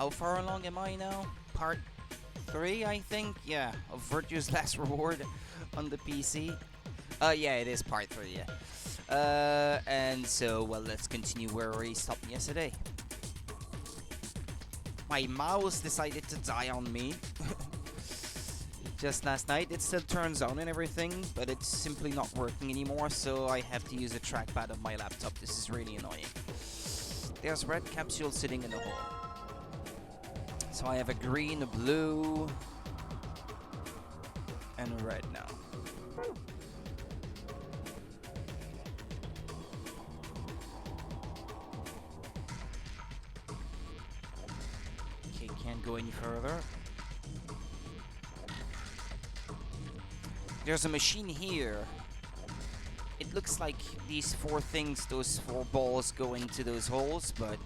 how far along am I now? Part 3, I think? Yeah, of Virtue's Last Reward on the PC. Yeah, it is part 3, yeah. And so, well, let's continue where we stopped yesterday. My mouse decided to die on me. Just last night. It still turns on and everything, but it's simply not working anymore, so I have to use a trackpad of my laptop. This is really annoying. There's a red capsule sitting in the hole. So I have a green, a blue, and a red now. Okay, can't go any further. There's a machine here. It looks like these 4 things, those 4 balls go into those holes, but...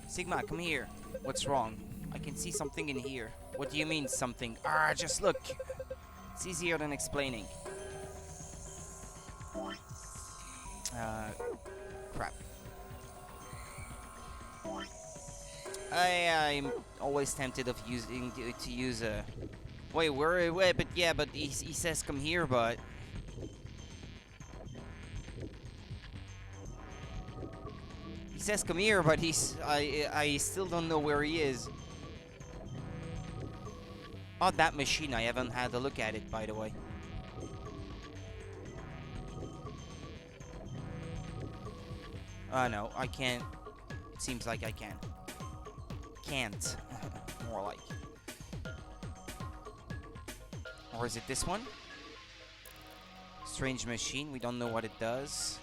Sigma, come here. What's wrong? I can see something in here. What do you mean, something? Ah, just look. It's easier than explaining. Crap. I'm always tempted of using to use a... Wait, but yeah, but he says come here, but... He says come here, but I still don't know where he is. Oh, that machine, I haven't had a look at it, by the way. No, I can't. It seems like I can. Can't. More like. Or is it this one? Strange machine, we don't know what it does.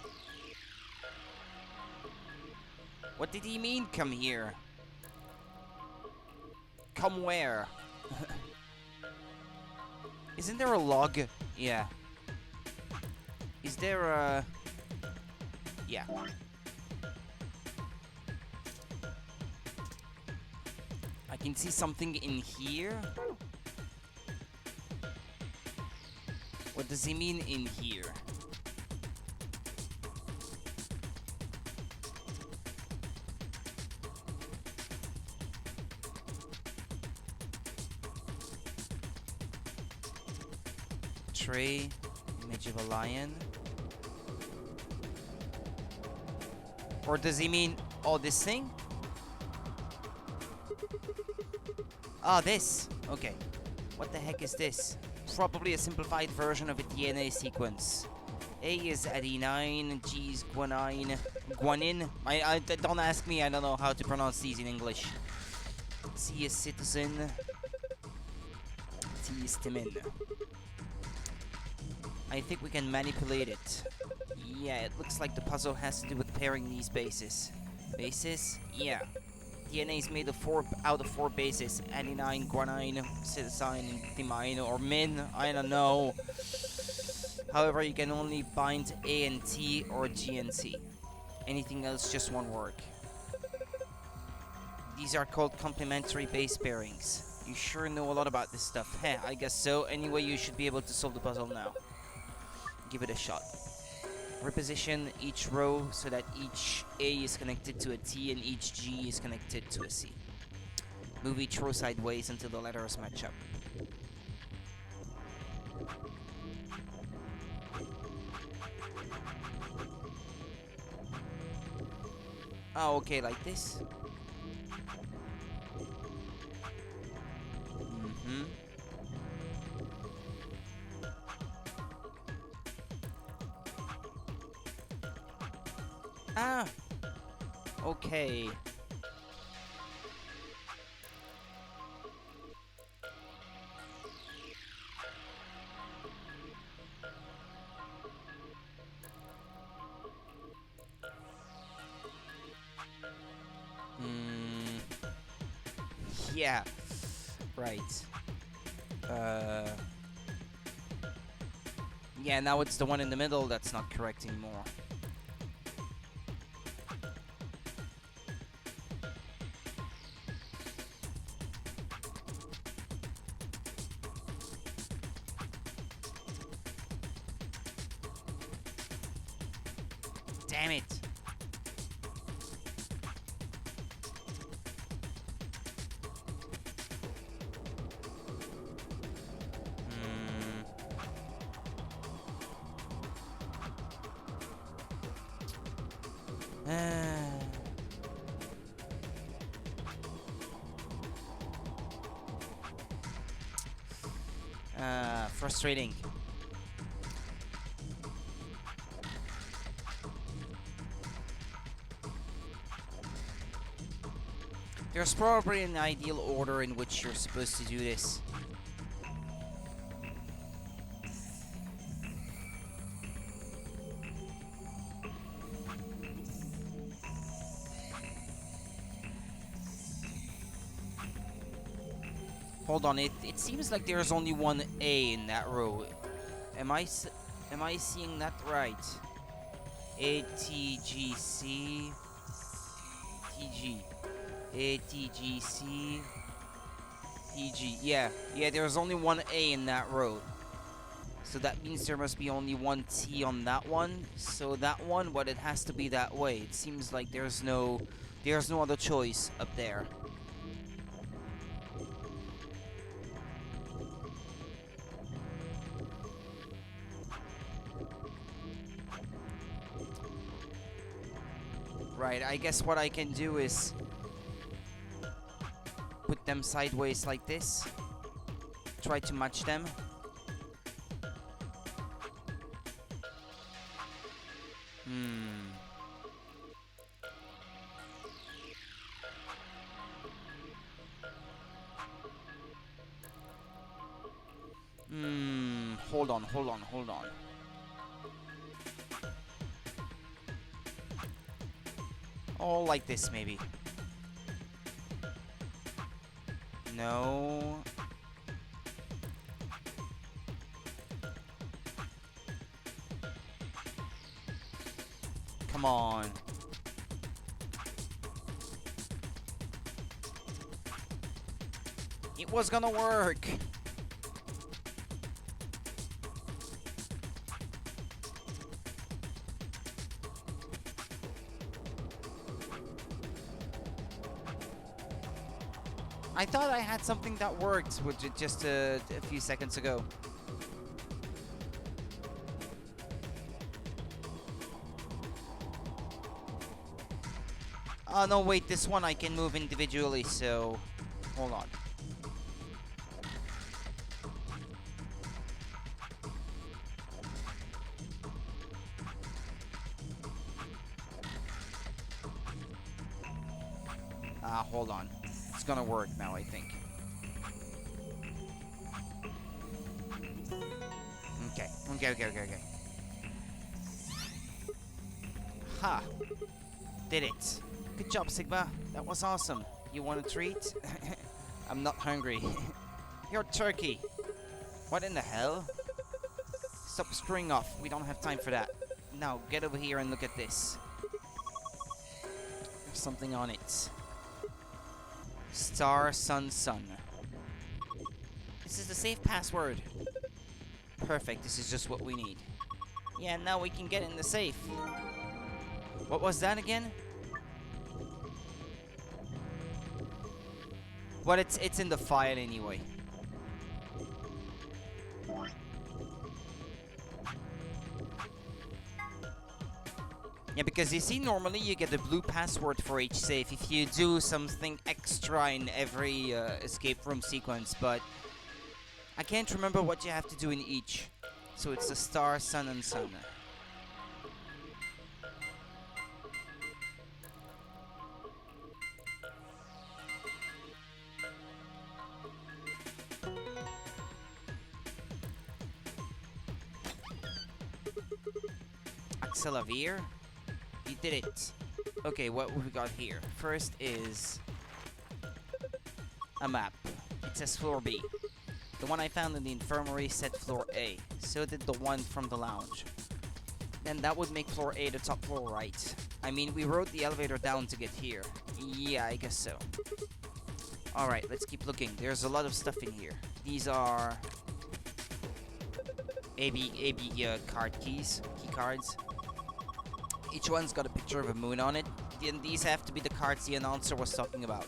What did he mean, come here? Come where? Isn't there a log? Yeah. Is there a... Yeah. I can see something in here. What does he mean in here? Tray, image of a lion. Or does he mean, oh, this thing? Ah, this. Okay. What the heck is this? Probably a simplified version of a DNA sequence. A is adenine, G is guanine. Guanine? Don't ask me, I don't know how to pronounce these in English. C is citizen. T is timin. I think we can manipulate it. Yeah, it looks like the puzzle has to do with pairing these bases. Bases? Yeah. DNA is made of out of 4 bases: adenine, guanine, cytosine, and thymine, or min. I don't know. However, you can only bind A and T or G and C. Anything else just won't work. These are called complementary base pairings. You sure know a lot about this stuff. Heh, I guess so. Anyway, you should be able to solve the puzzle now. Give it a shot. Reposition each row so that each A is connected to a T and each G is connected to a C. Move each row sideways until the letters match up. Oh, okay, like this. Ah! Okay. Yeah. Right. Yeah, now it's the one in the middle that's not correct anymore. Damn it. Frustrating. There's probably an ideal order in which you're supposed to do this. Hold on, it seems like there's only one A in that row. Am I seeing that right? A T G C T G A T G C T G. Yeah, there's only one A in that row. So that means there must be only one T on that one. So that one, but it has to be that way. It seems like there's no other choice up there. Right, I guess what I can do is put them sideways like this. Try to match them. Hold on. Oh, like this maybe. No. Come on. It was gonna work. I thought I had something that worked with just a few seconds ago. Oh no, wait, this one I can move individually, so hold on. Hold on. It's gonna work now, I think. Okay. Ha! Did it. Good job, Sigma. That was awesome. You want a treat? I'm not hungry. You're turkey. What in the hell? Stop screwing off. We don't have time for that. Now, get over here and look at this. There's something on it. Star Sun Sun. This is the safe password. Perfect, this is just what we need. Yeah, now we can get in the safe. What was that again? But it's in the file anyway. Yeah, because you see, normally you get a blue password for each save if you do something extra in every escape room sequence, but I can't remember what you have to do in each. So it's the Star, Sun, and Sun. Axelavir? You did it. Okay, what we got here? First is a map. It says floor B. The one I found in the infirmary said floor A. So did the one from the lounge. Then that would make floor A the top floor, right? I mean, we rode the elevator down to get here. Yeah, I guess so. Alright, let's keep looking. There's a lot of stuff in here. These are AB card keys. Key cards. Each one's got a picture of a moon on it. And these have to be the cards the announcer was talking about.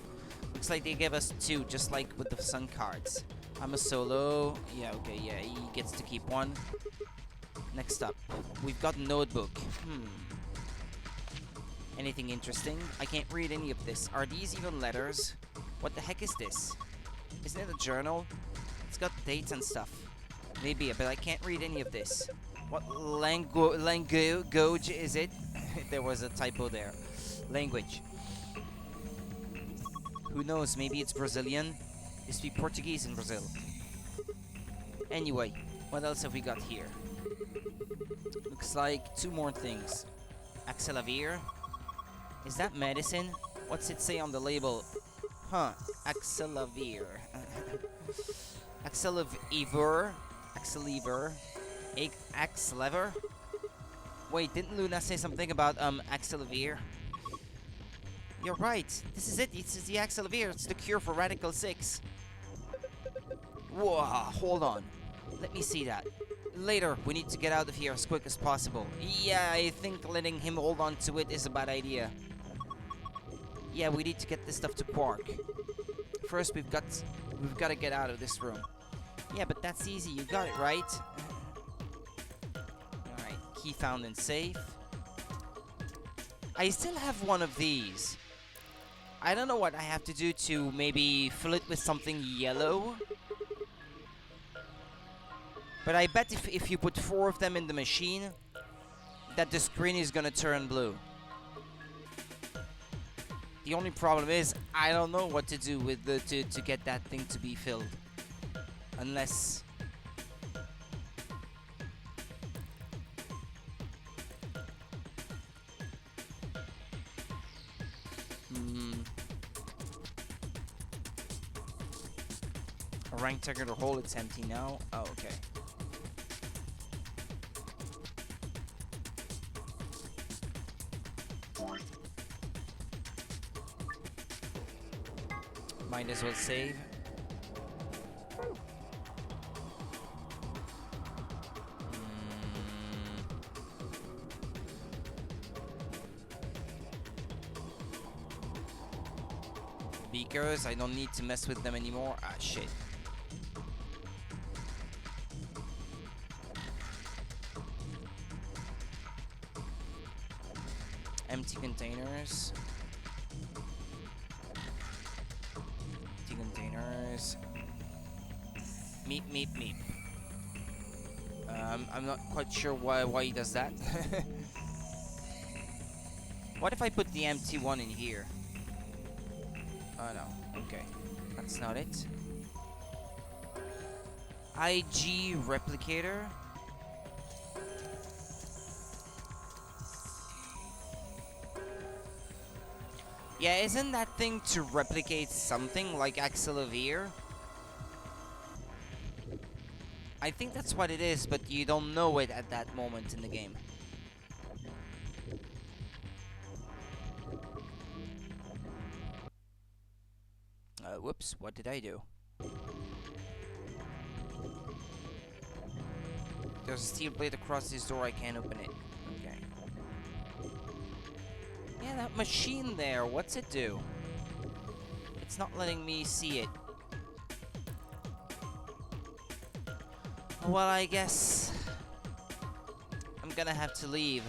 Looks like they gave us 2, just like with the sun cards. I'm a solo. Yeah, okay, yeah, he gets to keep 1. Next up, we've got notebook. Anything interesting? I can't read any of this. Are these even letters? What the heck is this? Isn't it a journal? It's got dates and stuff. Maybe, but I can't read any of this. What language is it? There was a typo there. Language. Who knows? Maybe it's Brazilian. They speak Portuguese in Brazil. Anyway, what else have we got here? Looks like 2 more things. Axelavir. Is that medicine? What's it say on the label? Huh. Axelavir. Axelavir. Axelavir. Axelavir? Wait, didn't Luna say something about Axelavir? You're right. This is it. It's the Axelavir. It's the cure for Radical 6. Whoa, hold on. Let me see that. Later, we need to get out of here as quick as possible. Yeah, I think letting him hold on to it is a bad idea. Yeah, we need to get this stuff to Quark. First, we've got to get out of this room. Yeah, but that's easy. You got it, right? Alright, key found in safe. I still have one of these. I don't know what I have to do to maybe fill it with something yellow. But I bet if you put 4 of them in the machine, that the screen is gonna turn blue. The only problem is, I don't know what to do with the to get that thing to be filled. Unless... A rank target or hole, it's empty now. Oh, okay. Might as well save. Beakers, I don't need to mess with them anymore. Ah, shit. Empty containers. Empty containers. Meep, meep, meep. I'm not quite sure why he does that. What if I put the empty one in here? Oh no, okay. That's not it. IG replicator. Yeah, isn't that thing to replicate something like Axelavir? I think that's what it is, but you don't know it at that moment in the game. Whoops, what did I do? There's a steel plate across this door, I can't open it. Okay. Yeah, that machine there, what's it do? It's not letting me see it. Well, I guess I'm gonna have to leave.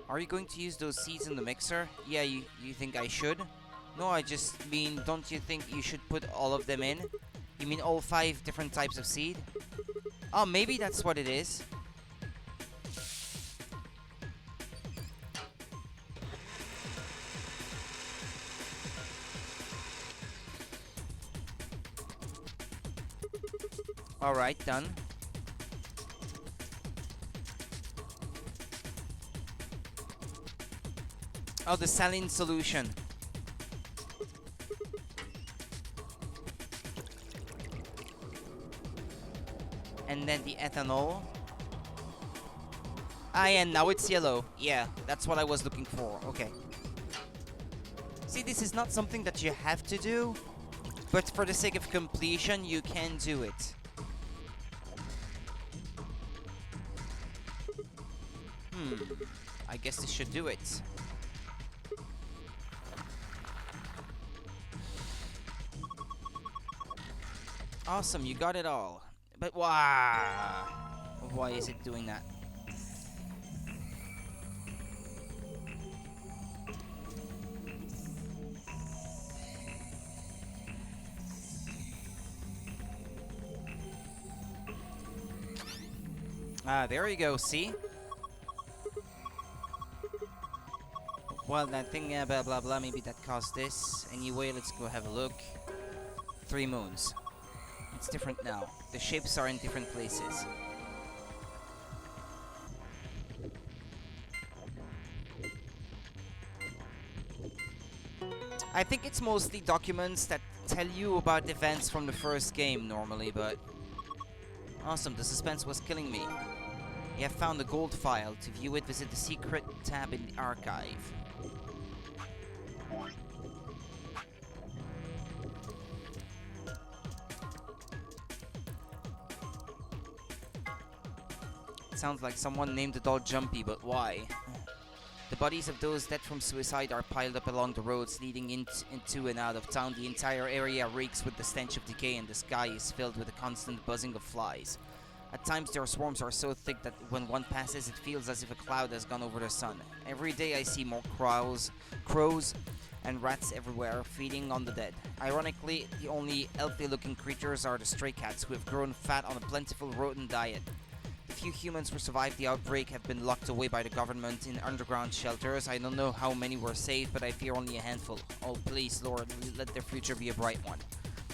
Are you going to use those seeds in the mixer? Yeah, you think I should? No, I just mean, don't you think you should put all of them in? You mean all 5 different types of seed? Oh, maybe that's what it is. Alright, done. Oh, the saline solution. And then the ethanol. Ah, and now it's yellow. Yeah, that's what I was looking for. Okay. See, this is not something that you have to do. But for the sake of completion, you can do it. I guess this should do it. Awesome, you got it all. But why is it doing that? There you go, see? Well, that thing, blah blah blah, maybe that caused this. Anyway, let's go have a look. 3 moons. It's different now. The shapes are in different places. I think it's mostly documents that tell you about events from the first game normally, but... Awesome, the suspense was killing me. You have found the gold file. To view it, visit the secret tab in the archive. It sounds like someone named the doll Jumpy, but why? The bodies of those dead from suicide are piled up along the roads leading into and out of town. The entire area reeks with the stench of decay, and the sky is filled with a constant buzzing of flies. At times their swarms are so thick that when one passes, it feels as if a cloud has gone over the sun. Every day I see more crows, and rats everywhere, feeding on the dead. Ironically, the only healthy-looking creatures are the stray cats, who have grown fat on a plentiful rodent diet. The few humans who survived the outbreak have been locked away by the government in underground shelters. I don't know how many were saved, but I fear only a handful. Oh, please, Lord, let their future be a bright one.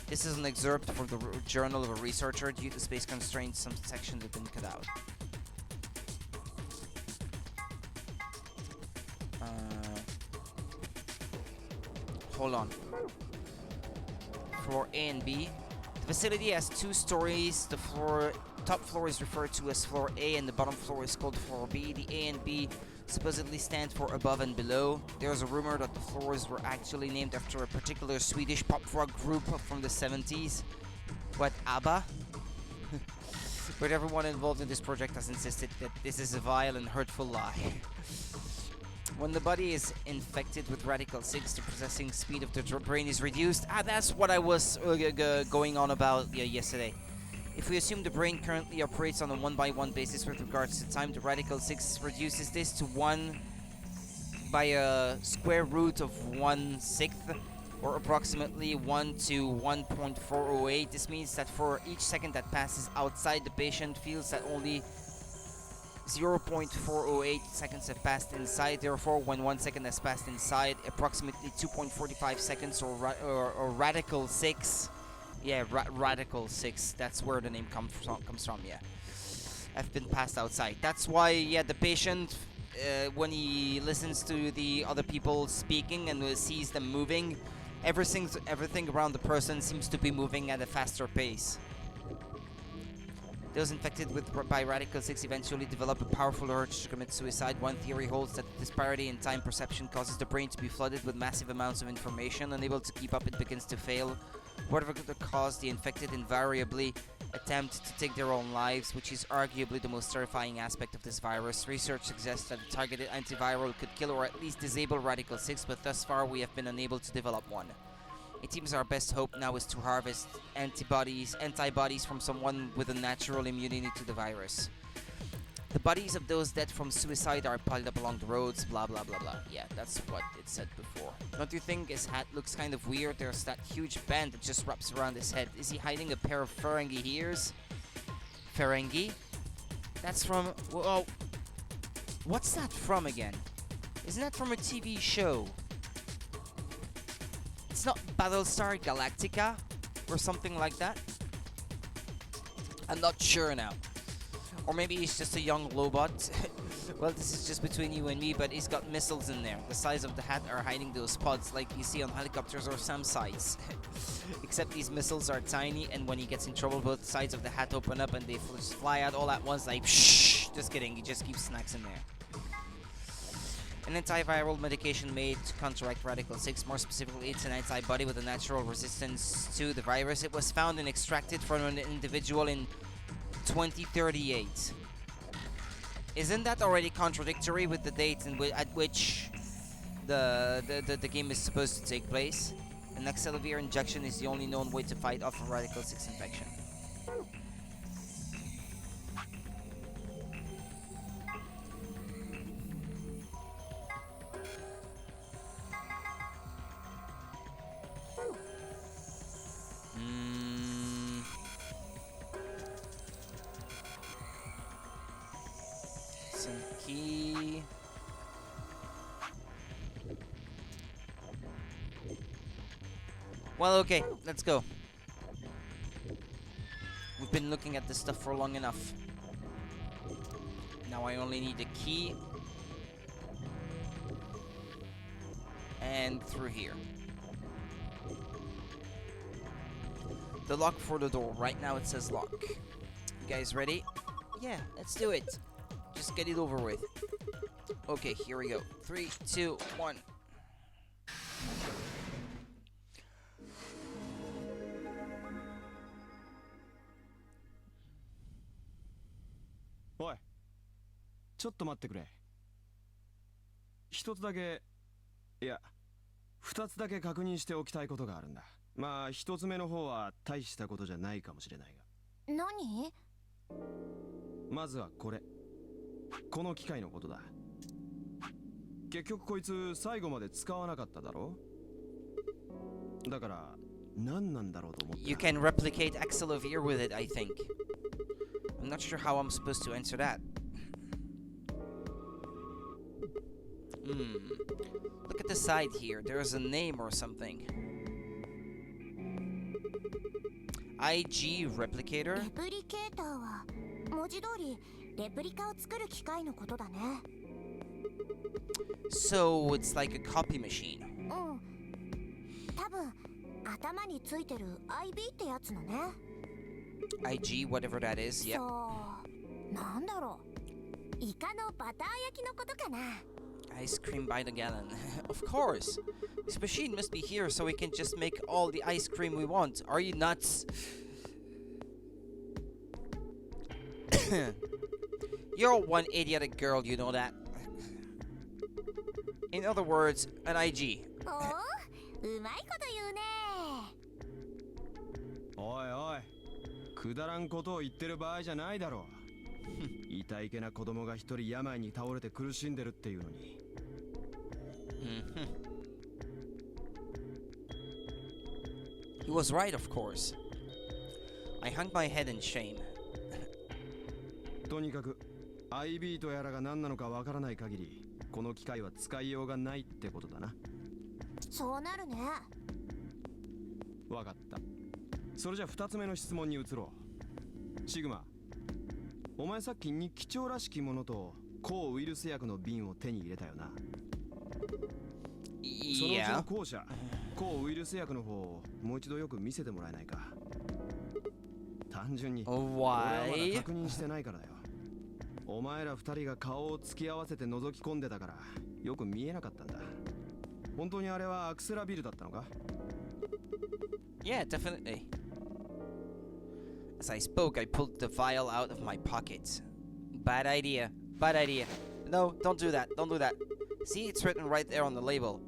This is an excerpt from the journal of a researcher. Due to space constraints, some sections have been cut out. Hold on. Floor A and B. The facility has 2 stories. The top floor is referred to as Floor A, and the bottom floor is called Floor B. The A and B supposedly stand for above and below. There's a rumor that the floors were actually named after a particular Swedish pop rock group from the 70s. What, ABBA? But everyone involved in this project has insisted that this is a vile and hurtful lie. When the body is infected with Radical 6, the processing speed of the brain is reduced. That's what I was going on about yesterday. If we assume the brain currently operates on a 1-by-1 basis with regards to time, the Radical 6 reduces this to 1 by a square root of 1/6, or approximately 1 to 1.408. This means that for each second that passes outside, the patient feels that only 0.408 seconds have passed inside. Therefore, when 1 second has passed inside, approximately 2.45 seconds or Radical 6. Yeah, Radical 6. That's where the name comes from. Yeah, have been passed outside. That's why, yeah, the patient, when he listens to the other people speaking and sees them moving, everything around the person seems to be moving at a faster pace. Those infected by Radical 6 eventually develop a powerful urge to commit suicide. One theory holds that the disparity in time perception causes the brain to be flooded with massive amounts of information. Unable to keep up, it begins to fail. Whatever the cause, the infected invariably attempt to take their own lives, which is arguably the most terrifying aspect of this virus. Research suggests that a targeted antiviral could kill or at least disable Radical 6, but thus far we have been unable to develop one. It seems our best hope now is to harvest antibodies from someone with a natural immunity to the virus. The bodies of those dead from suicide are piled up along the roads, blah blah blah blah. Yeah, that's what it said before. Don't you think his hat looks kind of weird? There's that huge band that just wraps around his head. Is he hiding a pair of Ferengi ears? Ferengi? That's from... Oh, what's that from again? Isn't that from a TV show? It's not Battlestar Galactica or something like that? I'm not sure now. Or maybe he's just a young Lobot. Well, this is just between you and me, but he's got missiles in there. The size of the hat are hiding those pods like you see on helicopters or SAM sites. Except these missiles are tiny, and when he gets in trouble, both sides of the hat open up and they just fly out all at once like shh. Just kidding, he just keeps snacks in there. An antiviral medication made to counteract Radical 6. More specifically, it's an antibody with a natural resistance to the virus. It was found and extracted from an individual in 2038. Isn't that already contradictory with the date at which the game is supposed to take place? An Axelavir injection is the only known way to fight off a Radical 6 infection. Some key. Well, okay, let's go. We've been looking at this stuff for long enough. Now I only need a key. And through here. The lock for the door. Right now it says lock. You guys ready? Yeah, let's do it. Just get it over with. Okay, here we go. 3, 2, 1.おい、ちょっと待ってくれ。一つだけ、いや、二つだけ確認しておきたいことがあるんだ。まあ、一つ目の方は大したことじゃないかもしれないが。何？まずはこれ。この機械のことだ。結局こいつ最後まで使わなかっただろ？だから何なんだろうと思った。 You can replicate Axelavir with it, I think. I'm not sure how I'm supposed to answer that. Look at the side here. There's a name or something. IG Replicator? レプリケーターは文字通りレプリカを作る機械のことだね。So it's like a copy machine. うん。多分頭についてる IB ってやつのね。IG, whatever that is, yeah. そう。なんだろう。イカのバター焼きのことかな。Ice cream by the gallon. Of course. This machine must be here so we can just make all the ice cream we want. Are you nuts? You're one idiotic girl, you know that. In other words, an IG. おお、うまいこと言うね。おいおい、くだらんことを言ってる場合じゃないだろう。痛いけな子供が一人病に倒れて苦しんでるっていうのに。He was right, of course. I hung my head in shame. とにかく IB とやらが何なのかわからない限り、この機械は使いようがないってことだな。そうなるね。わかった。それじゃ2つ目の質問に移ろう。シグマ、お前さっき日記帳らしきものと抗ウイルス薬の瓶を手に入れたよな。そのうちの後者、抗ウイルス薬の方をもう一度よく見せてもらえないか。単純に俺はまだ確認してないからだよ。お前ら2人が顔を突き合わせて覗き込んでたからよく見えなかったんだ。本当にあれはアクセラビルだったのか？ Yeah, definitely. As I spoke, I pulled the vial out of my pocket. Bad idea. Bad idea. No, don't do that. Don't do that. See, it's written right there on the label.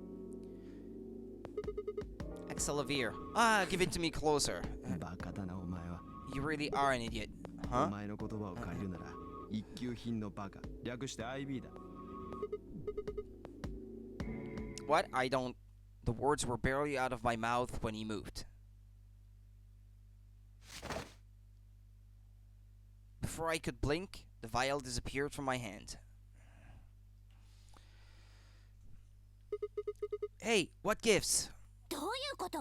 Axelavir. Ah, give it to me closer. You really are an idiot. Huh? お前の言葉を借りるなら一級品のバカ、略して IB だ。What? I don't... The words were barely out of my mouth when he moved. Before I could blink, the vial disappeared from my hand. Hey, what gifts? どういうこと？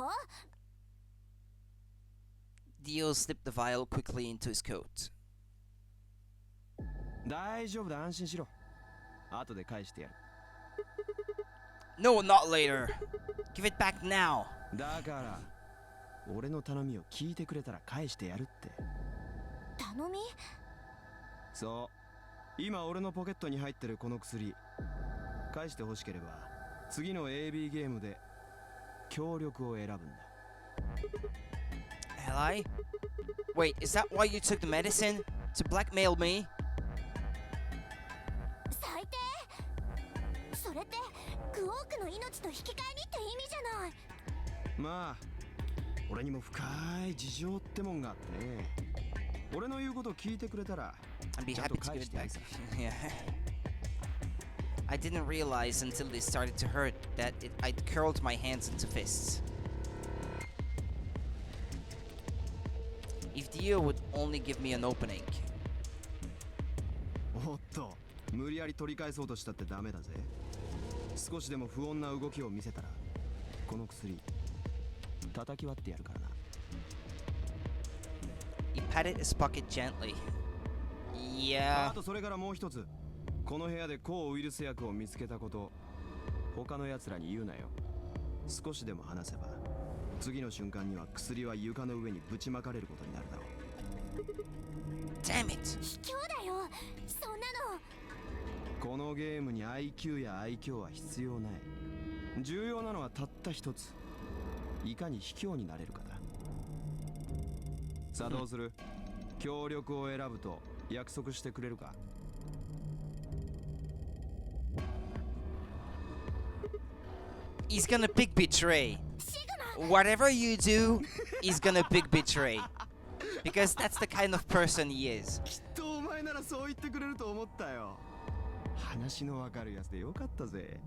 Dio slipped the vial quickly into his coat. 大丈夫だ、安心しろ。後で返してやる。No, not later. Give it back now. だから、俺の頼みを聞いてくれたら返してやるって。頼み？そう。今俺のポケットに入ってるこの薬、返してほしければ次の AB ゲームで協力を選ぶんだ。Ally? Wait, is that why you took the medicine? To blackmail me? 最低。それってクオークの命と引き換えにって意味じゃない。まあ俺にも深い事情ってもんがあってね。俺の言うことを聞いてくれたら I'd be ちゃん happy と to 返 give し it てやる back. さ。Yeah. I didn't realize until they started to hurt that I'd curled my hands into fists. If Dio would only give me an opening. おっと、無理やり取り返そうとしたってダメだぜ。少しでも不穏な動きを見せたらこの薬叩き割ってやるからな。He patted his pocket gently. あ Yeah. とそれからもう一つ、この部屋で抗ウイルス薬を見つけたこと、他の奴らに言うなよ。少しでも話せば次の瞬間には薬は床の上にぶちまかれることになるだろう。 Damn it. 卑怯だよ。そんなの。このゲームに IQ や愛嬌は必要ない。重要なのはたった一つ、いかに卑怯になれるかだ。さあどうする？協力を選ぶと約束してくれるか？ He's gonna big betray. シグマ。 Whatever you do, he's gonna big betray. Because that's the kind of person he is. きっとお前ならそう言ってくれると思ったよ。話のわかるやつでよかったぜ。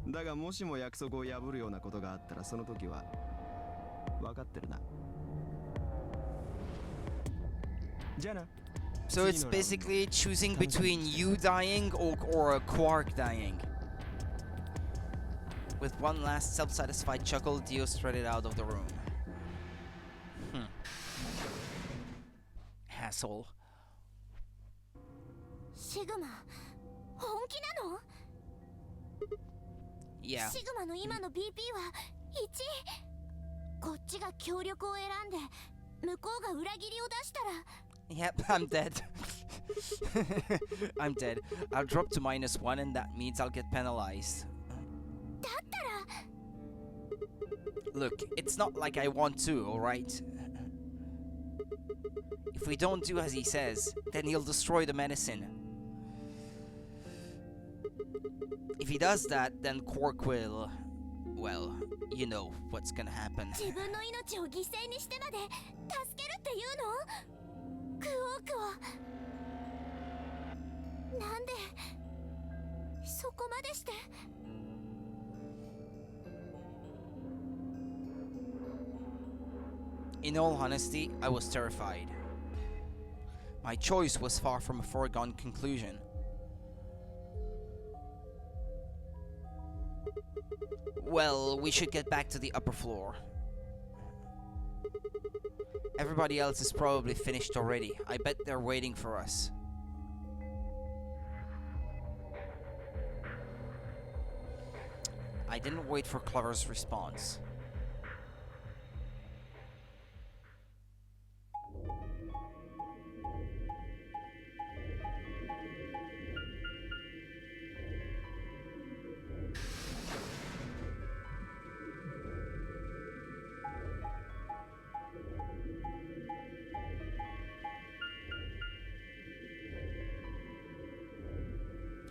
だがもしも約束を破るようなことがあったらその時は分かってるな。じゃあな。 So it's basically choosing between you dying or a Quark dying. With one last self-satisfied chuckle, Dio strutted out of the room. Asshole. シグマ、本気なの？ Yeah. シグマの今の BP は1。こっちが協力を選んで向こうが裏切りを出したら。 Yep, I'm dead. I'm dead. I'll drop to -1 and that means I'll get penalized. だったら。 Look, it's not like I want to, alright? If we don't do as he says, then he'll destroy the medicine. If he does that, then Quark will... Well, you know what's gonna happen. 自分の命を犠牲にしてまで助けるっていうの？クオークを。なんでそこまでして。 In all honesty, I was terrified. My choice was far from a foregone conclusion. Well, we should get back to the upper floor. Everybody else is probably finished already. I bet they're waiting for us. I didn't wait for Clover's response.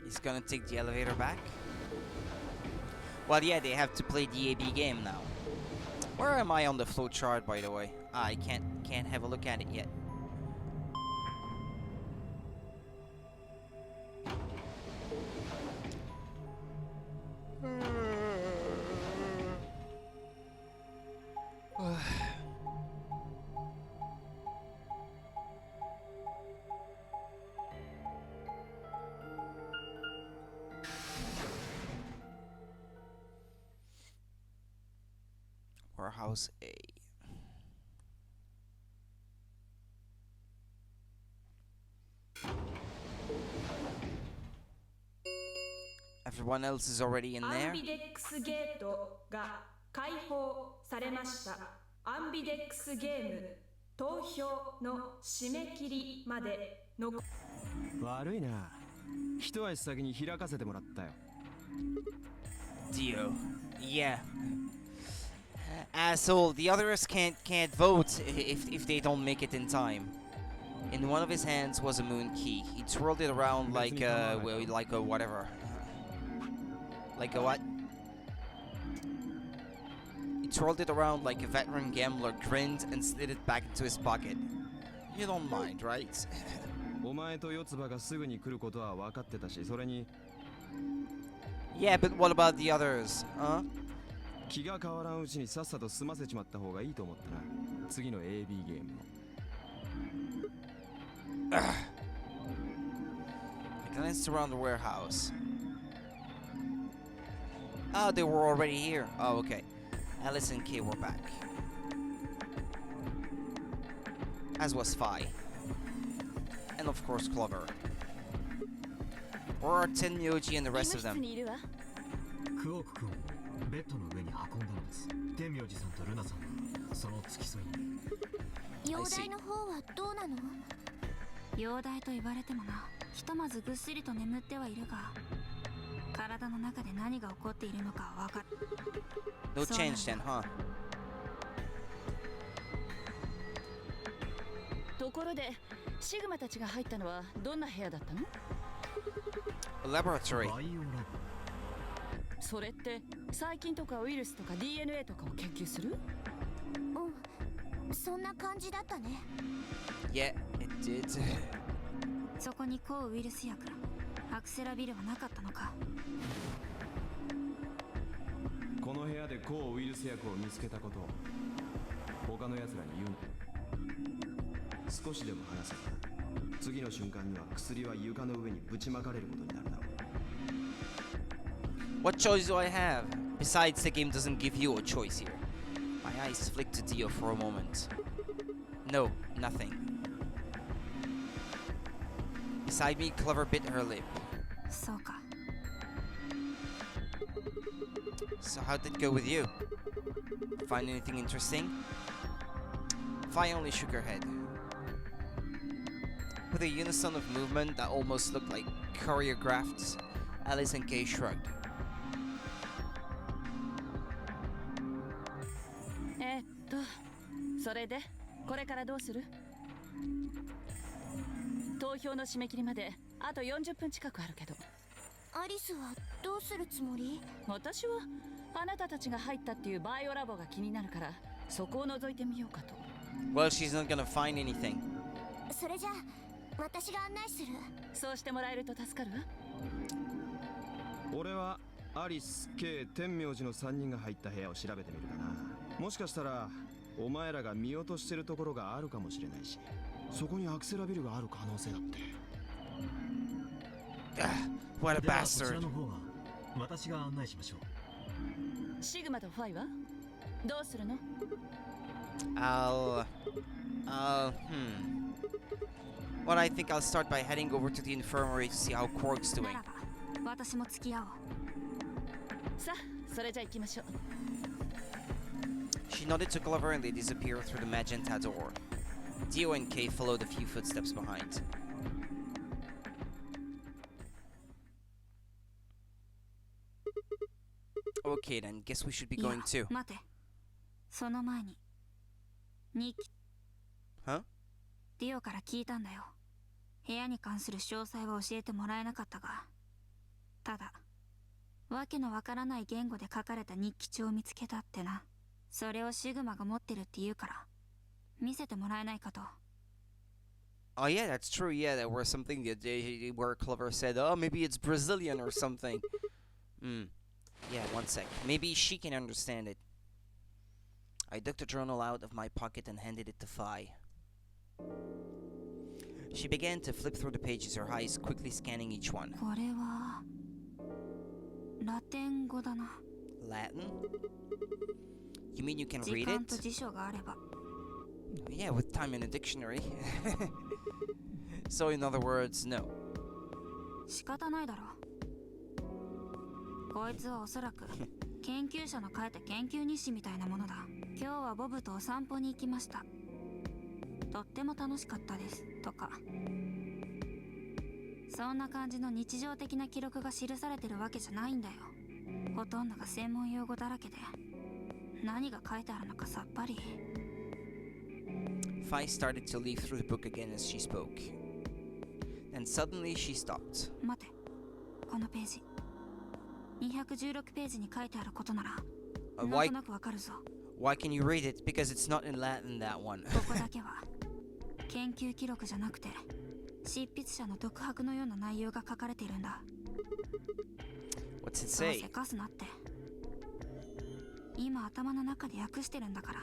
He's gonna take the elevator back? Well, yeah, they have to play the AB game now. Where am I on the flowchart, by the way? I can't have a look at it yet. Warehouse A. Everyone else is already in ア there. ンビデックスゲートが開放されました。アンビデックスゲーム投票の締め切りまでの。悪いな。一足先に開かせてもらったよ。Dio. Yeah. Asshole, the others can't vote if they don't make it in time. In one of his hands was a moon key. He twirled it around like a whatever. Like a what? He twirled it around like a veteran gambler, grinned, and slid it back into his pocket. You don't mind, right? お前と四つ葉がすぐに来ることは分かってたし、それに Yeah, but what about the others, huh? 気が変わらんうちにさっさと済ませちまった方がいいと思ったな。次の AB ゲームを。I glanced around the warehouse. Oh, they were already here. Oh, okay. Alice and Kay were back. As was Phi. And of course Clover. Where are Tenmyoji and the rest of them? クオーク君をベッドの上に運んだのです。天明寺さんとルナさんはその付き添いに。容体の方はどうなの？容体と言われてもな、ひとまずぐっすりと眠ってはいるが、体の中で何が起こっているのかは分かる。No change then, huh? ところで、シグマたちが入ったのはどんな部屋だったの？ A laboratory. バイオラボ。それって細菌とかウイルスとか DNA とかを研究する？うん、そんな感じだったね。Yeah, it did. そこに抗ウイルス薬、アクセラビルはなかったのか。この部屋で抗ウイルス薬を見つけたことを他の奴らに言うな。少しでも話せば次の瞬間には薬は床の上にぶちまかれることになるだろう。 What choice do I have? Besides, the game doesn't give you a choice here. My eyes flicked to Dio for a moment. No, nothing. Beside me, Clover bit her lip. そうか。 So how'd it go with you? Find anything interesting? Phi only shook her head. With a unison of movement that almost looked like choreographed, Alice and Kay shrugged. それでこれからどうする？投票の締め切りまであと40分近くあるけど。アリスはどうするつもり？私はあなたたちが入ったっていうバイオラボが気になるからそこを覗いてみようかと。Well, she's not gonna find anything. それじゃあ私が案内する。そうしてもらえると助かるわ。俺はアリス、K、天明寺の3人が入った部屋を調べてみるかな。もしかしたらお前らが見落としてるところがあるかもしれないし、そこにアクセラビルがある可能性だって。What a ではこち bastard. らの方は私が案内しましょう。シグマとファイはどうするの？ Well, I think I'll start by heading over to the infirmary to see how Quark's な doing. らば私も付き合おう。さあ、それじゃあ行きましょう。She nodded to Clover and they disappeared through the magenta door. Dio and Kay followed a few footsteps behind. Okay then, guess we should be いや going too. 待て。その前に日記 Huh? ディオから聞いたんだよ。部屋に関する詳細は教えてもらえなかったが、ただわけのわからない言語で書かれた日記帳を見つけたってな。それをシグマが持ってるって言うから見せてもらえないかと。Oh yeah, that's true. Yeah, there was something that where Clover said, "Oh, maybe it's Brazilian or something." Yeah, one sec. Maybe she can understand it. I took the journal out of my pocket and handed it to Phi. She began to flip through the pages, her eyes quickly scanning each one. これはラテン語だな。 Latin? You mean you can 時 read 間と it? 辞書があれば。 Yeah, with time in a dictionary. So in other words, no. 仕方ないだろ。こいつはおそらく研究者の書いた研究日誌みたいなものだ。今日はボブとお散歩に行きました。とっても楽しかったですとか。そんな感じの日常的な記録が記されてるわけじゃないんだよ。ほとんどが専門用語だらけで、何が書いてあるのかさっぱり。Fai started to leaf through the book again as she spoke. And suddenly she stopped. 待て、このページ。216ページに書いてあることなら、なんとなくわかるぞ。Why can you read it? Because it's not in Latin, that one. ここだけは研究記録じゃなくて執筆者の独白のような内容が書かれているんだ。 What's it そう say? せかすなって。今頭の中で訳してるんだから。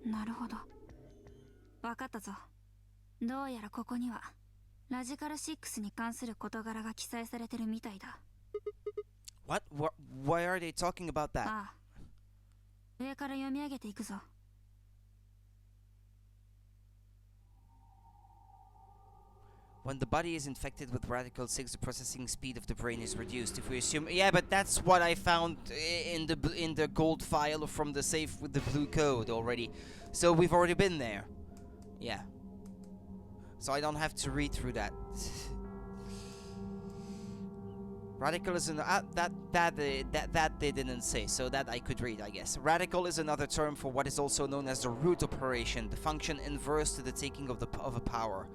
なるほど。わかったぞ。どうやらここにはラジカル6に関する事柄が記載されてるみたいだ。What? Why are they talking about that? ああ、上から読み上げていくぞ。When the body is infected with radical 6, the processing speed of the brain is reduced. If we assume, yeah, but that's what I found in the gold file from the safe with the blue code already. So we've already been there. Yeah. So I don't have to read through that. Radical is that they didn't say, so that I could read, I guess. Radical is another term for what is also known as the root operation, the function inverse to the taking of a power.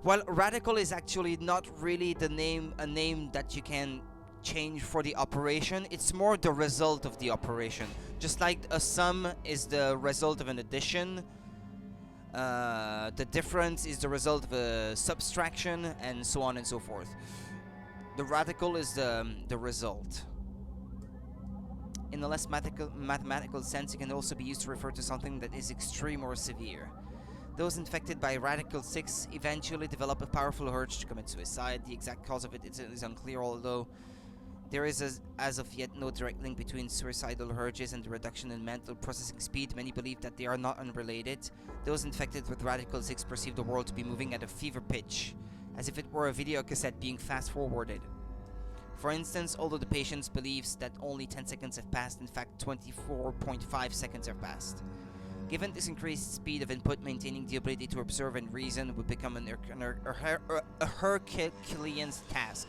Well, radical is actually not really a name that you can change for the operation. It's more the result of the operation. Just like a sum is the result of an addition, the difference is the result of a subtraction, and so on and so forth. The radical is the result. In a less mathematical sense, it can also be used to refer to something that is extreme or severe. Those infected by radical 6 eventually develop a powerful urge to commit suicide. The exact cause of it is unclear, although there is as of yet no direct link between suicidal urges and the reduction in mental processing speed. Many believe that they are not unrelated. Those infected with radical 6 perceive the world to be moving at a fever pitch, as if it were a video cassette being fast-forwarded. For instance, although the patient believes that only 10 seconds have passed, in fact 24.5 seconds have passed. Given this increased speed of input, maintaining the ability to observe and reason would become a Herculean task.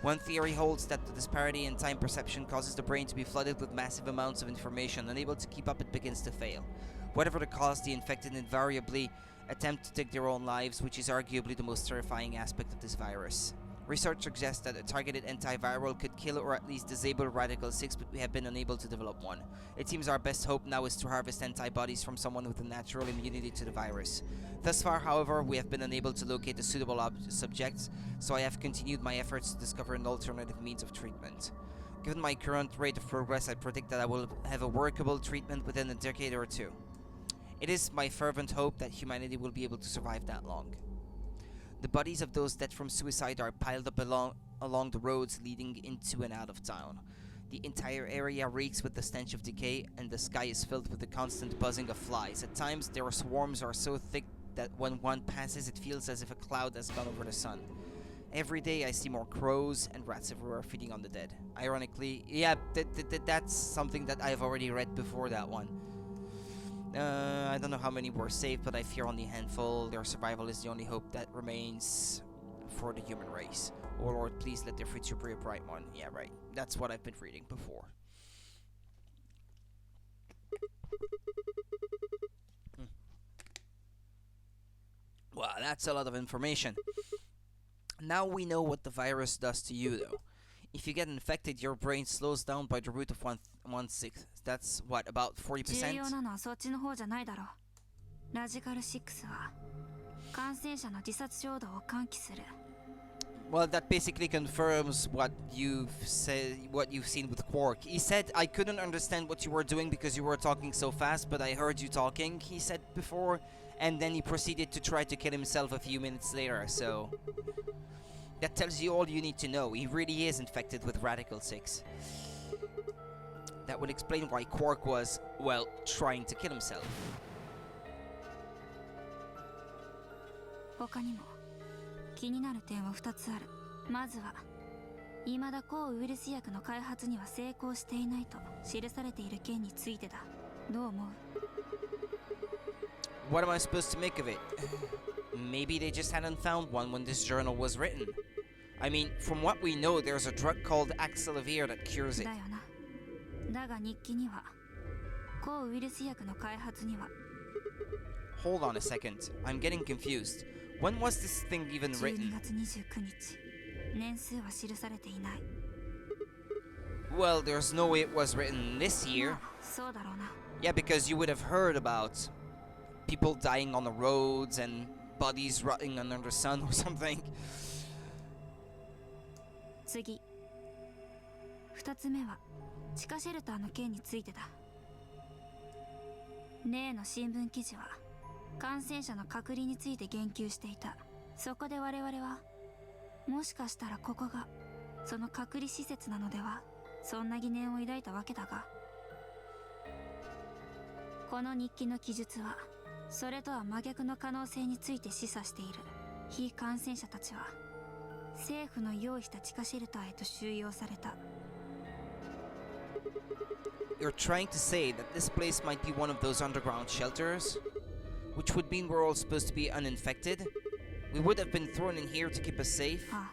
One theory holds that the disparity in time perception causes the brain to be flooded with massive amounts of information. Unable to keep up, it begins to fail. Whatever the cause, the infected invariably attempt to take their own lives, which is arguably the most terrifying aspect of this virus. Research suggests that a targeted antiviral could kill or at least disable radical 6, but we have been unable to develop one. It seems our best hope now is to harvest antibodies from someone with a natural immunity to the virus. Thus far, however, we have been unable to locate a suitable subject, so I have continued my efforts to discover an alternative means of treatment. Given my current rate of progress, I predict that I will have a workable treatment within a decade or two. It is my fervent hope that humanity will be able to survive that long. The bodies of those dead from suicide are piled up along the roads leading into and out of town. The entire area reeks with the stench of decay, and the sky is filled with the constant buzzing of flies. At times, their swarms are so thick that when one passes, it feels as if a cloud has gone over the sun. Every day, I see more crows and rats everywhere feeding on the dead. Ironically, yeah, that's something that I've already read before that one. I don't know how many were saved, but I fear only a handful. Their survival is the only hope that remains for the human race. Oh Lord, please let their future be a bright one. Yeah, right. That's what I've been reading before. Wow, that's a lot of information. Now we know what the virus does to you, though. If you get infected, your brain slows down by the root of 1/6. That's what, about 40%? 重要なのはそっちの方じゃないだろう。ラジカル6は感染者の自殺衝動を喚起する。Well, that basically confirms what you've seen with Quark. He said, I couldn't understand what you were doing because you were talking so fast, but I heard you talking, he said before, and then he proceeded to try to kill himself a few minutes later, so that tells you all you need to know. He really is infected with Radical 6. That would explain why Quark was, well, trying to kill himself. 他にも気になる点は2つある。まずは未だ抗ウイルス薬の開発には成功していないと記されている件についてだ。どう思う？ What am I supposed to make of it? Maybe they just hadn't found one when this journal was written. I mean, from what we know, there's a drug called Axelavir that cures it. だよな。だが日記には抗ウイルス薬の開発には Hold on a second. I'm getting confused. When was this thing even 12 written? 月29日。年数は記されていない。 Well, there's no way it was written this year. そうだろうな。 Yeah, because you would have heard about people dying on the roads and bodies rotting under the sun or something. 次。2つ目は地下シェルターの件についてだ。例の新聞記事は感染者の隔離について言及していた。そこで我々はもしかしたらここがその隔離施設なのでは、そんな疑念を抱いたわけだが、この日記の記述はそれとは真逆の可能性について示唆している。非感染者たちは政府の用意した地下シェルターへと収容された。 You're trying to say that this place might be one of those underground shelters? Which would mean we're all supposed to be uninfected? We would have been thrown in here to keep us safe? あ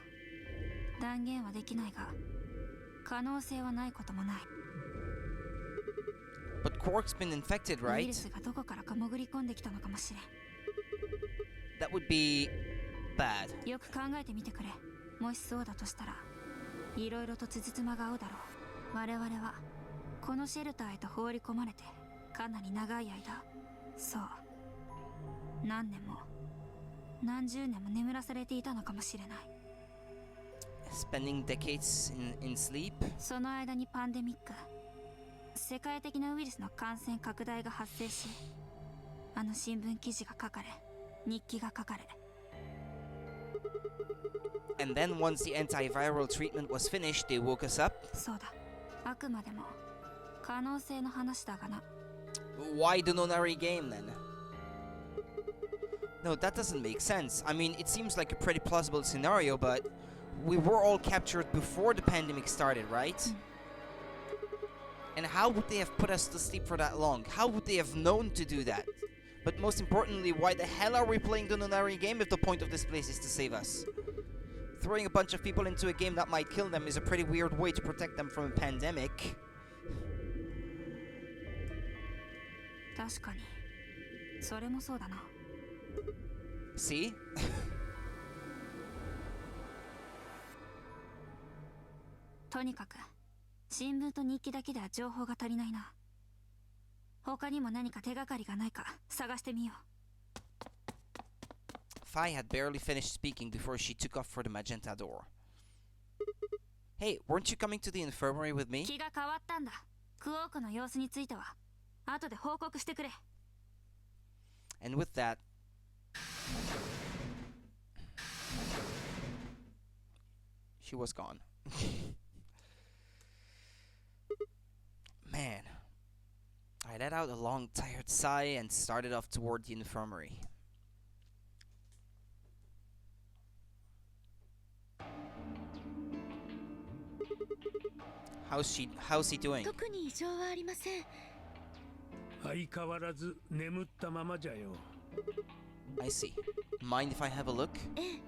あ、断言はできないが、可能性はないこともない。 But Quark's been infected, ウイ right? ルスがどこからか潜り込んできたのかもしれん。 That would be bad. よく考えてみてくれ。もしそうだとしたら、いろいろとつじつまが合うだろう。我々はこのシェルターへと放り込まれてかなり長い間、そう、何年も何十年も眠らされていたのかもしれない。 Spending decades in sleep? その間にパンデミック、世界的なウイルスの感染拡大が発生し、あの新聞記事が書かれ、日記が書かれ。 And then once the antiviral treatment was finished, they woke us up? そうだ、あくまでも可能性の話だがな。 Why the nonary game then? No, that doesn't make sense. I mean, it seems like a pretty plausible scenario, but we were all captured before the pandemic started, right? And how would they have put us to sleep for that long? How would they have known to do that? But most importantly, why the hell are we playing the nonary game if the point of this place is to save us? Throwing a bunch of people into a game that might kill them is a pretty weird way to protect them from a pandemic. 確かに、それもそうだな。 See? とにかく新聞と日記だけでは情報が足りないな。他にも何か手がかりがないか探してみよう。 Fi had barely finished speaking before she took off for the magenta door. Hey, weren't you coming to the infirmary with me? 気が変わったんだ。クオークの様子については後で報告してくれ。 And with that, she was gone. Man, I let out a long, tired sigh and started off toward the infirmary. How's he doing? 特に異常はありません。相変わらず眠ったままじゃよ。 I see. Mind if I have a look? ええ。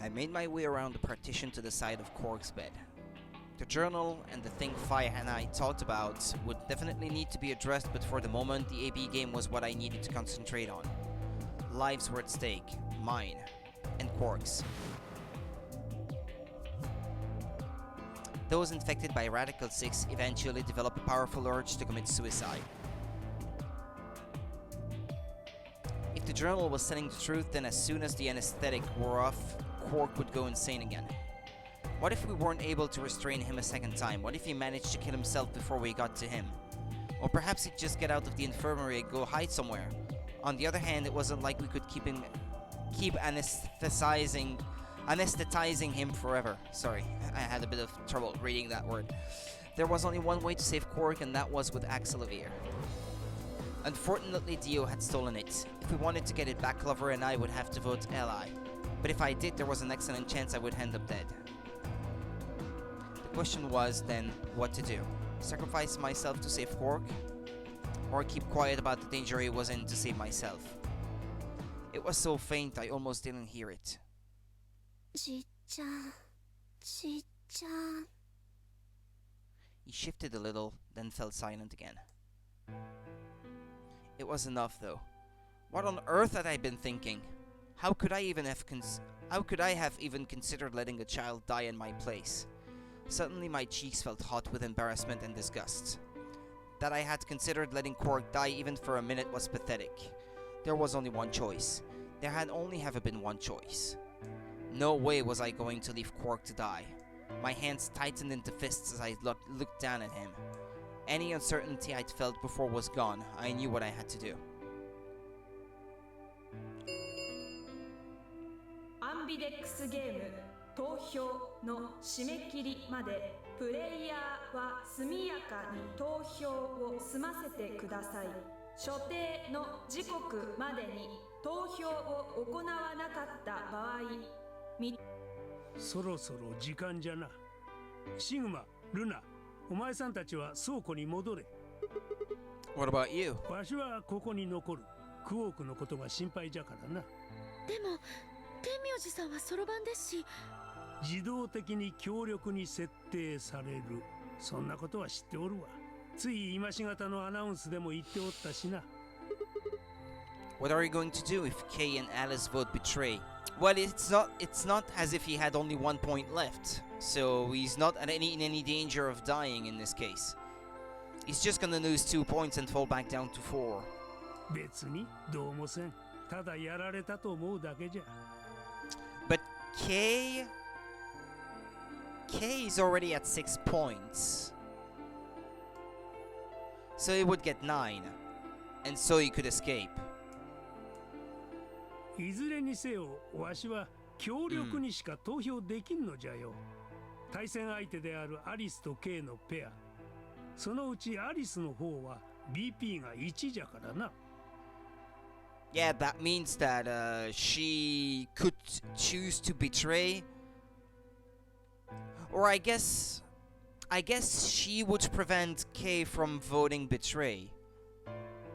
I made my way around the partition to the side of Quark's bed. The journal and the thing Fi and I talked about would definitely need to be addressed, but for the moment the AB game was what I needed to concentrate on. Lives were at stake, mine, and Quark's. Those infected by Radical 6 eventually develop a powerful urge to commit suicide. If the journal was telling the truth, then as soon as the anesthetic wore off, Quark would go insane again. What if we weren't able to restrain him a second time? What if he managed to kill himself before we got to him? Or perhaps he'd just get out of the infirmary and go hide somewhere. On the other hand, it wasn't like we could keep anesthetizing him forever. Sorry, I had a bit of trouble reading that word. There was only one way to save Quark, and that was with Axelavir. Unfortunately, Dio had stolen it. If we wanted to get it back, Clover and I would have to vote ally. But if I did, there was an excellent chance I would end up dead. Question was then what to do. Sacrifice myself to save Quark? Or keep quiet about the danger I was in to save myself? It was so faint I almost didn't hear it. ちっちゃん、ちっちゃん。 He shifted a little, then fell silent again. It was enough, though. What on earth had I been thinking? How could I have even considered letting a child die in my place? Suddenly my cheeks felt hot with embarrassment and disgust. That I had considered letting Quark die even for a minute was pathetic. There was only one choice. There had only ever been one choice. No way was I going to leave Quark to die. My hands tightened into fists as I looked down at him. Any uncertainty I'd felt before was gone. I knew what I had to do. アンビデックスゲーム投票の締め切りまでプレイヤーは速やかに投票を済ませてください。所定の時刻までに投票を行わなかった場合、そろそろ時間じゃな。シグマ、ルナ、お前さんたちは倉庫に戻れ。 What about you? わしはここに残る。クオークのことが心配じゃからな。でも天明寺さんはそろばんですし。自動的に強力に設定される。そんなことは知っておるわ。つい今しがたのアナウンスでも言っておったしな。 What are you going to do if Kay and Alice vote betray? Well, it's not as if he had only 1 point left, so he's not in any danger of dying in this case. He's just gonna lose 2 points and fall back down to 4. 別にどうもせん。ただやられたと思うだけじゃ。 But Kay is already at 6 points. So he would get 9. And so he could escape. いずれにせよ、わしは強力にしか投票できんのじゃよ。対戦相手であるアリスと K のペア。そのうちアリスの方は BP が1じゃからな。Yeah, that means that she could choose to betray. Or I guess she would prevent Kay from voting betray.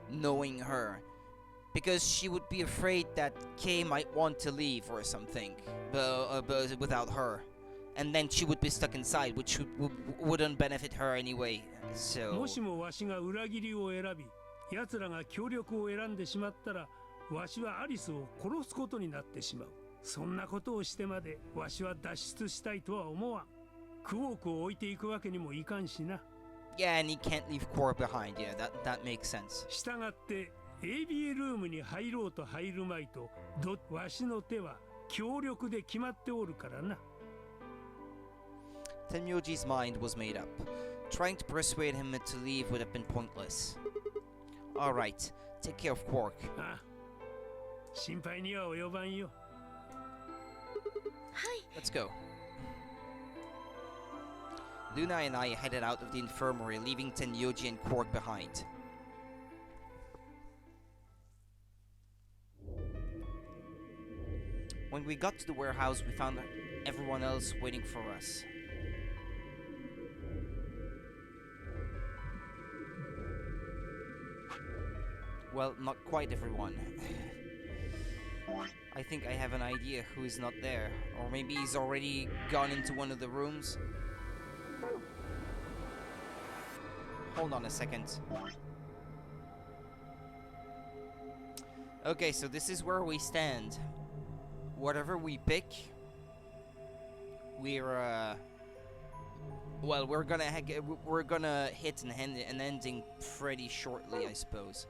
Knowing her. Because she would be afraid that Kay might want to leave or something, but without her. And then she would be stuck inside, which wouldn't benefit her anyway, so... もしもわしが裏切りを選び、奴らが協力を選んでしまったら、わしはアリスを殺すことになってしまう。そんなことをしてまで、わしは脱出したいとは思わん。クオークを置いていくわけにもいかんしな。Yeah, and he can't leave Quark behind. Yeah, that makes sense. したがって、ABA ルームに入ろうと入るまいと、わしの手は強力で決まっておるからな。Tenmyoji's mind was made up. Trying to persuade him to leave would have been pointless. Alright, take care of Quark. ああ、心配には及ばんよ。はい。 Let's go. Luna and I headed out of the infirmary, leaving Tenmyoji and Quark behind. When we got to the warehouse, we found everyone else waiting for us. Well, not quite everyone. I think I have an idea who is not there. Or maybe he's already gone into one of the rooms. Hold on a second. Okay, so this is where we stand. Whatever we pick, we're gonna hit an ending pretty shortly, I suppose.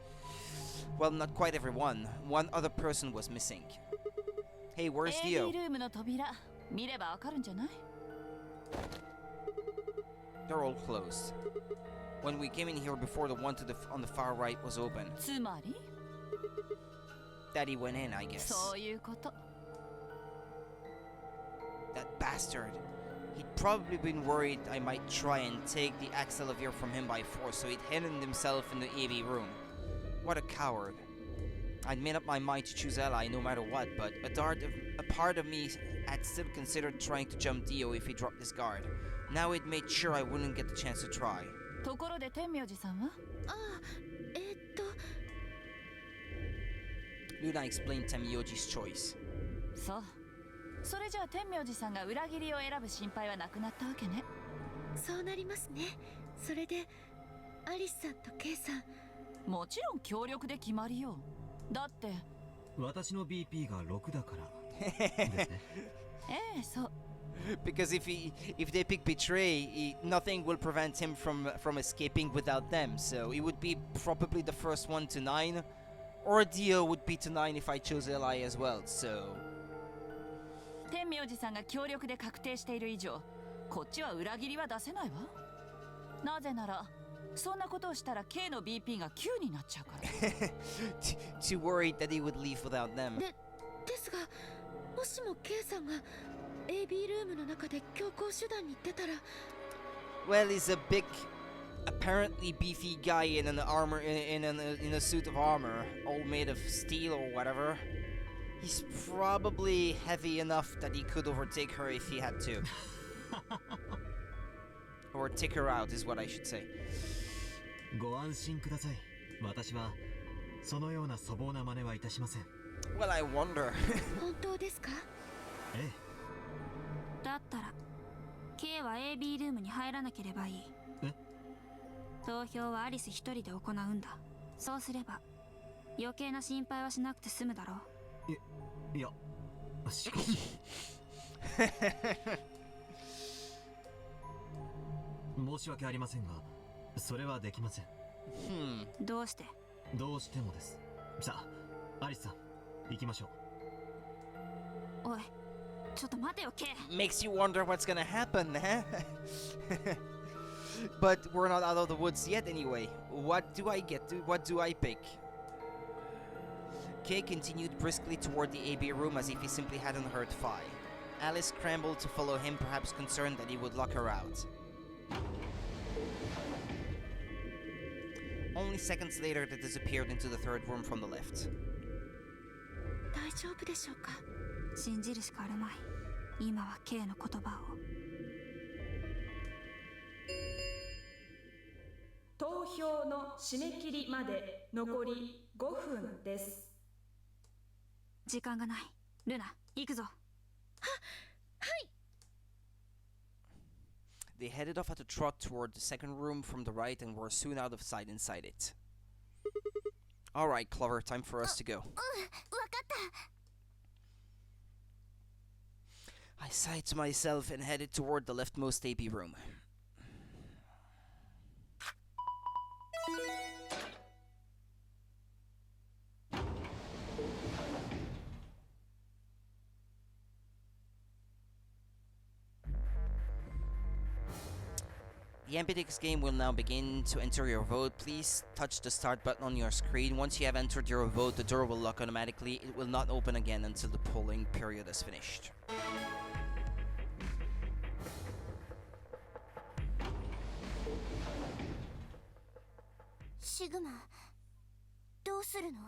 Well, not quite everyone. One other person was missing. Hey, where's Dio? ルームの扉見ればわかるんじゃない？ They're all closed. When we came in here before, the one on the far right was open. つまり？ Daddy went in, I guess. そういうこと。 That bastard. He'd probably been worried I might try and take the Axelavir from him by force, so he'd hidden himself in the AV room. What a coward. I'd made up my mind to choose Ally no matter what, but a part of me had still considered trying to jump Dio if he dropped his guard. Now it made sure I wouldn't get the chance to try. ところで天明寺さんは？Luna explained Temyoji's choice. そう。それじゃあ天明寺さんが裏切りを選ぶ心配はなくなったわけね。そうなりますね。それでアリスさんとケイさん。もちろん協力で決まりよ。だって私の BP が6だからですね。ええ、そう。Because if they pick betray, nothing will prevent him from escaping without them. So he would be probably the first one to 9, or Dio would be to 9 if I chose Eli as well. So 天明寺さんが協力で確定している以上、こっちは裏切りは出せないわ。なぜならそんなことをしたら K の BP が9になっちゃうから。too worried that he would leave without them. ですが、もしも K さんが AB ルームの中で強行手段に出たら。Well, he's a big, apparently beefy guy in an armor, in a suit of armor, all made of steel or whatever. He's probably heavy enough that he could overtake her if he had to. Or take her out is what I should say. ご安心ください。私はそのような粗暴な真似はいたしません。Well, I wonder. 本当ですか？ええ。だったら K は AB ルームに入らなければいい。投票はアリス一人で行うんだ。そうすれば余計な心配はしなくて済むだろう。いや、しかし申し訳ありませんが、それはできません。どうして？どうしてもです。さあ、アリスさん、行きましょう。おい、ちょっと待てよ、K. Makes you wonder what's gonna happen, huh? But we're not out of the woods yet anyway. What do I get to? What do I pick? Kay continued briskly toward the AB room as if he simply hadn't heard Phi. Alice scrambled to follow him, perhaps concerned that he would lock her out. Only seconds later, they disappeared into the third room from the left. 大丈夫でしょうか？信じるしかあるまい。今は K の言葉を。投票の締め切りまで残り5分です。時間がない。ルナ、行くぞ。はい。They headed off at a trot toward the second room from the right and were soon out of sight inside it. Alright, Clover, time for us to go. わかった。I sighed to myself and headed toward the leftmost AB room. The MPDX game will now begin. To enter your vote, please touch the start button on your screen. Once you have entered your vote, the door will lock automatically. It will not open again until the polling period is finished. Sigma, どうするの?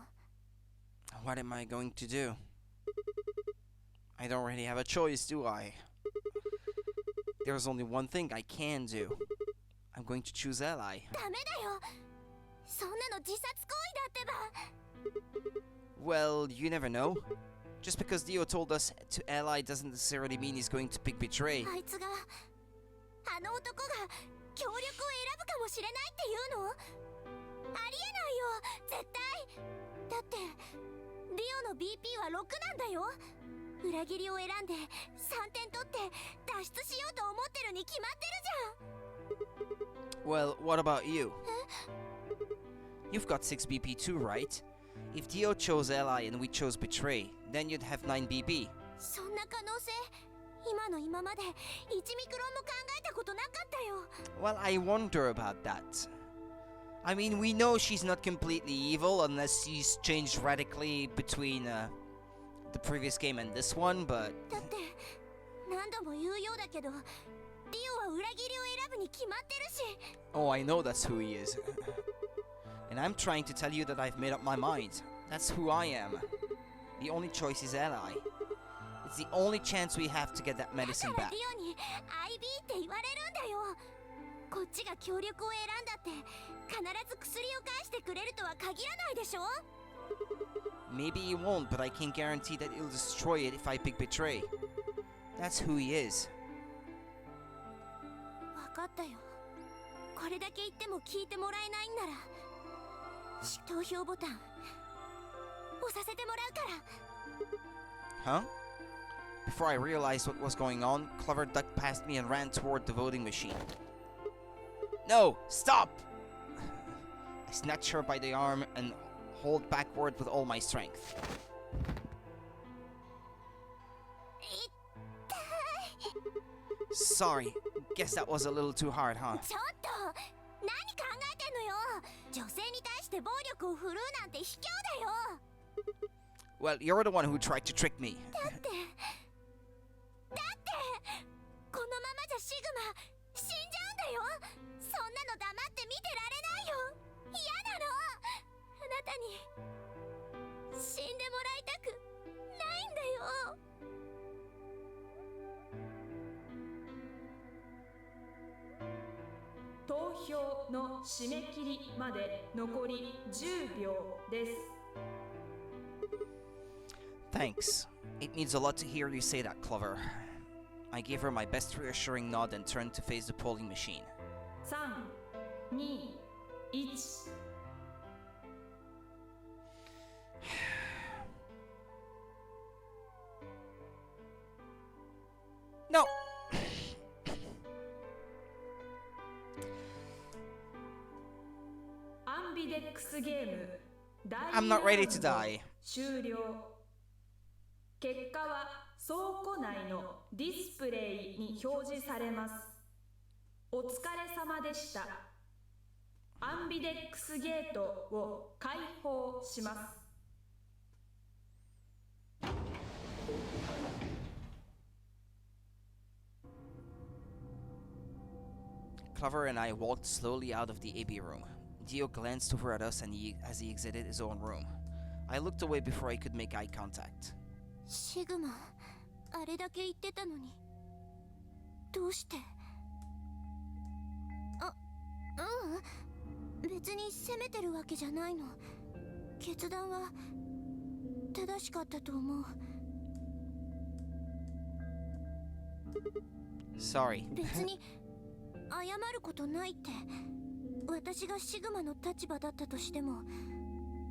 What am I going to do? I don't really have a choice, do I? There's only one thing I can do. I'm going to choose Ally. ダメだよ。そんなの自殺行為だってば。 Well, you never know. Just because Dio told us to ally doesn't necessarily mean he's going to pick betray. あいつがあの男が協力を選ぶかもしれないっていうの？ありえないよ、絶対。だってディオの BP は6なんだよ。裏切りを選んで3点取って脱出しようと思ってるに決まってるじゃん。 Well, what about you? You've got 6 BP too, right? If Dio chose ally and we chose betray, then you'd have 9 BP. そんな可能性、今の今まで1ミクロンも考えたことなかったよ。 Well, I wonder about that. I mean, we know she's not completely evil unless she's changed radically between the previous game and this one, but... だって何度も言うようだけど、ディオは裏切りを選ぶに決まってるし。 Oh, I know that's who he is. And I'm trying to tell you that I've made up my mind. That's who I am. The only choice is ally. It's the only chance we have to get that medicine だから back. ディオに IB って言われるんだ。ちが協力を選んだって必ず薬を返してくれるとは限らないでしょ。 Maybe he won't, but I can't guarantee that he'll destroy it if I pick Betray. That's who he is. 分かったよ。これだけ言っても聞いてもらえないんなら投票ボタン押させてもらうから。 Huh? Before I realized what was going on, Clover ducked past me and ran toward the voting machine. No! Stop! I snatched her by the arm and hauled backward with all my strength. Sorry. Guess that was a little too hard, huh? ちょっと何考えてんのよ。女性に対して暴力を振るうなんて卑怯だよ。 Well, you're the one who tried to trick me. だってこのままじゃシグマ死んじゃうんだよ。そんなの黙って見てられないよ。嫌なの。あなたに死んでもらいたくないんだよ。投票の締め切りまで残り10秒です。 Thanks. It means a lot to hear you say that, Clover. I gave her my best reassuring nod and turned to face the polling machine. 3、2、1。No! I'm not ready to die. 終了。結果は倉庫内のディスプレイに表示されます。お疲れ様でした。アンビデックスゲートを開放します。Clover and I walked slowly out of the AB room. Dio glanced over at us as he exited his own room. I looked away before I could make eye contact. シグマ、あれだけ言ってたのにどうして。別に責めてるわけじゃないの。決断は正しかったと思う。 Sorry. 別に謝ることないって。私がシグマの立場だったとしても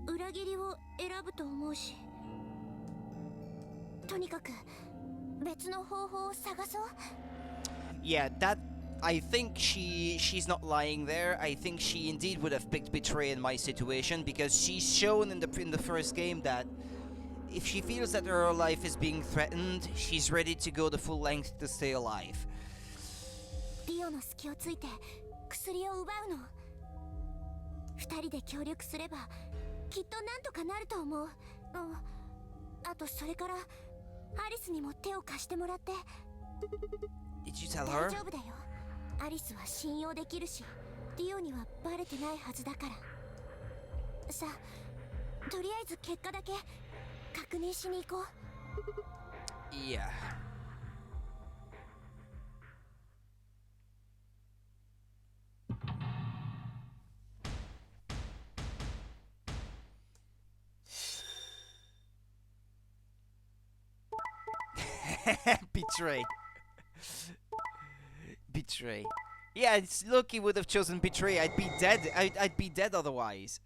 裏切りを選ぶと思うし。とにかく別の方法を探そう。 Yeah, that... I think she's not lying there. I think she indeed would have picked Betray in my situation, because she's shown in the first game that if she feels that her life is being threatened, she's ready to go the full length to stay alive. リオの隙をついて薬を奪うの。二人で協力すればきっとなんとかなると思う。あとそれからアリスにも手を貸してもらって。 Did you tell her? 大丈夫だよ。アリスは信用できるし、リオにはバレてないはずだから。さあ、とりあえず結果だけ確認しに行こう。Yeah. Betray. Betray. Yeah, look, he would have chosen Betray. I'd be dead. I'd be dead otherwise.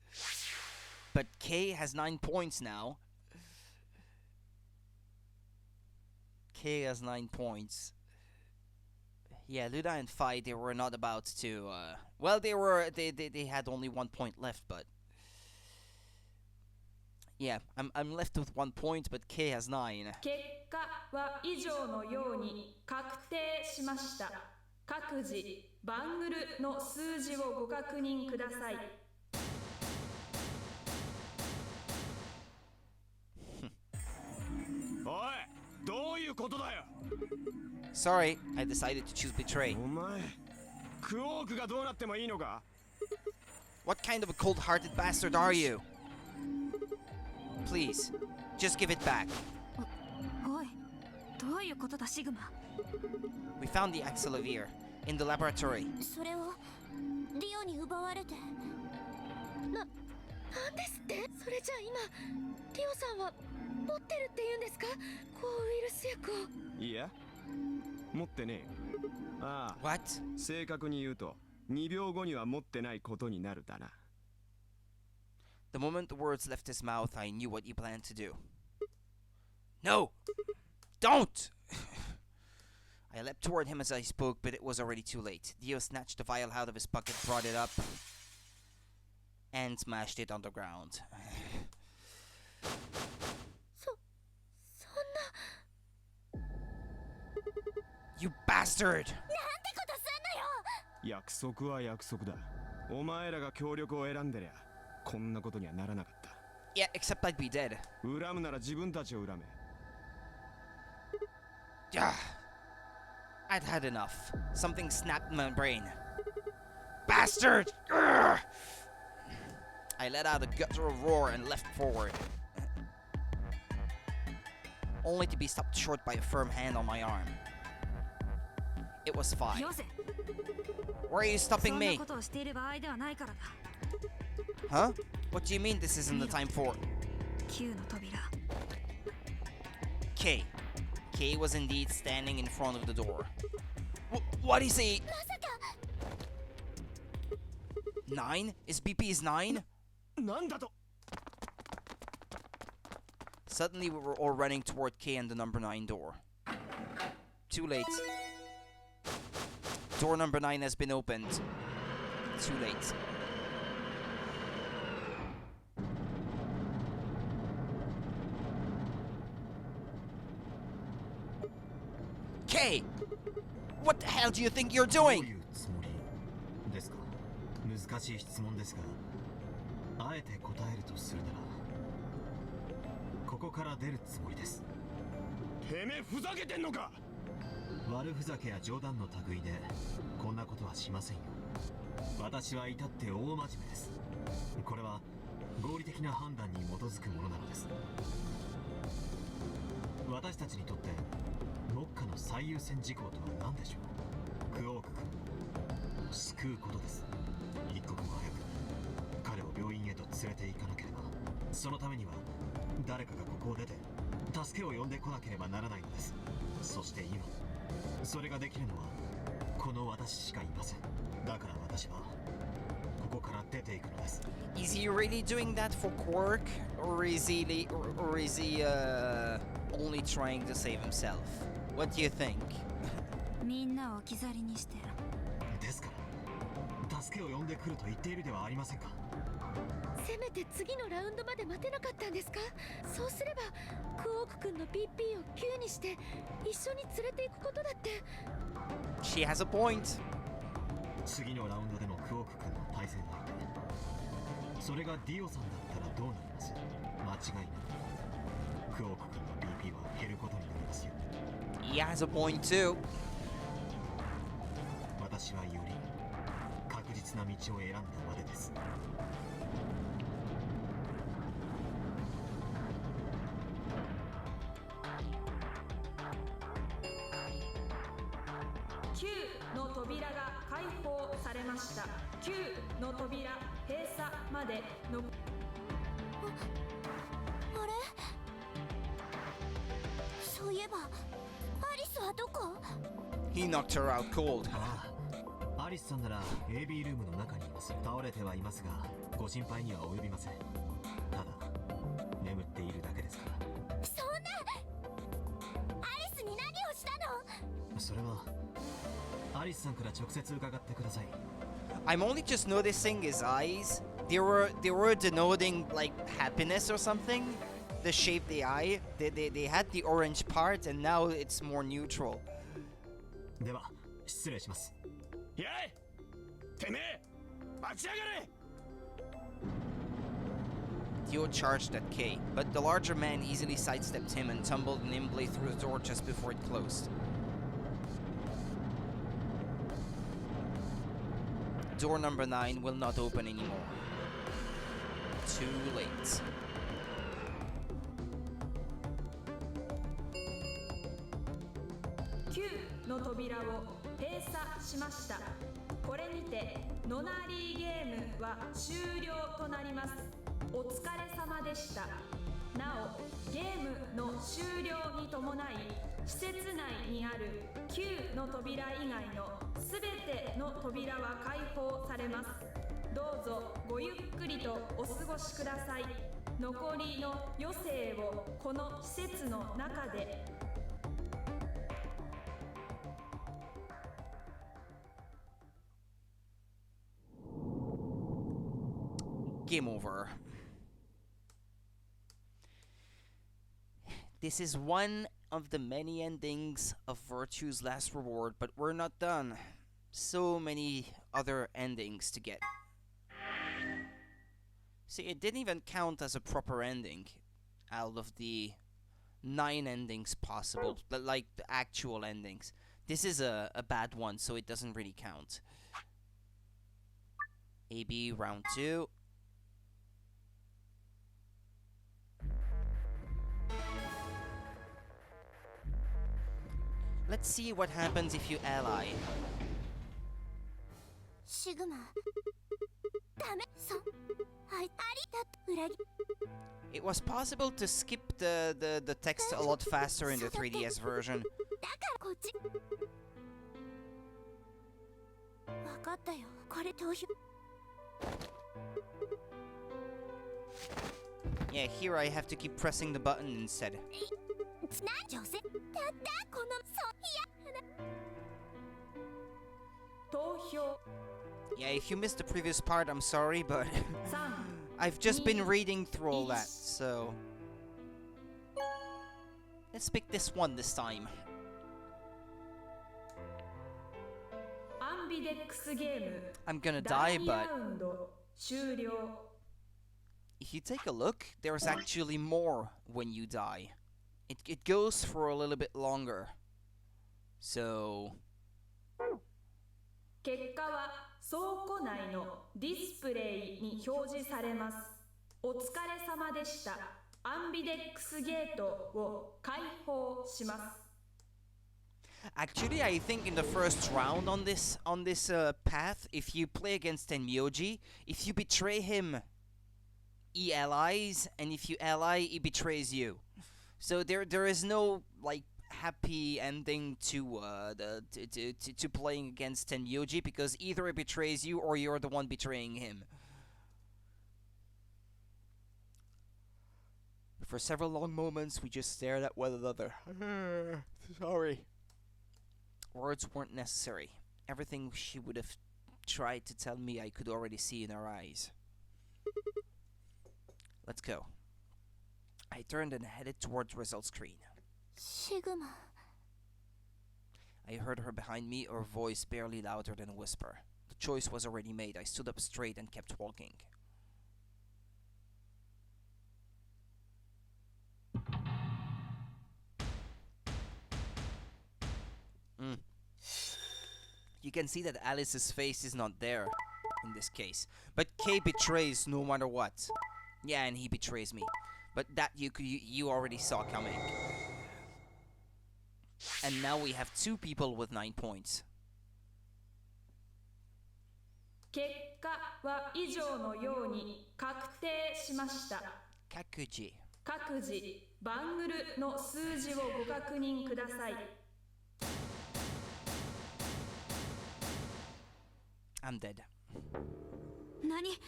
But Kay has 9 points now. Kay has 9 points. Yeah, Luna and Fi, they were not about to, well, they had only 1 point left, but yeah, I'm left with 1 point, but Kay has 9. 結果は以上のように確定しました。各自バングルの数字をご確認ください。おい、どういうことだよ。 Sorry, I decided to choose Betray. お前、クオークがどうなってもいいのか。 What kind of a cold-hearted bastard are you? Please, just give it back. おい、どういうことだシグマ。 We found the Axelavir in the laboratory. それをリオに奪われて。なんですって。それじゃあ今リオさんは持ってるって言うんですか、抗ウイルス薬を。いや、持ってねえ。ああ、 What? 正確に言うと2秒後には持ってないことになるだな。 The moment the words left his mouth, I knew what he planned to do. No! Don't! I leapt toward him as I spoke, but it was already too late. Dio snatched the vial out of his pocket, brought it up, and smashed it on the ground. そんな。 You bastard! なんてことすんのよ。約束は約束だ。お前らが協力を選んでりゃこんなことにはならなかった。 Yeah, except I'd be dead. 恨むなら自分たちを恨め。 I'd had enough. Something snapped in my brain. Bastard! Urgh! I let out a guttural roar and leapt forward, only to be stopped short by a firm hand on my arm. It was fine. よせ。 Why are you そ stopping んな me? ことをしている場合ではないからだ。 Huh? What do you mean this isn't the time for? 9の扉。 K. K was indeed standing in front of the door. What'd he say? まさか。 9? Is BP's 9? なんだと。 Suddenly we were all running toward K and the number 9 door. Too late. Door number 9 has been opened. Too late. K! What the hell do you think you're どう doing? いうつもりですか。難しい質問ですが、あえて答えるとするならここから出るつもりです。てめえふざけてんのか。悪ふざけや冗談の類でこんなことはしませんよ。私は至って大真面目です。これは合理的な判断に基づくものなのです。私たちにとって目下の最優先事項とは何でしょう。クオーク君を救うことです。一刻も早く彼を病院へと連れて行かなければ、そのためには誰かがここを出て助けを呼んでこなければならないのです。そして今それができるのはこの私しかいません。だから私はここから出ていくのです。 Is he really doing that for Quark? Or is he only trying to save himself? What do you think? みんなを置き去りにして。ですから助けを呼んでくると言っているではありませんか。せめて次のラウンドまで待てなかったんですか。そうすればクオーク君の BP を9にして一緒に連れて行くことだって。 She has a point. 次のラウンドでのクオーク君の対戦相手、それがディオさんだったらどうなります。間違いなくクオーク君の BP は減ることになりますよ。 He has a point too. 私はより確実な道を選んだまでです。9の扉が開放されました。9の扉閉鎖までの。あれ、そういえばアリスはどこ。 He knocked her out cold. ああ、アリスさんなら AB ルームの中にいます。倒れてはいますがご心配には及びません。ただ眠っているだけですから。そんな。アリスに何をしたの。それはアリスさんから直接伺ってください。 I'm only just noticing his eyes. They were denoting like happiness or something. The shape of the eye. They had the orange part and now it's more neutral. では失礼します。やい、てめえ立ち上がれ。 Dio charged at K, but the larger man easily sidestepped him and tumbled nimbly through the door just before it closed. Door number 9 will not open anymore. Too late. 9の扉を閉鎖しました。ここれにてノナリーゲームは終了となります。お疲れ様でした。なおゲームの終了に伴い施設内にある9の扉以外のすべての扉は開放されます。どうぞごゆっくりとお過ごしください。残りの余生をこの施設の中で。Game over. This is one of the many endings of Virtue's Last Reward, but we're not done. So many other endings to get. See, it didn't even count as a proper ending out of the 9 endings possible, like the actual endings. This is a bad one, so it doesn't really count. AB round 2. Let's see what happens if you ally. Sigma. It was possible to skip the text a lot faster in the 3DS version. Yeah, here I have to keep pressing the button instead. Yeah, if you missed the previous part, I'm sorry, but I've just been reading through all that, so let's pick this one this time. I'm gonna die, but if you take a look, there's actually more when you die. It goes for a little bit longer. So 結果は倉庫内のディスプレイに表示されます。お疲れ様でした。アンビデックスゲートを開放します。Actually, I think in the first round on this path, if you play against Tenmyoji, if you betray him, he allies, and if you ally, he betrays you. So there is no like happy ending to playing against Tenmyoji, because either it betrays you or you're the one betraying him. For several long moments, we just stared at one another. Sorry. Words weren't necessary. Everything she would have tried to tell me, I could already see in her eyes. Let's go. I turned and headed towards the result screen. Sigma. I heard her behind me, her voice barely louder than a whisper. The choice was already made. I stood up straight and kept walking. You can see that Alice's face is not there in this case. But K betrays no matter what. Yeah, and he betrays me. But that you already saw coming. And now we have 2 people with 9 points. 結果は以上のように確定しました。各自バングルの数字をご確認ください。I'm dead. 何？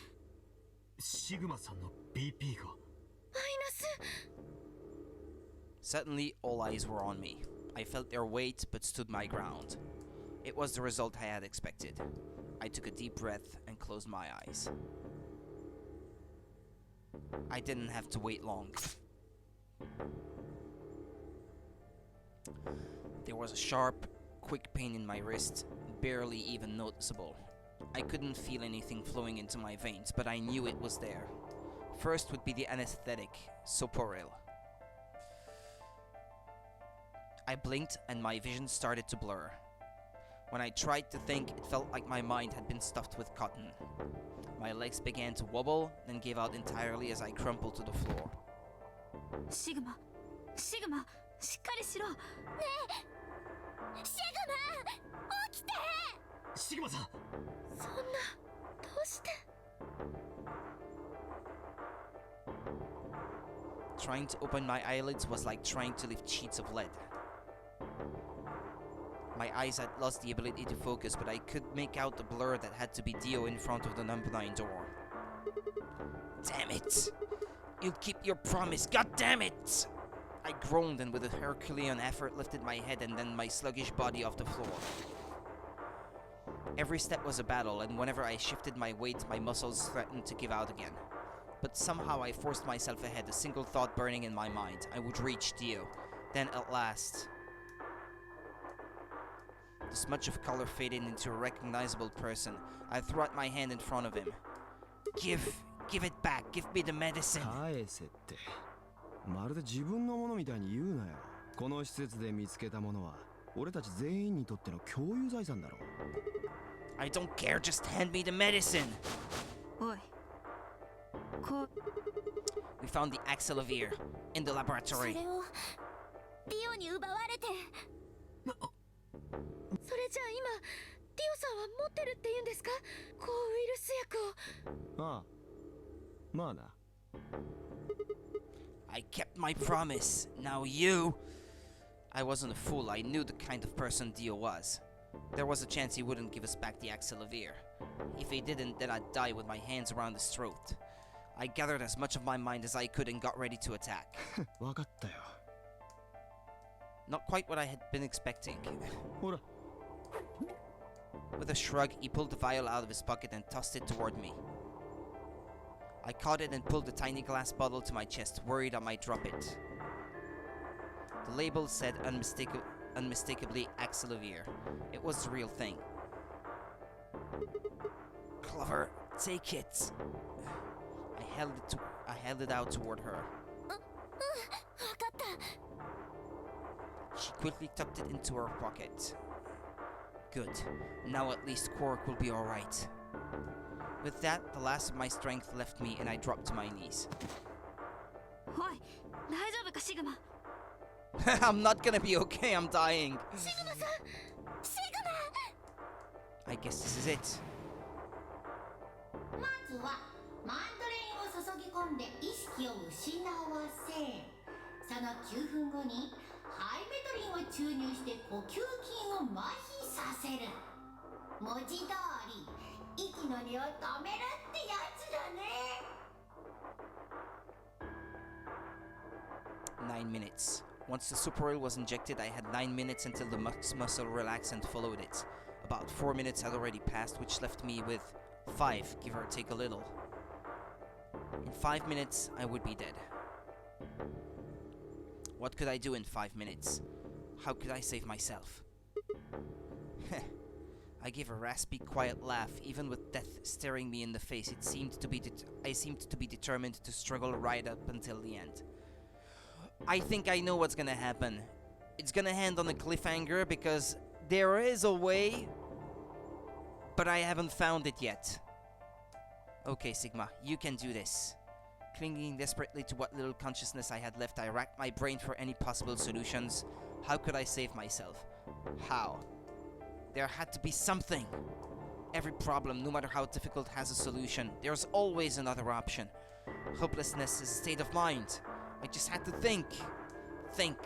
シグマさんの BP が。マイナス。Suddenly, all eyes were on me. I felt their weight, but stood my ground. It was the result I had expected. I took a deep breath and closed my eyes. I didn't have to wait long. There was a sharp, quick pain in my wrist, barely even noticeable. I couldn't feel anything flowing into my veins, but I knew it was there. First would be the anesthetic, Soporil. I blinked and my vision started to blur. When I tried to think, it felt like my mind had been stuffed with cotton. My legs began to wobble, then gave out entirely as I crumpled to the floor. Sigma, しっかりしろ。ねえ、シグマ、起きて。シグマさん。そんな、どうして。 Trying to open my eyelids was like trying to lift sheets of lead. My eyes had lost the ability to focus, but I could make out the blur that had to be Dio in front of the number 9 door. Damn it! You'll keep your promise, god damn it! I groaned and with a Herculean effort lifted my head and then my sluggish body off the floor. Every step was a battle, and whenever I shifted my weight, my muscles threatened to give out again. But somehow I forced myself ahead, a single thought burning in my mind. I would reach Dio. Then at last... The smudge of color faded into a recognizable person. I threw out my hand in front of him. Give it back. Give me the medicine. 返せって。まるで自分のものみたいに言うなよ。この施設で見つけたものは俺たち全員にとっての共有財産だろ。I don't care. Just hand me the medicine. おい。We found the Axelavir in the laboratory. それをディオに奪われて。それじゃあ今ディオさんは持ってるって言うんですか、抗ウイルス薬を。ああ、まあな。I kept my promise. Now you... I wasn't a fool. I knew the kind of person Dio was. There was a chance he wouldn't give us back the Axelavir. If he didn't, then I'd die with my hands around his throat. I gathered as much of my mind as I could and got ready to attack. わかったよ。 Not quite what I had been expecting. ほら。 With a shrug, he pulled the vial out of his pocket and tossed it toward me. I caught it and pulled the tiny glass bottle to my chest, worried I might drop it. The label said unmistakably Axelavir. It was the real thing. Clover, take it. I held it out toward her. わかった。 She quickly tucked it into her pocket. Good. Now at least Quark will be alright. With that, the last of my strength left me and I dropped to my knees. おい、大丈夫かシグマ。 I'm not gonna be okay, I'm dying. シグマさん、シグマ。 I guess this is it. まずはマンドレインを注ぎ込んで意識を失わせ、その9分後にハイメトリンを注入して呼吸筋を麻痺させる。文字通り息の根を止めるってやつだね。 9 minutes. Once the super oil was injected, I had 9 minutes until the muscle relaxed and followed it. About 4 minutes had already passed, which left me with 5, give or take a little. In 5 minutes, I would be dead. What could I do in 5 minutes? How could I save myself? I gave a raspy, quiet laugh. Even with death staring me in the face, I seemed to be determined to struggle right up until the end. I think I know what's gonna happen. It's gonna end on a cliffhanger because there is a way, but I haven't found it yet. Okay, Sigma, you can do this. Clinging desperately to what little consciousness I had left, I racked my brain for any possible solutions. How could I save myself? How? There had to be something. Every problem, no matter how difficult, has a solution. There's always another option. Hopelessness is a state of mind. I just had to think. Think.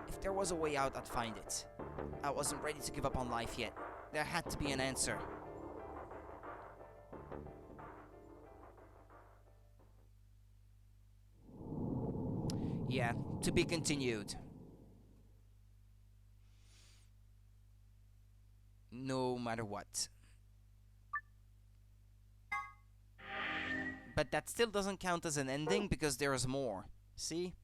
If there was a way out, I'd find it. I wasn't ready to give up on life yet. There had to be an answer. Yeah, to be continued. No matter what. But that still doesn't count as an ending because there's more. See?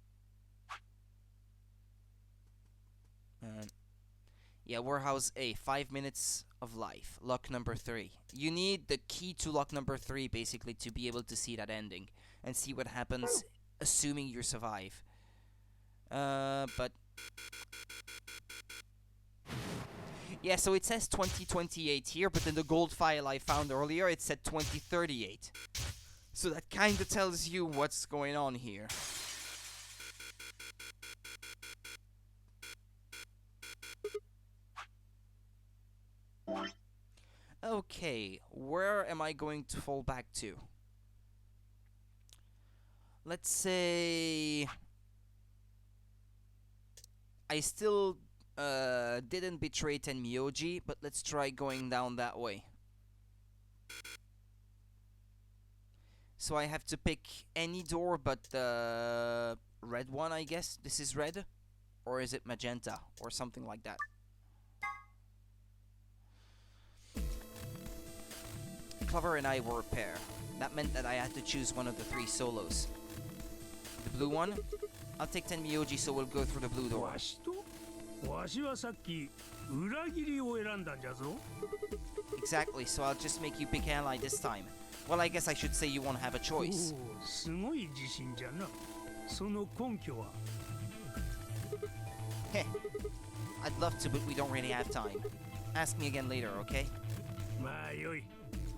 Yeah, Warehouse A, 5 minutes of life. Lock number 3. You need the key to lock number 3 basically to be able to see that ending and see what happens assuming you survive. But yeah, so it says 2028 here, but in the gold file I found earlier it said 2038. So that kinda tells you what's going on here. Okay, where am I going to fall back to? Let's say I still didn't betray Tenmyoji, but let's try going down that way. So I have to pick any door but the red one, I guess. This is red? Or is it magenta? Or something like that. Clover and I were a pair. That meant that I had to choose one of the 3 solos. The blue one? I'll take Tenmyoji, so we'll go through the blue door. わしはさっき裏切りを選んだんじゃぞ。 Exactly, so I'll just make you pick ally this time. Well, I guess I should say you won't have a choice. おお、すごい自信じゃな。その根拠は Heh. I'd love to, but we don't really have time. Ask me again later, okay? まあよい。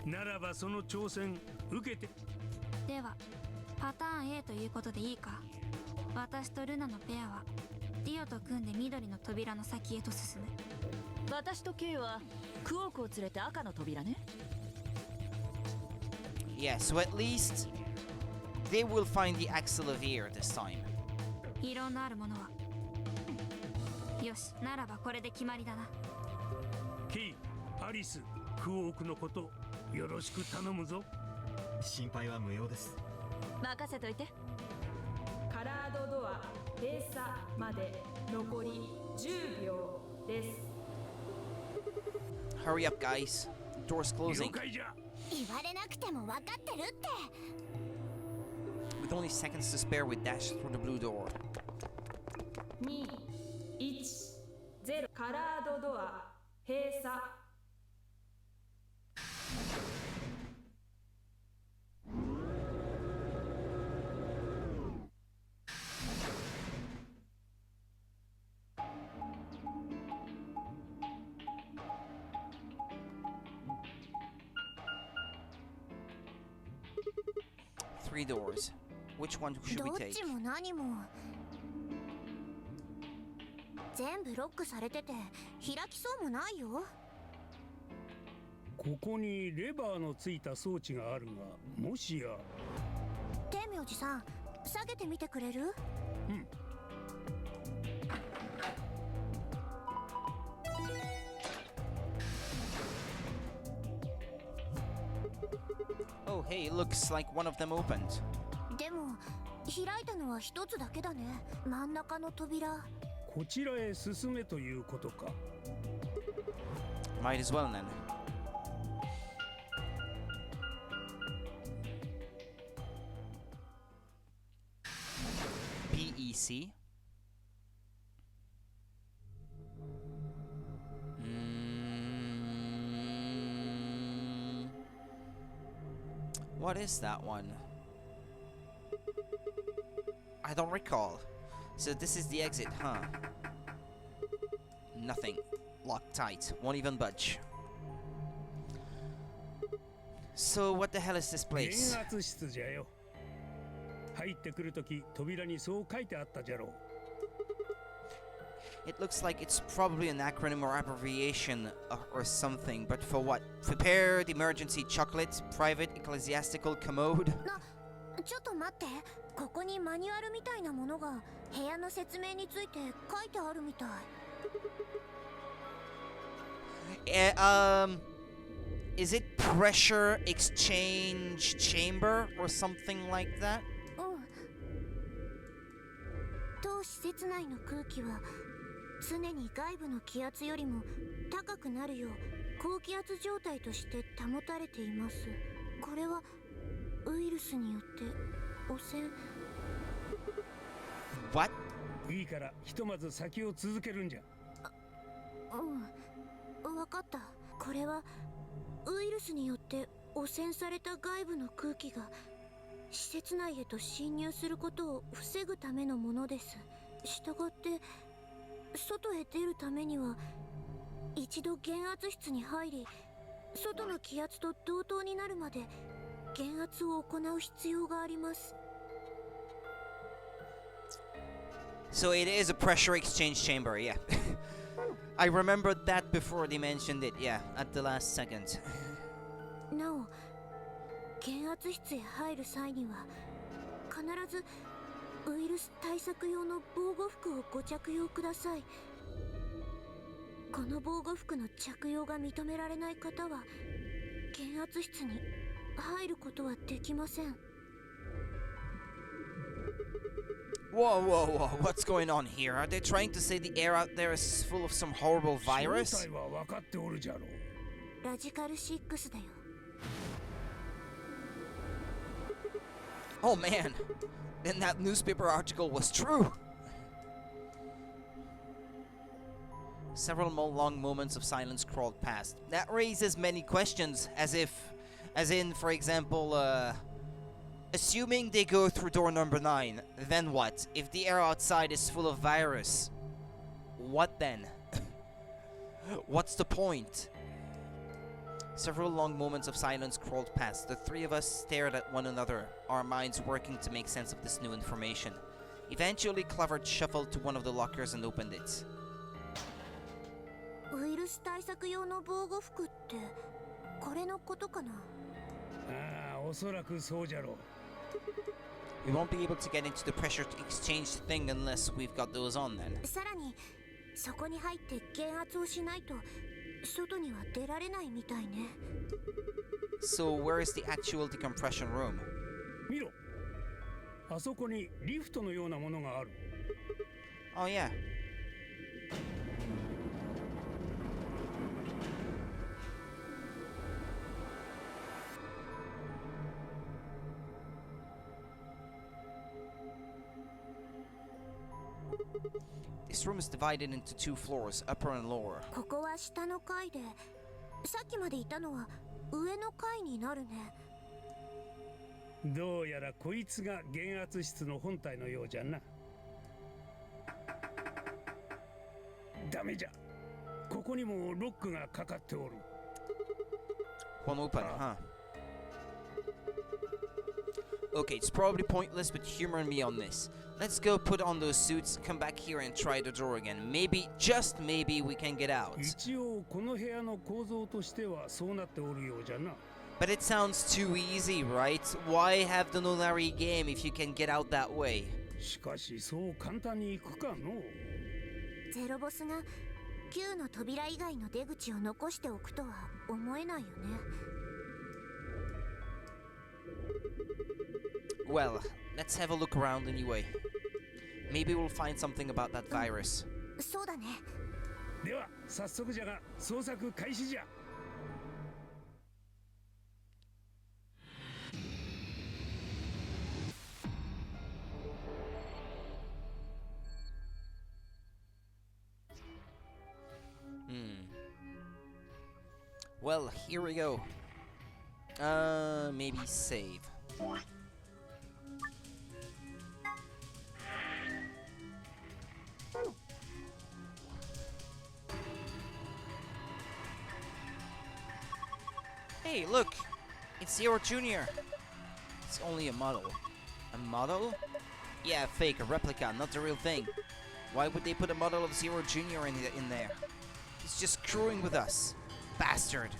ならばその挑戦受けて。ではパターン A ということでいいか。私とルナのペアはディオと組んで緑の扉の先へと進む。私とケイはクオークを連れて赤の扉ね。Yeah, so at least they will find the Axle of Ear this time. 異論のあるものは。よし、ならばこれで決まりだな。ケイ、アリス、クオークのことよろしく頼むぞ。心配は無用です。任せといて。カラードドア閉鎖まで残り10秒です。 Hurry up, guys. Door's 了 closing. 解じゃ。言われなくても分かってるって。 With only seconds to spare, we dash through the blue door. 2、1、0。カラードドア閉鎖。 3 doors. Which one should ど we っ take? ちも何も全部ロックされてて開きそうもないよ。ここにレバーのついた装置があるが、もしや。天明寺さん、下げてみてくれる？うん。 Oh, hey, it looks like one of them opened. でも開いたのは一つだけだね。真ん中の扉。こちらへ進めということか。 Might as well then. PEC. What is that one? I don't recall. So this is the exit, huh? Nothing. Locked tight. Won't even budge. So what the hell is this place? 減圧室じゃよ。入ってくるとき扉にそう書いてあったじゃろう。 It looks like it's probably an acronym or abbreviation or something, but for what? Prepared emergency chocolate, private ecclesiastical commode? ちょっと待って。ここにマニュアルみたいなものが部屋の説明について書いてあるみたい。Is it pressure exchange chamber or something like that? うん。当施設内の空気は常に外部の気圧よりも高くなるよう高気圧状態として保たれています。これはウイルスによって汚染。What? いいからひとまず先を続けるんじゃ。うん、わかった。これはウイルスによって汚染された外部の空気が施設内へと侵入することを防ぐためのものです。したがって外へ出るためには一度減圧室に入り、外の気圧と同等になるまで減圧を行う必要があります。 So it is a pressure exchange chamber, yeah. I remembered that before they mentioned it, yeah, at the last second. なお、検圧室へ入る際には必ずウイルス対策用の防護服をご着用ください。この防護服の着用が認められない方は検圧室に入ることはできません。Whoa, whoa, whoa, what's going on here? Are they trying to say the air out there is full of some horrible virus? ラジカル6だよ。Oh man, then that newspaper article was true. Several more long moments of silence crawled past. That raises many questions, as in, for example, assuming they go through door number 9, then what? If the air outside is full of virus, what then? What's the point? Several long moments of silence crawled past. The three of us stared at one another, our minds working to make sense of this new information. Eventually, Clever shuffled to one of the lockers and opened it. ウイルス対策用の防護服ってこれのことかな。ああ、おそらくそうじゃろう。We won't be able to get into the pressure exchange thing unless we've got those on then. さらにそこに入って減圧をしないと外には出られないみたいね。So where is the actual decompression room? 見ろ。あそこにリフトのようなものがある。Oh yeah. This room is divided into 2 floors, upper and lower. ここは下の階で、さっきまでいたのは上の階になるね。どうやらこいつが減圧室の本体のようじゃな。ダメじゃ。ここにもロックがかかっておる。Won't open, huh? Okay, it's probably pointless, but humor me on this. Let's go put on those suits, come back here and try the door again. Maybe, just maybe, we can get out. 一応この部屋の構造としてはそうなっておるようじゃな。But it sounds too easy, right? Why have the Nonari game if you can get out that way? しかしそう簡単にいくかの。ゼロボスがQの扉以外の出口を残しておくとは思えないよね。Well, let's have a look around anyway. Maybe we'll find something about that virus. そうだね。では早速じゃが捜索開始じゃ。Well, here we go. Maybe save. Hey, look! It's Zero Jr. It's only a model. A model? Yeah, fake, a replica, not the real thing. Why would they put a model of Zero Jr. in there? He's just screwing with us. Bastard.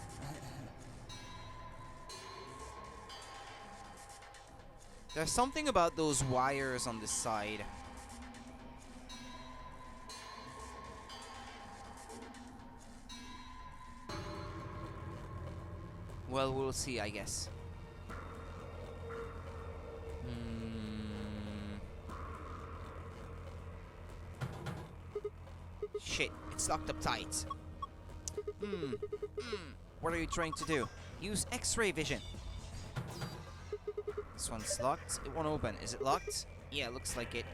There's something about those wires on the side. Well, we'll see, I guess. Shit, it's locked up tight. What are you trying to do? Use X-ray vision. This one's locked. It won't open. Is it locked? Yeah, looks like it.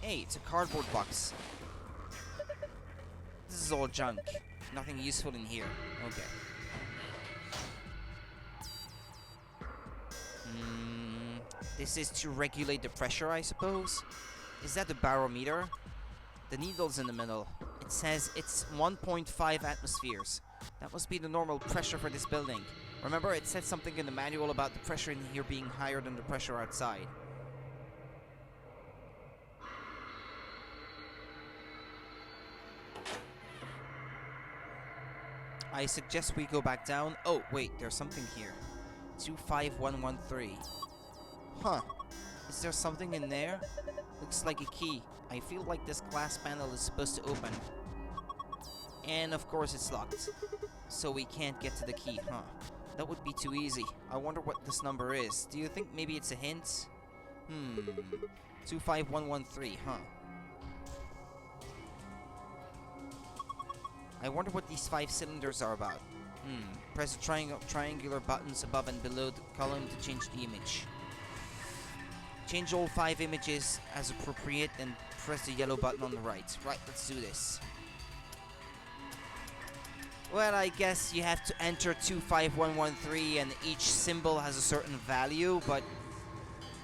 Hey, it's a cardboard box. This is all junk. Nothing useful in here. Okay. This is to regulate the pressure, I suppose. Is that the barometer? The needle's in the middle. It says it's 1.5 atmospheres. That must be the normal pressure for this building. Remember, it said something in the manual about the pressure in here being higher than the pressure outside. I suggest we go back down. Oh, wait, there's something here. 25113. Huh. Is there something in there? Looks like a key. I feel like this glass panel is supposed to open. And of course it's locked. So we can't get to the key, huh? That would be too easy. I wonder what this number is. Do you think maybe it's a hint? 25113, huh? I wonder what these 5 cylinders are about. Press the triangular buttons above and below the column to change the image. Change all 5 images as appropriate and press the yellow button on the right. Right, let's do this. Well, I guess you have to enter 25113 and each symbol has a certain value, but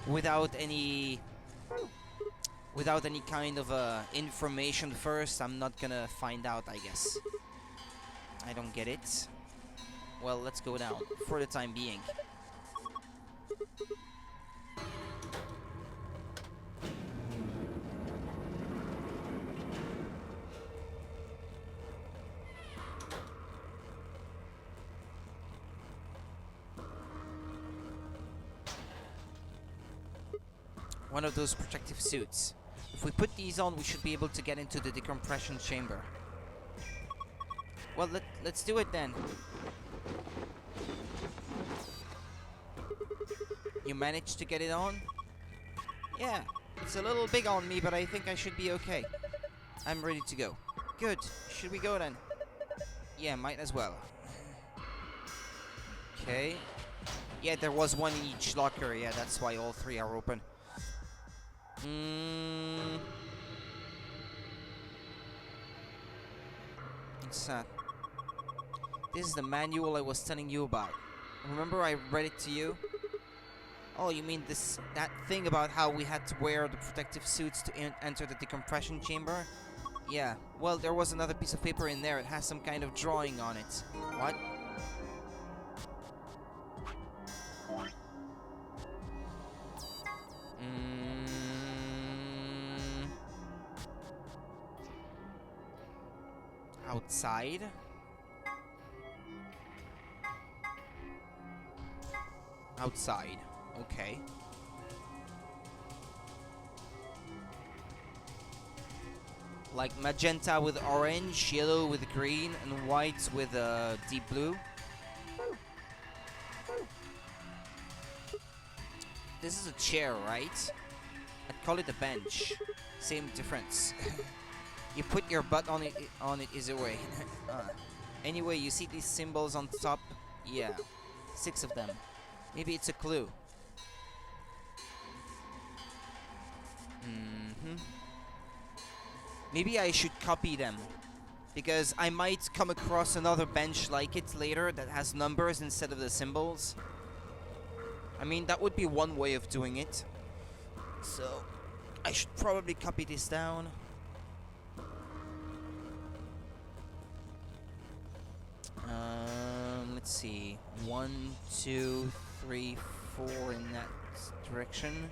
without any kind of information first, I'm not gonna find out, I guess. I don't get it. Well, let's go down for the time being. One of those protective suits. If we put these on, we should be able to get into the decompression chamber. Well, let's do it then. You managed to get it on? Yeah, it's a little big on me, but I think I should be okay. I'm ready to go. Good. Should we go then? Yeah, might as well. Okay. Yeah, there was one in each locker. Yeah, that's why all 3 are open. What's that? This is the manual I was telling you about. Remember I read it to you? Oh, you mean that thing about how we had to wear the protective suits to enter the decompression chamber? Yeah, well, there was another piece of paper in there. It has some kind of drawing on it. What? Outside? Outside. Okay. Like magenta with orange, yellow with green, and white with deep blue. This is a chair, right? I'd call it a bench. Same difference. You put your butt on it either way. Anyway, you see these symbols on top? Yeah, 6 of them. Maybe it's a clue. Maybe I should copy them, because I might come across another bench like it later that has numbers instead of the symbols. I mean, that would be one way of doing it. So, I should probably copy this down. Let's see. 1, 2, 3, 4 in that direction.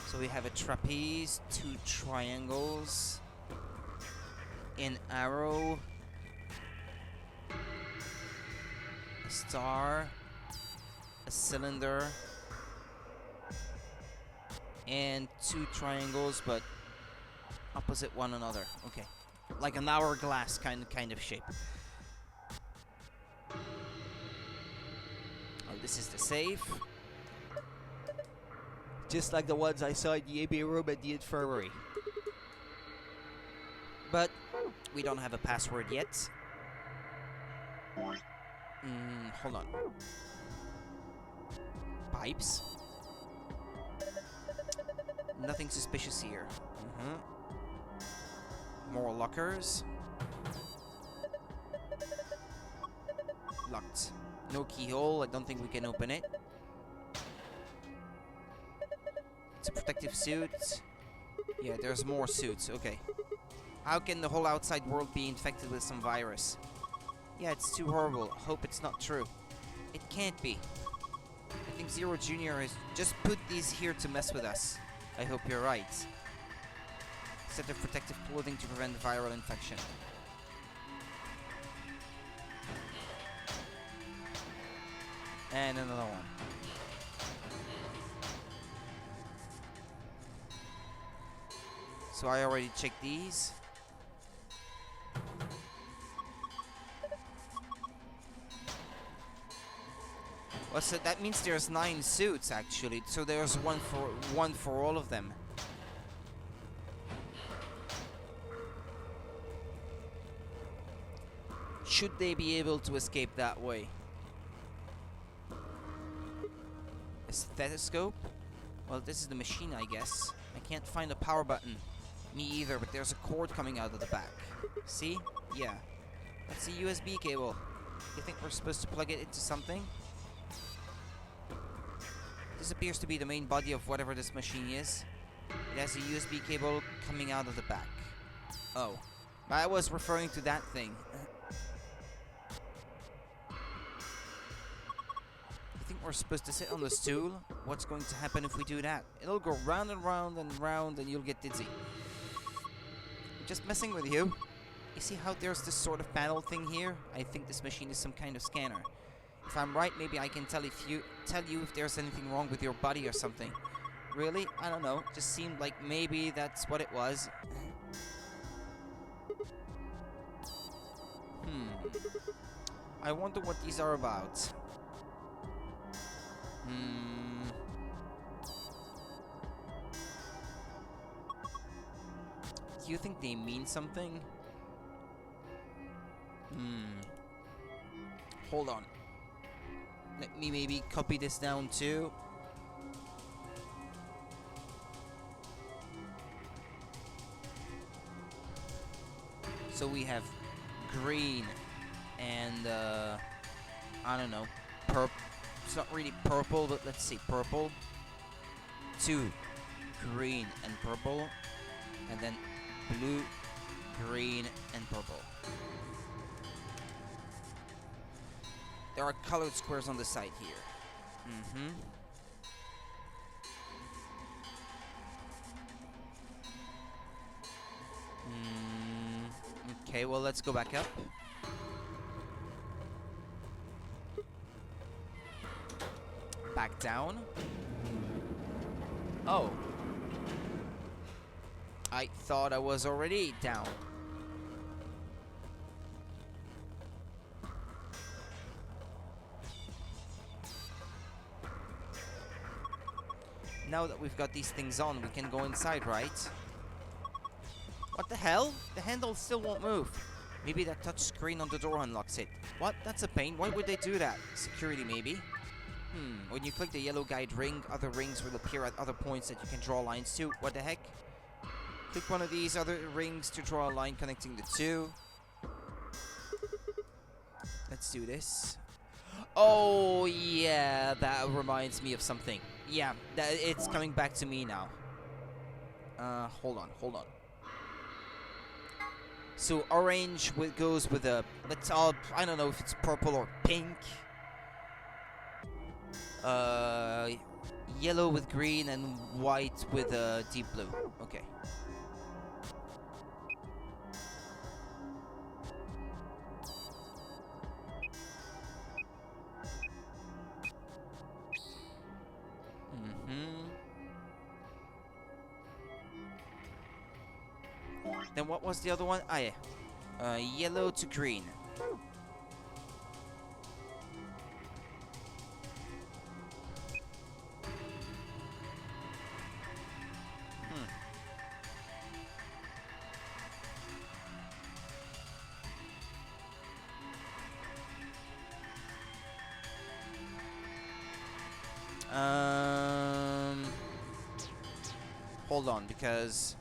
So we have a trapeze, 2 triangles, an arrow, a star, a cylinder, and 2 triangles, but opposite one another. Okay, like an hourglass kind of shape. Oh, this is the safe. Just like the ones I saw in the AB room at the infirmary. But we don't have a password yet. Hold on. Pipes. Nothing suspicious here. More lockers. Locked. No keyhole. I don't think we can open it. It's a protective suit. Yeah, there's more suits. Okay. How can the whole outside world be infected with some virus? Yeah, it's too horrible. Hope it's not true. It can't be. I think Zero Jr. has just put these here to mess with us. I hope you're right. Set of protective clothing to prevent viral infection. And another one. So I already checked these. Well, so that means there's 9 suits actually. So there's one for all of them. Should they be able to escape that way? A stethoscope? Well, this is the machine, I guess. I can't find a power button. Me either, but there's a cord coming out of the back. See? Yeah. That's a USB cable. You think we're supposed to plug it into something? This appears to be the main body of whatever this machine is. It has a USB cable coming out of the back. Oh. I was referring to that thing. We're supposed to sit on the stool. What's going to happen if we do that? It'll go round and round and round and you'll get dizzy. I'm just messing with you. You see how there's this sort of panel thing here? I think this machine is some kind of scanner. If I'm right, maybe I can tell you if there's anything wrong with your body or something. Really? I don't know. Just seemed like maybe that's what it was. I wonder what these are about. Do you think they mean something? Hold on. Let me maybe copy this down too. So we have green and I don't know, purple. It's not really purple, but let's see, purple. 2, green and purple. And then blue, green, and purple. There are colored squares on the side here. Okay, well, let's go back up. Back down. Oh. I thought I was already down. Now that we've got these things on, we can go inside, right? What the hell? The handle still won't move. Maybe that touch screen on the door unlocks it. What? That's a pain. Why would they do that? Security, maybe? When you click the yellow guide ring, other rings will appear at other points that you can draw lines to. What the heck? Click one of these other rings to draw a line connecting the two. Let's do this. Oh, yeah, that reminds me of something. Yeah, it's coming back to me now. Hold on. So orange goes with a, I don't know if it's purple or pink. Yellow with green and white with deep blue. Okay. Then what was the other one? Ah, yeah. Yellow to green. Hold on, because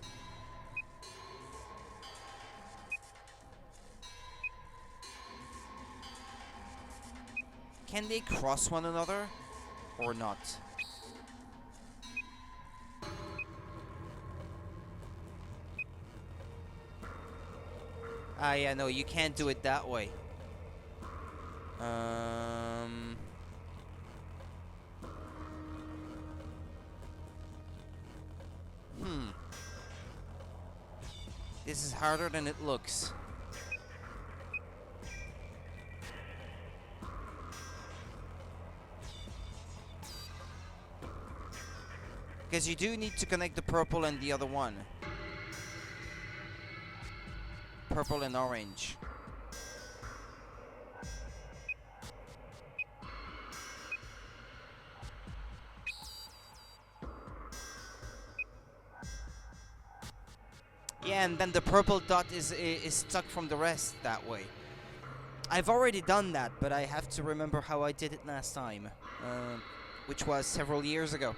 can they cross one another or not? Ah, yeah, no, you can't do it that way. This is harder than it looks. Because you do need to connect the purple and the other one. Purple and orange. Yeah, and then the purple dot is stuck from the rest that way. I've already done that, but I have to remember how I did it last time, which was several years ago.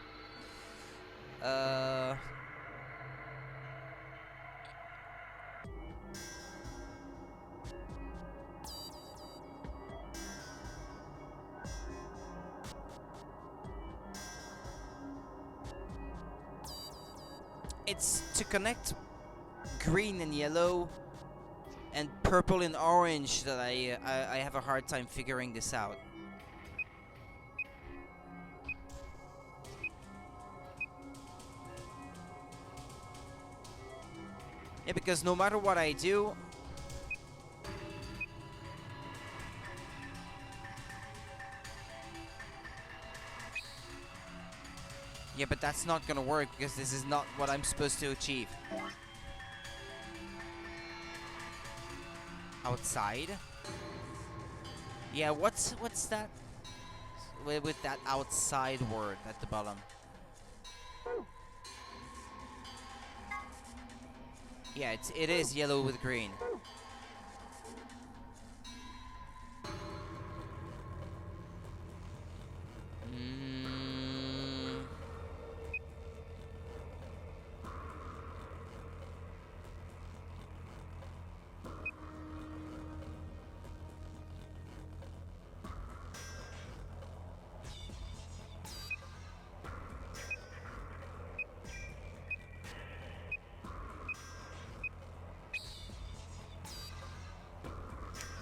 It's to connect green and yellow and purple and orange that I have a hard time figuring this out. Yeah, because no matter what I do, yeah, but that's not gonna work because this is not what I'm supposed to achieve. Outside? Yeah, what's that? With that outside word at the bottom. Yeah, it is yellow with green.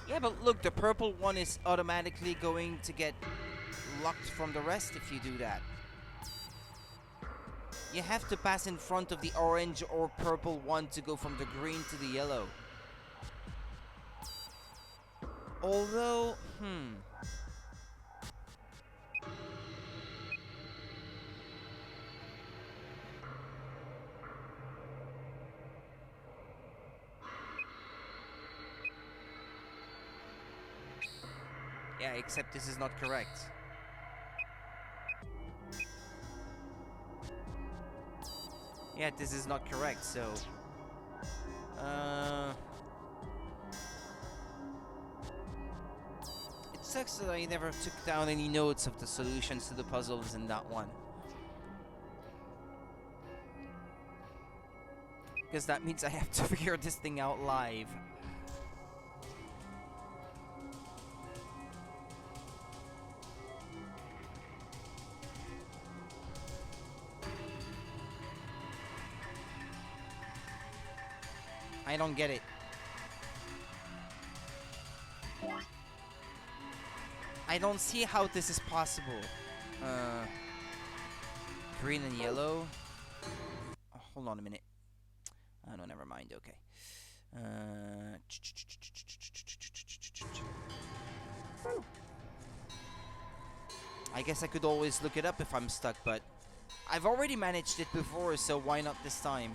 Yeah, but look, the purple one is automatically going to get locked from the rest if you do that. You have to pass in front of the orange or purple one to go from the green to the yellow. Although, yeah, except this is not correct. Yeah, this is not correct, so... It sucks that I never took down any notes of the solutions to the puzzles in that one. Because that means I have to figure this thing out live. I don't get it. I don't see how this is possible. Green and yellow. Oh, hold on a minute. Oh, no, never mind. Okay. I guess I could always look it up if I'm stuck, but I've already managed it before, so why not this time?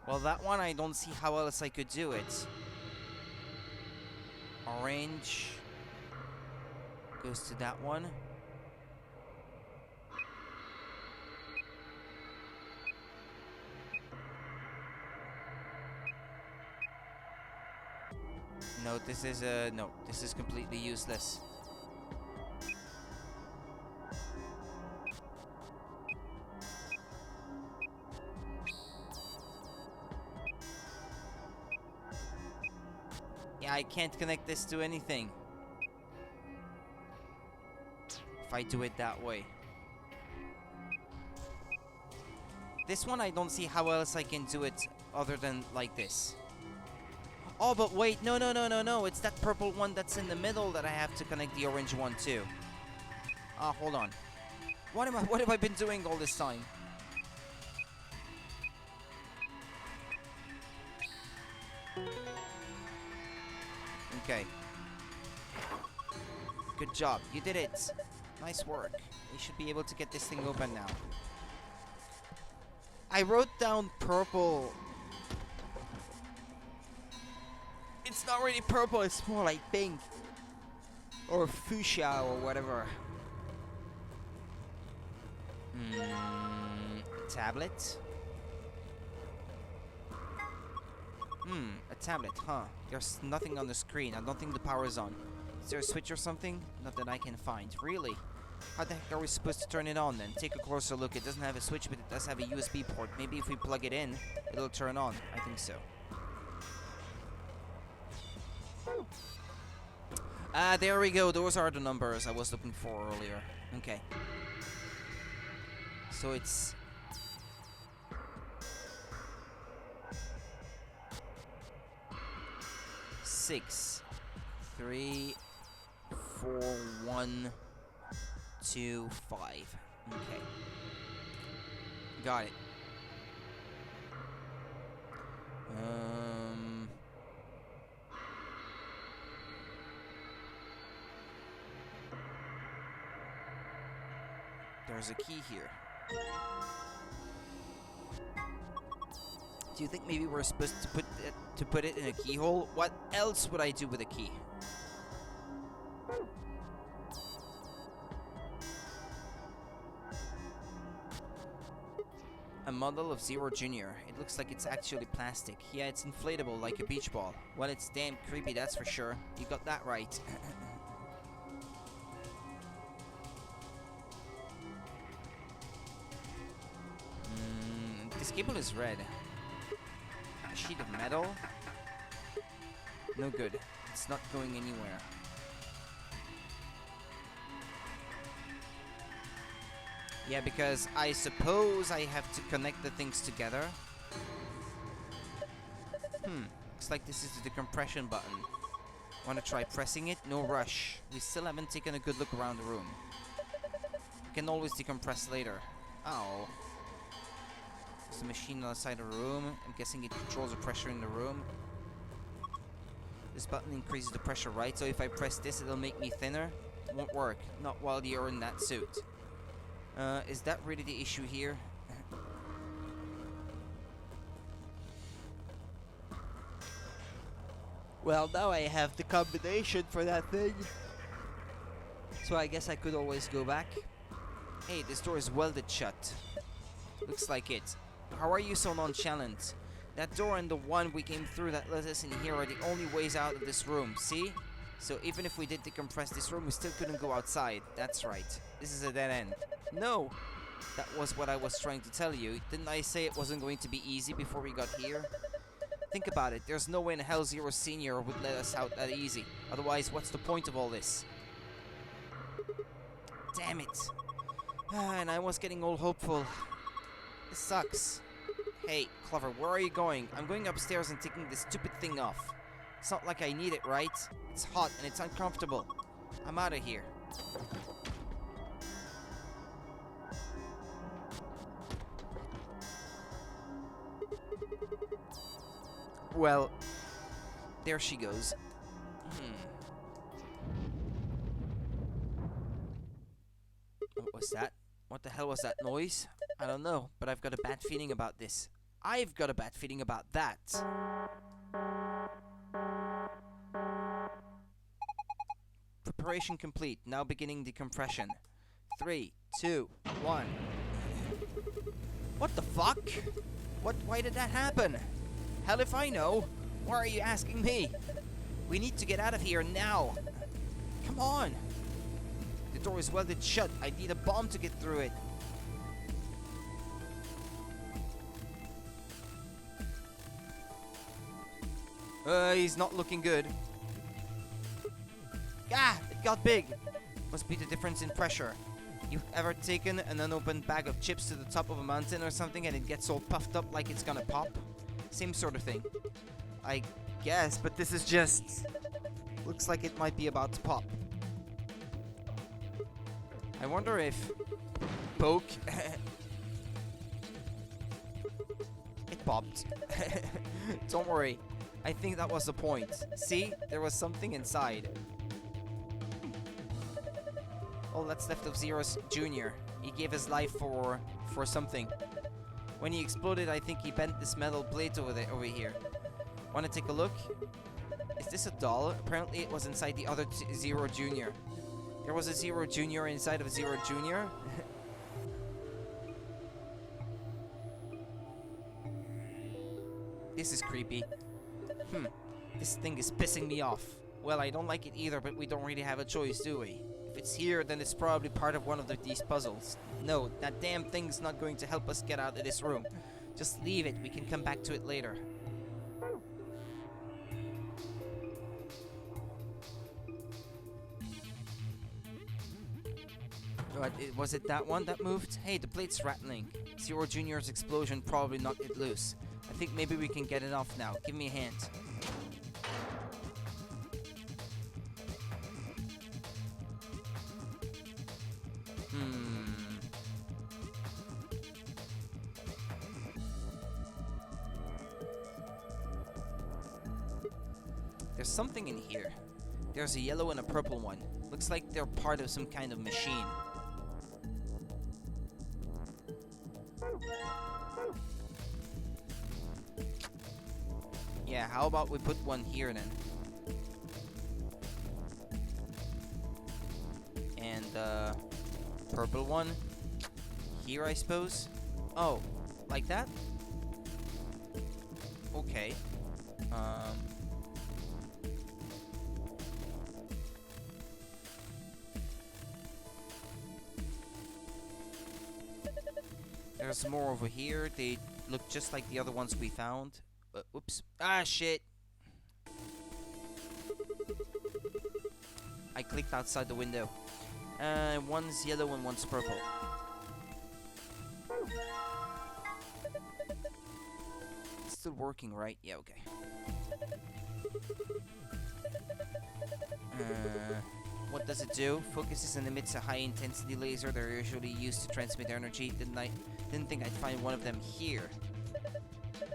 Well, that one I don't see how else I could do it. Orange goes to that one. No, this is completely useless. Yeah, I can't connect this to anything. If I do it that way. This one I don't see how else I can do it other than like this. Oh, but wait, no, it's that purple one that's in the middle that I have to connect the orange one to. Ah, hold on. What have I been doing all this time? Okay. Good job, you did it. Nice work. You should be able to get this thing open now. I wrote down purple. It's not really purple, it's more like pink. Or fuchsia or whatever. Tablet? A tablet, huh? There's nothing on the screen. I don't think the power is on. Is there a switch or something? Not that I can find. Really? How the heck are we supposed to turn it on then? Take a closer look. It doesn't have a switch, but it does have a USB port. Maybe if we plug it in, it'll turn on. I think so. There we go. Those are the numbers I was looking for earlier. Okay. So it's... Six, 3, 4, 1, 2, 5. Okay. Got it. There's a key here. Do you think maybe we're supposed to put it in a keyhole? What else would I do with a key? A model of Zero Jr. It looks like it's actually plastic. Yeah, it's inflatable like a beach ball. Well, it's damn creepy, that's for sure. You got that right. This cable is red. A sheet of metal? No good. It's not going anywhere. Yeah, because I suppose I have to connect the things together. Looks like this is the decompression button. Wanna try pressing it? No rush. We still haven't taken a good look around the room. We can always decompress later. Oh. There's a machine outside the room. I'm guessing it controls the pressure in the room. This button increases the pressure, right? So if I press this, it'll make me thinner? Won't work. Not while you're in that suit. Is that really the issue here? Well, now I have the combination for that thing. So I guess I could always go back. Hey, this door is welded shut. Looks like it. How are you so nonchalant? That door and the one we came through that let us in here are the only ways out of this room, see? So even if we did decompress this room, we still couldn't go outside. That's right. This is a dead end. No! That was what I was trying to tell you. Didn't I say it wasn't going to be easy before we got here? Think about it. There's no way in hell Zero Senior would let us out that easy. Otherwise, what's the point of all this? Damn it. And I was getting all hopeful. This sucks. Hey, Clover, where are you going? I'm going upstairs and taking this stupid thing off. It's not like I need it, right? It's hot and it's uncomfortable. I'm out of here. Well, there she goes. What was that? What the hell was that noise? I don't know, but I've got a bad feeling about this. I've got a bad feeling about that. Preparation complete. Now beginning decompression. 3, 2, 1. What the fuck? Why did that happen? Hell if I know. Why are you asking me? We need to get out of here now. Come on. The door is welded shut. I need a bomb to get through it. He's not looking good. Ah, it got big. Must be the difference in pressure. You've ever taken an unopened bag of chips to the top of a mountain or something and it gets all puffed up like it's gonna pop? Same sort of thing. I guess, but this is just... looks like it might be about to pop. I wonder if... Poke... It popped. Don't worry. I think that was the point. See? There was something inside. All that's left of Zero's Jr. He gave his life for something. When he exploded, I think he bent this metal plate over here. Wanna take a look? Is this a doll? Apparently it was inside the other Zero Jr. There was a Zero Jr. inside of Zero Jr. This is creepy. This thing is pissing me off. Well, I don't like it either, but we don't really have a choice, do we? If it's here, then it's probably part of one of these puzzles. No, that damn thing's not going to help us get out of this room. Just leave it. We can come back to it later. What, was it that one that moved? Hey, the plate's rattling. Zero Jr.'s explosion probably knocked it loose. I think maybe we can get it off now. Give me a hand. There's something in here. There's a yellow and a purple one. Looks like they're part of some kind of machine. Yeah, how about we put one here then? And purple one here, I suppose. Oh, like that? Okay. There's more over here. They look just like the other ones we found. Oops. Ah, shit. I clicked outside the window. One's yellow and one's purple. It's still working, right? Yeah, okay. What does it do? Focuses and emits a high-intensity laser. They're usually used to transmit energy. Didn't think I'd find one of them here.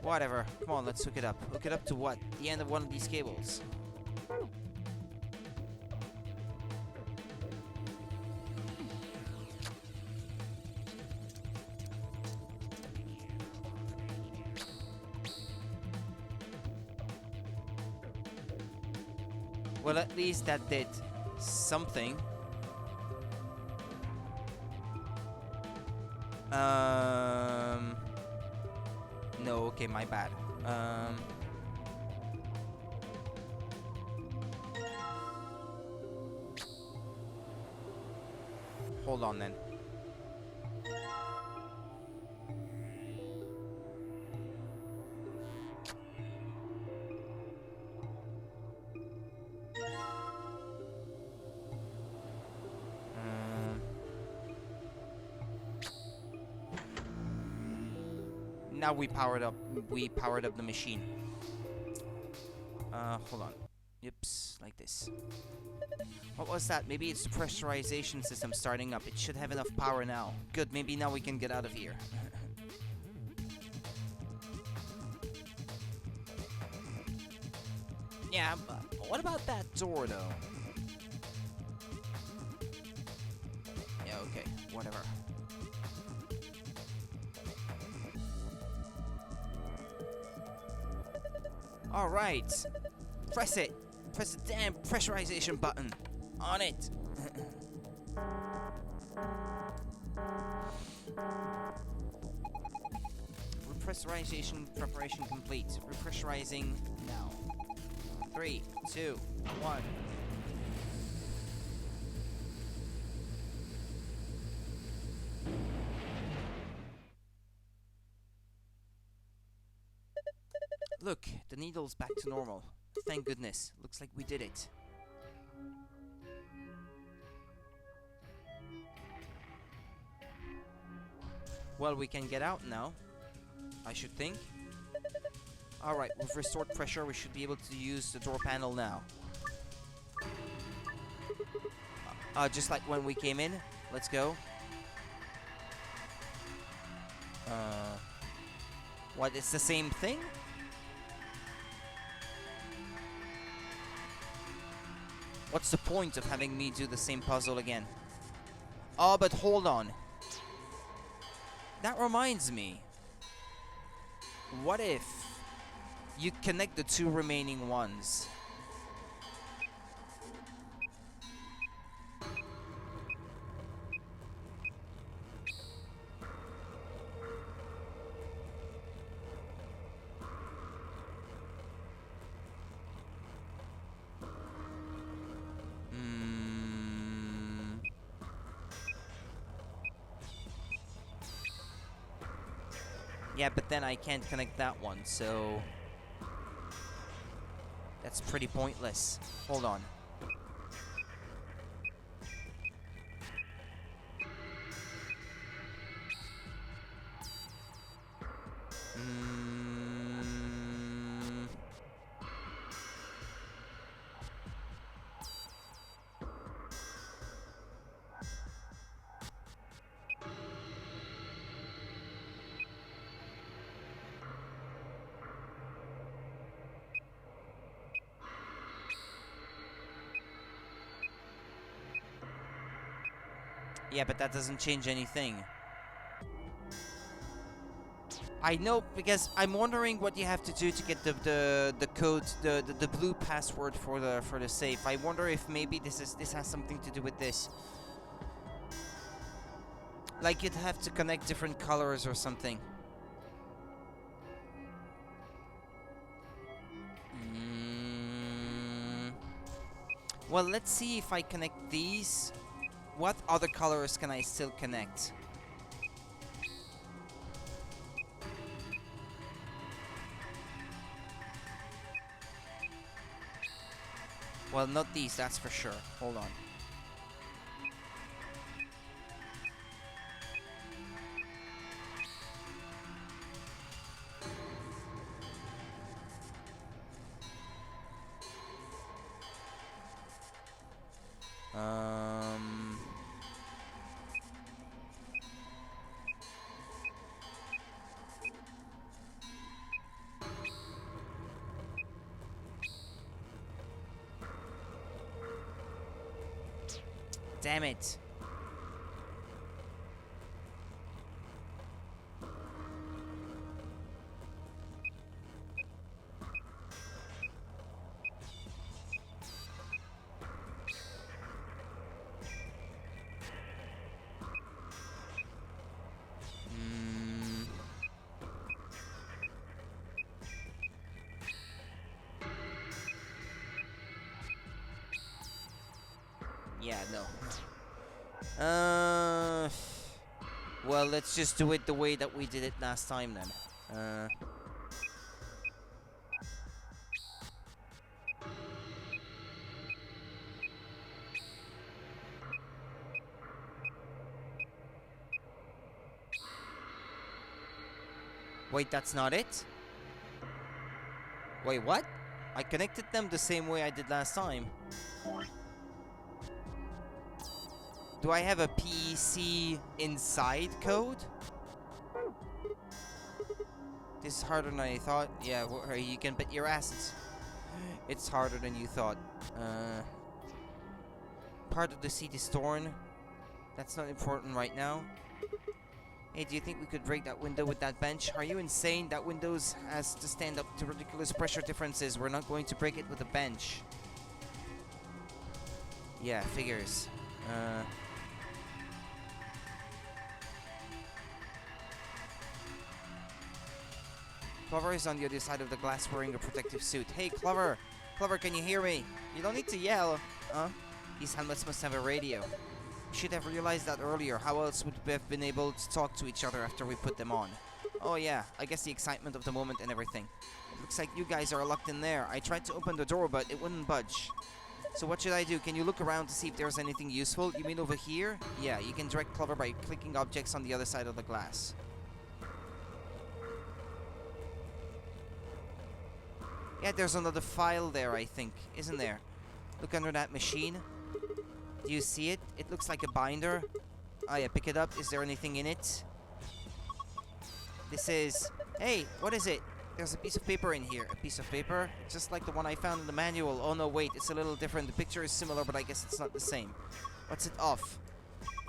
Whatever. Come on, let's hook it up. Hook it up to what? The end of one of these cables. Well, at least that did something. No, okay, my bad. Hold on then. Now we powered up the machine. Hold on. Oops, like this. What was that? Maybe it's the pressurization system starting up. It should have enough power now. Good, maybe now we can get out of here. Yeah, but what about that door though? Yeah, okay, whatever. Alright. Press it. Press the damn pressurization button. On it. Repressurization preparation complete. Repressurizing now. 3, 2, 1. Look, the needle's back to normal. Thank goodness. Looks like we did it. Well, we can get out now, I should think. Alright, we've restored pressure. We should be able to use the door panel now. Just like when we came in. Let's go. What, it's the same thing? What's the point of having me do the same puzzle again? Oh, but hold on. That reminds me. What if you connect the two remaining ones? Yeah, but then I can't connect that one, so that's pretty pointless. Hold on. Yeah, but that doesn't change anything. I know, because I'm wondering what you have to do to get the code, the blue password for the safe. I wonder if maybe this has something to do with this. Like you'd have to connect different colors or something. Well, let's see if I connect these. What other colors can I still connect? Well, not these, that's for sure. Hold on. Damn it. Yeah, no. Well, let's just do it the way that we did it last time then. Wait, that's not it? Wait, what? I connected them the same way I did last time. Do I have a PC inside code? This is harder than I thought. Yeah, you can bet your asses. It's harder than you thought. Part of the seat is torn. That's not important right now. Hey, do you think we could break that window with that bench? Are you insane? That window has to stand up to ridiculous pressure differences. We're not going to break it with a bench. Yeah, figures. Clover is on the other side of the glass wearing a protective suit. Hey, Clover! Clover, can you hear me? You don't need to yell. Huh? These helmets must have a radio. We should have realized that earlier. How else would we have been able to talk to each other after we put them on? Oh yeah, I guess the excitement of the moment and everything. It looks like you guys are locked in there. I tried to open the door, but it wouldn't budge. So what should I do? Can you look around to see if there's anything useful? You mean over here? Yeah, you can direct Clover by clicking objects on the other side of the glass. Yeah, there's another file there, I think. Isn't there? Look under that machine. Do you see it? It looks like a binder. Oh yeah, pick it up. Is there anything in it? This is... Hey, what is it? There's a piece of paper in here. A piece of paper? Just like the one I found in the manual. Oh no, wait, it's a little different. The picture is similar, but I guess it's not the same. What's it of?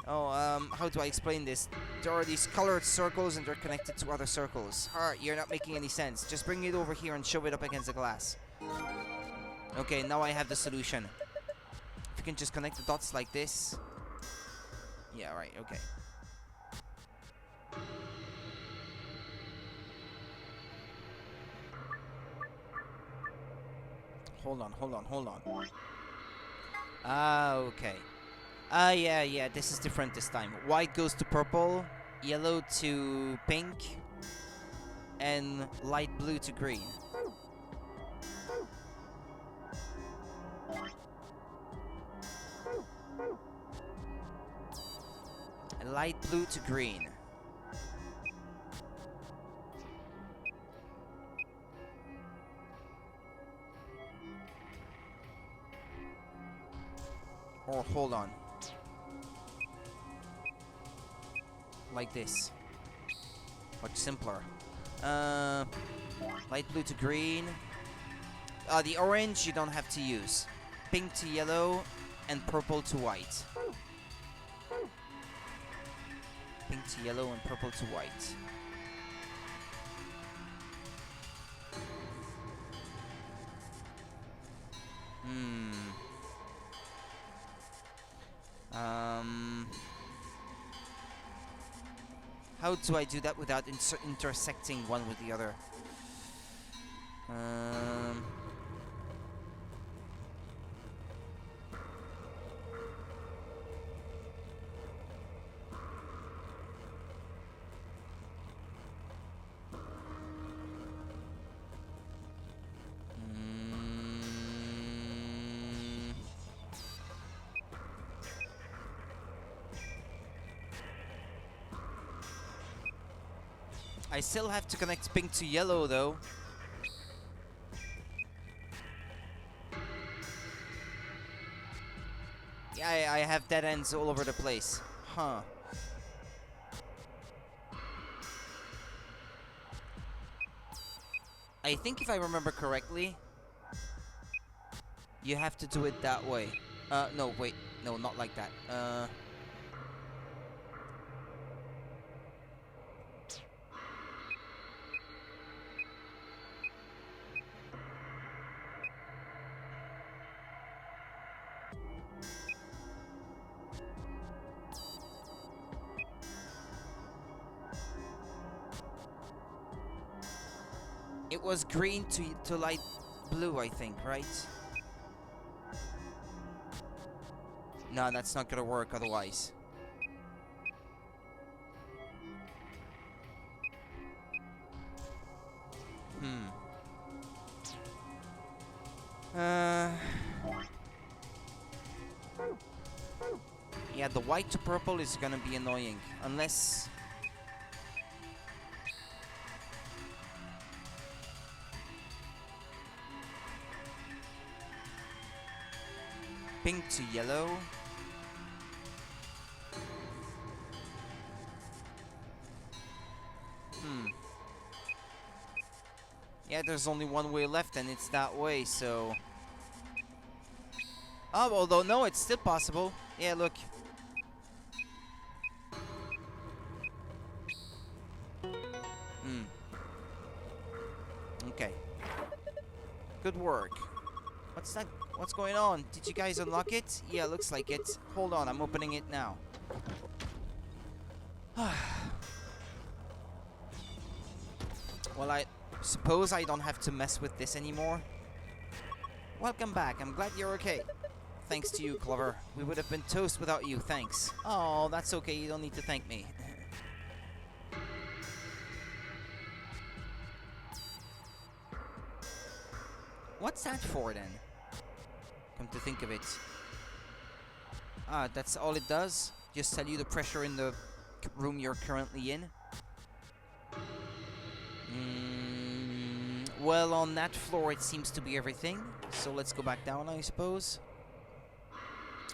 Oh, how do I explain this? There are these colored circles and they're connected to other circles. You're not making any sense. Just bring it over here and show it up against the glass. Okay, now I have the solution. If you can just connect the dots like this. Yeah, right, okay. Hold on. Okay. Yeah, this is different this time. White goes to purple, yellow to pink, and light blue to green. Light blue to green. Or hold on. Like this. Much simpler. Light blue to green. The orange you don't have to use. Pink to yellow and purple to white. Pink to yellow and purple to white. How do I do that without intersecting one with the other? I still have to connect pink to yellow though. Yeah, I have dead ends all over the place. Huh. I think if I remember correctly, you have to do it that way. No, wait. No, not like that. It was green to light blue, I think, right? No, that's not gonna work otherwise. Yeah, the white to purple is gonna be annoying, unless... Pink to yellow. Yeah, there's only one way left and it's that way, so... Oh, although no, it's still possible. Yeah, look. Okay. Good work. What's that? What's going on? Did you guys unlock it? Yeah, looks like it. Hold on, I'm opening it now. Well, I suppose I don't have to mess with this anymore. Welcome back. I'm glad you're okay. Thanks to you, Clover. We would have been toast without you, thanks. Oh, that's okay. You don't need to thank me. What's that for, then? Come to think of it. Ah, that's all it does? Just tell you the pressure in the room you're currently in? Well, on that floor it seems to be everything. So let's go back down, I suppose.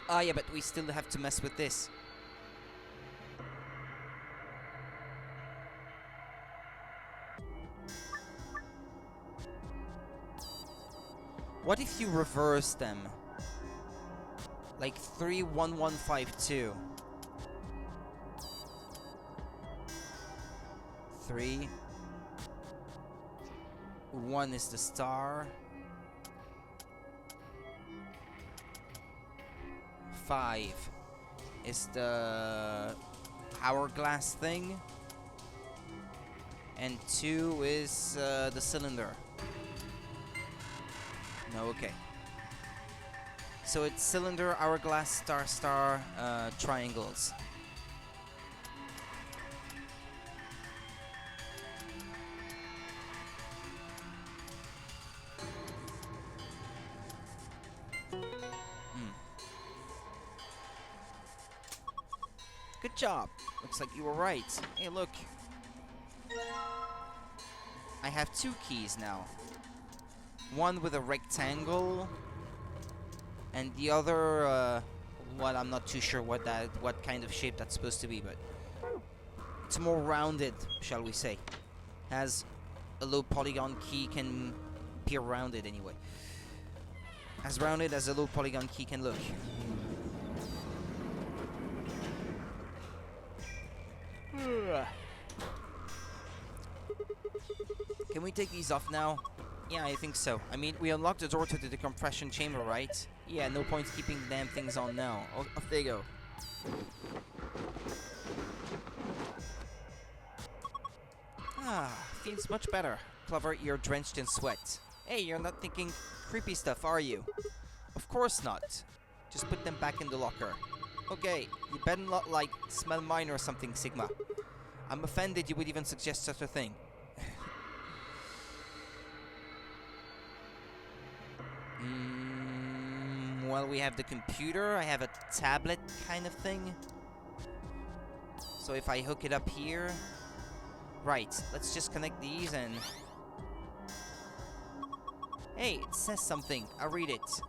Ah, yeah, but we still have to mess with this. What if you reverse them? Like 31152. 3. 1 is the star. 5 is the hourglass thing. And 2 is the cylinder. No, okay. So it's cylinder, hourglass, star, star, triangles. Good job. Looks like you were right. Hey, look. I have 2 keys now. One with a rectangle, and the other, well, I'm not too sure what kind of shape that's supposed to be, but it's more rounded, shall we say. Has a low polygon key, can appear rounded anyway. As rounded as a low polygon key can look. Can we take these off now? Yeah, I think so. I mean, we unlocked the door to the decompression chamber, right? Yeah, no point keeping the damn things on now. Oh, off they go. Ah, feels much better. Clover, you're drenched in sweat. Hey, you're not thinking creepy stuff, are you? Of course not. Just put them back in the locker. Okay, you better not, like, smell mine or something, Sigma. I'm offended you would even suggest such a thing. Well, we have the computer. I have a tablet kind of thing. So if I hook it up here... Right, let's just connect these and... Hey, it says something. I'll read it.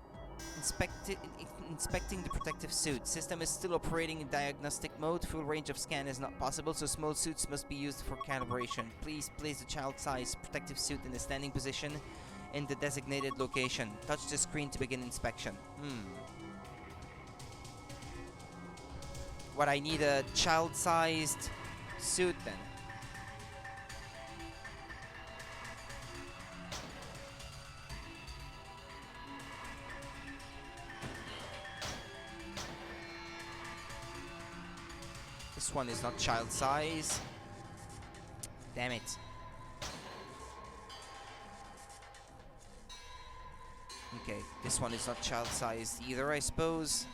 Inspecting the protective suit. System is still operating in diagnostic mode. Full range of scan is not possible, so small suits must be used for calibration. Please place the child-sized protective suit in the standing position in the designated location. Touch the screen to begin inspection. What, I need a child-sized suit then? This one is not child size. Damn it. Okay, this one is not child sized either, I suppose.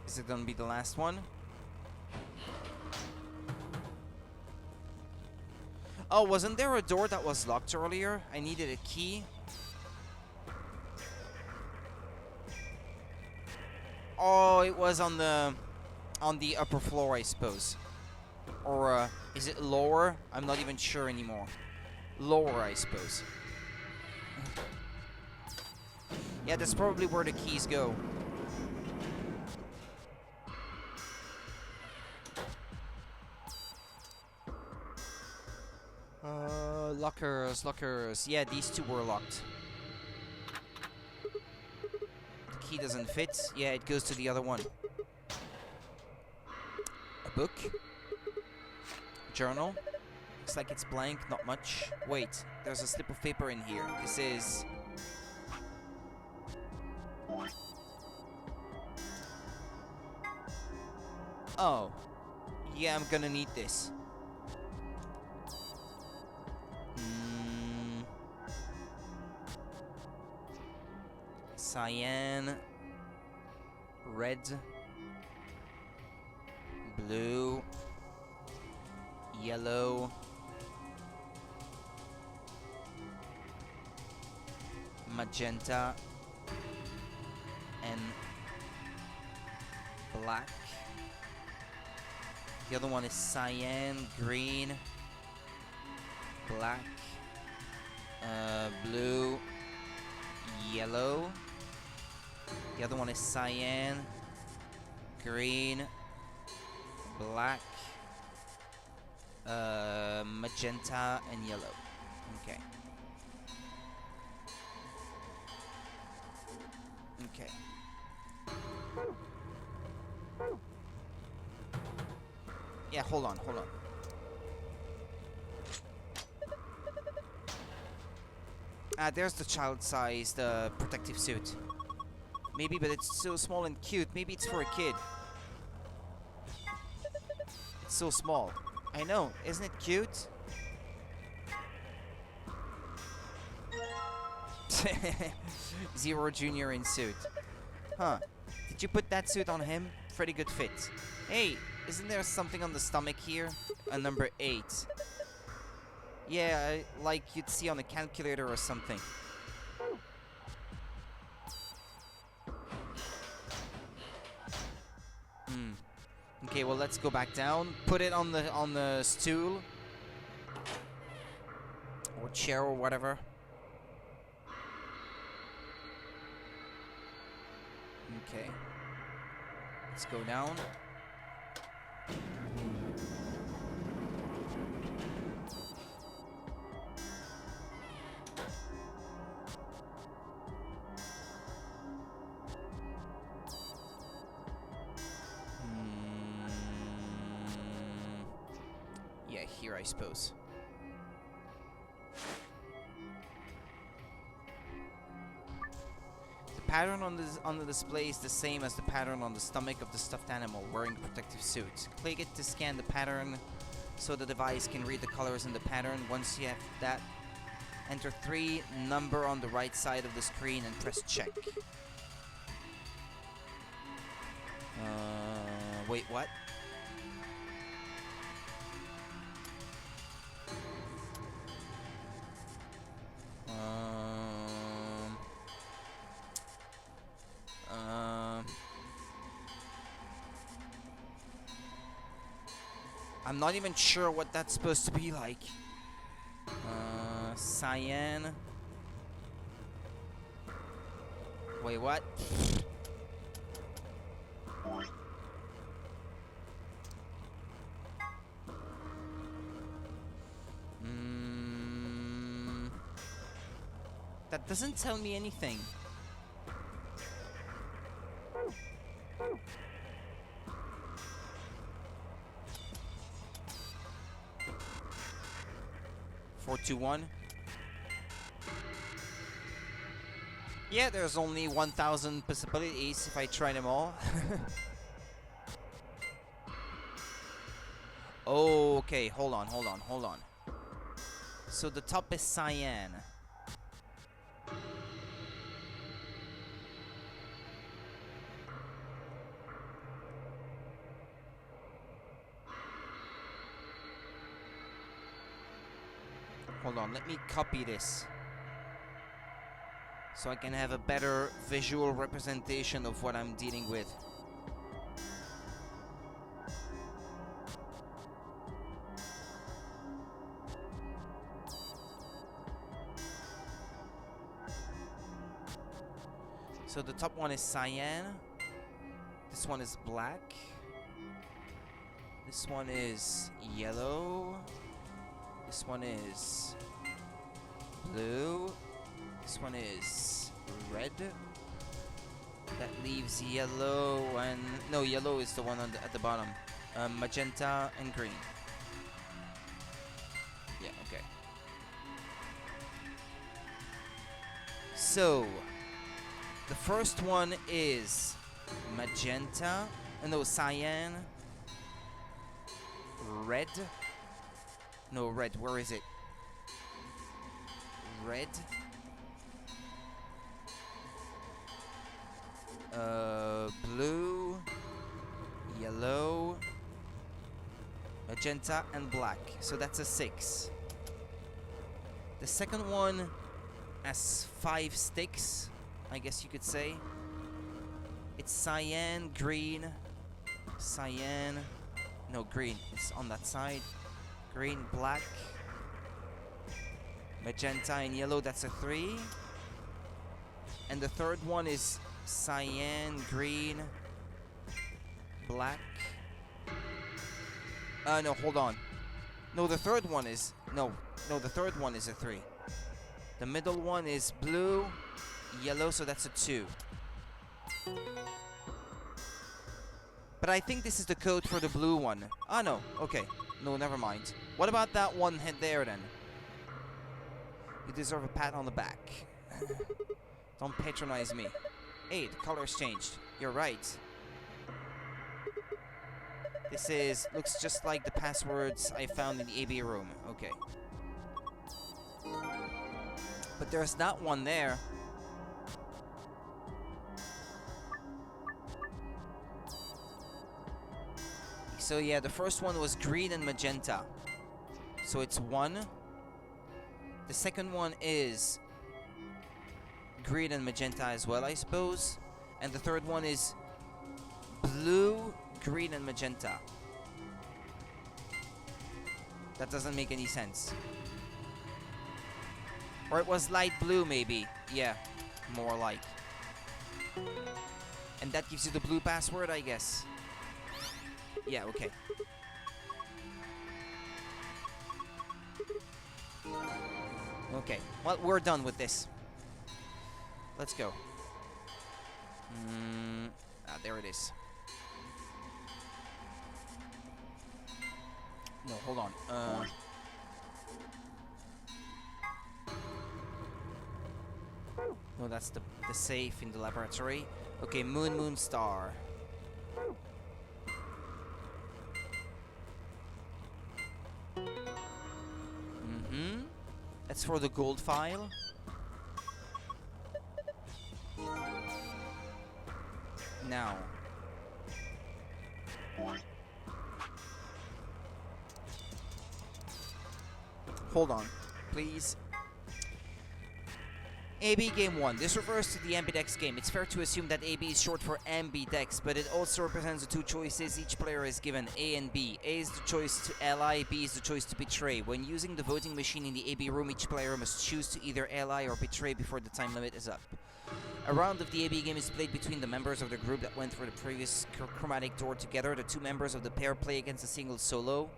Is it gonna be the last one? Oh, wasn't there a door that was locked earlier? I needed a key. Oh, it was on the upper floor, I suppose. Or is it lower? I'm not even sure anymore. Lower, I suppose. Yeah, that's probably where the keys go. Lockers. Yeah, these two were locked. The key doesn't fit. Yeah, it goes to the other one. A book. Journal. Looks like it's blank, not much. Wait, there's a slip of paper in here. This is... Oh. Yeah, I'm gonna need this. Cyan. Red. Blue. Yellow. Magenta. And black. The other one is cyan, green, black, blue, yellow. The other one is cyan, green, black, magenta, and yellow. Okay. Okay. Yeah, hold on. There's the child-sized protective suit. Maybe, but it's so small and cute. Maybe it's for a kid. It's so small. I know, isn't it cute? Zero Junior in suit. Huh. Did you put that suit on him? Pretty good fit. Hey, isn't there something on the stomach here? Number 8. Yeah, like you'd see on a calculator or something. Okay, well, let's go back down. Put it on the stool or chair or whatever. Okay. Let's go down. Yeah, here I suppose. The pattern on the display is the same as the pattern on the stomach of the stuffed animal wearing the protective suit. Click it to scan the pattern so the device can read the colors in the pattern. Once you have that, enter 3 number on the right side of the screen and press check. Wait, what? I'm not even sure what that's supposed to be like. Cyan. Wait, what? That doesn't tell me anything. Four, two, one. Yeah, there's only 1,000 possibilities if I try them all. Okay, hold on. So the top is cyan. Hold on, let me copy this so I can have a better visual representation of what I'm dealing with. So the top one is cyan. This one is black. This one is yellow. This one is blue. This one is red. That leaves yellow and... No, yellow is the one on at the bottom. Magenta and green. Yeah, okay. So, the first one is magenta. No, cyan. red. No, red. Where is it? Red. Blue, yellow, magenta, and black. So that's a 6. The second one has 5 sticks, I guess you could say. It's cyan, green, cyan. No, green. It's on that side. Green, black, magenta, and yellow. That's a 3. And the third one is cyan, green, black. No, hold on. No, the third one is... No, the third one is a 3. The middle one is blue, yellow, so that's a 2. But I think this is the code for the blue one. Ah, no. Okay. No, never mind. What about that one head there, then? You deserve a pat on the back. Don't patronize me. Hey, the color's changed. You're right. This looks just like the passwords I found in the AB room. Okay. But there's that one there. So yeah, the first one was green and magenta. So it's 1. The second one is green and magenta as well, I suppose. And the third one is blue, green, and magenta. That doesn't make any sense. Or it was light blue, maybe. Yeah, more like. And that gives you the blue password, I guess. Yeah, okay. Okay, well, we're done with this. Let's go. There it is. No, hold on. No, that's the safe in the laboratory. Okay, moon, star. That's for the gold file. Now. Hold on, please. AB Game 1. This refers to the ambidex game. It's fair to assume that AB is short for ambidex, but it also represents the 2 choices each player is given, A and B. A is the choice to ally, B is the choice to betray. When using the voting machine in the AB room, each player must choose to either ally or betray before the time limit is up. A round of the AB game is played between the members of the group that went through the previous chromatic door together. The 2 members of the pair play against a single solo.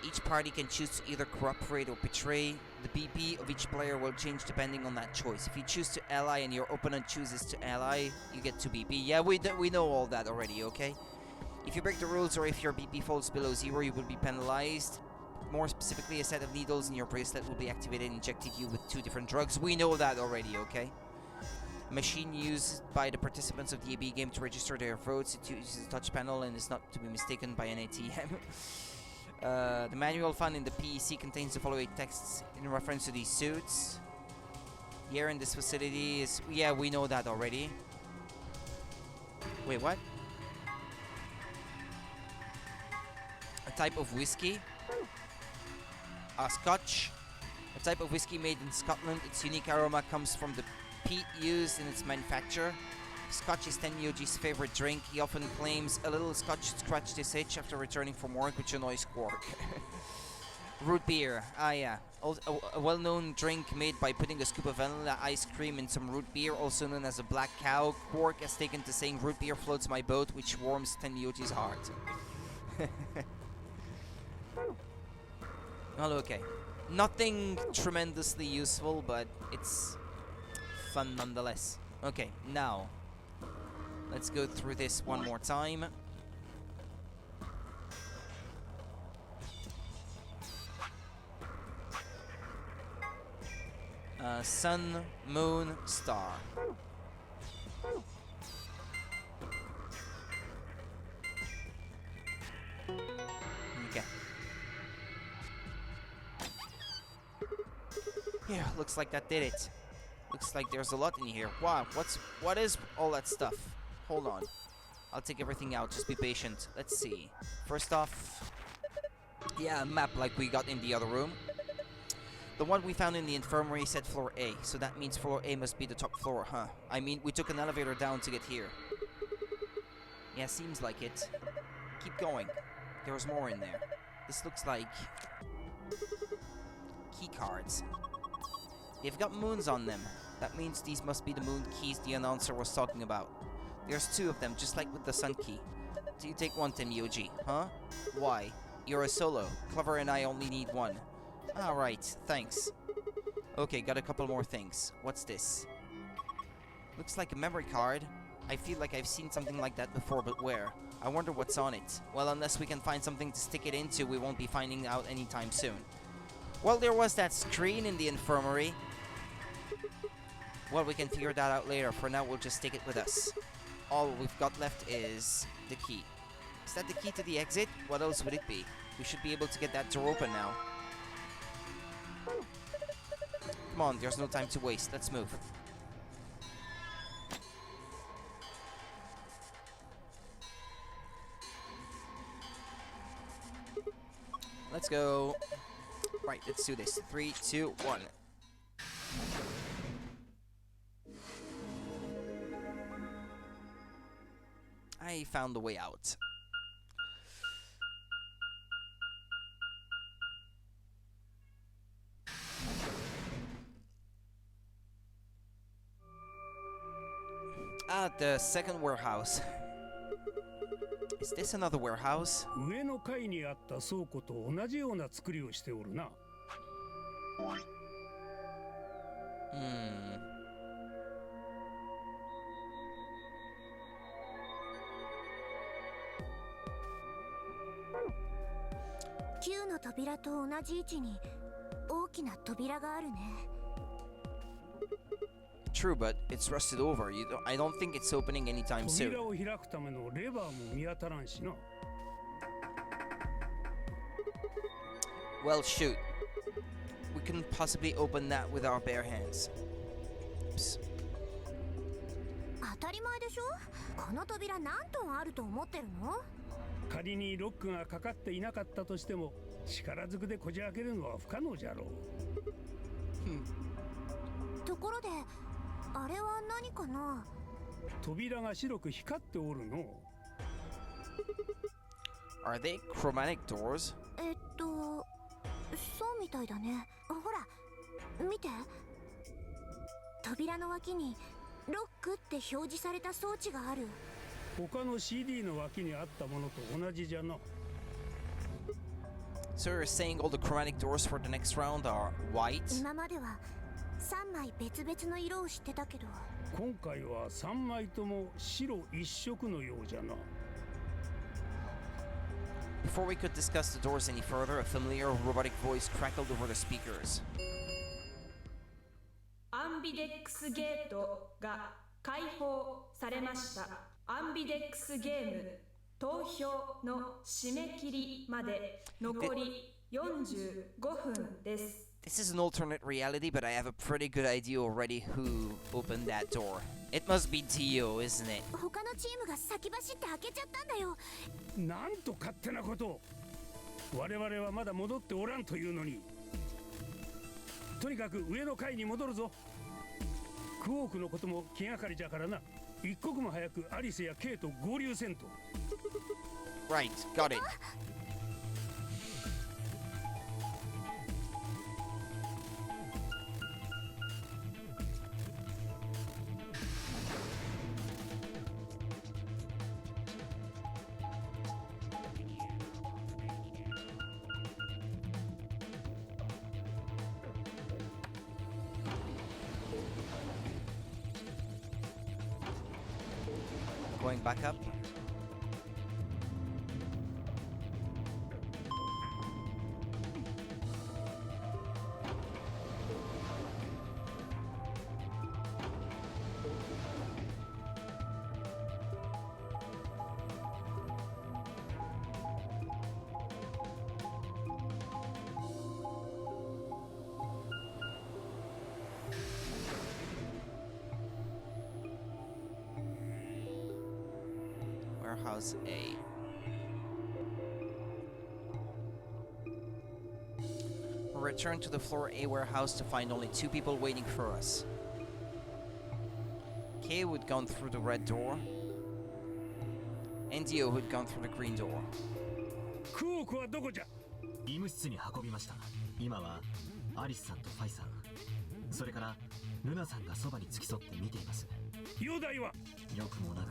Each party can choose to either cooperate or betray. The BP of each player will change depending on that choice. If you choose to ally and your opponent chooses to ally, you get 2 BP. Yeah, we know all that already, okay? If you break the rules or if your BP falls below 0, you will be penalized. More specifically, a set of needles in your bracelet will be activated and injected you with 2 different drugs. We know that already, okay? A machine used by the participants of the AB game to register their votes. It uses a touch panel and is not to be mistaken by an ATM. The manual found in the PEC contains the following texts in reference to these suits. Here in this facility is... Yeah, we know that already. Wait, what? A type of whiskey. Scotch. A type of whiskey made in Scotland. Its unique aroma comes from the peat used in its manufacture. Scotch is Tenyoji's favorite drink. He often claims a little scotch scratched his itch after returning from work, which annoys Quark. Root beer. Ah, yeah. A well-known drink made by putting a scoop of vanilla ice cream in some root beer, also known as a black cow. Quark has taken to saying root beer floats my boat, which warms Tenyoji's heart. Well, okay. Nothing tremendously useful, but it's fun nonetheless. Okay, now... let's go through this one more time. Sun, moon, star. Okay. Yeah, looks like that did it. Looks like there's a lot in here. Wow, what is all that stuff? Hold on. I'll take everything out, just be patient. Let's see. First off, yeah, a map like we got in the other room. The one we found in the infirmary said floor A, so that means floor A must be the top floor, huh? I mean, we took an elevator down to get here. Yeah, seems like it. Keep going. There's more in there. This looks like key cards. They've got moons on them. That means these must be the moon keys the announcer was talking about. There's 2 of them, just like with the sun key. Do you take one, Tenmyoji? Huh? Why? You're a solo. Clover and I only need 1. Alright, thanks. Okay, got a couple more things. What's this? Looks like a memory card. I feel like I've seen something like that before, but where? I wonder what's on it. Well, unless we can find something to stick it into, we won't be finding out anytime soon. Well, there was that screen in the infirmary. Well, we can figure that out later. For now, we'll just take it with us. All we've got left is the key. Is that the key to the exit? What else would it be? We should be able to get that door open now. Come on, there's no time to waste. Let's move. Let's go. Right, let's do this. 3, 2, 1. I found the way out. The second warehouse. Is this another warehouse? 上の階にあった倉庫と同じような作りをしておるな。9の扉と同じ位置に大きな扉があるね。True, but it's rusted over. I don't think it's opening anytime soon. 扉を開くためのレバーも見当たらんしな。Well, shoot. We couldn't possibly open that with our bare hands. Oops. 当たり前でしょ？この扉何トンあると思ってるの？仮にロックがかかっていなかったとしても力ずくでこじ開けるのは不可能じゃろう。ところであれは何かな？扉が白く光っておるの。Are they chromatic doors? そうみたいだね。ほら、見て。扉の脇にロックって表示された装置がある。他の CD の脇にあったものと同じじゃな。So you're saying all the chromatic doors for the next round are white? 今までは3枚別々の色を知ってたけど。今回は3枚とも白一色のようじゃな。Before we could discuss the doors any further, a familiar robotic voice crackled over the speakers. アンビデックスゲートが開放されました。アンビデックスゲーム投票の締め切りまで残り45分です。This is an alternate reality, but I have a pretty good idea already who opened that door. It must be Dio, isn't it? 他のチームが先走って開けちゃったんだよ。なんと勝手なことを。我々はまだ戻っておらんというのに。とにかく上の階に戻るぞ。クォークのことも気がかりじゃからな。一刻も早くアリスやケイと合流せんと。Right, got it. Going back up. Warehouse A. Return to the floor A warehouse to find only 2 people waiting for us. K would gone through the red door, and Dio would gone through the green door. クオークはどこじゃ？医務室に運びました。今はアリスさんとファイさん、それからルナさんがそばに付き添って見ています。容体は？良くもなく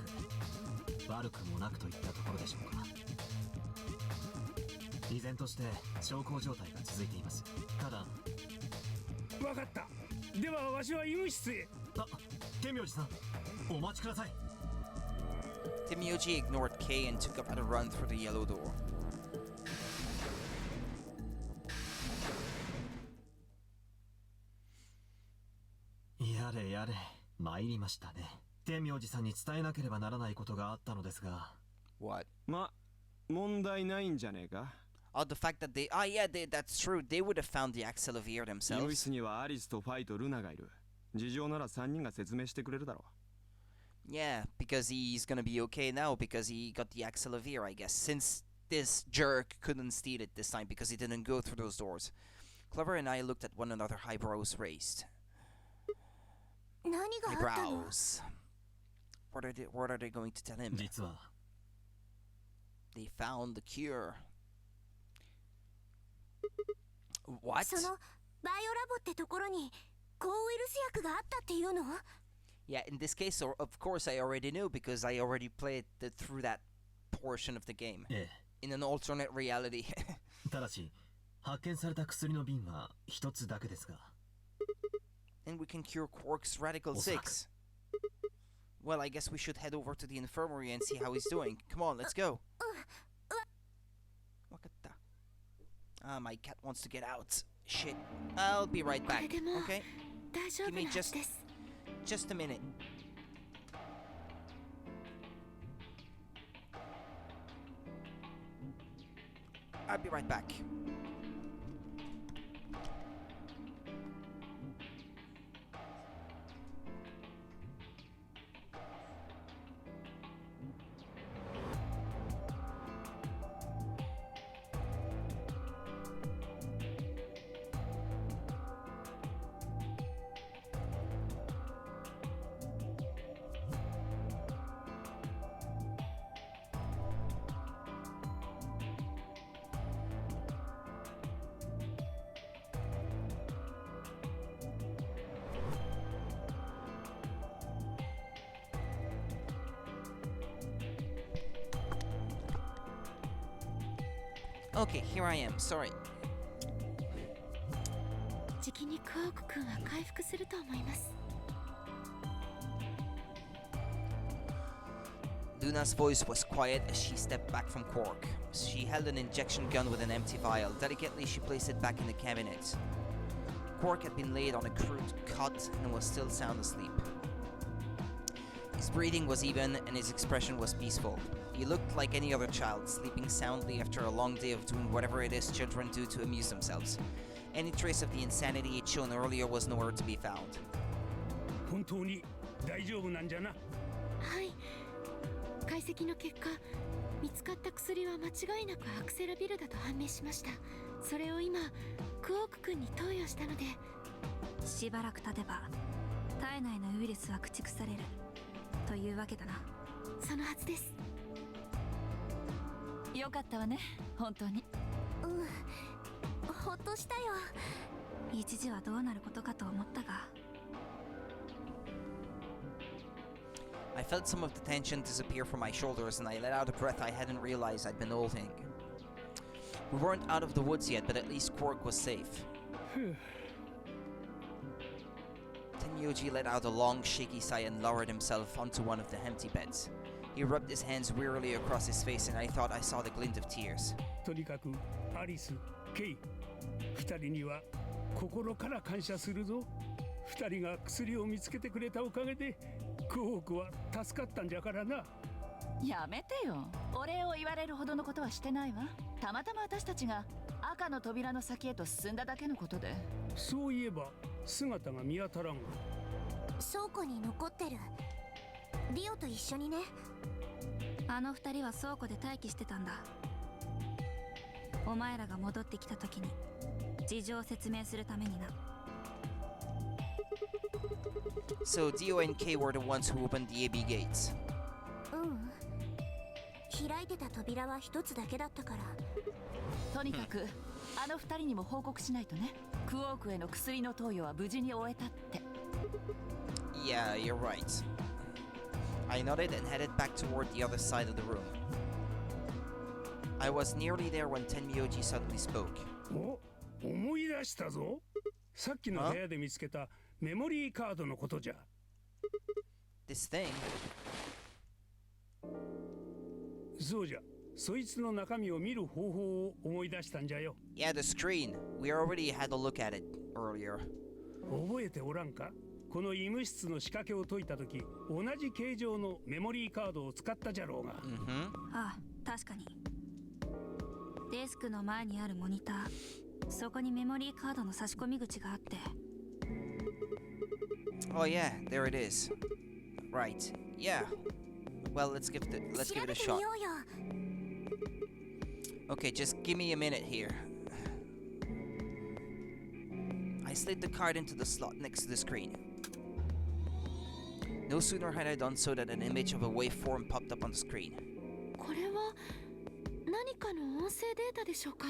悪くもなくといったところでしょうか。依然として小康状態が続いています。ただ、わかった。ではわしは医務室へ。あ、天明寺さん、お待ちください。Temyoji ignored K and took up at a run through the yellow door. やれやれ、参りましたね。天明寺さんに伝えなければならないことがあったのですが。What? 問題ないんじゃねえか。Oh, the fact that that's true. They would have found the Axelavir 医務 themselves. 室にはアリスとファイとルナがいる。事情なら3人が説明してくれるだろう。Yeah, because he's gonna be okay now because he got the Axelavir, I guess. Since this jerk couldn't steal it this time because he didn't go through those doors. Clover and I looked at one another, eyebrows raised. 何があったの？ Eyebrows. What are they going to tell him? 実は They found the cure. What? そのバイオラボってところに抗ウイルス薬があったっていうの？ Yeah, in this case, of course, I already knew because I already played through that portion of the game. え In an alternate reality. え、ただし発見された薬の瓶は一つだけですが。And we can cure Quark's Radical 6. Well, I guess we should head over to the infirmary and see how he's doing. Come on, let's go. Wakata. Ah, my cat wants to get out. Shit. I'll be right back. Okay? 大丈 Give 夫 me なんです just a minute. I'll be right back. Okay, here I am. Sorry. じきにクオーク君は回復すると思います。 Luna's voice was quiet as she stepped back from Quark. She held an injection gun with an empty vial. Delicately, she placed it back in the cabinet. Quark had been laid on a crude cot and was still sound asleep. His breathing was even and his expression was peaceful. He looked like any other child, sleeping soundly after a long day of doing whatever it is children do to amuse themselves. Any trace of the insanity he'd shown earlier was nowhere to be found. 本当に大丈夫なんじゃな。はい。解析の結果、見つかった薬は間違いなくアクセラビルだと判明しました。それを今、クオーク君に投与したので。しばらく経てば体内のウイルスは駆逐されるというわけだな。そのはずです。よかったわね、本当に。ほっとしたよ。一時はどうなることかと思ったが。I felt some of the tension disappear from my shoulders and I let out a breath I hadn't realized I'd been holding. We weren't out of the woods yet, but at least Quark was safe. Tenyoji let out a long, shaky sigh and lowered himself onto one of the empty beds. He rubbed his hands wearily across his face and I thought I saw the glint of tears. とにかくアリス、ケイ、二人には心から感謝するぞ。二人が薬を見つけてくれたおかげでクオークは助かったんじゃからな。やめてよ。お礼を言われるほどのことはしてないわ。たまたま私たちが赤の扉の先へと進んだだけのことで。そういえば姿が見当たらんが。倉庫に残ってる。ディオと一緒にね。あの二人は倉庫で待機してたんだ。お前らが戻ってきた時に事情を説明するためにな。So Dio and K were the ones who opened the AB gates. 開いてた扉は一つだけだったから。とにかくあの二人にも報告しないとね。クオークへの薬の投与は無事に終えたって。Yeah, you're right. I nodded and headed back toward the other side of the room. I was nearly there when Tenmyoji suddenly spoke. お、思い出したぞ。さっきの部屋で見つけたメモリーカードのことじゃ。This thing? そうじゃ。そいつの中身を見る方法を思い出したんじゃよ。Yeah, the screen. We already had a look at it earlier. 覚えておらんか？この医務室の仕掛けを解いたとき、同じ形状のメモリーカードを使ったじゃろうが。ああ、確かに。デスクの前にあるモニター、そこにメモリーカードの差し込み口があって。Oh yeah, there it is. Right. Yeah. Well, let's give it a shot. Okay, just give me a minute here. I slid the card into the slot next to the screen. No sooner had I done so than an image of a waveform popped up on the screen. これは何かの音声データでしょうか。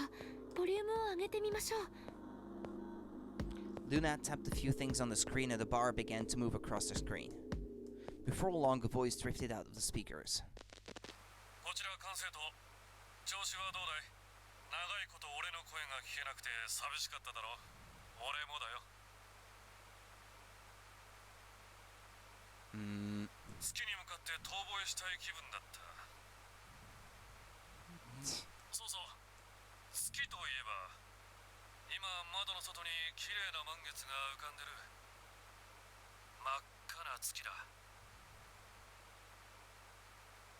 ボリュームを上げてみましょう。Luna tapped a few things on the screen and the bar began to move across the screen. Before long, a voice drifted out of the speakers. こちら管制塔。調子はどうだい？長いこと俺の声が聞けなくて寂しかっただろう。俺もだよ。月に向かって逃亡したい気分だった。そうそう。月といえば、今窓の外に綺麗な満月が浮かんでる。真っ赤な月だ。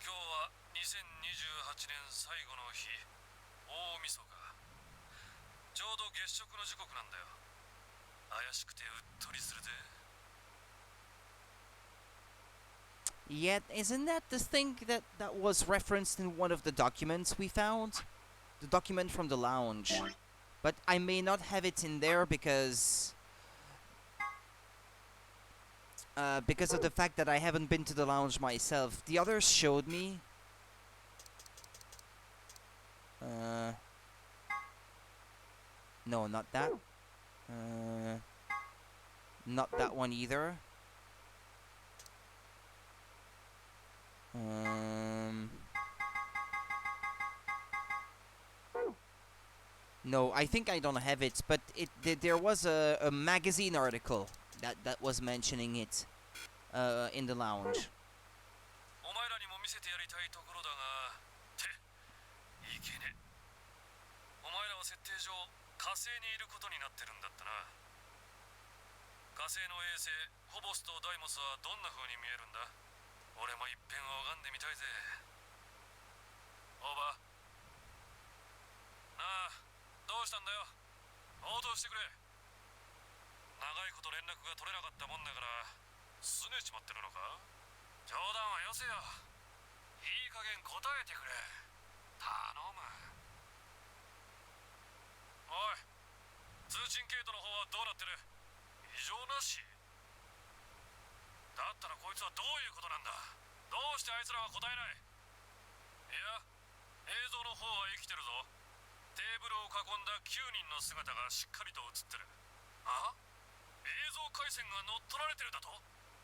今日は2028年最後の日、大晦日。ちょうど月食の時刻なんだよ。怪しくてうっとりするぜ。Yet, isn't that the thing that was referenced in one of the documents we found? The document from the lounge. But I may not have it in there because of the fact that I haven't been to the lounge myself. The others showed me. No, not that. Not that one either. No, I think I don't have it, but there was a magazine article that was mentioning it in the lounge. お前らにも見せてやりたいところだが、っていけね。お前らは設定上火星にいることになってるんだったな。火星の衛星フォボスとダイモスはどんな風に見えるんだ？俺も一遍拝んでみたいぜ。オーバー。なあ、どうしたんだよ。応答してくれ。長いこと連絡が取れなかったもんだから拗ねちまってるのか？冗談はよせよ。いい加減答えてくれ。頼む。おい、通信系統の方はどうなってる？異常なし？だったらこいつはどういうことなんだ？どうしてあいつらは答えない？いや、映像の方は生きてるぞ。テーブルを囲んだ9人の姿がしっかりと映ってる。あ？映像回線が乗っ取られてるだと？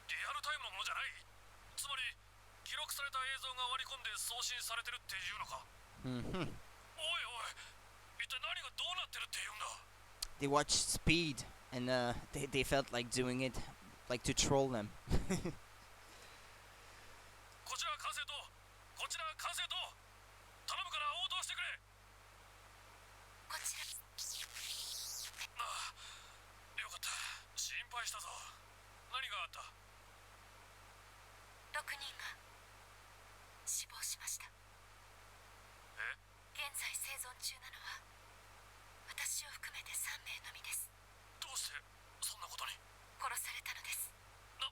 リアルタイムのものじゃない？つまり記録された映像が割り込んで送信されてるっていうのか？おいおい、一体何がどうなってるって言うんだ？ They watched Speed and they felt like doing it, like to troll them. こちら管制塔、こちら管制塔、頼むから応答してくれ。こちら。ああ、よかった。心配したぞ。何があった6人が死亡しました。え？現在生存中なのは私を含めて3名のみです。どうしてそんなことに？殺されたのです。な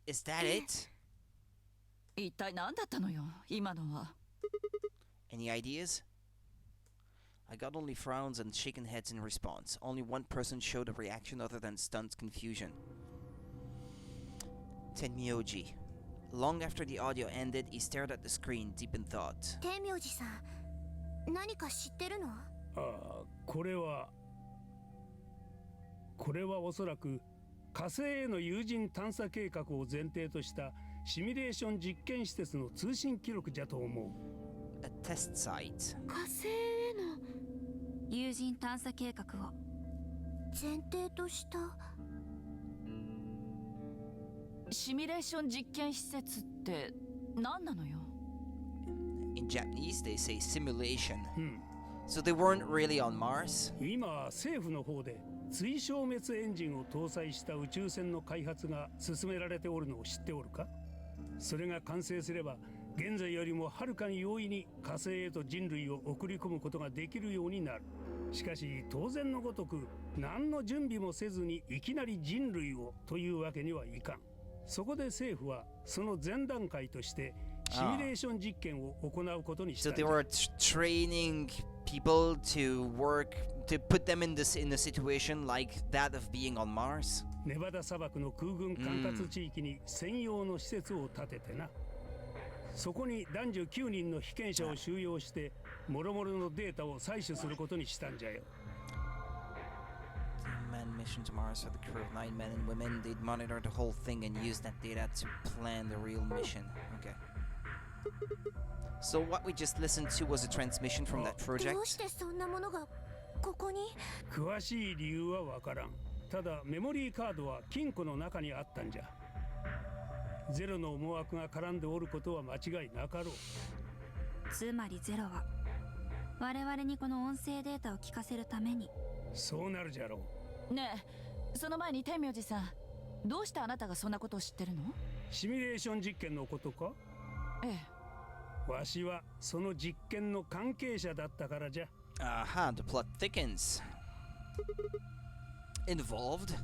Is that it? 一体何だったのよ今のは。 Any ideas? I got only frowns and shaken heads in response. Only one person showed a reaction other than stunned confusion. Tenmyoji. Long after the audio ended, he stared at the screen, deep in thought. 天明寺さん、何か知ってるの？ああ、これはおそらく火星への有人探査計画を前提としたシミュレーション実験施設の通信記録じゃと思う。A test site. 火星への有人探査計画を前提とした。シミュレーション実験施設って何なのよ。 In Japanese, they say simulation. So they weren't really on Mars? 今政府の方で追消滅エンジンを搭載した宇宙船の開発が進められておるのを知っておるか？それが完成すれば現在よりもはるかに容易に火星へと人類を送り込むことができるようになる。しかし当然のごとく何の準備もせずにいきなり人類をというわけにはいかん。そこで政府はその前段階としてシミュレーション実験を行うことにしたん So だ。 they were training people to work, to put them in a situation like that of being on Mars? ネバダ砂漠の空軍管轄地域に専用の施設を建ててな。そこに男女9人の被験者を収容して諸々のデータを採取することにしたんじゃよ。Man mission to Mars for the crew of 9 men and women. They'd monitor the whole thing and use that data to plan the real mission. Okay. So what we just listened to was a transmission from that ど project? うしてそんなものがここに？詳しい理由はわからん。ただメモリーカードは金庫の中にあったんじゃ。ゼロの思惑が絡んでおることは間違いなかろう。つまりゼロは我々にこの音声データを聞かせるために。そうなるじゃろう。ねえ、その前に天明寺さん、どうしてあなたがそんなことを知ってるの？シミュレーション実験のことか？ええ。わしはその実験の関係者だったからじゃ。Aha, the plot thickens. Involved?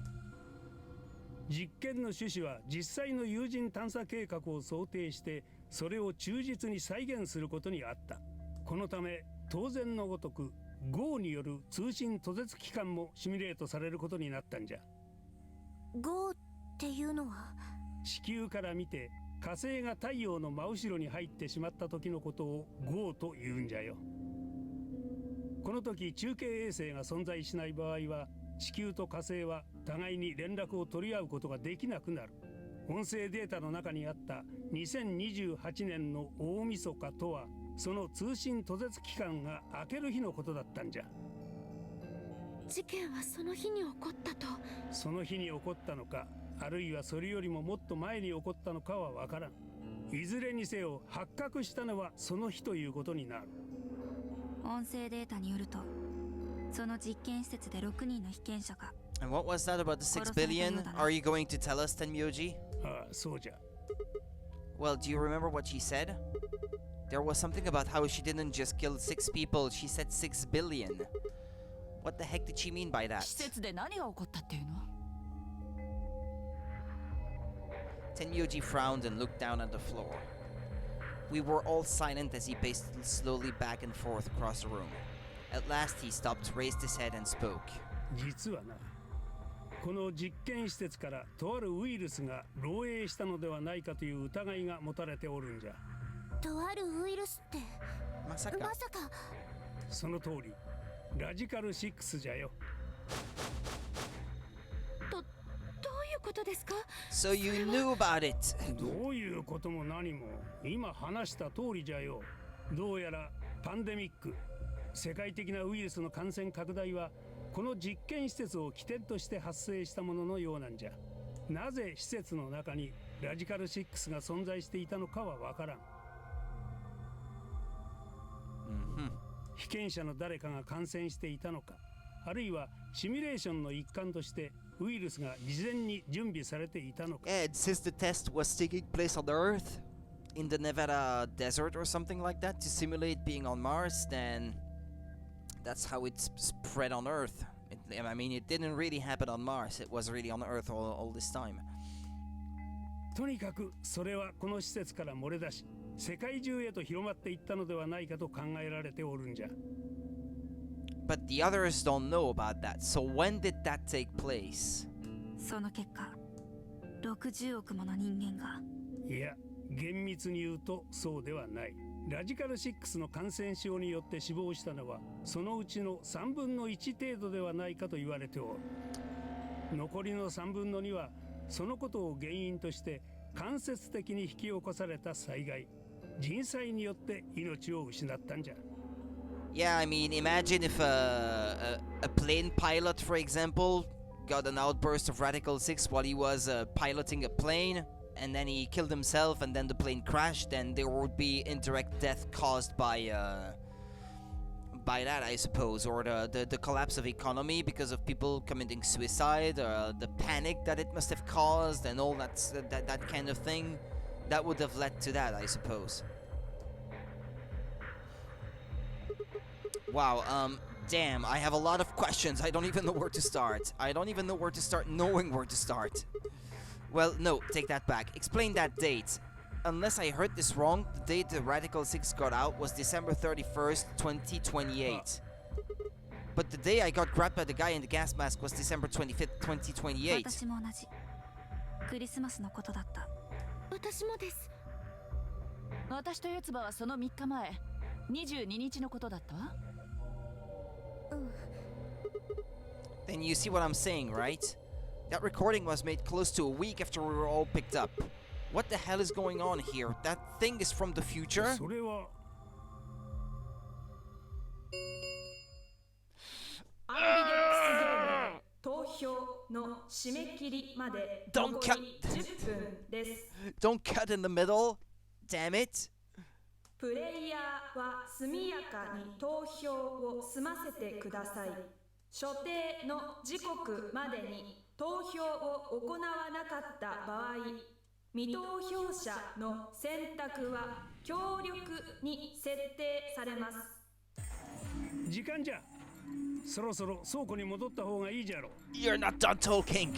実験の趣旨は実際の有人探査計画を想定してそれを忠実に再現することにあった。このため当然のごとく GO による通信途絶期間もシミュレートされることになったんじゃ。 GO っていうのは？地球から見て火星が太陽の真後ろに入ってしまった時のことを GO と言うんじゃよ。この時中継衛星が存在しない場合は地球と火星は互いに連絡を取り合うことができなくなる。音声データの中にあった2028年の大晦日とはその通信途絶期間が明ける日のことだったんじゃ。事件はその日に起こったと？その日に起こったのか、あるいはそれよりももっと前に起こったのかはわからん。いずれにせよ発覚したのはその日ということになる。音声データによるとその実験施設で6人の被験者が。 And what was that about the 6 billion? Are you going to tell us, Tenmyoji? ああ、そうじゃ。 Well, do you remember what she said? There was something about how she didn't just kill 6 people, she said 6 billion. What the heck did she mean by that? 施設で何が起こったっていうの？ Tenmyoji frowned and looked down at the floor. We were all silent as he paced slowly back and forth across the room. At last he stopped, raised his head and spoke. 実はな、この実験施設からとあるウイルスが漏洩したのではないかという疑いが持たれておるんじゃ。とあるウイルスって？まさか。その通り、ラジカル6じゃよ。どういうことですか？ So you knew about it. どういうことも何も今話した通りじゃよ。どうやらパンデミック、世界的なウイルスの感染拡大はこの実験施設を起点として発生したもののようなんじゃ。なぜ施設の中にラジカル6が存在していたのかはわからん。被験者の誰かが感染していたのか、あるいはシミュレーションの一環としてウイルスが事前に準備されていたのか。 And since the test was taking place on Earth, in the Nevada desert or something like that, to simulate being on Mars, then that's how it spread on Earth. I mean, it didn't really happen on Mars. It was really on Earth all this time. とにかくそれはこの施設から漏れ出し、世界中へと広まっていったのではないかと考えられておるんじゃ。But the others don't know about that. So when did that take place? その結果、60億もの人間が。いや、厳密に言うとそうではない。ラジカル6の感染症によって死亡したのはそのうちの3分の1程度ではないかと言われておる。残りの3分の2はそのことを原因として間接的に引き起こされた災害、人災によって命を失ったんじゃ。Yeah, I mean, imagine if a plane pilot, for example, got an outburst of Radical 6 while he was piloting a plane, and then he killed himself, and then the plane crashed, and there would be indirect death caused by that, I suppose, or the collapse of economy because of people committing suicide, the panic that it must have caused, and all that kind of thing. That would have led to that, I suppose. Wow, damn, I have a lot of questions. I don't even know where to start. I don't even know where to start knowing where to start. Well, no, take that back. Explain that date. Unless I heard this wrong, the date the Radical 6 got out was December 31st, 2028. But the day I got grabbed by the guy in the gas mask was December 25th, 2028. 私も同じ。クリスマスのことだった。私もです。私と四つ葉はその3日前、22日のことだったわ。Then you see what I'm saying, right? That recording was made close to a week after we were all picked up. What the hell is going on here? That thing is from the future? それは。アンビデックスゲーム投票の締め切りまで残り10分です。Don't cut in the middle. Damn it. プレイヤーは速やかに投票を済ませてください。所定の時刻までに投票を行わなかった場合、未投票者の選択は協力に設定されます。時間じゃ。そろそろ倉庫に戻った方がいいじゃろ。You're not done talking.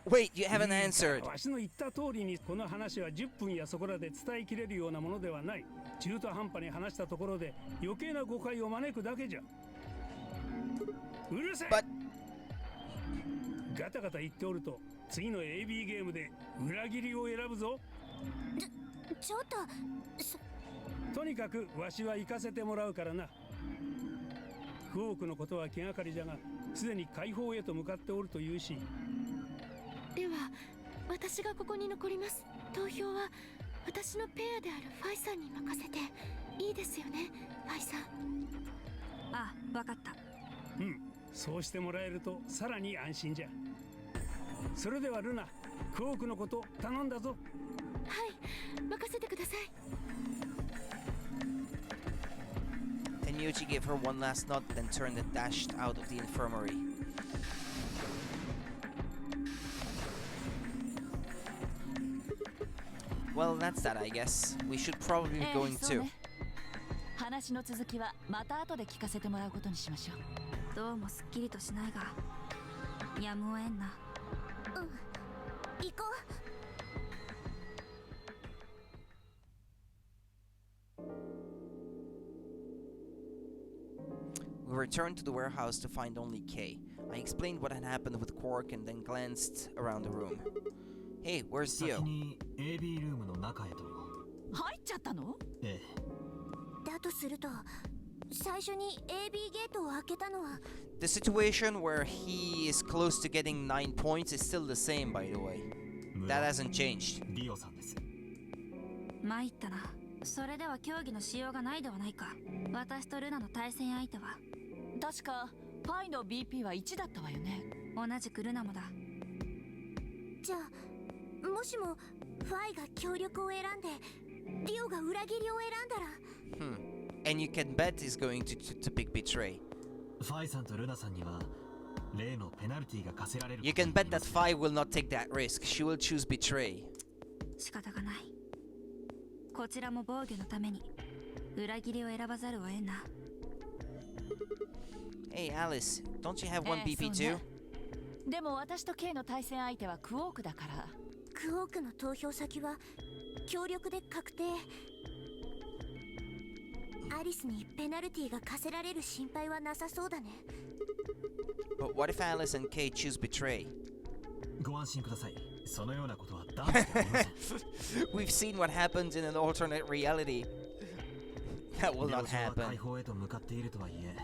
Wait, you haven't answered. わしの言った通りにこの話は10分やそこらで伝えきれるようなものではない。中途半端に話したところで余計な誤解を招くだけじゃ。うるせえ。ガタガタ言っておると次の AB ゲームで裏切りを選ぶぞ。ちょっととにかくわしは行かせてもらうからな。クオークのことは気がかりじゃが、すでに解放へと向かっておるというし。では私がここに残ります。投票は私のペアであるファイさんに任せていいですよね、ファイさん。ああ、わかった。うん、そうしてもらえるとさらに安心じゃ。それではルナ、クオークのこと頼んだぞ。はい、任せてください。Tenryuji gave her one last nod, then turned and dashed out of the infirmary. Well, that's that, I guess. We should probably be going too. 話の続きはまた後で聞かせてもらうことにしましょう。どうもすっきりとしないが、やむをえんな。行こWe returned to the warehouse to find only Kay. I explained what had happened with Quark and then glanced around the room. Hey, where's Dio? 先に AB ルームの中へと。入っちゃったの？ええ。だとすると、最初に AB ゲートを開けたのは。The situation where he is close to getting 9 points is still the same, by the way. That hasn't changed. リオさんです。参ったな。それでは競技のしようがないではないか。私とルナの対戦相手は確かパイの BP は1だったわよね。同じくルナもだ。じゃあもしもファイが協力を選んでリオが裏切りを選んだら。And you can bet he's going to pick betray. ファイさんとルナさんには例のペナルティが課せられる。 You can bet that Fai will not take that risk. She will choose betray. 仕方がない。こちらも防御のために裏切りを選ばざるを得んな。Hey Alice, don't you have one BP too? でも私と K の対戦相手はクオークだから。クオークの投票先は協力で確定。アリスにペナルティが課せられる心配はなさそうだね。 But what if Alice and Kay choose betray? ご安心ください。そのようなことは断じてありません。We've seen what happens in an alternate reality. That will not 病状は happen. 解放へと向かっているとはいえ、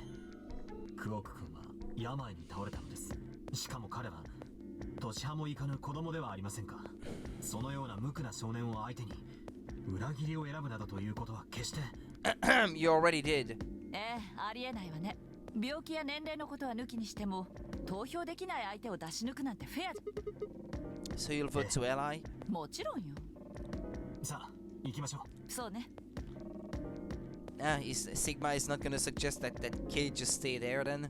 クオーク君は病に倒れたのです。しかも彼は年派もいかぬ子供ではありませんか。そのような無垢な少年を相手に裏切りを選ぶなどということは決して。You already did. ありえないわね。病気や年齢のことは抜きにしても、投票できない相手を出し抜くなんてフェア。 So you'll vote to ally? もちろんよ。さあ、行きましょう。そうね。Sigma is not going to suggest that Kay just stay there then.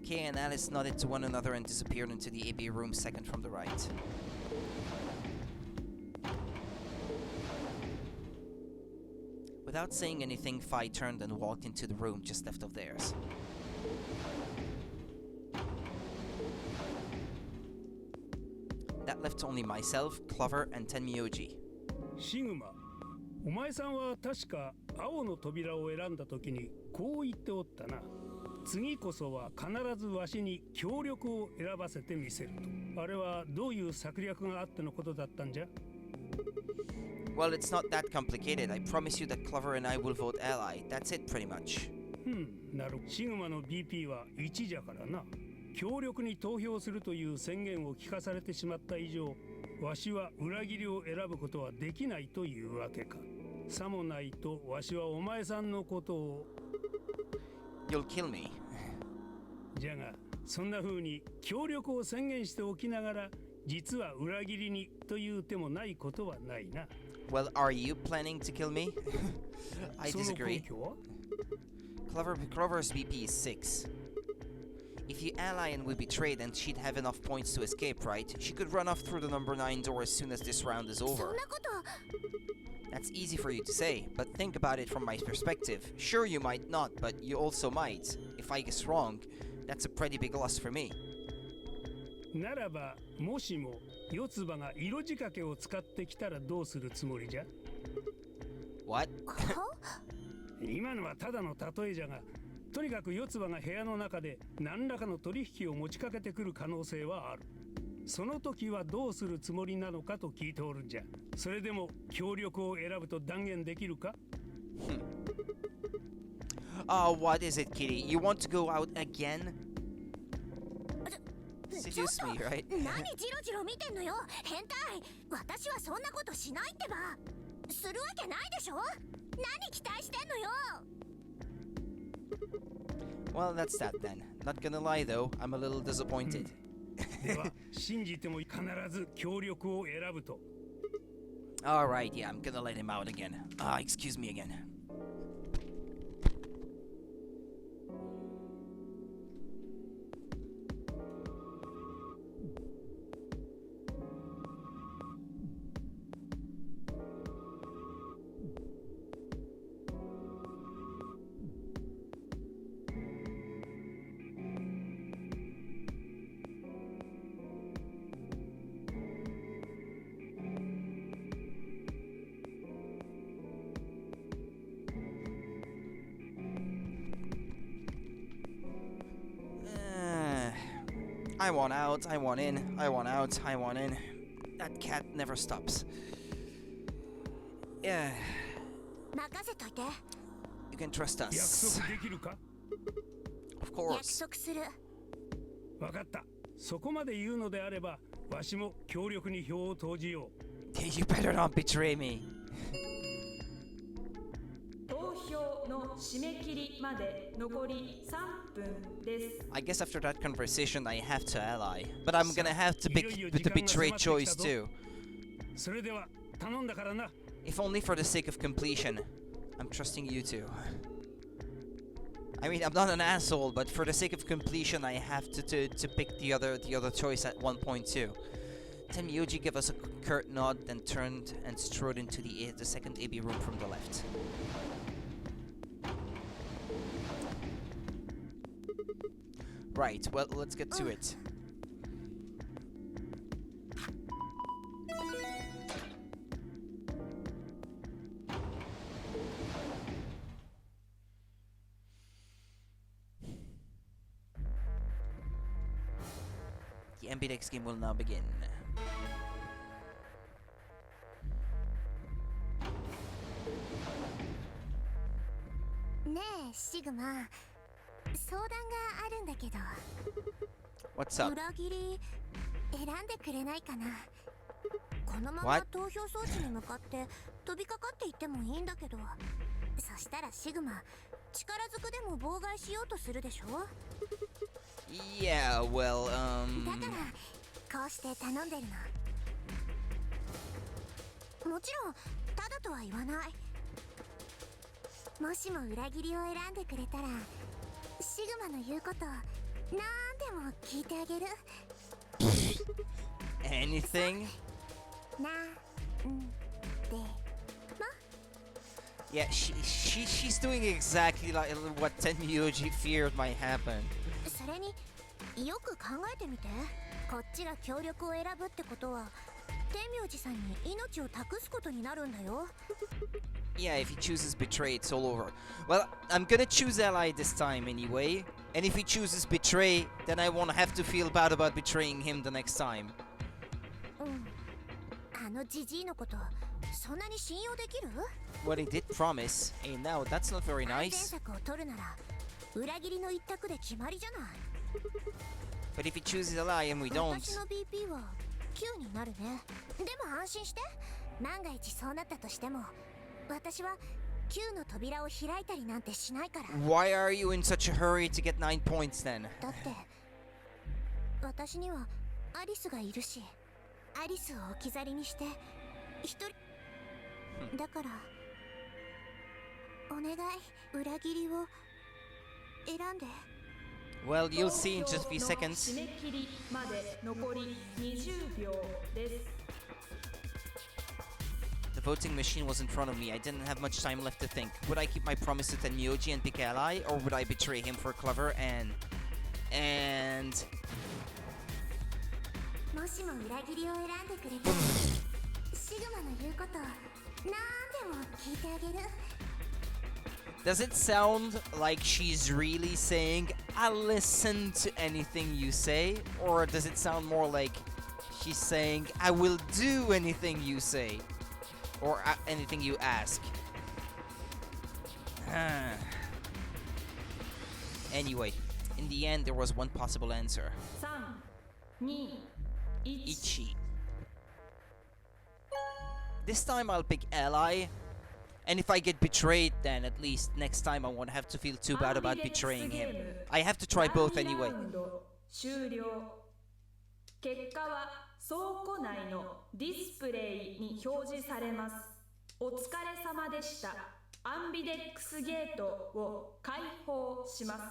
Kay and Alice nodded to one another and disappeared into the AB room second from the right. Without saying anything, Phi turned and walked into the room just left of theirs. That left only myself, Clover, and Tenmyoji. シグマ、お前さんは確か青の扉を選んだ時にこう言っておったな。次こそは必ずわしに協力を選ばせてみせると。あれはどういう策略があってのことだったんじゃ？ Well, it's not that complicated. I promise you that Clover and I will vote ally. That's it, pretty much. なるほど。シグマの BP は1じゃからな。協力に投票するという宣言を聞かされてしまった以上、わしは裏切りを選ぶことはできないというわけか。さもないとわしはお前さんのことを。You'll kill me. じゃが、そんな風に協力を宣言しておきながら、実は裏切りにという手もないことはないな。Well, are you planning to kill me? I disagree. Clover's BP is 6. If you ally and we betray, then she'd have enough points to escape, right? She could run off through the number 9 door as soon as this round is over. That's easy for you to say, but think about it from my perspective. Sure, you might not, but you also might. If I guess wrong, that's a pretty big loss for me. ならば、もしも四つ葉が色仕掛けを使ってきたらどうするつもりじゃ？ What? 今のはただの例えじゃが、とにかく四つ葉が部屋の中で何らかの取引を持ちかけてくる可能性はある。その時はどうするつもりなのかと聞いておるんじゃ。それでも協力を選ぶと断言できるか？ What is it, Kitty? You want to go out again? Seduce me, right? 何ジロジロ見てんのよ、変態。私はそんなことしないってば。するわけないでしょ。何期待してんのよ。 Well, that's that then. Not gonna lie though, I'm a little disappointed. では、信じても必ず協力を選ぶと。Alright, yeah, I'm gonna let him out again. Excuse me again. I want out, I want in, I want out, I want in. That cat never stops. Yeah. 任せといて。You can trust 約 us. 束できるか？ Of 約 course. 束する。わかった。そこまで言うのであれば、わしも協力に票を投じよう。You better not betray me. 投票の締め切りまで残り3分です。I guess after that conversation I have to ally. But I'm gonna have to pick the betray choice too. それでは頼んだからな。If only for the sake of completion. I'm trusting you too. I mean, I'm not an asshole, but for the sake of completion, I have to pick the other choice at 1.2. Tenmyoji gave us a curt nod, then turned and strode into the second AB room from the left. Right, well, let's get to it. MBDX game will now begin. ねえシグマ、相談があるんだけど。 What's up? 裏切り選んでくれないかな。このまま What? 投票装置に向かって飛びかかっていってもいいんだけど、そしたらシグマ力ずくでも妨害しようとするでしょ。 Yeah, well, だからこうして頼んでるの。もちろんただとは言わない。もしも裏切りを選んでくれたらシグマの言うことなんでも聞いてあげる。 anything? なんでも。 Yeah, she's doing exactly like what Tenmyoji feared might happen. それによく考えてみて。こっちが協力を選ぶってことは天明寺さんに命を託すことになるんだよ。 Yeah, if he chooses betray, it's all over. Well, I'm gonna choose ally this time anyway. And if he chooses betray, then I won't have to feel bad about betraying him the next time. うん。あのジジイのことそんなに信用できる？ Well, he did promise. Hey, now that's not very 安全 nice. 策を取るなら裏切りの一択で決まりじゃない。 But if he chooses ally and we 私 don't, の BP は9になるね。でも安心して。万が一そうなったとしても私は9の扉を開いたりなんてしないから。 why are you in such a hurry to get 9 points then? だって私にはアリスがいるし、アリスを置き去りにして一人だからお願い、裏切りを選んで。 Well, you'll see in just a few 投票の seconds. 締め切りまで残り20秒です。 The voting machine was in front of me. I didn't have much time left to think. Would I keep my promise to Tenmyoji and pick ally, or would I betray him for clever and もしも裏切りを選んでくれたらシグマの言うことなんでも聞いてあげる。 does it sound like she's really saying, I'll listen to anything you say? Or does it sound more like she's saying, I will do anything you say? Or anything you ask? Anyway, in the end, there was one possible answer. 3、2、1。 Ichi. This time I'll pick ally. And if I get betrayed, then at least next time I won't have to feel too bad about betraying him. I have to try both anyway. 第2ラウンド終了。結果は倉庫内のディスプレイに表示されます。お疲れ様でした。アンビデックスゲートを開放します。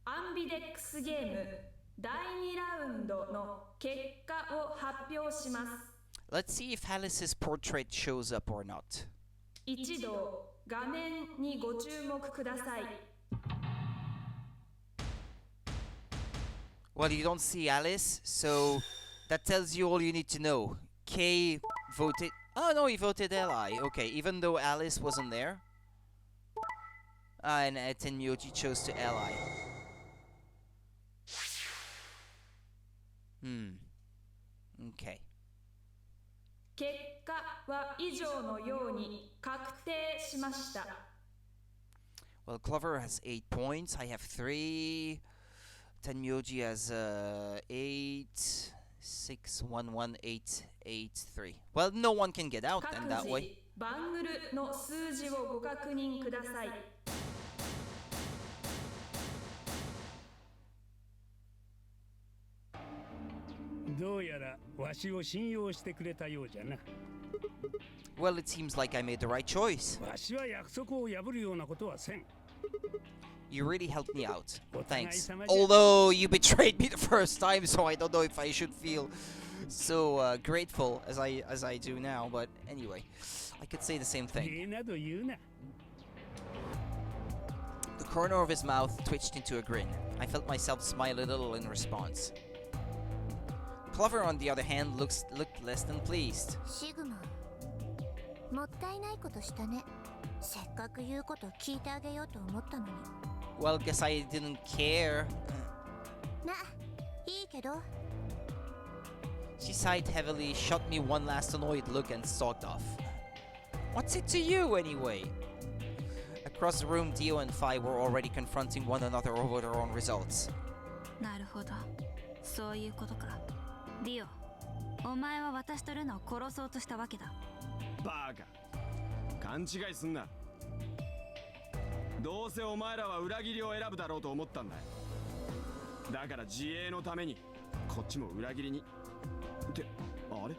アンビデックスゲーム第2ラウンドの結果を発表します。 Let's see if Alice's portrait shows up or not. 一度画面にご注目ください。 Well, you don't see Alice, so that tells you all you need to know. K voted... Oh no, he voted ally. Okay, even though Alice wasn't there. And Tenmyoji chose to ally. Okay. 結果は以上のように確定しました。 Well, Clover has 8 points. I have 3. Tenmyoji has 8, 6, 1, 1, 8, 8, 3. Well, no one can get out then 各 that way. 自バングルの数字をご確認ください。どうやらわしを信用してくれたようじゃな。 Well, it seems like I made the right choice. わしは約束を破るようなことはせん。 You really helped me out. Thanks. お互い様じゃ。 Although you betrayed me the first time, so I don't know if I should feel so grateful as I do now. But anyway, I could say the same thing. 礼など言うな。 The corner of his mouth twitched into a grin. I felt myself smile a little in response. Clover, on the other hand, looked less than pleased. シグマ、もったいないことしたね。せっかく言うこと聞いてあげようと思ったのに。 Well, guess I didn't care. ま、いいけど。 She sighed heavily, shot me one last annoyed look, and stalked off. What's it to you, anyway? Across the room, Dio and Phi were already confronting one another over their own results. なるほど、そういうことか。ディオ、お前は私とルナを殺そうとしたわけだ。バカ、勘違いすんな。どうせお前らは裏切りを選ぶだろうと思ったんだ。だから自衛のためにこっちも裏切りに。ってあれ、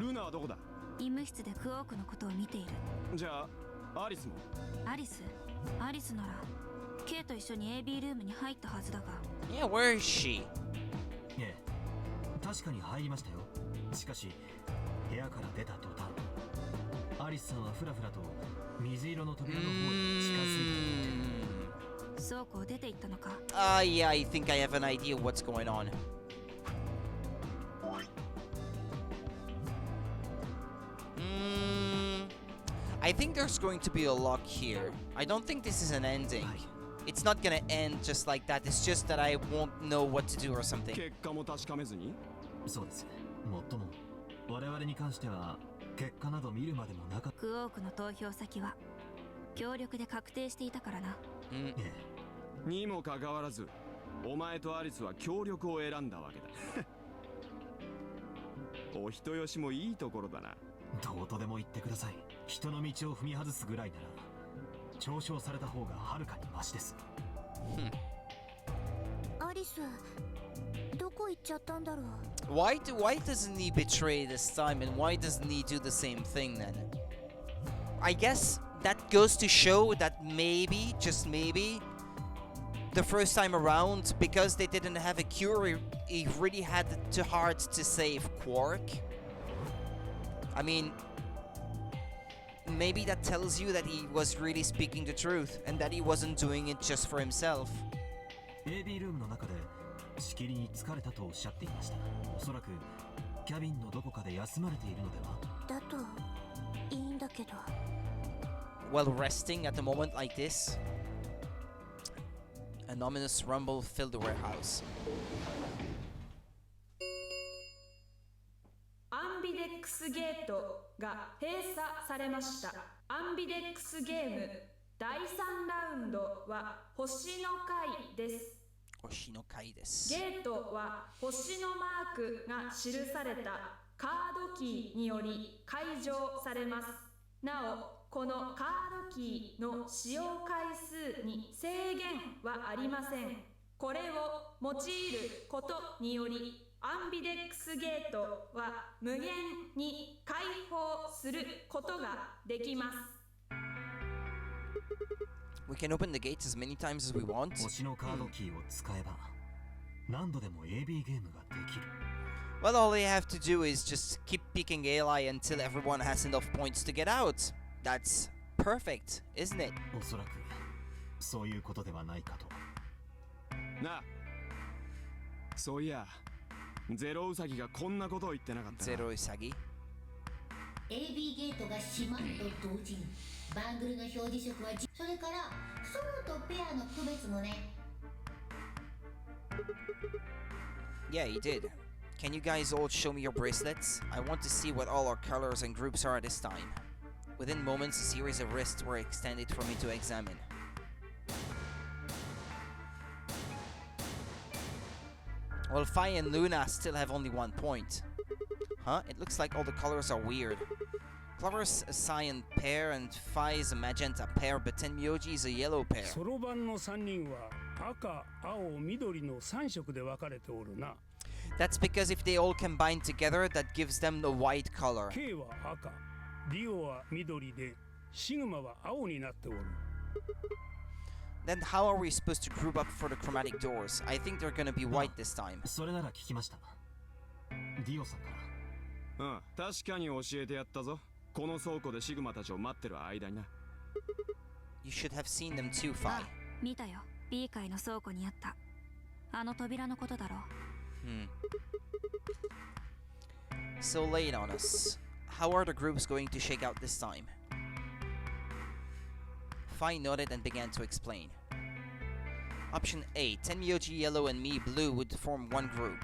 ルナはどこだ？医務室でクオークのことを見ている。じゃあアリスも？アリスなら K と一緒に AB ルームに入ったはずだが。 Yeah, where is she? ええ、確かに入りましたよ。しかし部屋から出た途端、アリスさんはふらふらと水色の扉の方へ近づいて。倉庫を出て行ったのか？ Yeah, I think I have an idea what's going on. I think there's going to be a lock here. I don't think this is an ending. It's not gonna end just like that. It's just that I won't know what to do or something. 結果も確かめずに？そうです。もっとも我々に関しては結果など見るまでもなかった。クオークの投票先は協力で確定していたからな。ええ。にもかかわらず、お前とアリスは協力を選んだわけだ。お人よしもいいところだな。どうとでも言ってください。人の道を踏み外すぐらいなら嘲笑された方がはるかにマシです。アリス、どこ行っちゃったんだろう。Why doesn't he betray this time, and why doesn't he do the same thing then? I guess that goes to show that maybe, just maybe, the first time around, because they didn't have a cure, he really had to hard to save Quark. I mean, maybe that tells you that he was really speaking the truth and that he wasn't doing it just for himself. AB ルームの中でしきりに疲れたとおっしゃっていました。おそらくキャビンのどこかで休まれているのでは？だといいんだけど。 While resting at a moment like this, an ominous rumble filled the warehouse. アンビデックスゲートが閉鎖されました。アンビデックスゲーム第3ラウンドは星の回です。星の回です。ゲートは星のマークが記されたカードキーにより解錠されます。なお、このカードキーの使用回数に制限はありません。これを用いることによりアンビデックスゲートは無限に開放することができます。We can open the gates as many times as we want. 星のカードキーを使えば何度でも AB ゲームができる。Well, all they have to do is just keep picking Ally until everyone has enough points to get out. That's perfect, isn't it? おそらくそういうことではないかと。なあ、そういや、ゼロウサギがこんなことを言ってなかったな。ゼロウサギ AB ゲートが閉まると同時にバングルの表示色はそれからソロとペアの区別もね。 Yeah, he did. Can you guys all show me your bracelets? I want to see what all our colors and groups are this time. Within moments, a series of wrists were extended for me to examine. Well, Phi and Luna still have only 1 point. Huh? It looks like all the colors are weird. Clover's a cyan pair and Phi is a magenta pair, but Tenmyoji is a yellow pair. そろばんの3人は赤、青、緑の3色で分かれておるな。That's because if they all combine together, that gives them the white color. K は赤、ディオは緑で、シグマは青になっておる。Then how are we supposed to group up for the chromatic doors? I think they're gonna be white this time. それなら聞きました。ディオさんから。うん、確かに教えてやったぞ。この倉庫でシグマたちを待ってる間にな。You should have seen them too, Phi. 見たよ。B 階の倉庫にあった。あの扉のことだろう。So late on us. How are the groups going to shake out this time? Fai nodded and began to explain. Option A, Tenmyoji Yellow and me Blue would form one group.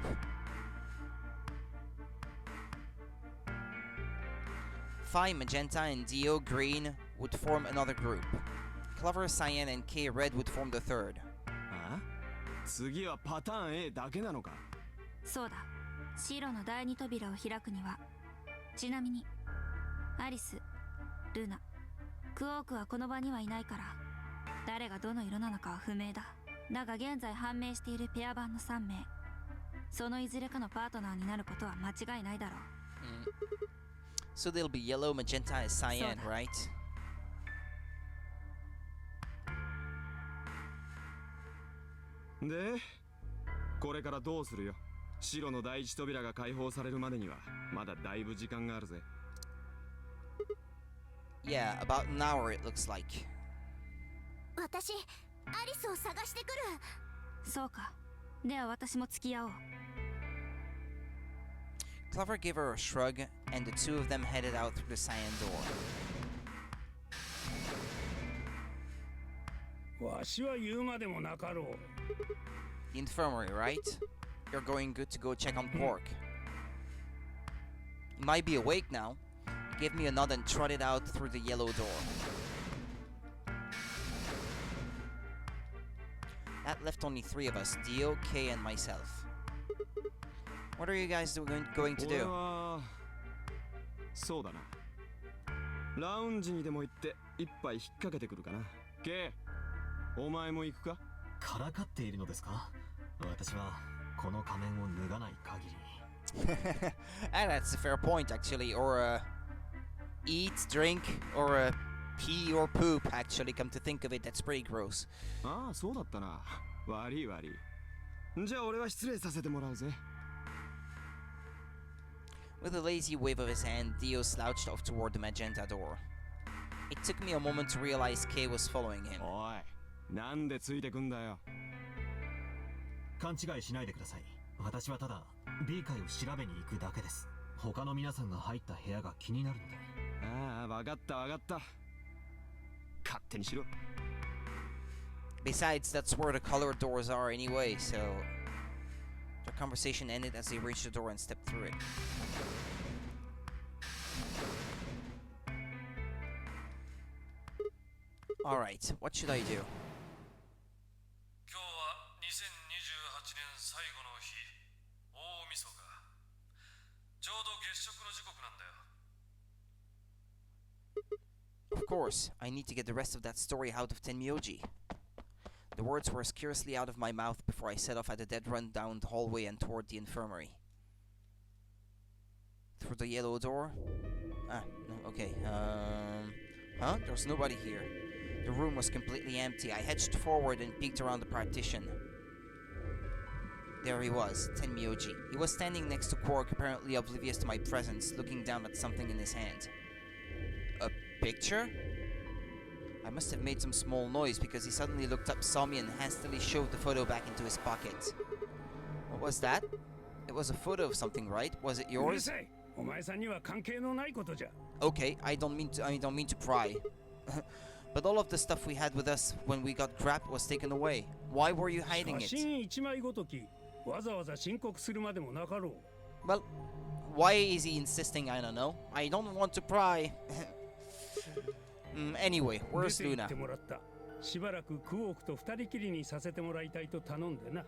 Fai Magenta and Dio Green would form another group. Clover, Cyan, and K Red would form the third. あ？次はパターン A だけなのか？そうだ。白の第二扉を開くには。ちなみに、アリス、ルナ、クオークはこの場にはいないから、誰がどの色なのかは不明だ。だが現在判明しているペア版の3名、そのいずれかのパートナーになることは間違いないだろう。So they'll be yellow, magenta, and cyan, right? で、これからどうするよ。白の第一扉が開放されるまでにはまだだいぶ時間があるぜ。Yeah, about an hour it looks like. 私、アリスを探してくる。そうか。では私も付き合おう。Clover gave her a shrug, and the two of them headed out through the cyan door. わしは言うまでもなかろう。 The infirmary, right? You're going good to go check on Quark. He might be awake now. He gave me a nod and trotted out through the yellow door. That left only 3 of us, Dio, Kay, and myself. What are you guys going to do? 俺はそうだな。ラウンジにでも行って一杯引っ掛けてくるかな。K、お前も行くか？からかっているのですか？私はこの仮面を脱がない限り。And that's a fair point, actually. Or eat, drink, or pee or poop. Actually, come to think of it, that's pretty gross. ああ、そうだったな。悪い悪い。じゃあ俺は失礼させてもらうぜ。With a lazy wave of his hand, Dio slouched off toward the magenta door. It took me a moment to realize Kay was following him. おい、なんでついてくんだよ。勘違いしないでください。私はただ B 階を調べに行くだけです。他の皆さんが入った部屋が気になるので。ああ、わかったわかった。勝手にしろ。Besides, that's where the colored doors are anyway, so... Their conversation ended as they reached the door and stepped through it. Alright, what should I do? 今日は2028年最後の日、大晦日。ちょうど月食の時刻なんだよ。Of course, I need to get the rest of that story out of Tenmyoji. The words were scarcely out of my mouth before I set off at a dead run down the hallway and toward the infirmary. Through the yellow door? Ah, no, okay. Huh? There's nobody here. The room was completely empty. I hedged forward and peeked around the partition. There he was, Tenmyoji. He was standing next to Quark, apparently oblivious to my presence, looking down at something in his hand. A picture? I must have made some small noise because he suddenly looked up, saw me, and hastily shoved the photo back into his pocket. What was that? It was a photo of something, right? Was it yours? Okay, I don't mean to pry. But all of the stuff we had with us when we got grabbed was taken away. Why were you hiding it? Well, why is he insisting? I don't know. I don't want to pry. Anyway, where's Luna? しばらくクオークと二人きりにさせてもらいたいと頼んでな。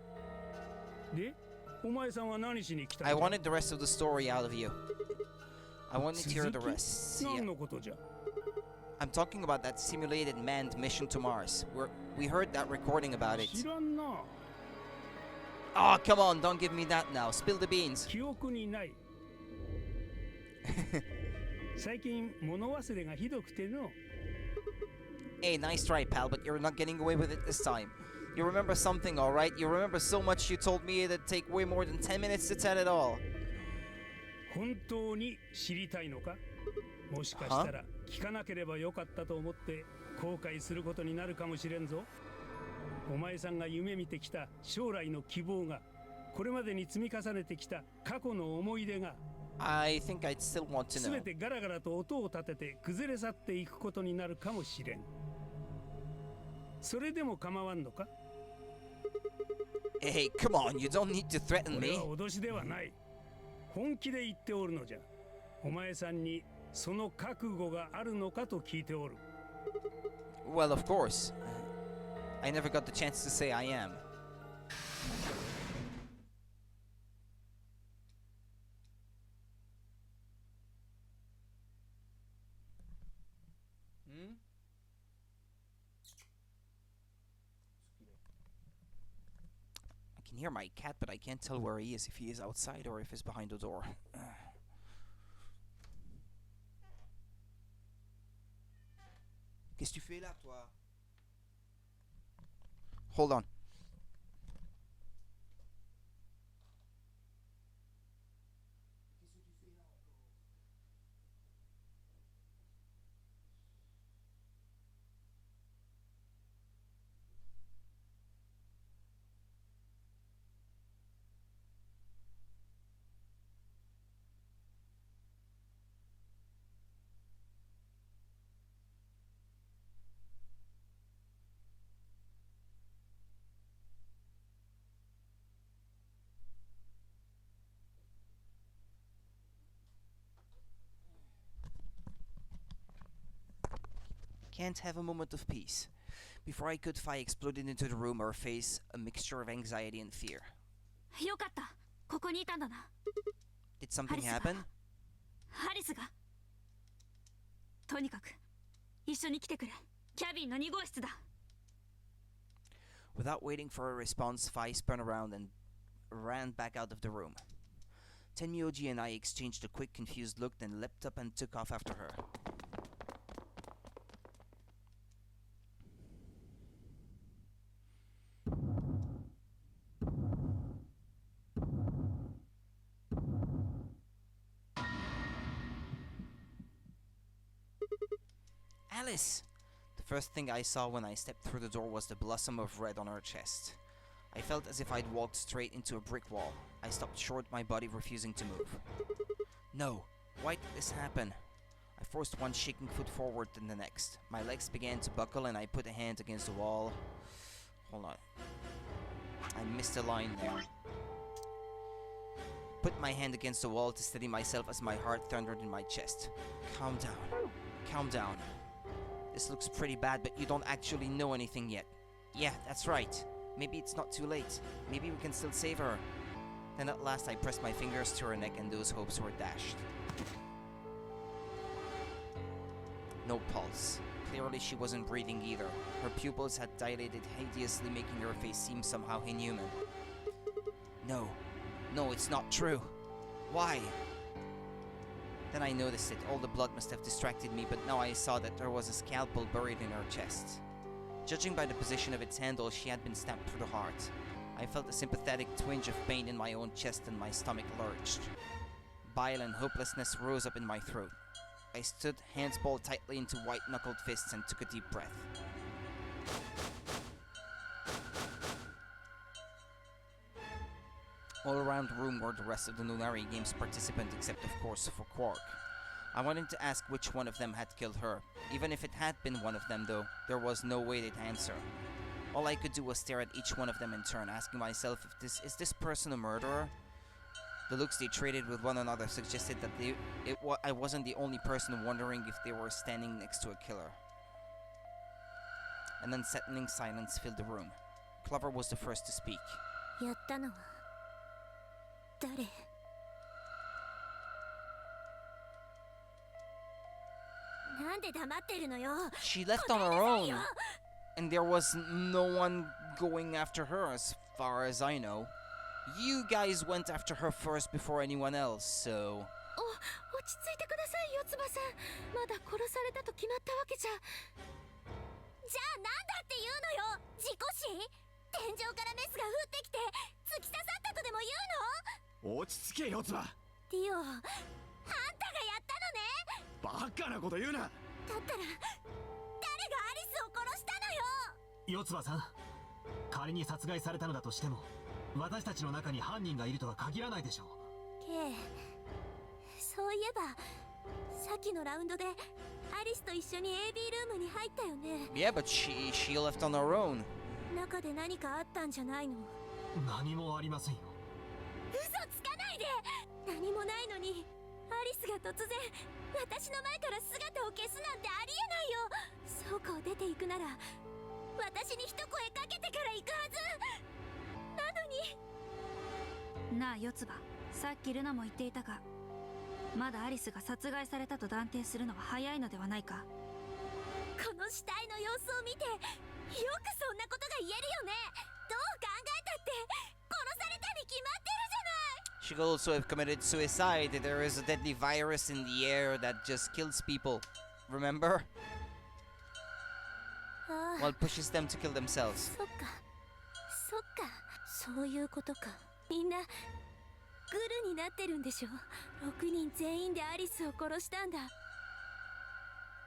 で、お前さんは何しに来たの？ I wanted the rest of the story out of you. I wanted to hear the rest. Yeah. 何のことじゃ？ I'm talking about that simulated manned mission to Mars. We heard that recording about it. 知らんな。Oh, come on, don't give me that now. Spill the beans. 記憶にない。最近物忘れがひどくての。Hey, nice try, pal, but you're not getting away with it this time. You remember something, alright? You remember so much you told me it'd take way more than 10 minutes to tell it all. 本当に知りたいのか？もしかしたら聞かなければよかったと思って後悔することになるかもしれんぞ。お前さんが夢見てきた将来の希望が、これまでに積み重ねてきた過去の思い出が、I think I'd still want to know. すべてガラガラと音を立てて崩れ去っていくことになるかもしれん。それでも構わんのか？ Hey, come on, you don't need to threaten 俺 me. は脅しではない。本気で言っておるのじゃ。お前さんにその覚悟があるのかと聞いておる。 Well, of course. I never got the chance to say I am. I can hear my cat, but I can't tell where he is, if he is outside or if he's behind the door. Qu'est-ce que tu fais là, toi? Hold on. Can't have a moment of peace. Before I could fly exploded into the room, her face a mixture of anxiety and fear. よかった。ここにいたんだな。 Did something happen? ハリスが。とにかく一緒に来てくれ。キャビンの2号室だ。 Without waiting for a response, Fai spun around and ran back out of the room. Tenmyoji and I exchanged a quick, confused look, then leapt up and took off after her. Alice! The first thing I saw when I stepped through the door was the blossom of red on her chest. I felt as if I'd walked straight into a brick wall. I stopped short, my body refusing to move. No! Why did this happen? I forced one shaking foot forward then the next. My legs began to buckle and I put a hand against the wall. Hold on. I missed a line there. Put my hand against the wall to steady myself as my heart thundered in my chest. Calm down. Calm down. This looks pretty bad, but you don't actually know anything yet. Yeah, that's right. Maybe it's not too late. Maybe we can still save her. Then at last I pressed my fingers to her neck and those hopes were dashed. No pulse. Clearly she wasn't breathing either. Her pupils had dilated hideously, making her face seem somehow inhuman. No. No, it's not true. Why? Then I noticed it. All the blood must have distracted me, but now I saw that there was a scalpel buried in her chest. Judging by the position of its handle, she had been stabbed through the heart. I felt a sympathetic twinge of pain in my own chest and my stomach lurched. Bile and hopelessness rose up in my throat. I stood, hands balled tightly into white-knuckled fists, and took a deep breath. All around the room were the rest of the Lunari Games participants, except of course for Quark. I wanted to ask which one of them had killed her. Even if it had been one of them though, there was no way they'd answer. All I could do was stare at each one of them in turn, asking myself if is this person a murderer? The looks they traded with one another suggested that I wasn't the only person wondering if they were standing next to a killer. An unsettling silence filled the room. Clover was the first to speak. やったのは誰？ なんで黙ってるのよ。 She left on her own, and there was no one going after her as far as I know. You guys went after her first before anyone else, so... 落ち着いてくださいよ、つばさん。まだ殺されたと決まったわけじゃ。じゃあなんだって言うのよ。事故死？天井からメスが降ってきて突き刺さったとでも言うの？落ち着けよ、つば。ディオ、あんたがやったのね。バカなこと言うな。だったら誰がアリスを殺したのよ。四つ葉さん、仮に殺害されたのだとしても私たちの中に犯人がいるとは限らないでしょう。ケイ、そういえばさっきのラウンドでアリスと一緒に AB ルームに入ったよね。 Yeah, but she left on her own. 中で何かあったんじゃないの？何もありませんよ。嘘つかないで。何もないのにアリスが突然私の前から姿を消すなんてありえないよ。倉庫を出ていくなら私に一声かけてから行くはずなのに。なあ四つ葉、さっきルナも言っていたが、まだアリスが殺害されたと断定するのは早いのではないか。この死体の様子を見てよくそんなことが言えるよね。どう考えたって殺されたに決まってるじゃない。 She could also have committed suicide. There is a deadly virus in the air that just kills people. Remember? ああ、 Well, pushes them to kill themselves. そっかそっか、そういうことか。みんなグルになってるんでしょ。6人全員でアリスを殺したんだ。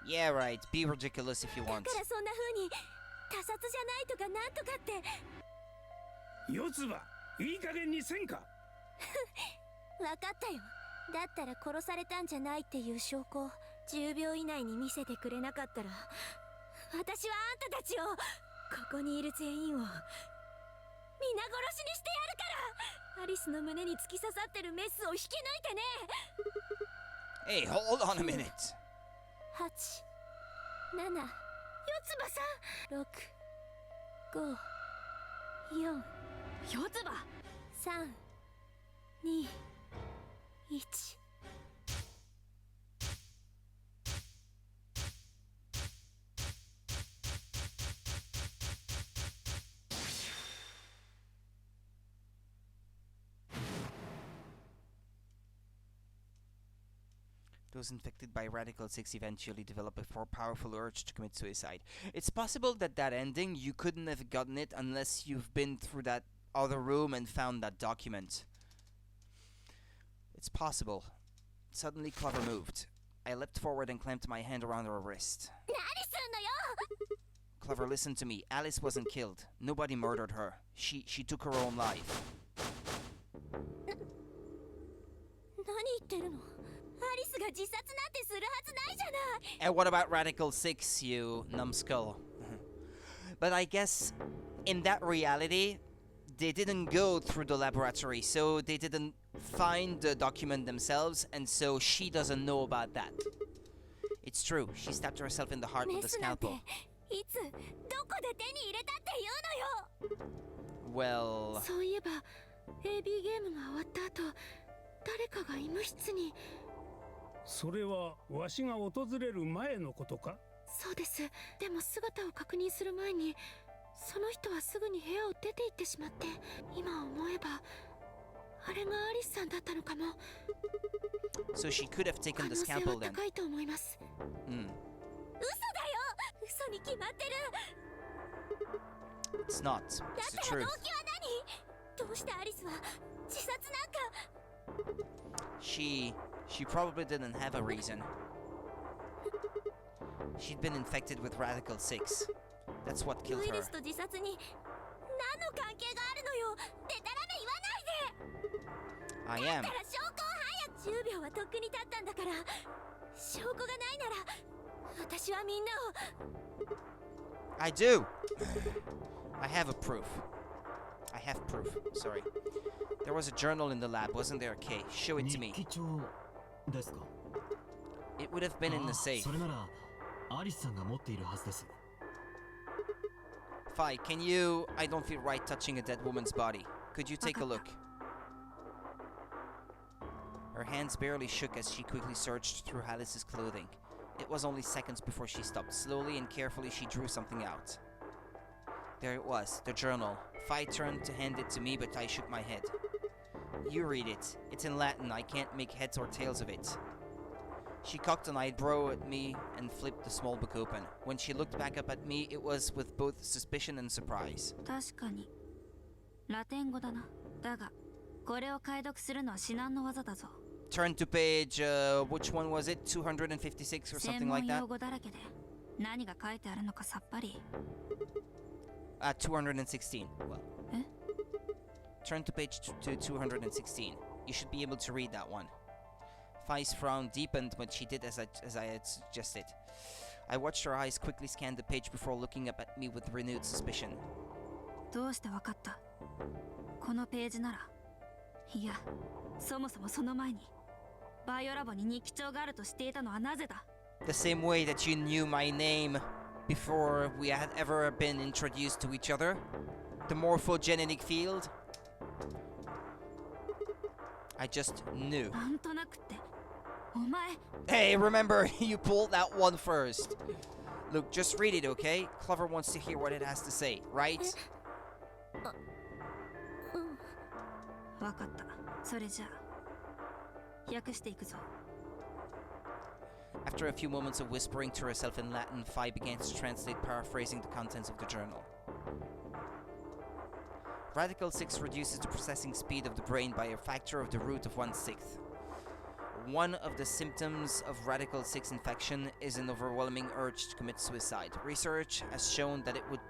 Yeah, right. Be ridiculous if you だ want. からそんな風に他殺じゃないとかなんとかって。四つ葉、いい加減にせんか。分かったよ。だったら殺されたんじゃないっていう証拠を10秒以内に見せてくれなかったら、私はあんたたちを、ここにいる全員を皆殺しにしてやるから。アリスの胸に突き刺さってるメスを引き抜いてね。 Hey, hold on a minute. 8、7、四つ葉さん、6、5、4、四つ葉、 3、2、1。Those infected by Radical 6 eventually develop a more powerful urge to commit suicide. It's possible that that ending, you couldn't have gotten it unless you've been through that other room and found that document. It's possible. Suddenly, Clover moved. I leapt forward and clamped my hand around her wrist. 何すんのよ。 Clover, listen to me. Alice wasn't killed. Nobody murdered her. She took her own life. 何言ってるの？アリスが自殺なんてするはずないじゃない。 And what about Radical 6, you numbskull? But I guess in that reality, they didn't go through the laboratory, so they didn't find the document themselves, and so she doesn't know about that. It's true, she stabbed herself in the heart with a メスなんて scalpel. いつどこで手に入れたっていうのよ。 Well, そういえば AB ゲームが終わった後、誰かが医務室に。それはわしが訪れる前のことか。そうです。でも姿を確認する前にその人はすぐに部屋を出て行ってしまって、今思えばあれがアリスさんだったのかも。 so she could have 可 taken 能 the 性は scalpel then. 高いと思います。 Hmm. 嘘だよ。嘘に決まってる。 It's not. だ It's っ the たら truth. 動機は何？どうしてアリスは自殺なんか。 She probably didn't have a reason. She'd been infected with Radical 6. That's what ウ killed イ her. ルスと自殺に何の関係があるのよ。でたらめ言わないで。 I am. だから証拠を早く。10秒はとっくに経ったんだから。証拠がないなら私はみんなを。 I do! I have a proof. I have proof. Sorry. There was a journal in the lab, wasn't there? Okay, show it to 日 me. 記帳ですか。 It would have been in the あ safe. それならアリスさんが持っているはずです。 Fi, can you... I don't feel right touching a dead woman's body. Could you take a look? Her hands barely shook as she quickly searched through Alice's clothing. It was only seconds before she stopped. Slowly and carefully, she drew something out. There it was, the journal. Fi turned to hand it to me, but I shook my head. You read it. It's in Latin. I can't make heads or tails of it. She cocked an eyebrow at me and flipped the small book open. When she looked back up at me, it was with both suspicion and surprise. 確かにラテン語だな。だがこれを解読するのは至難の技だぞ。 Turn to page, which one was it? 256 or 専 something 門 like that? 用語だらけで何が書いてあるのかさっぱり。 216. Well. Eh? Turn to page 216. You should be able to read that one. Fai's frown deepened when she did as I had suggested. I watched her eyes quickly scan the page before looking up at me with renewed suspicion. どうしてわかった？このページなら。いや、そもそもその前にバイオラボに日記帳があると知っていたのはなぜだ？ The same way that you knew my name before we had ever been introduced to each other. The morphogenetic field. I just knew. なんとなくって、お前。Hey, remember, you pulled that one first. Look, just read it, okay? Clover wants to hear what it has to say, right? わかった。それじゃあ、訳していくぞ。After a few moments of whispering to herself in Latin, Fai began to translate, paraphrasing the contents of the journal. Radical 6 reduces the processing speed of the brain by a factor of the root of 1/6. One of the symptoms of Radical 6 infection is an overwhelming urge to commit suicide. Research has shown that it would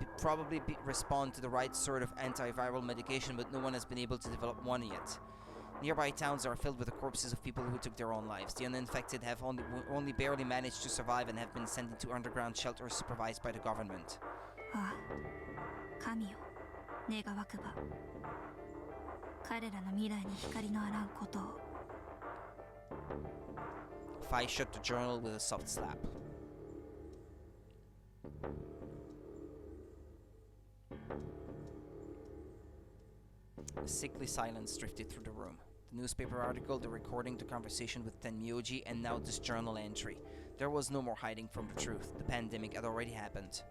respond to the right sort of antiviral medication, but no one has been able to develop one yet. Nearby towns are filled with the corpses of people who took their own lives. The uninfected have only barely managed to survive and have been sent into underground shelters supervised by the government. ああ、神よ、願わくば。彼らの未来に光のあらんことを。Fai shut the journal with a soft slap. A sickly silence drifted through the room. The newspaper article, the recording, the conversation with Tenmyoji, and now this journal entry. There was no more hiding from the truth. The pandemic had already happened.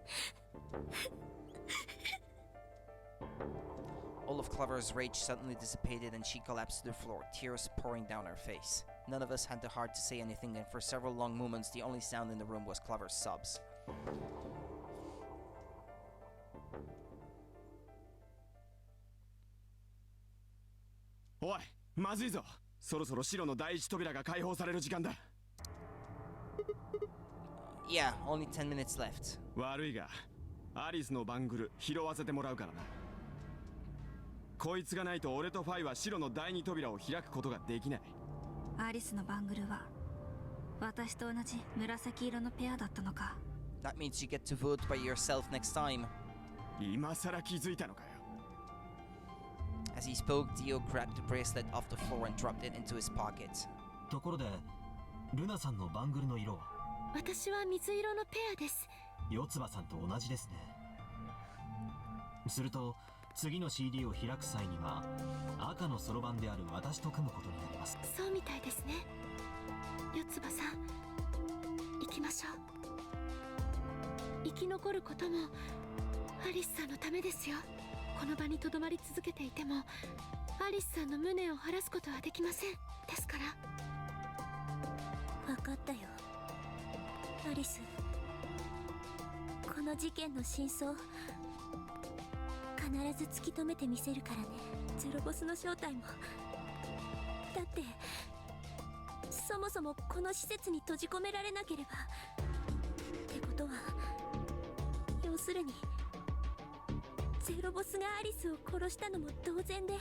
All of Clover's rage suddenly dissipated and she collapsed to the floor, tears pouring down her face. None of us had the heart to say anything, and for several long moments the only sound in the room was Clover's sobs. おい、まずいぞ。そろそろ白の第一扉が開放される時間だ。Yeah, only 10 minutes left. 悪いが、アリスのバングル拾わせてもらうからな。こいつがないと俺とファイは白の第二扉を開くことができない。アリスのバングルは私と同じ紫色のペアだったのか。 That means you get to vote by yourself next time. 今さら気づいたのかよ。As he spoke, Dio grabbed the bracelet off the floor and dropped it into his pocket. ところで、ルナさんのバングルの色は？私は水色のペアです。四つ葉さんと同じですね。すると次の CD を開く際には赤のそろばんである私と組むことになります。そうみたいですね。四つ葉さん、行きましょう。生き残ることもアリスさんのためですよ。この場にとどまり続けていてもアリスさんの無念を晴らすことはできません。ですから。分かったよ、アリス。この事件の真相必ず突き止めてみせるからね。ゼロボスの正体も。だってそもそもこの施設に閉じ込められなければってことは、要するにゼロボスがアリスを殺したのも同然で。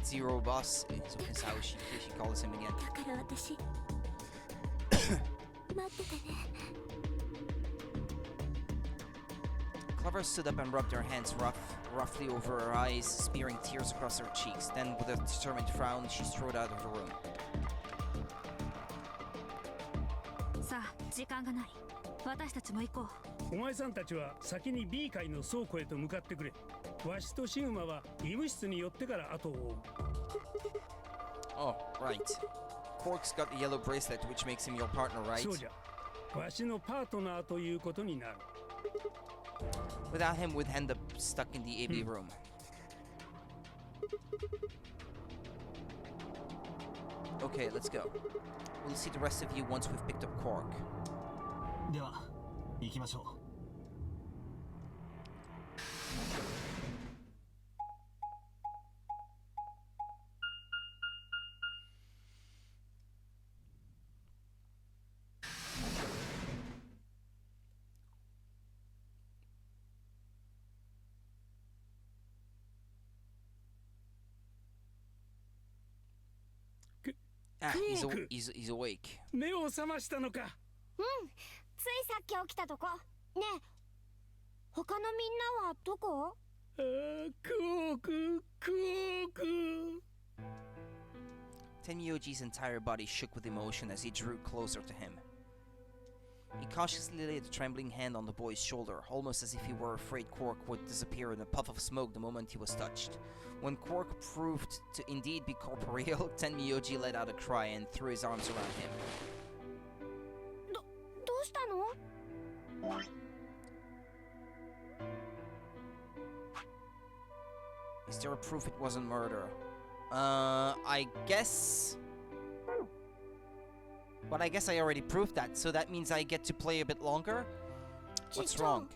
Zero Boss is how she calls him again. だから私待っててね。Clover stood up and rubbed her hands roughly over her eyes, spearing tears across her cheeks. Then, with a determined frown, she strode out of the room. さあ、時間がない。私たちも行こう。お前さんたちは先に B 階の倉庫へと向かってくれ。わしとシグマは医務室に寄ってから後を追う。Oh, right. Quark's got the yellow bracelet, which makes him your partner, right? そうじゃ。わしのパートナーということになる。Without him, we'd end up stuck in the AB room. Okay, let's go. We'll see the rest of you once we've picked up Quark. では、行きましょう。Ah, he's awake. 目を覚ましたのか。うん、ついさっき起きたとこ。ねえ、他のみんなはどこ？クオーク。Tenmyoji's entire body shook with emotion as he drew closer to him. He cautiously laid a trembling hand on the boy's shoulder, almost as if he were afraid Quark would disappear in a puff of smoke the moment he was touched. When Quark proved to indeed be corporeal, Tenmyoji let out a cry and threw his arms around him. どうしたの？ Is there a proof it wasn't murder? I guess... But I guess I already proved that, so that means I get to play a bit longer? What's wrong?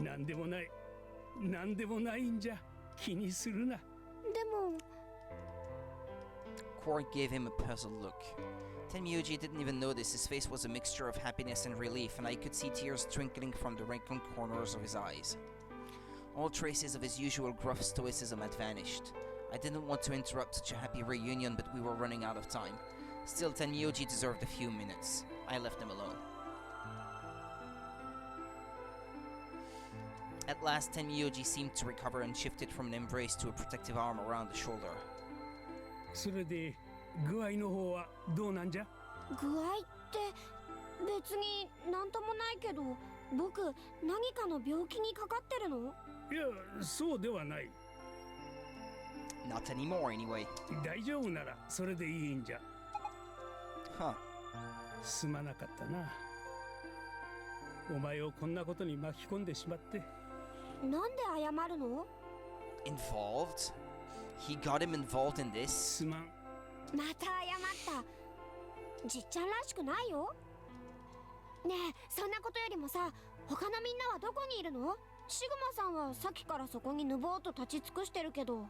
なんでもないんじゃ。気にするな。でも Quark gave him a puzzled look. Tenmyoji didn't even notice his face was a mixture of happiness and relief, and I could see tears twinkling from the wrinkled corners of his eyes. All traces of his usual gruff stoicism had vanished. I didn't want to interrupt such a happy reunion, but we were running out of time. Still, Tenmyoji deserved a few minutes. I left him alone. At last, Tenmyoji seemed to recover and shifted from an embrace to a protective arm around the shoulder. それで具合の方はどうなんじゃ？具合って別になんともないけど、僕何かの病気にかかってるの？いや、そうではない。Not anymore, anyway. 大丈夫ならそれでいいんじゃ。Huh. すまなかったな。お前をこんなことに巻き込んでしまって。なんで謝るの？ Involved? He got him involved in this? すまん。また謝った。じっちゃんらしくないよ。ねえ、そんなことよりもさ、他のみんなはどこにいるの？シグマさんはさっきからそこにぬぼーっと立ち尽くしてるけど。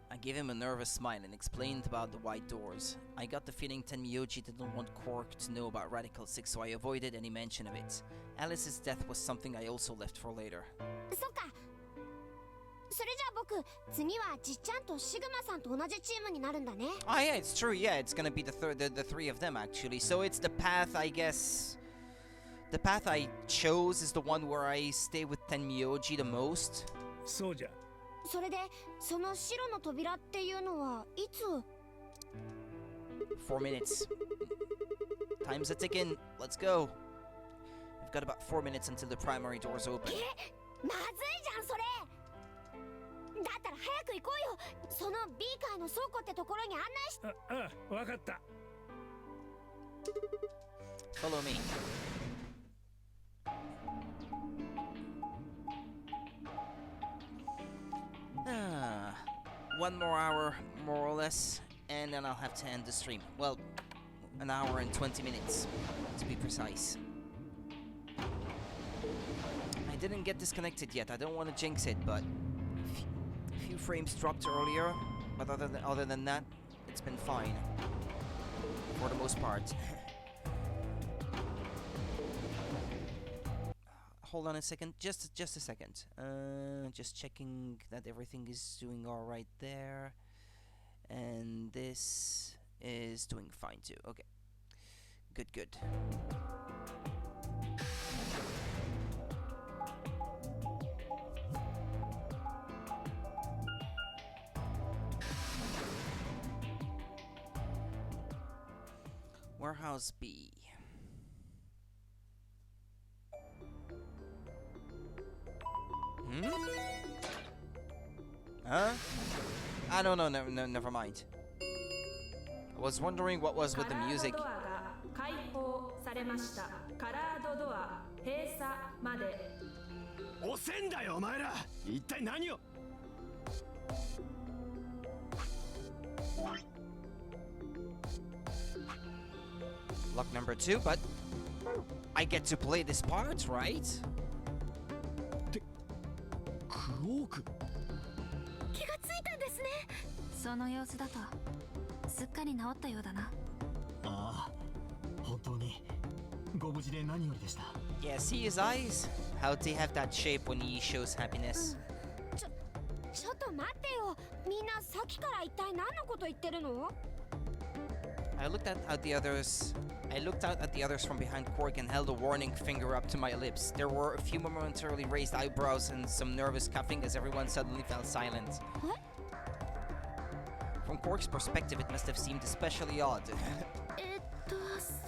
I gave him a nervous smile and explained about the wide doors. I got the feeling Tenmyoji didn't want Quark to know about Radical 6, so I avoided any mention of it. Alice's death was something I also left for later. そっか。それじゃあ僕、次はじっちゃんとシグマさんと同じチームになるんだね。Ah, yeah, it's true. Yeah, it's gonna be the three of them actually. So it's the path, I guess. The path I chose is the one where I stay with Tenmyoji the most. そうじゃ。それで、その白の扉っていうのはいつ？ 4 minutes. Time's a ticking. Let's go. We've got about 4 minutes until the primary doors open. まずいじゃんそれ。だったら早く行こうよ。そのビーカーの倉庫ってところに案内し。わかった。Follow me. One more hour, more or less, and then I'll have to end the stream. Well, an hour and 20 minutes, to be precise. I didn't get disconnected yet. I don't want to jinx it, but a few frames dropped earlier. But other than that, it's been fine for the most part. Hold on a second, just a second. Just checking that everything is doing all right there, and this is doing fine too. Okay, good. Warehouse B. Huh? Ah, no, never mind. I was wondering what was with the music. 開放されました。カラードドア閉鎖まで。押せんだよお前ら。一体何を。Luck number 2, but I get to play this part, right? クオーク。気がついたんですね。その様子だとすっかり治ったようだな。ああ、本当にご無事で何よりでした。Yeah, see his eyes? How'd he have that shape when he shows happiness? 待ってよ。みんなさっきから一体何のこと言ってるの？ I looked out at the others. I looked out at the others from behind Cork and held a warning finger up to my lips. There were a few momentarily raised eyebrows and some nervous coughing as everyone suddenly fell silent. What? From Cork's perspective, it must have seemed especially odd.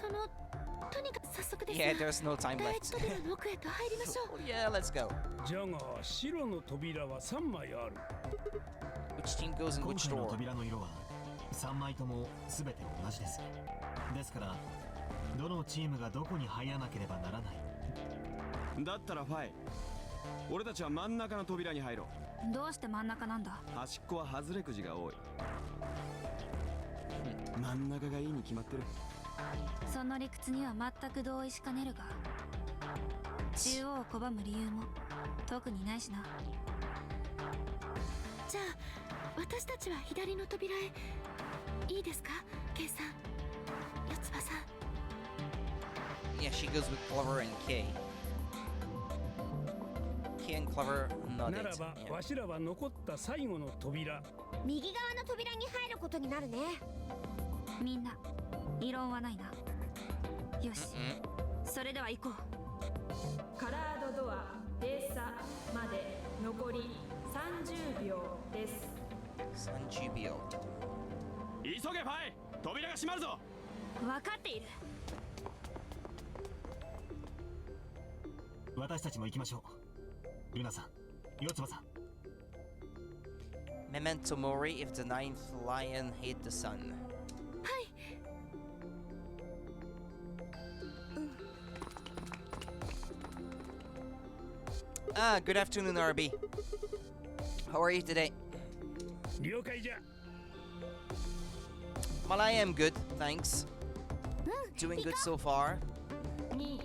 そのとにかく早速ですが Yeah, there's no time 第 left. 一扉の奥へと入りましょう Yeah, let's go. じゃが白の扉は3枚ある。 Which team goes in 今 which 回の door? 扉の色は3枚とも全て同じです。ですからどのチームがどこに入らなければならない。だったらファイ、俺たちは真ん中の扉に入ろう。どうして真ん中なんだ？端っこは外れくじが多い。真ん中がいいに決まってる。その理屈には全く同意しかねるが、中央を拒む理由も特にないしな。じゃあ私たちは左の扉へいいですか、ケイさん、四つ葉さん。 Yeah, she goes with Clover and Kay. Kay and Clover な nodded. らば Yeah. わしらは残った最後の扉。右側の扉に入ることになるね。みんな異論はないな。よし、 Mm-mm. それでは行こう。カラードドア閉鎖まで残り30秒です。 30秒. 急げファイ、扉が閉まるぞ。分かっている。私たちも行きましょう。ルナさん、四つ葉さん。 Memento mori if the ninth lion hate the sun. はい。 Ah, good afternoon, RB. How are you today? 了解じゃ。 Well, I am good, thanks. Doing good so far. 2、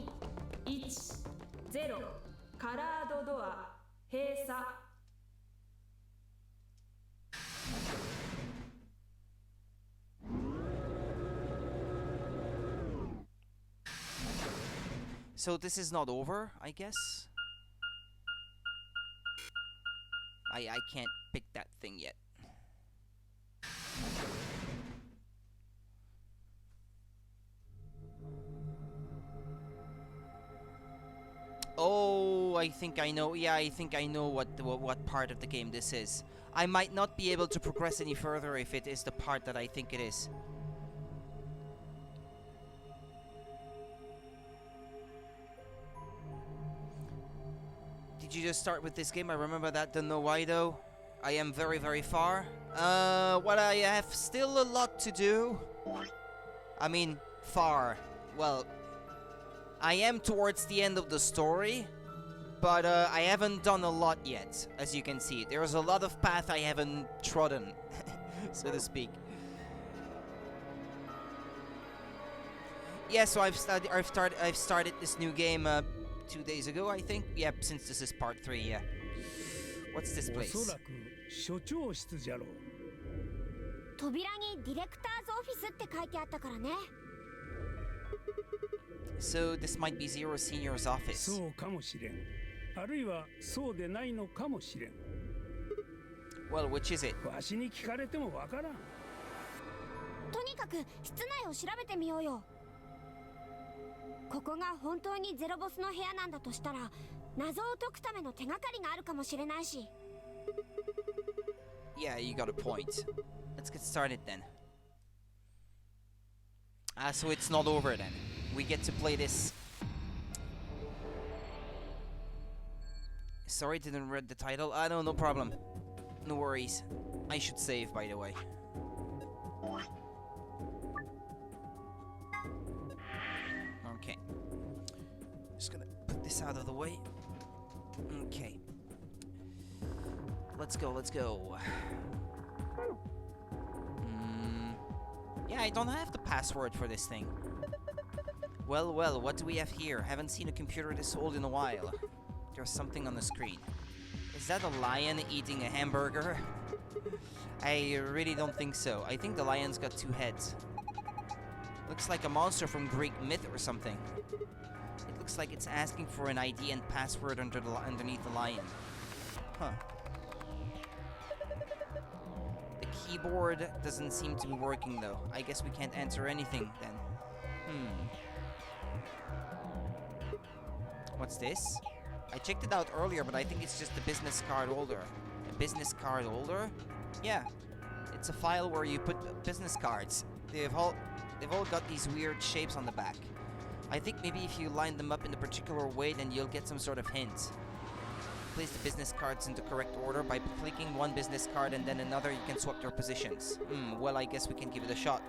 1、0カラードドア閉鎖。 So this is not over, I guess. I can't pick that thing yet. Oh, I think I know. Yeah, I think I know what part of the game this is. I might not be able to progress any further if it is the part that I think it is. Did you just start with this game? I remember that. Don't know why though. I am very, very far. Well, I have still a lot to do. I mean, far. Well, I am towards the end of the story, but I haven't done a lot yet, as you can see. There's a lot of path I haven't trodden, so to speak. Yeah, so I've started this new game 2 days ago, I think. Yep, since this is part 3, yeah. What's this お place? そらく所長室じゃろう。扉にディレクターズオフィスって書いてあったからね。 So this might be Zero Senior's office. そうかもしれん。あるいはそうでないのかもしれん。 Well, which is it? わしに聞かれてもわからん。とにかく室内を調べてみようよ。ここが本当にゼロボスの部屋なんだとしたら、謎を解くための手がかりがあるかもしれないし。 Yeah, you got a point. Let's get started then. So it's not over then. We get to play this. Sorry, didn't read the title. No, no problem. No worries. I should save, by the way. Okay. Just gonna put this out of the way. Okay. Let's go, let's go. Yeah, I don't have the password for this thing. Well, well, what do we have here? Haven't seen a computer this old in a while. There's something on the screen. Is that a lion eating a hamburger? I really don't think so. I think the lion's got 2 heads. Looks like a monster from Greek myth or something. It looks like it's asking for an ID and password underneath the lion. Huh. keyboard doesn't seem to be working though. I guess we can't enter anything then. What's this? I checked it out earlier, but I think it's just a business card holder. A business card holder? Yeah. It's a file where you put business cards. They've all got these weird shapes on the back. I think maybe if you line them up in a particular way, then you'll get some sort of hint. Place the business cards into correct order. By clicking one business card and then another, you can swap their positions. Well, I guess we can give it a shot.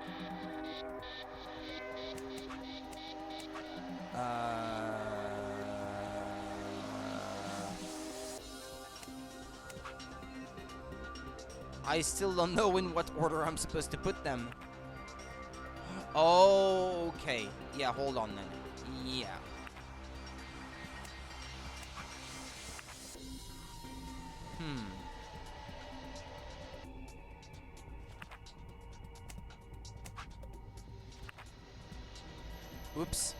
I still don't know in what order I'm supposed to put them. Oh, okay. Yeah, hold on then. Yeah. Oops.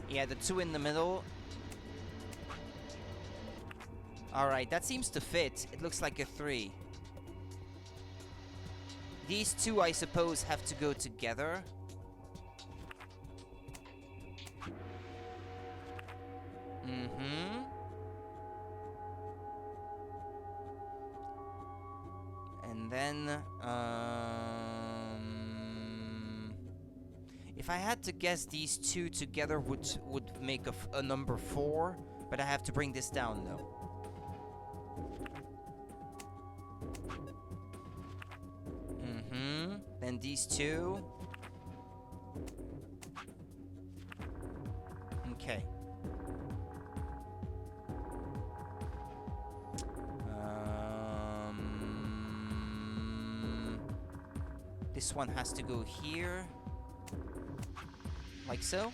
Yeah, the two in the middle. Alright, that seems to fit. It looks like a 3. These two, I suppose, have to go together. And then, if I had to guess, these two together would make a number 4, but I have to bring this down though. Then these two. Okay. This one has to go here. Like so.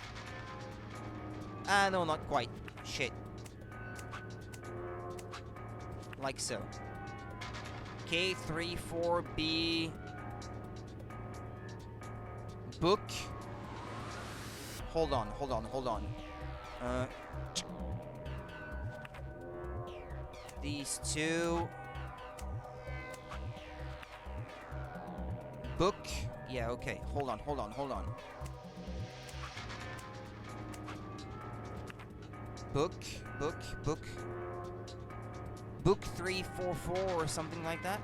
Ah, no, not quite. Shit. Like so. K3, 4B. Book. Hold on. These two. Book. Yeah, okay. Hold on. Book. Book 344 or something like that.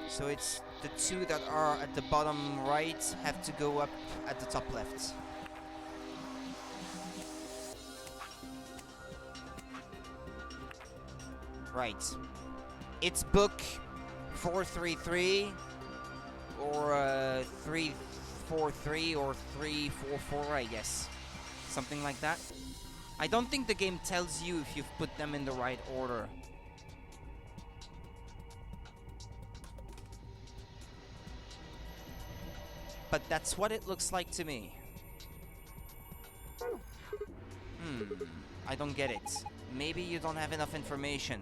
So it's the two that are at the bottom right have to go up at the top left. Right. It's book 433 or 343 or 344, I guess. Something like that. I don't think the game tells you if you've put them in the right order. But that's what it looks like to me. I don't get it. Maybe you don't have enough information.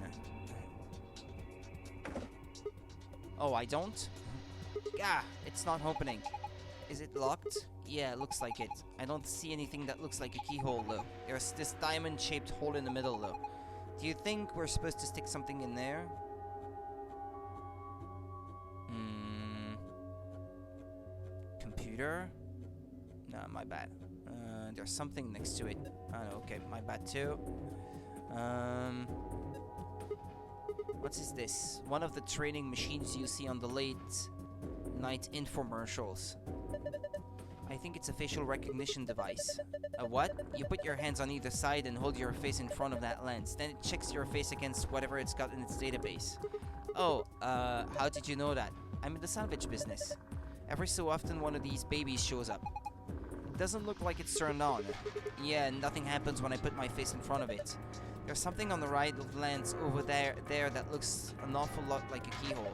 Oh, I don't? Ah, it's not opening. Is it locked? Yeah, it looks like it. I don't see anything that looks like a keyhole though. There's this diamond-shaped hole in the middle though. Do you think we're supposed to stick something in there? Computer? No, my bad. There's something next to it. Oh, okay, my bad too. What is this? One of the training machines you see on the late night infomercials. I think it's a facial recognition device. A what? You put your hands on either side and hold your face in front of that lens. Then it checks your face against whatever it's got in its database. Oh, how did you know that? I'm in the salvage business. Every so often one of these babies shows up. It doesn't look like it's turned on. Yeah, nothing happens when I put my face in front of it. There's something on the right of the lens over there that looks an awful lot like a keyhole.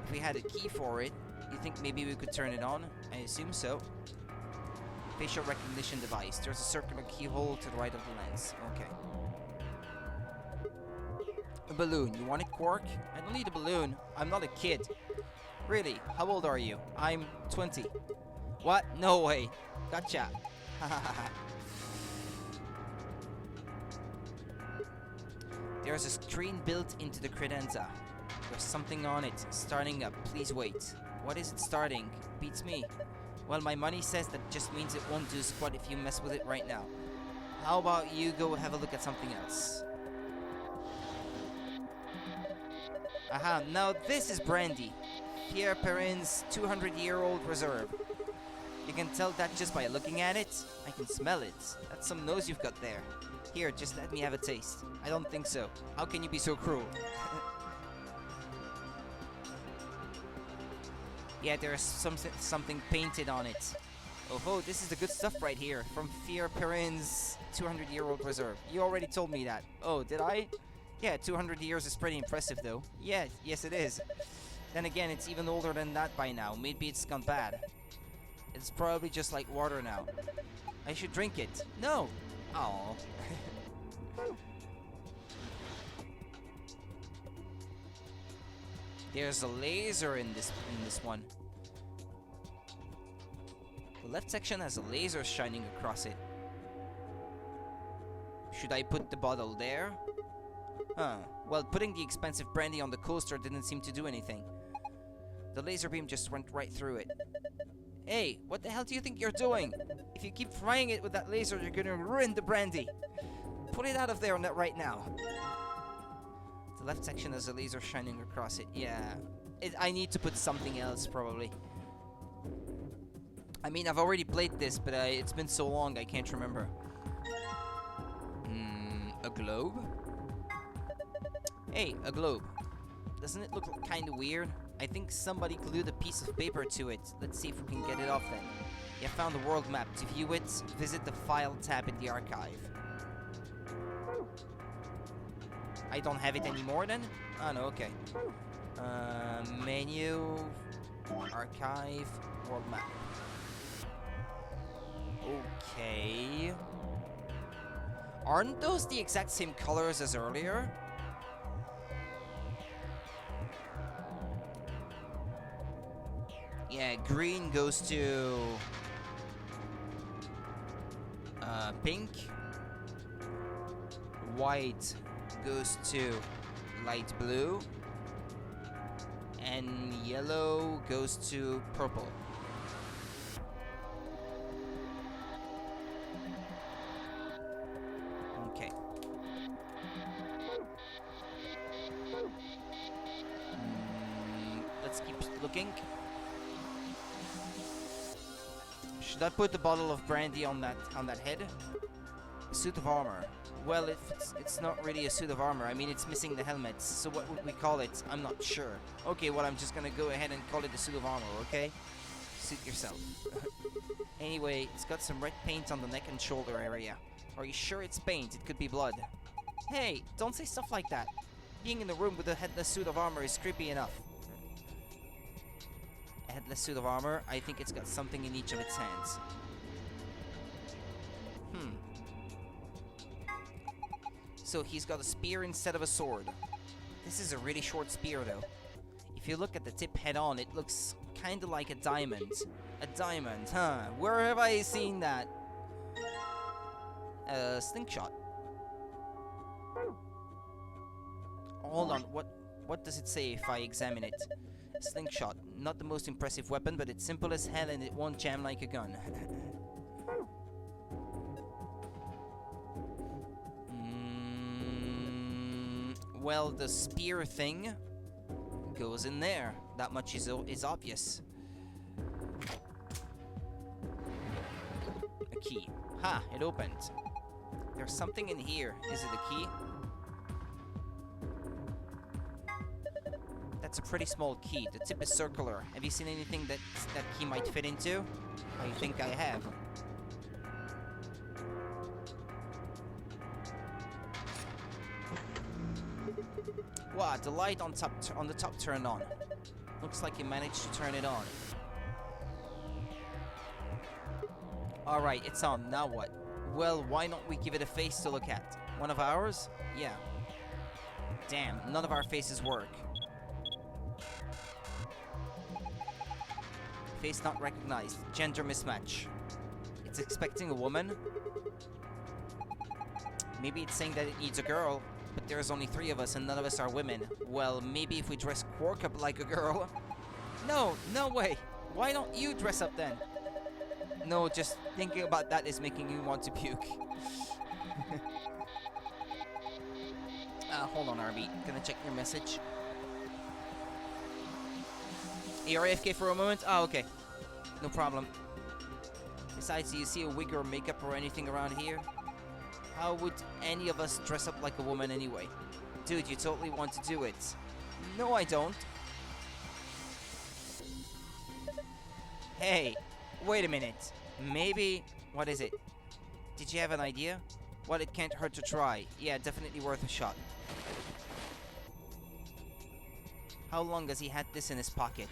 If we had a key for it, you think maybe we could turn it on? I assume so. Facial recognition device. There's a circular keyhole to the right of the lens. Okay. balloon. You want it, Quark? I don't need a balloon. I'm not a kid. Really? How old are you? I'm 20. What? No way. Gotcha. There's a screen built into the credenza. There's something on it. Starting up. Please wait. What is it starting? Beats me. Well, my money says that just means it won't do squat if you mess with it right now. How about you go have a look at something else? Aha, now this is brandy. Pierre Perrin's 200-year-old reserve. You can tell that just by looking at it. I can smell it. That's some nose you've got there. Here, just let me have a taste. I don't think so. How can you be so cruel? Yeah, there's something painted on it. Oh, this is the good stuff right here. From Pierre Perrin's 200-year-old reserve. You already told me that. Oh, did I? Yeah, 200 years is pretty impressive though. Yeah, yes it is. Then again, it's even older than that by now. Maybe it's gone bad. It's probably just like water now. I should drink it. No! Oh. There's a laser in this one. The left section has a laser shining across it. Should I put the bottle there? Huh. Well, putting the expensive brandy on the coaster didn't seem to do anything. The laser beam just went right through it. Hey, what the hell do you think you're doing? If you keep frying it with that laser, you're gonna ruin the brandy. Put it out of there right now. The left section has a laser shining across it. Yeah. I need to put something else, probably. I mean, I've already played this, but it's been so long, I can't remember. A globe? Hey, a globe. Doesn't it look kind of weird? I think somebody glued a piece of paper to it. Let's see if we can get it off then. You found the world map. To view it, visit the File tab in the archive. I don't have it anymore then? Oh no, okay. Menu, archive, world map. Okay. Aren't those the exact same colors as earlier? Yeah, green goes to pink. White goes to light blue. And yellow goes to purple. Okay. Let's keep looking. Should I put the bottle of brandy on that head? Suit of armor. Well, it's not really a suit of armor. I mean, it's missing the helmet. So what would we call it? I'm not sure. Okay, well, I'm just gonna go ahead and call it a suit of armor, okay? Suit yourself. Anyway, it's got some red paint on the neck and shoulder area. Are you sure it's paint? It could be blood. Hey, don't say stuff like that. Being in the room with a headless suit of armor is creepy enough. A headless suit of armor, I think it's got something in each of its hands. So he's got a spear instead of a sword. This is a really short spear though. If you look at the tip head on, it looks kinda like a diamond. A diamond, huh? Where have I seen that? Slingshot. Hold on, what does it say if I examine it? Slingshot, not the most impressive weapon, but it's simple as hell and it won't jam like a gun. Well, the spear thing goes in there. That much is obvious. A key. Ha! It opened. There's something in here. Is it a key? That's a pretty small key. The tip is circular. Have you seen anything that key might fit into? I think I have. Wow, the light on the top turned on. Looks like you managed to turn it on. Alright, it's on. Now what? Well, why not we give it a face to look at? One of ours? Yeah. Damn, none of our faces work. Face not recognized. Gender mismatch. It's expecting a woman. Maybe it's saying that it needs a girl, but there's only 3 of us and none of us are women. Well, maybe if we dress Quark up like a girl. No, no way. Why don't you dress up then? No, just thinking about that is making me want to puke. Hold on, RB. Gonna check your message. You're AFK for a moment? Oh, okay. No problem. Besides, do you see a wig or makeup or anything around here? How would any of us dress up like a woman anyway? Dude, you totally want to do it. No, I don't. Hey, wait a minute. Maybe... What is it? Did you have an idea? Well, it can't hurt to try. Yeah, definitely worth a shot. How long has he had this in his pocket?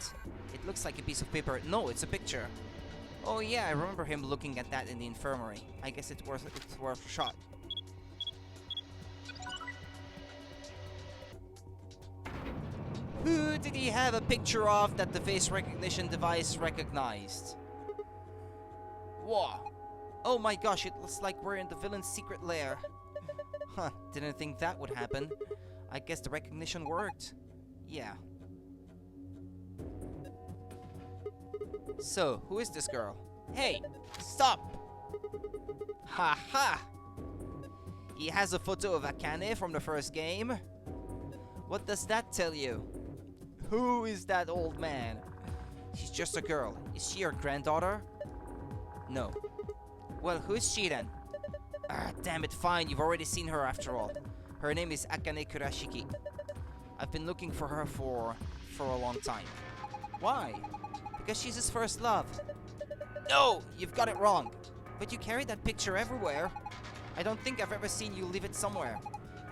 It looks like a piece of paper. No, it's a picture. Oh yeah, I remember him looking at that in the infirmary. I guess it's worth a shot. Who did he have a picture of that the face recognition device recognized? Whoa. Oh my gosh, it looks like we're in the villain's secret lair. Huh, didn't think that would happen. I guess the recognition worked. Yeah. So, who is this girl? Hey, stop! Ha ha! He has a photo of Akane from the first game. What does that tell you? Who is that old man? She's just a girl. Is she your granddaughter? No. Well, who is she then? Ah, damn it, fine. You've already seen her after all. Her name is Akane Kurashiki. I've been looking for her for a long time. Why? Because she's his first love. No! You've got it wrong. But you carry that picture everywhere. I don't think I've ever seen you leave it somewhere.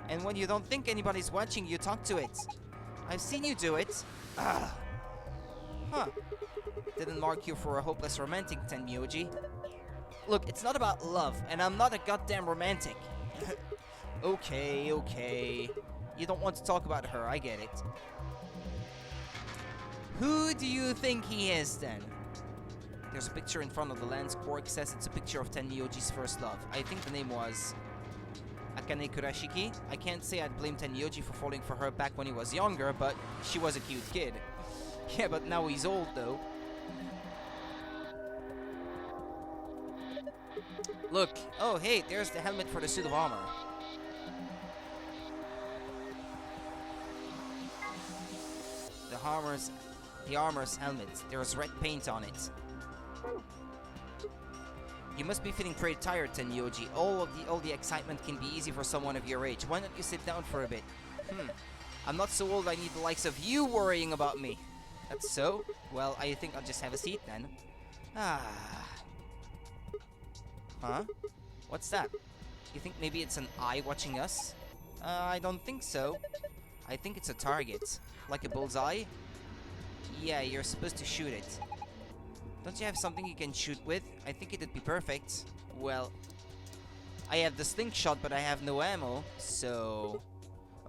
And when you don't think anybody's watching, you talk to it. I've seen you do it. Ah. Huh. Didn't mark you for a hopeless romantic, Tenmyoji. Look, it's not about love, and I'm not a goddamn romantic. Okay, okay. You don't want to talk about her, I get it. Who do you think he is, then? There's a picture in front of the lens. Quark says it's a picture of Tenmyoji's first love. I think the name was Akane Kurashiki. I can't say I'd blame Tenmyoji for falling for her back when he was younger, but she was a cute kid. Yeah, but now he's old, though. Look. Oh, hey, there's the helmet for the suit of armor. The armor's helmet. There's red paint on it. You must be feeling pretty tired, Tenmyoji. All the excitement can be easy for someone of your age. Why don't you sit down for a bit? I'm not so old I need the likes of you worrying about me. That's so? Well, I think I'll just have a seat then. Huh? What's that? You think maybe it's an eye watching us? I don't think so. I think it's a target. Like a bullseye? Yeah, you're supposed to shoot it. Don't you have something you can shoot with? I think it'd be perfect. Well, I have the slingshot, but I have no ammo, so...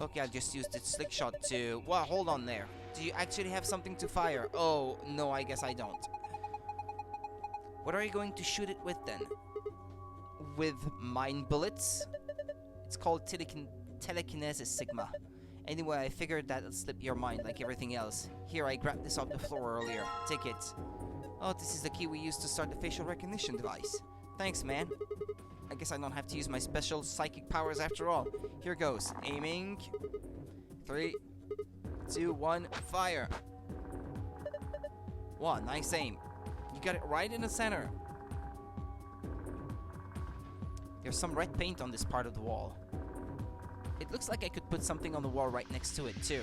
Okay, I'll just use the slingshot to... Well, hold on there. Do you actually have something to fire? Oh, no, I guess I don't. What are you going to shoot it with, then? With mind bullets? It's called telekinesis, Sigma. Anyway, I figured that'll slip your mind like everything else. Here, I grabbed this off the floor earlier. Take it. Oh, this is the key we used to start the facial recognition device. Thanks, man. I guess I don't have to use my special psychic powers after all. Here goes. Aiming. 3, 2, 1, fire. Wow, nice aim. You got it right in the center. There's some red paint on this part of the wall. It looks like I could put something on the wall right next to it, too.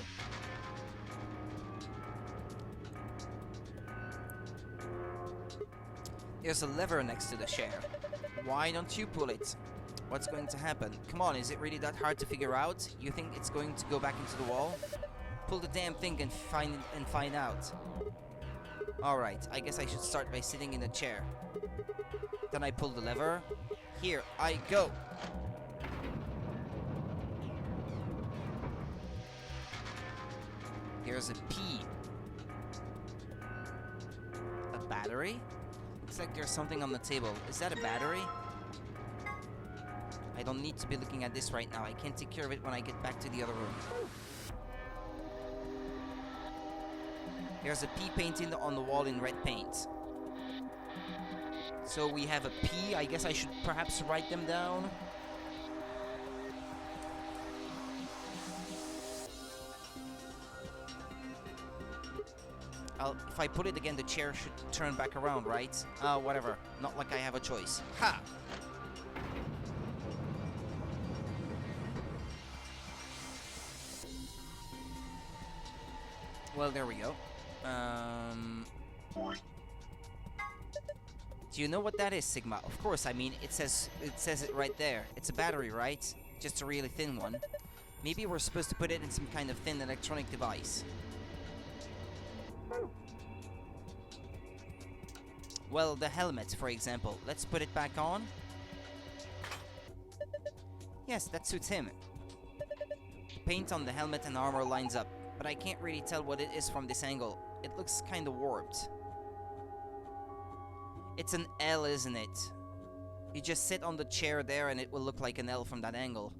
There's a lever next to the chair. Why don't you pull it? What's going to happen? Come on, is it really that hard to figure out? You think it's going to go back into the wall? Pull the damn thing and find out. Alright, I guess I should start by sitting in a chair. Then I pull the lever. Here I go. There's a P. A battery? Looks like there's something on the table. Is that a battery? I don't need to be looking at this right now. I can take care of it when I get back to the other room. There's a P painted on the wall in red paint. So we have a P. I guess I should perhaps write them down. If I put it again, the chair should turn back around, right? Whatever. Not like I have a choice. Ha! Well, there we go. Do you know what that is, Sigma? Of course, I mean, it says it right there. It's a battery, right? Just a really thin one. Maybe we're supposed to put it in some kind of thin electronic device. Well, the helmet, for example. Let's put it back on. Yes, that suits him. The paint on the helmet and armor lines up, but I can't really tell what it is from this angle. It looks kinda warped. It's an L, isn't it? You just sit on the chair there and it will look like an L from that angle.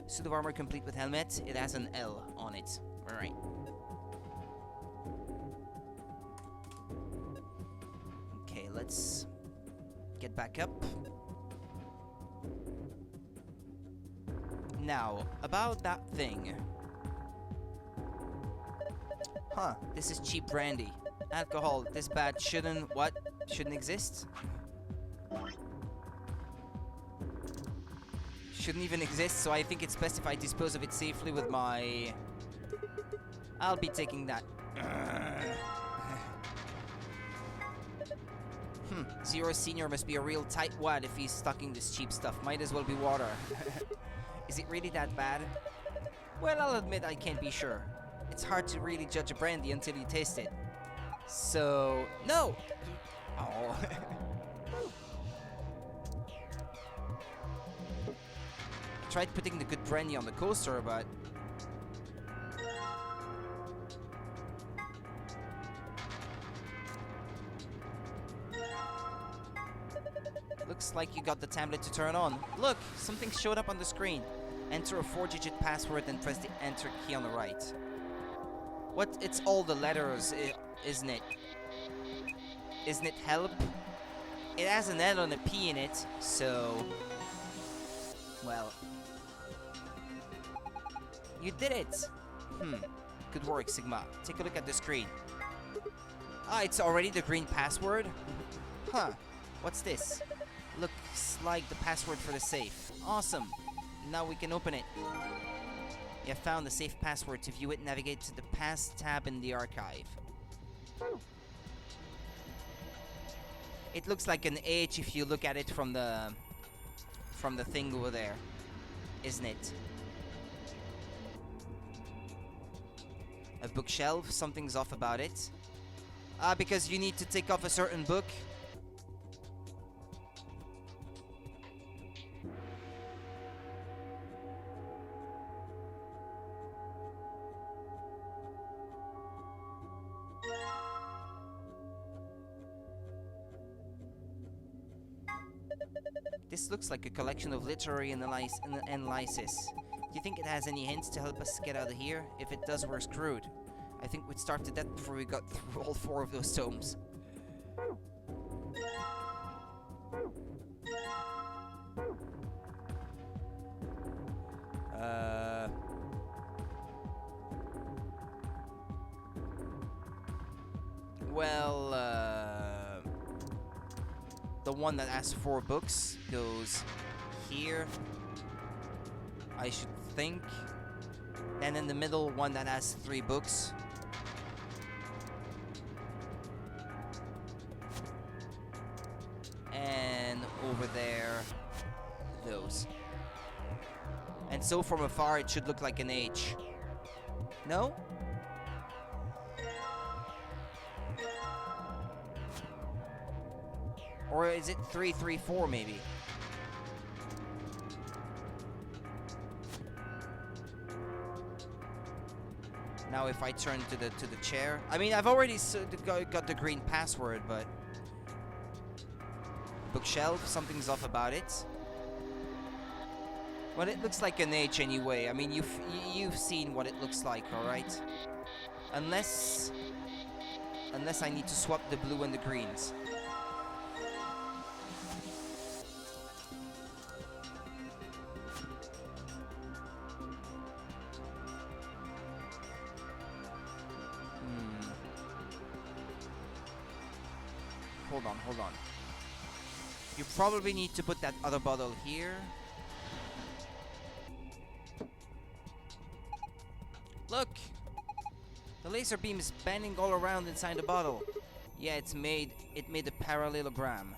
Suit of armor complete with helmet. It has an L on it. Alright. Okay, let's get back up. Now, about that thing. Huh, this is cheap brandy. Alcohol, this bad shouldn't, what? Shouldn't exist? Shouldn't even exist, so I think it's best if I dispose of it safely with my... I'll be taking that. Zero Senior must be a real tightwad if he's stocking this cheap stuff. Might as well be water. Is it really that bad? Well, I'll admit I can't be sure. It's hard to really judge a brandy until you taste it. So, no! Oh. I tried putting the good brandy on the coaster, but... Looks like you got the tablet to turn on. Look, something showed up on the screen. Enter a 4-digit password and press the enter key on the right. What? It's all the letters, isn't it? Isn't it help? It has an L and a P in it, so... Well... You did it! Good work, Sigma. Take a look at the screen. Ah, it's already the green password? Huh. What's this? Looks like the password for the safe. Awesome. Now we can open it. You have found the safe password. To view it, navigate to the Pass tab in the archive. It looks like an H if you look at it from the thing over there, isn't it? A bookshelf. Something's off about it. Because you need to take off a certain book. This looks like a collection of literary analysis. Do you think it has any hints to help us get out of here? If it does, we're screwed. I think we'd starve to death before we got through all 4 of those tomes. Well, the one that has 4 books goes here, I should think. And in the middle, one that has 3 books. And over there, those. And so from afar, it should look like an H. No? Or is it 334 maybe? Now if I turn to the chair, I mean I've already got the green password, but bookshelf, something's off about it. Well, it looks like an H anyway. I mean you've seen what it looks like, all right? Unless I need to swap the blue and the greens. Hold on. You probably need to put that other bottle here. Look! The laser beam is bending all around inside the bottle. Yeah, it made a parallelogram.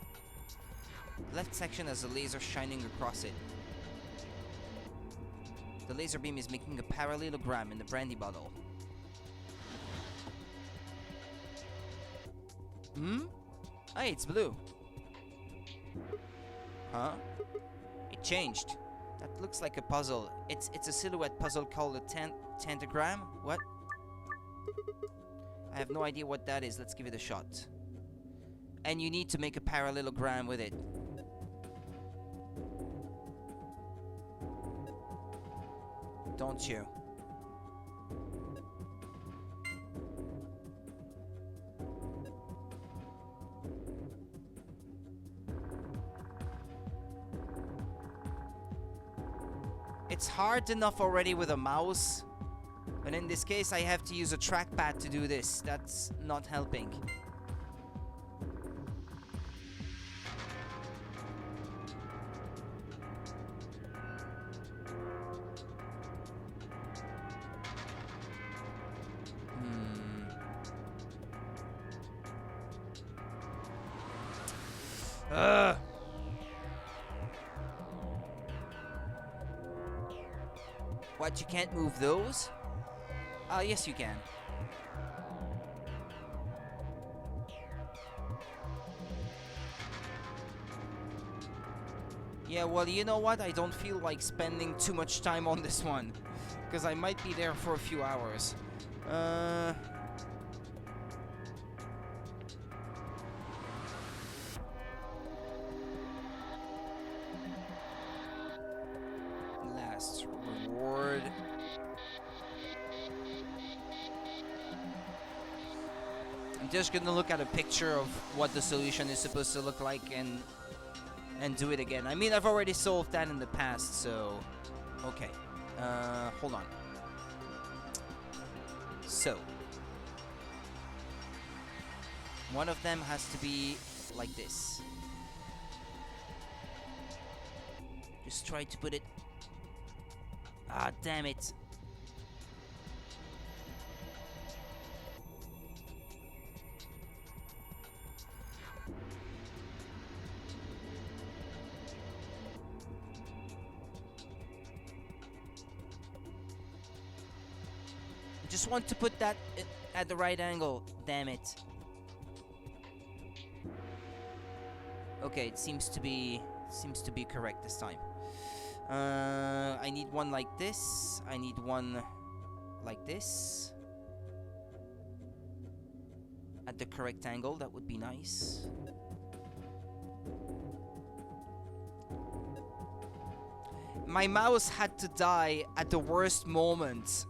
The left section has a laser shining across it. The laser beam is making a parallelogram in the brandy bottle. Hey, it's blue. Huh? It changed. That looks like a puzzle. It's a silhouette puzzle called a tentagram. What? I have no idea what that is. Let's give it a shot. And you need to make a parallelogram with it. Don't you? It's hard enough already with a mouse, but in this case I have to use a trackpad to do this. That's not helping. What, you can't move those? Yes you can. Yeah, well, you know what? I don't feel like spending too much time on this one, because I might be there for a few hours. Last reward. I'm just gonna look at a picture of what the solution is supposed to look like and do it again. I mean, I've already solved that in the past, so okay. Hold on. So one of them has to be like this. Just try to put it. Ah, damn it. Just want to put that at the right angle. Damn it. Okay, it seems to be correct this time. I need one like this. I need one like this. At the correct angle, that would be nice. My mouse had to die at the worst moment.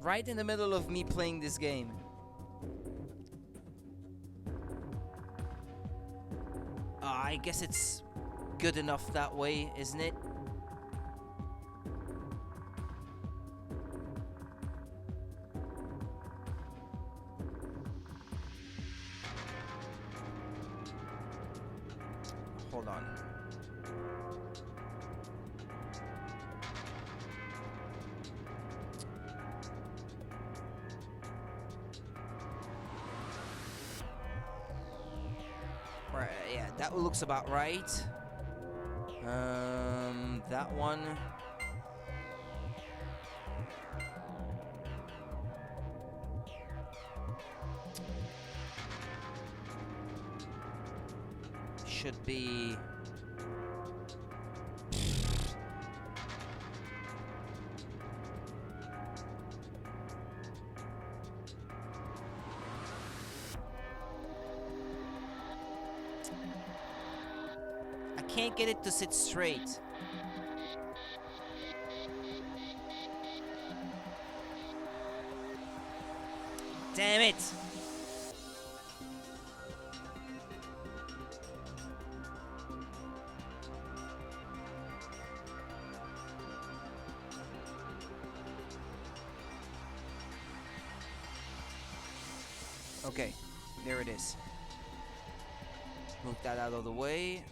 Right in the middle of me playing this game. I guess it's good enough that way, isn't it? Hold on. Right, yeah, that looks about right. That one. Should be. can't get it to sit straight. Damn it! Okay, there it is. Move that out of the way.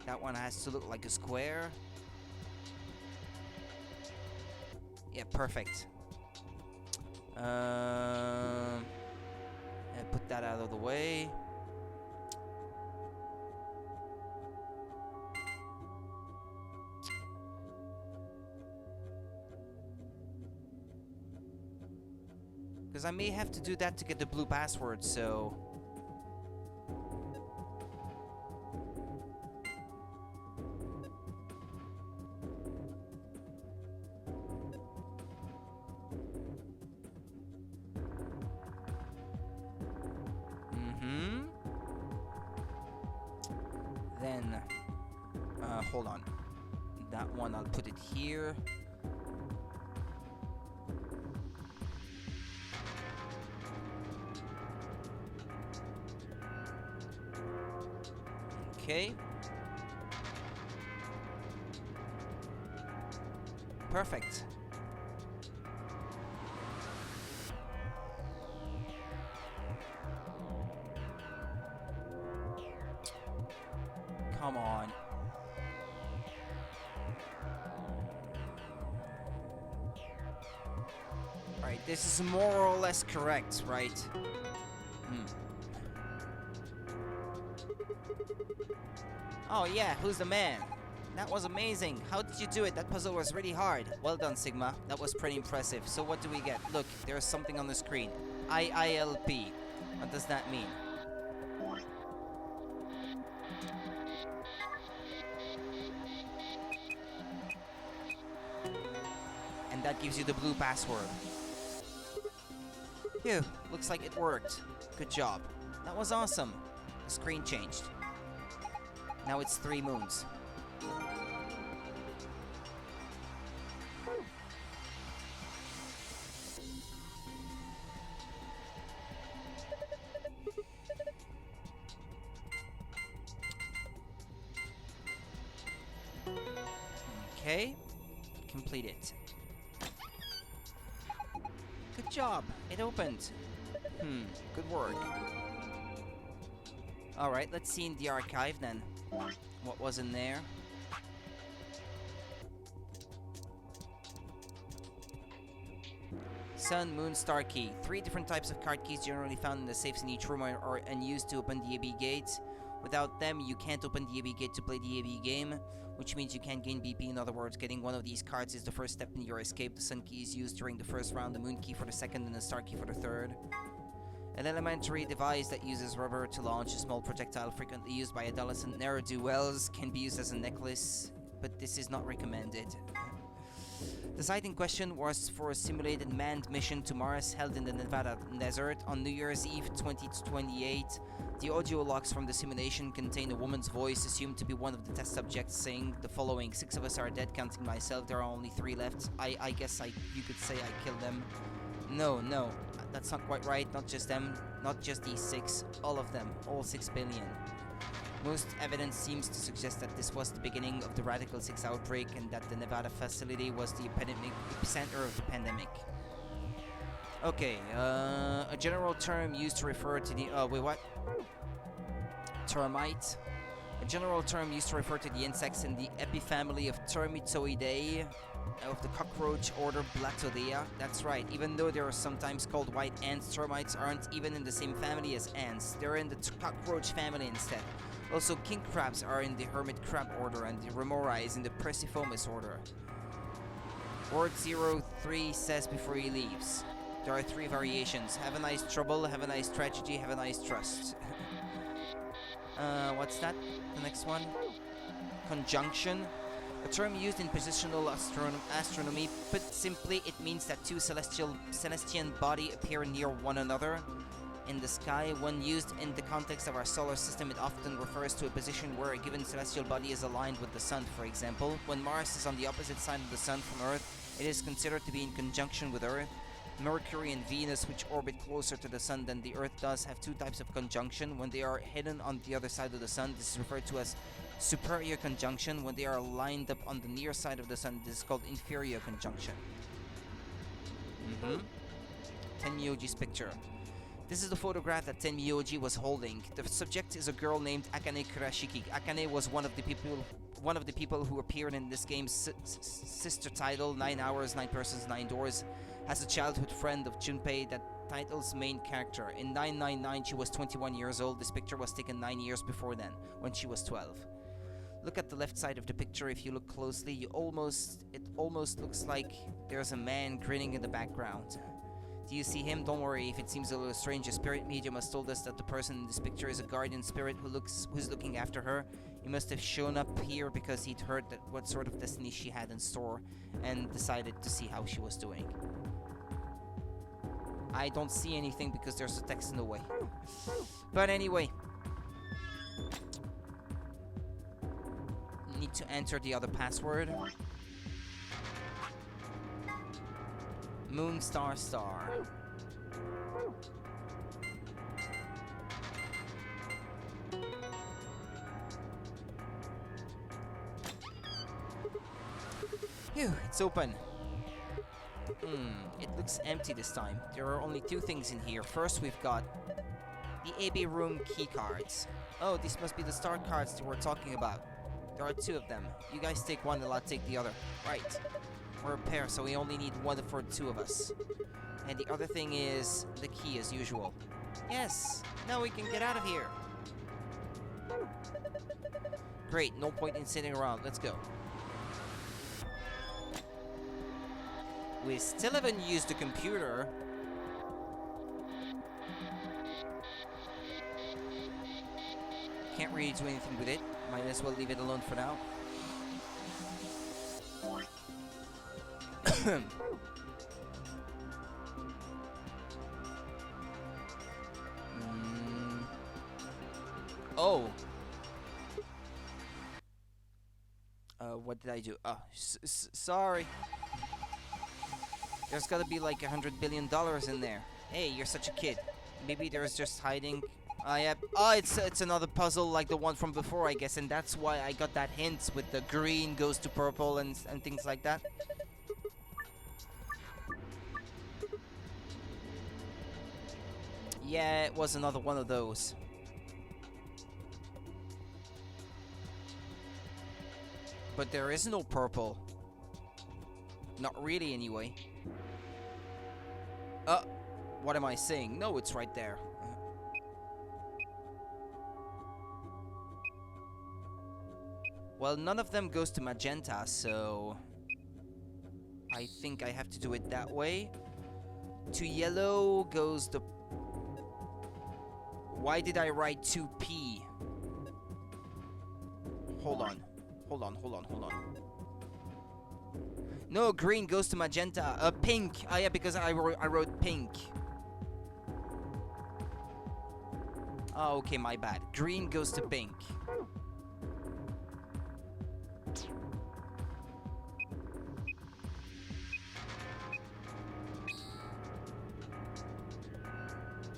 That one has to look like a square. Yeah, perfect. And put that out of the way. Because I may have to do that to get the blue password, so... Then, hold on. That one, I'll put it here. Okay. Perfect. Come on. Right, this is more or less correct, right? Oh yeah, who's the man? That was amazing. How did you do it? That puzzle was really hard. Well done, Sigma. That was pretty impressive. So what do we get? Look, there's something on the screen. IILP. What does that mean? And that gives you the blue password. Phew, looks like it worked. Good job. That was awesome. The screen changed. Now it's 3 moons. Okay, complete it. Good job, it opened. Good work. Alright, let's see in the archive then. What was in there? Sun, Moon, Star Key. 3 different types of card keys generally found in the safes in each room are unused to open the AB gates. Without them, you can't open the AB gate to play the AB game, which means you can't gain BP. In other words, getting one of these cards is the first step in your escape. The Sun key is used during the first round, the Moon key for the second, and the Star key for the third. An elementary device that uses rubber to launch a small projectile frequently used by adolescent ne'er-do-wells can be used as a necklace, but this is not recommended. The site in question was for a simulated manned mission to Mars held in the Nevada desert on New Year's Eve 2028. The audio logs from the simulation contain a woman's voice assumed to be one of the test subjects saying the following: 6 of us are dead, counting myself, there are only 3 left. I guess you could say I killed them. No, that's not quite right, not just them, not just these 6, all of them, all 6 billion. Most evidence seems to suggest that this was the beginning of the Radical 6 outbreak and that the Nevada facility was the epicenter of the pandemic. Okay, a general term used to refer to the... wait, what? Termite. A general term used to refer to the insects in the epifamily of Termitoidae of the cockroach order Blattodea. That's right, even though they are sometimes called white ants, termites aren't even in the same family as ants. They're in the cockroach family instead. Also, king crabs are in the hermit crab order, and the remora is in the Perciformis order. Word 03 says before he leaves. There are 3 variations. Have a nice trouble, have a nice tragedy, have a nice trust. What's that? The next one? Conjunction. A term used in positional astronomy, but simply it means that two celestial bodies appear near one another in the sky. When used in the context of our solar system, it often refers to a position where a given celestial body is aligned with the sun. For example, when Mars is on the opposite side of the sun from Earth, it is considered to be in conjunction with Earth. Mercury and Venus, which orbit closer to the sun than the Earth does, have two types of conjunction. When they are hidden on the other side of the sun, this is referred to as superior conjunction. When they are lined up on the near side of the sun, this is called inferior conjunction. Tenmyoji's picture. This is the photograph that Tenmyoji was holding. The subject is a girl named Akane Kurashiki. Akane was one of the people who appeared in this game's sister title, 9 Hours, 9 Persons, 9 Doors, as a childhood friend of Junpei, that title's main character. In 999, she was 21 years old. This picture was taken 9 years before then, when she was 12. Look at the left side of the picture. If you look closely, it almost looks like there's a man grinning in the background. Do you see him? Don't worry if it seems a little strange. A spirit medium has told us that the person in this picture is a guardian spirit who's looking after her. He must have shown up here because he'd heard that what sort of destiny she had in store and decided to see how she was doing. I don't see anything because there's a text in the way. But anyway, need to enter the other password. Moon Star Star. Phew, it's open. It looks empty this time. There are only two things in here. First, we've got the AB room key cards. Oh, these must be the star cards that we're talking about. There are two of them. You guys take one and I'll take the other. Right. We're a pair, so we only need one for the two of us. And the other thing is the key as usual. Yes! Now we can get out of here! Great, no point in sitting around. Let's go. We still haven't used the computer. Can't really do anything with it. Might as well leave it alone for now. Oh. What did I do? Oh, sorry. There's gotta be like $100 billion in there. Hey, you're such a kid. Maybe there's just hiding. Yeah. Oh, it's another puzzle like the one from before, I guess, and that's why I got that hint with the green goes to purple and things like that. Yeah, it was another one of those. But there is no purple. Not really, anyway. What am I saying? No, it's right there. Well, none of them goes to magenta, so I think I have to do it that way. To yellow goes the... Why did I write 2P? Hold on. No, green goes to magenta. Pink. Oh yeah, because I wrote pink. Oh, okay, my bad. Green goes to pink.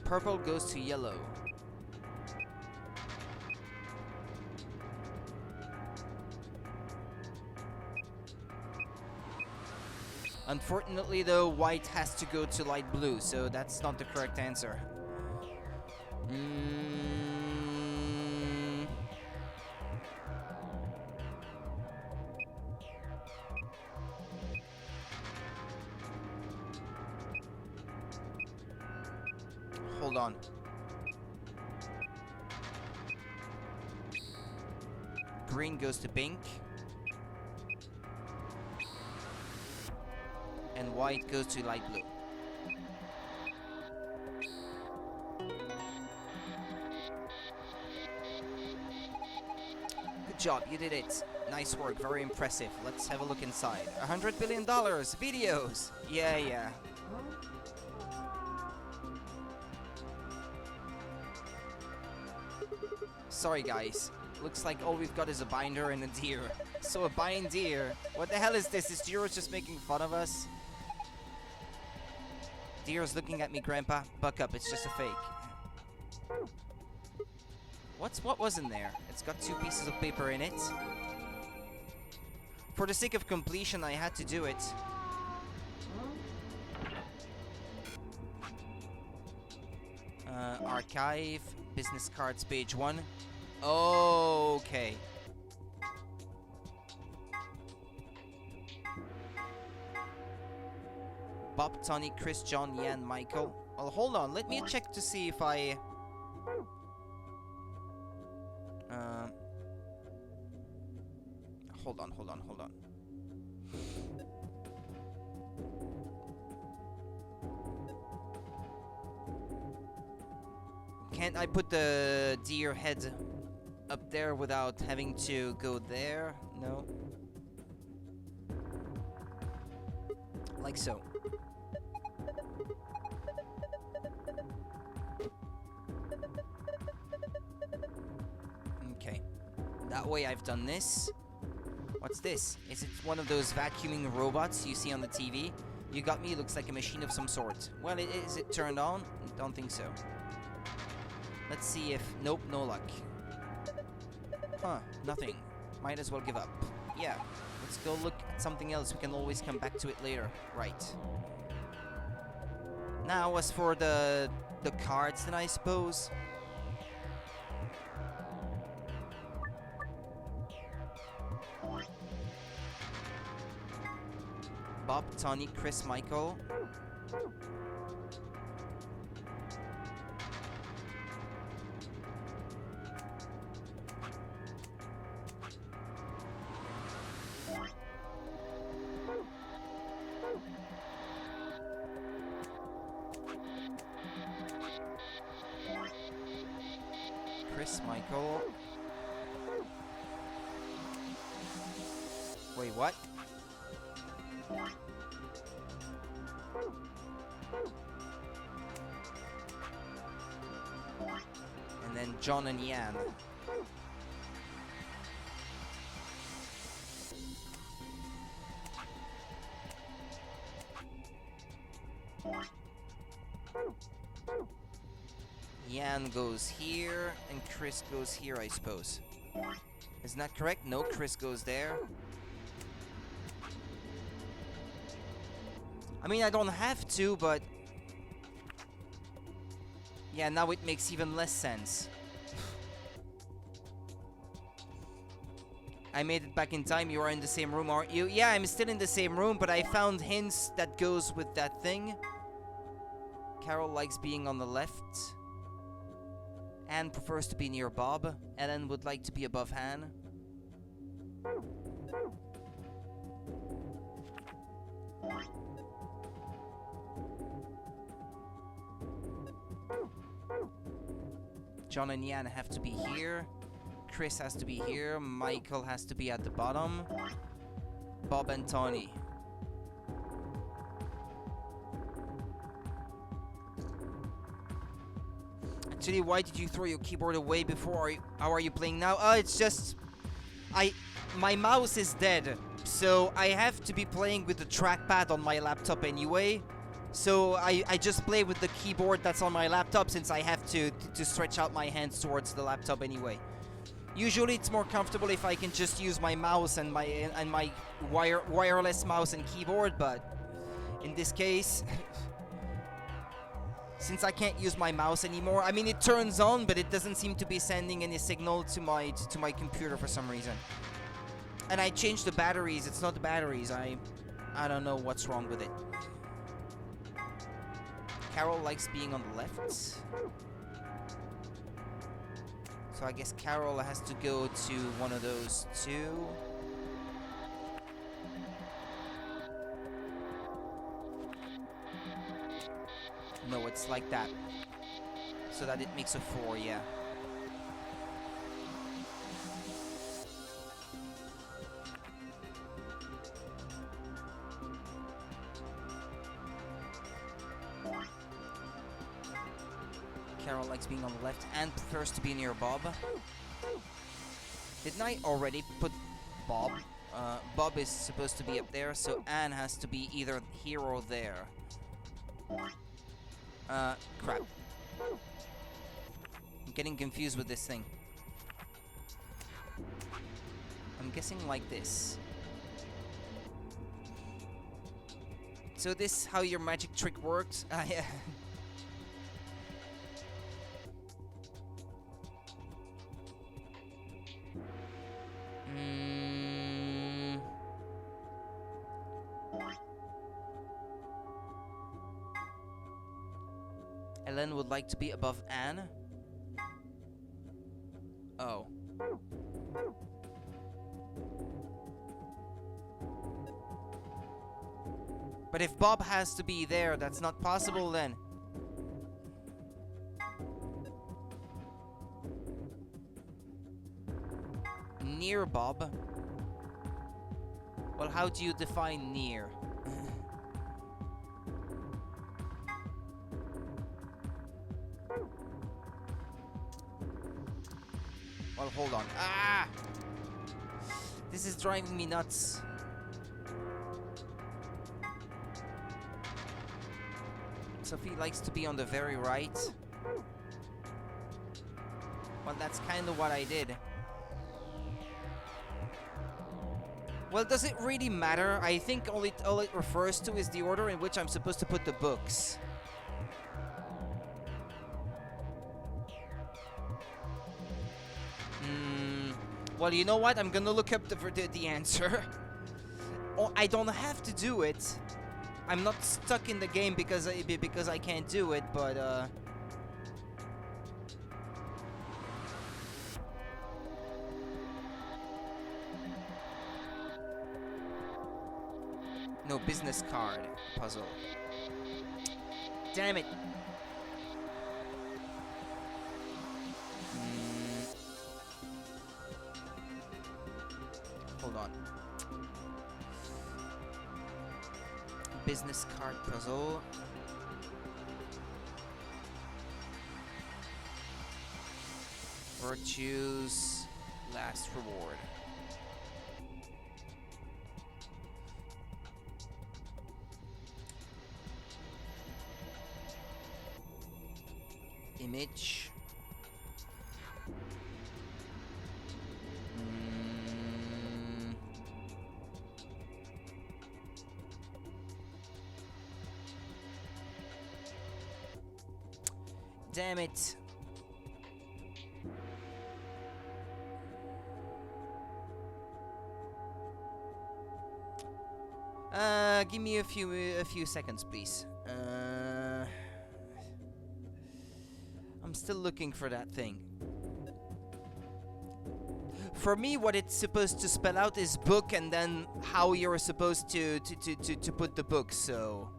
Purple goes to yellow. Unfortunately though, white has to go to light blue, so that's not the correct answer. Hold on. Green goes to pink. And white goes to light blue. job, you did it. Nice work, very impressive. Let's have a look inside. $100 billion, videos. Yeah. Sorry guys, looks like all we've got is a binder and a deer. So a bind deer. What the hell is this? Is Jiro's just making fun of us? Deer's looking at me, Grandpa. Buck up, it's just a fake. What was in there? It's got 2 pieces of paper in it. For the sake of completion, I had to do it. Archive, business cards, page 1. Okay. Bob, Tony, Chris, John, Yan, Michael. Well, hold on. Let me check to see if I... Hold on. Can't I put the deer head up there without having to go there? No. Like so. Okay. That way I've done this. What's this? Is it one of those vacuuming robots you see on the TV? You got me, looks like a machine of some sort. Well, is it turned on? Don't think so. Let's see if... Nope, no luck. Huh, nothing. Might as well give up. Yeah, let's go look at something else. We can always come back to it later. Right. Now, as for the cards then, I suppose... Bob, Tony, Chris, Michael. Chris, Michael. Wait, what? And then John and Yan. Yan goes here, and Chris goes here, I suppose. Isn't that correct? No, Chris goes there. I mean, I don't have to, but... Yeah, now it makes even less sense. I made it back in time. You are in the same room, aren't you? Yeah, I'm still in the same room, but I found hints that goes with that thing. Carol likes being on the left. Anne prefers to be near Bob. Ellen would like to be above Han. John and Yan have to be here. Chris has to be here. Michael has to be at the bottom. Bob and Tony. Actually, why did you throw your keyboard away before? How are you playing now? Oh, it's just... My mouse is dead. So I have to be playing with the trackpad on my laptop anyway. So I just play with the keyboard that's on my laptop since I have to stretch out my hands towards the laptop anyway. Usually it's more comfortable if I can just use my mouse and my wireless mouse and keyboard, but in this case, since I can't use my mouse anymore, I mean it turns on, but it doesn't seem to be sending any signal to my computer for some reason. And I changed the batteries. It's not the batteries. I don't know what's wrong with it. Carol likes being on the left. So I guess Carol has to go to one of those two. No, it's like that. So that it makes a 4, yeah. Carol likes being on the left and prefers to be near Bob. Didn't I already put Bob? Bob is supposed to be up there, so Anne has to be either here or there. Crap. I'm getting confused with this thing. I'm guessing like this. So this is how your magic trick works? Yeah. Ellen would like to be above Anne. Oh. But if Bob has to be there, that's not possible then. Near Bob? Well, how do you define near? Well, hold on. Ah! This is driving me nuts. Sophie likes to be on the very right. Well, that's kind of what I did. Well, does it really matter? I think all it refers to is the order in which I'm supposed to put the books. Well, you know what? I'm gonna look up the answer. Oh, I don't have to do it. I'm not stuck in the game because I can't do it, but no business card puzzle. Damn it. Hold on. Business card puzzle. Virtues. Last reward. Image. Damn it. Give me a few seconds, please. I'm still looking for that thing. For me, what it's supposed to spell out is book, and then how you're supposed to put the book. So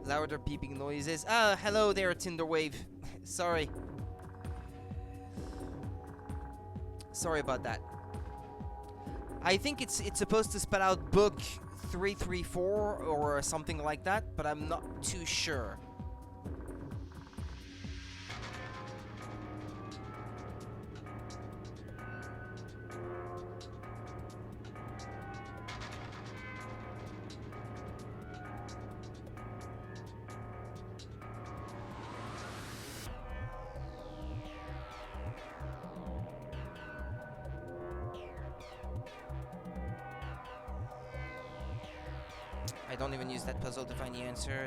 louder beeping noises. Ah, hello there, Tinderwave. Sorry about that. I think it's supposed to spell out book 334 or something like that, but I'm not too sure. I don't even use that puzzle to find the answer.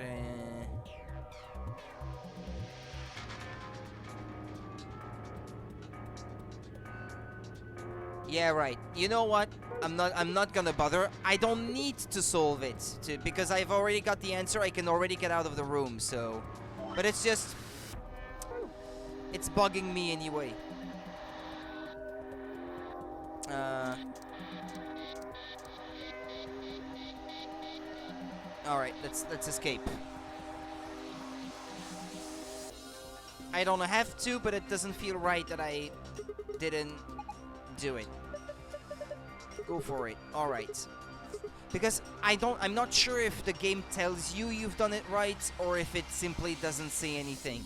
Yeah, right. You know what? I'm not gonna bother. I don't need to solve it because I've already got the answer. I can already get out of the room. So, but it's just it's bugging me anyway. Alright, let's escape. I don't have to, but it doesn't feel right that I didn't do it. Go for it. Alright. Because I'm not sure if the game tells you you've done it right or if it simply doesn't say anything.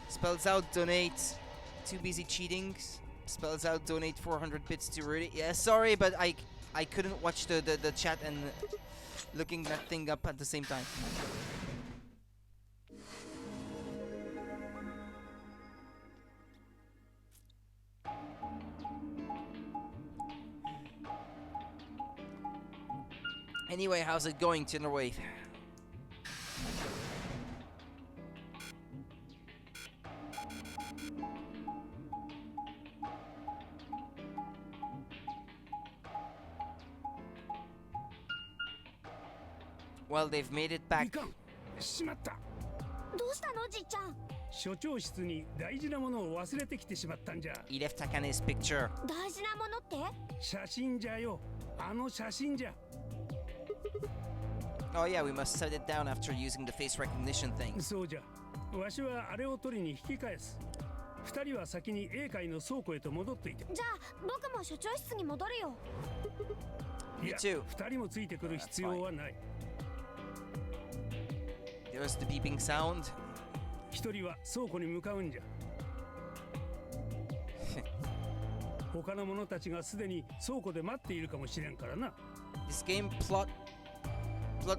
Spells out donate. Too busy cheating. Spells out donate 400 bits to Rudy. Yeah, sorry, but I couldn't watch the chat and looking that thing up at the same time. Anyway, how's it going, Tinderwave? Well, they've made it back. しまった。どうしたのじいちゃん。所長室に大事なものを忘れてきてしまったんじゃ。He left Takane's picture. 大事なものって？写真じゃよ。あの写真じゃ。Oh yeah, we must set it down after using the face recognition thing. そうじゃ。わしはあれを取りに引き返す。二人は先に A 階の倉庫へと戻っていて。じゃあ僕も所長室に戻るよ。いや、二人もついてくる必要はない。There's the beeping sound. 一人は倉庫に向かうんじゃ。他の者たちがすでに倉庫で待っているかもしれんからな。This game plot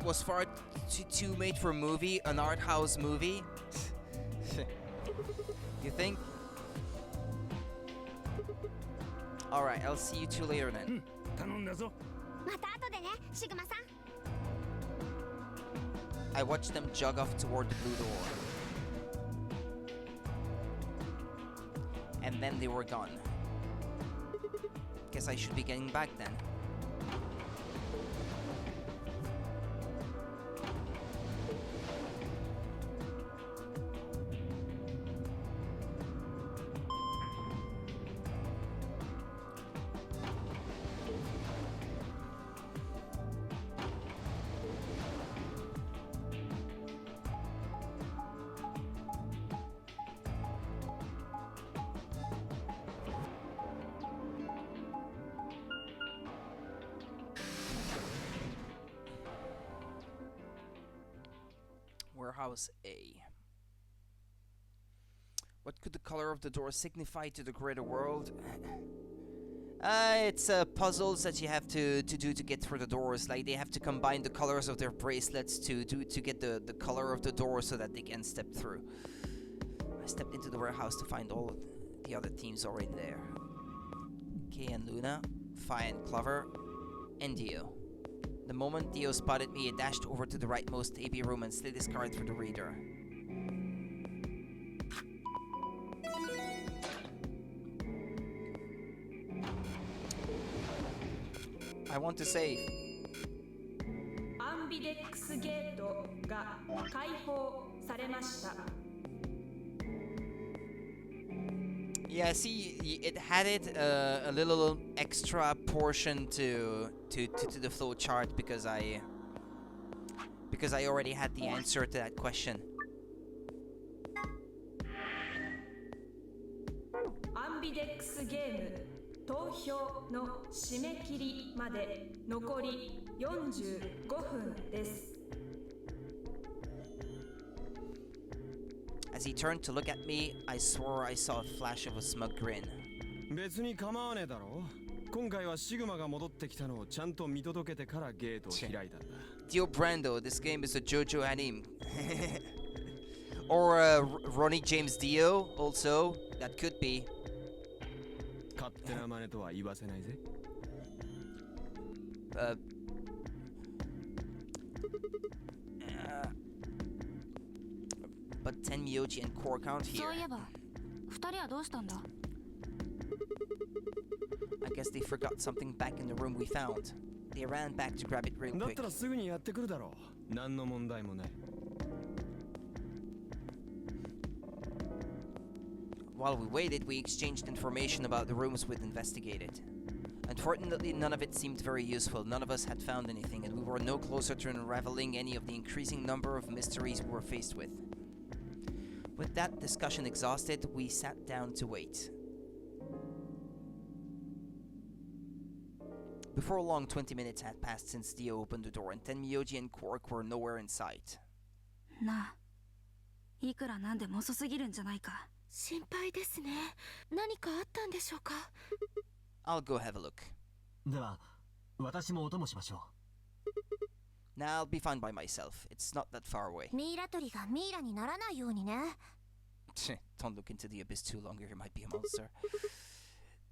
was far too made for a movie, an art house movie. You think? Alright, I'll see you two later then. 頼んだぞ。また後でね、シグマさん。I watched them jog off toward the blue door. And then they were gone. Guess I should be getting back then. Warehouse A. What could the color of the door signify to the greater world? It's puzzles that you have to do to get through the doors. Like they have to combine the colors of their bracelets to get the color of the door so that they can step through. I stepped into the warehouse to find all of the other teams already there. Kay and Luna, Fi and Clover, and Dio. The moment Dio spotted me, he dashed over to the rightmost AB room and slid his card through the reader. I want to save. アンビデックスゲートが開放されました。Yeah, see, it had a little extra portion to the flow chart because I already had the answer to that question. アンビデックスゲーム投票の締め切りまで残り45分です。As he turned to look at me, I swore I saw a flash of a smug grin. 別に構わねえだろ。今回はシグマが戻ってきたのをちゃんと見届けてからゲートを開いたんだ。Dio Brando, this game is a JoJo anime. Or Ronnie James Dio, also. That could be. 勝手な真似とは言わせないぜ。But 10 Myoji and core count here. そういえば、二人はどうしたんだ? I guess they forgot something back in the room we found. They ran back to grab it real だっ quick. たらすぐにやってくるだろう。何の問題もない。While we waited, we exchanged information about the rooms we'd investigated. Unfortunately, none of it seemed very useful. None of us had found anything, and we were no closer to unraveling any of the increasing number of mysteries we were faced with. With that discussion exhausted, we sat down to wait. Before long, 20 minutes had passed since Dio opened the door, and Tenmyoji and Quark were nowhere in sight. なあ、いくらなんでも遅すぎるんじゃないか。心配ですね。何かあったんでしょうか。I'll go have a look. では、私もお供しましょう。Nah, I'll be fine by myself. It's not that far away. ミイラ取りがミイラにならないようにね。Don't look into the abyss too long, you might be a monster.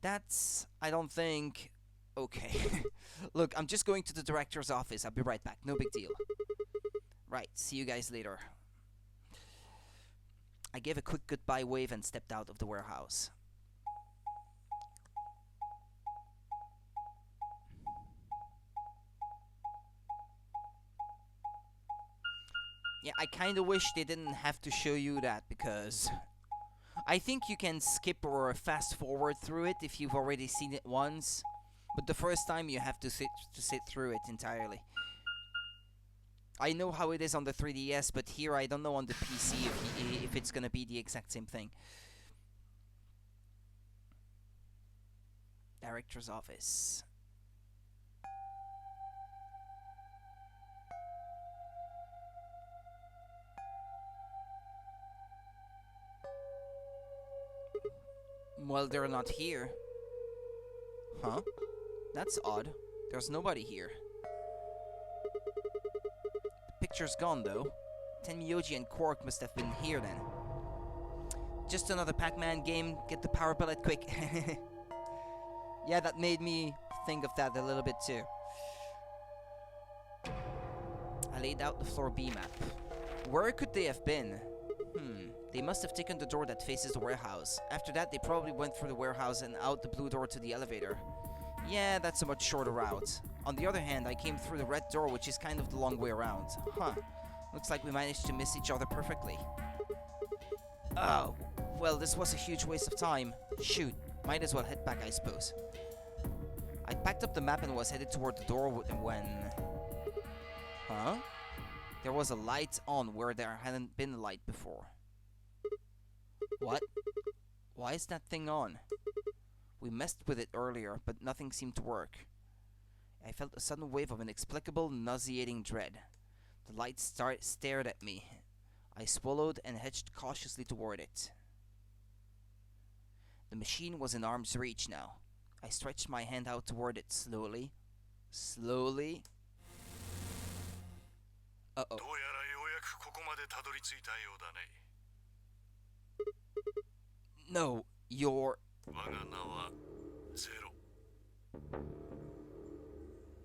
That's, I don't think... Okay. Look, I'm just going to the director's office. I'll be right back. No big deal. Right, see you guys later. I gave a quick goodbye wave and stepped out of the warehouse. Yeah, I kinda wish they didn't have to show you that, because I think you can skip or fast forward through it if you've already seen it once, but the first time you have to sit through it entirely. I know how it is on the 3DS, but here I don't know on the PC if it's gonna be the exact same thing. Director's office. Well, they're not here. Huh? That's odd. There's nobody here. The picture's gone, though. Tenmyoji and Quark must have been here, then. Just another Pac-Man game. Get the power pellet quick. Yeah, that made me think of that a little bit, too. I laid out the floor B map. Where could they have been? They must have taken the door that faces the warehouse. After that, they probably went through the warehouse and out the blue door to the elevator. Yeah, that's a much shorter route. On the other hand, I came through the red door, which is kind of the long way around. Huh. Looks like we managed to miss each other perfectly. Oh, well, this was a huge waste of time. Shoot, might as well head back, I suppose. I packed up the map and was headed toward the door when... Huh? There was a light on where there hadn't been a light before. What? Why is that thing on? We messed with it earlier, but nothing seemed to work. I felt a sudden wave of inexplicable, nauseating dread. The light stared at me. I swallowed and hedged cautiously toward it. The machine was in arm's reach now. I stretched my hand out toward it slowly. Slowly. Uh-oh. No, you're...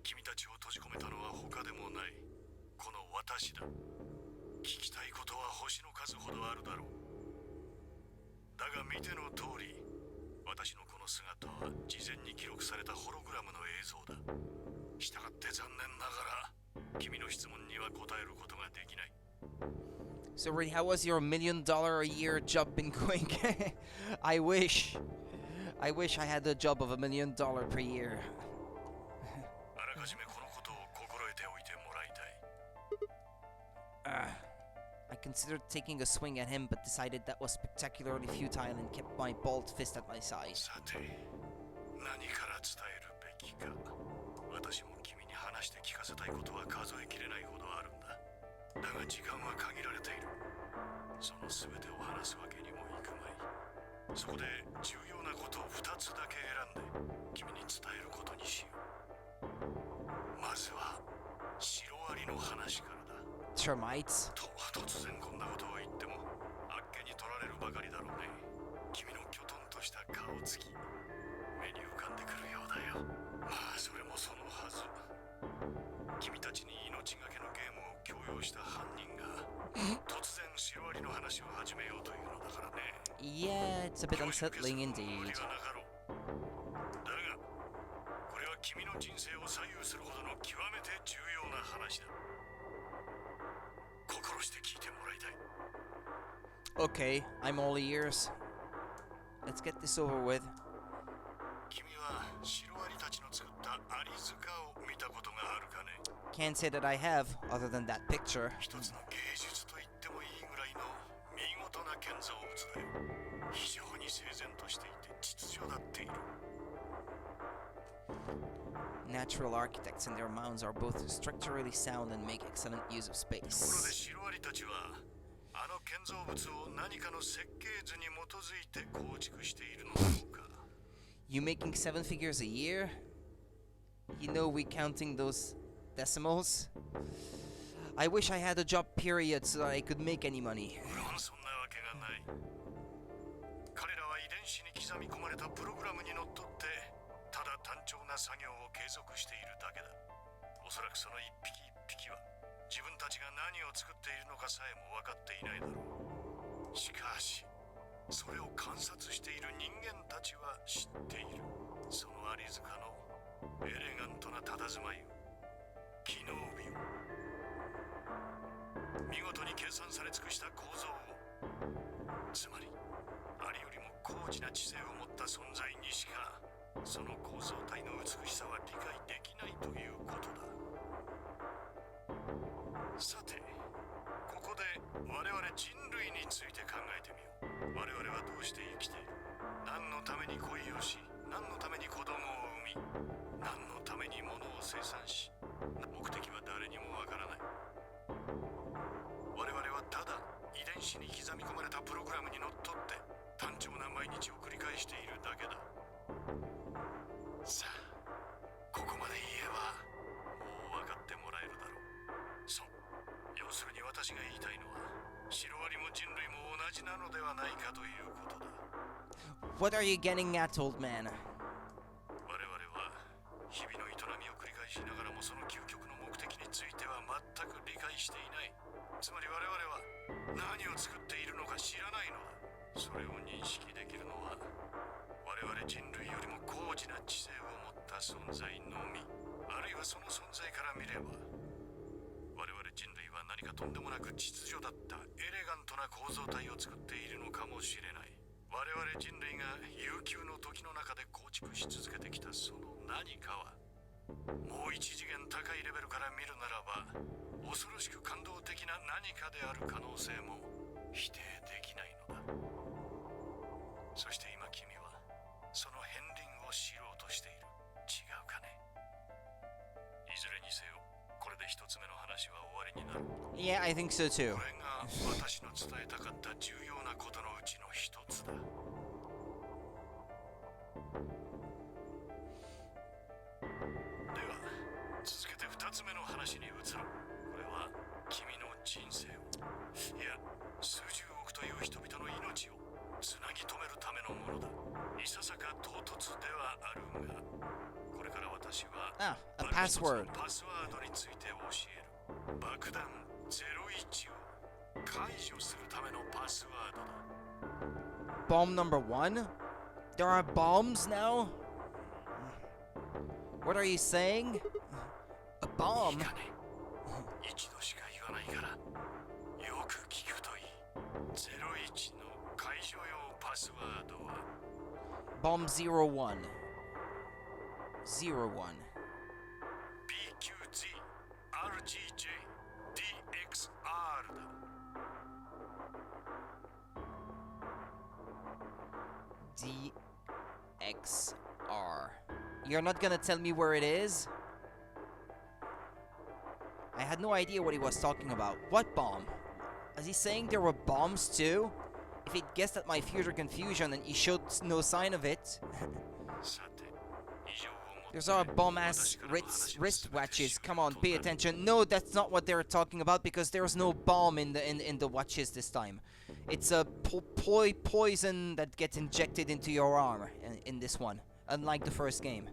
君たちを閉じ込めたのは他でもない。この私だ。聞きたいことは星の数ほどあるだろう。だが見ての通り、私のこの姿は事前に記録されたホログラムの映像だ。したがって残念ながら、君の質問には答えることができない。 So really, how was your $1 million a year job been going? I wish I had a job of $1 million per year. I considered taking a swing at him, but decided that was spectacularly futile and kept my bald fist at my side. 何から伝えるべきか。私も君に話して聞かせたいことは数えきれないほどあるんだ。だが時間は限られている。その全てを話すわけにもいくまい。そこで重要なことを2つだけ選んで君に伝えることにしよう。まずはシロアリの話からだ。Termites? 突然こんなことを言ってもあっけに取られるばかりだろうね。君のきょとんとした顔つき目に浮かんでくるようだよ。まあそれもそのはず。君たちに命がけのゲームを強要した犯人が突然シロアリの話を始めようというのだからね。Yeah, it's a bit unsettling indeed. だがこれは君の人生を左右するほどの極めて重要な話だ。心して聞いてもらいたい。Okay, I'm all ears. Let's get this over with. 君はシロアリたちの作ったアリ塚を見たことがあるかね。 Can't say that I have, other than that picture. 一つの芸術と言ってもいいぐらいの見事な建造物だよ。非常に整然としていて秩序だっている。natural architects and their mounds are both structurally sound and make excellent use of ところで space. シロアリたちはあの建造物を何かの設計図に基づいて構築しているのだろうか。 You making 7 figures a year? You know we counting those decimals? I wish I had a job period so that I could make any money. 無論そんなわけがない。彼らは遺伝子に刻み込まれたプログラムにのっとってただ単調な作業を継続しているだけだ。おそらくその一匹一匹は自分たちが何を作っているのかさえも分かっていないだろう。しかしそれを観察している人間たちは知っている。そのアリ塚のエレガントな佇まいを、機能美を、見事に計算され尽くした構造を、つまりありよりも高次な知性を持った存在にしかその構造体の美しさは理解できないということだ。さて、ここで我々人類について考えてみよう。我々はどうして生きている？何のために恋をし、何のために子供を産み、何のために物を生産し、目的は誰にもわからない。我々はただ遺伝子に刻み込まれたプログラムにのっとって単調な毎日を繰り返しているだけだ。さあ、ここまで言えばもう分かってもらえるだろう。そう、要するに私が言いたいのはシロアリも人類も同じなのではないかということだ。 What are you getting at, old man? 我々は日々の営みを繰り返しながらもその究極の目的については全く理解していない。つまり我々は何を作っているのか知らないのだ。それを認識できるのは我々人類よりも高次な知性を持った存在のみ。あるいはその存在から見れば我々人類は何かとんでもなく秩序だったエレガントな構造体を作っているのかもしれない。我々人類が悠久の時の中で構築し続けてきたその何かはもう一次元高いレベルから見るならば恐ろしく感動的な何かである可能性も否定できないのだ。そして今君はその片鱗を知ろうとしている。違うかね。いずれにせよこれで一つ目の話は終わりになる。 Yeah, I think so too. これが私の伝えたかった重要なことのうちの一つだ。では続けて二つ目の話に移ろう。これは君の人生を、いや数十億という人々の命をつなぎ止めるためのものだ。いささか唐突ではあるが、これから私はある一つのパスワードについて教える。爆弾01を解除するためのパスワードだ。 Bomb number 1? There are bombs now? What are you saying? A bomb? いいかね。一度しか言わないからよく聞くといい。01の解除用パスワードは Bomb 01. 01. PQZ RGJ DXR だ。DXR. You're not gonna tell me where it is? I had no idea what he was talking about. What bomb? Is he saying there were bombs too? If he'd guessed at my future confusion and he showed no sign of it. さて、以上をもって There's our bomb-ass wristwatches. Come on, pay attention. No, that's not what they're talking about because there's no bomb in the watches this time. It's a poison that gets injected into your arm in this one, unlike the first game.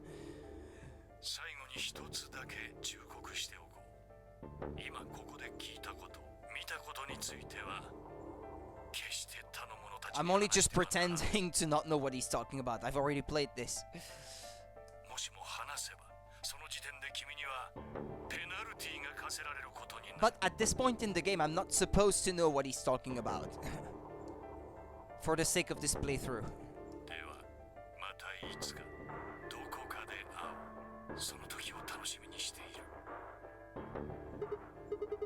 最後に一つだけ忠告しておこう。今ここで聞いたこと、見たことについては決して他の者たちに I'm only just 話してはならない。 pretending to not know what he's talking about. I've already played this. もしも話せば、その時点で君にはペナルティが課せられることになる。 But at this point in the game, I'm not supposed to know what he's talking about. For the sake of this playthrough. では、またいつかどこかで会う。その時を楽しみにしている。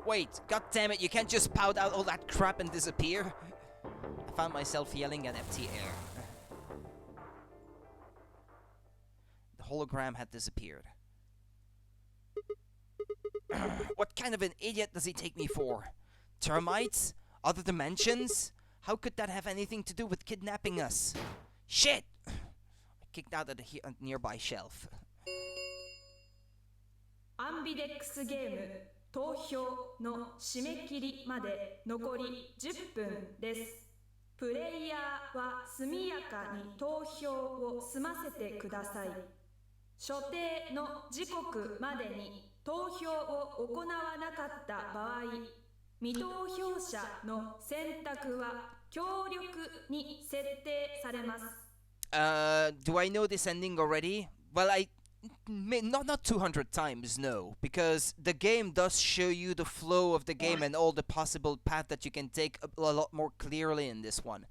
Wait, god damn it, you can't just pout out all that crap and disappear. I found myself yelling at empty air. The hologram had disappeared. What kind of an idiot does he take me for? Termites? Other dimensions? How could that have anything to do with kidnapping us? Shit! I kicked out of the nearby shelf. アンビデックスゲーム投票の締め切りまで残り10分です。プレイヤーは速やかに投票を済ませてください。所定の時刻までに投票を行わなかった場合、未投票者の選択は協力に設定されます。Do I know this ending already? Well, not 200 times, no, because the game does show you the flow of the game and all the possible path that you can take a lot more clearly in this one.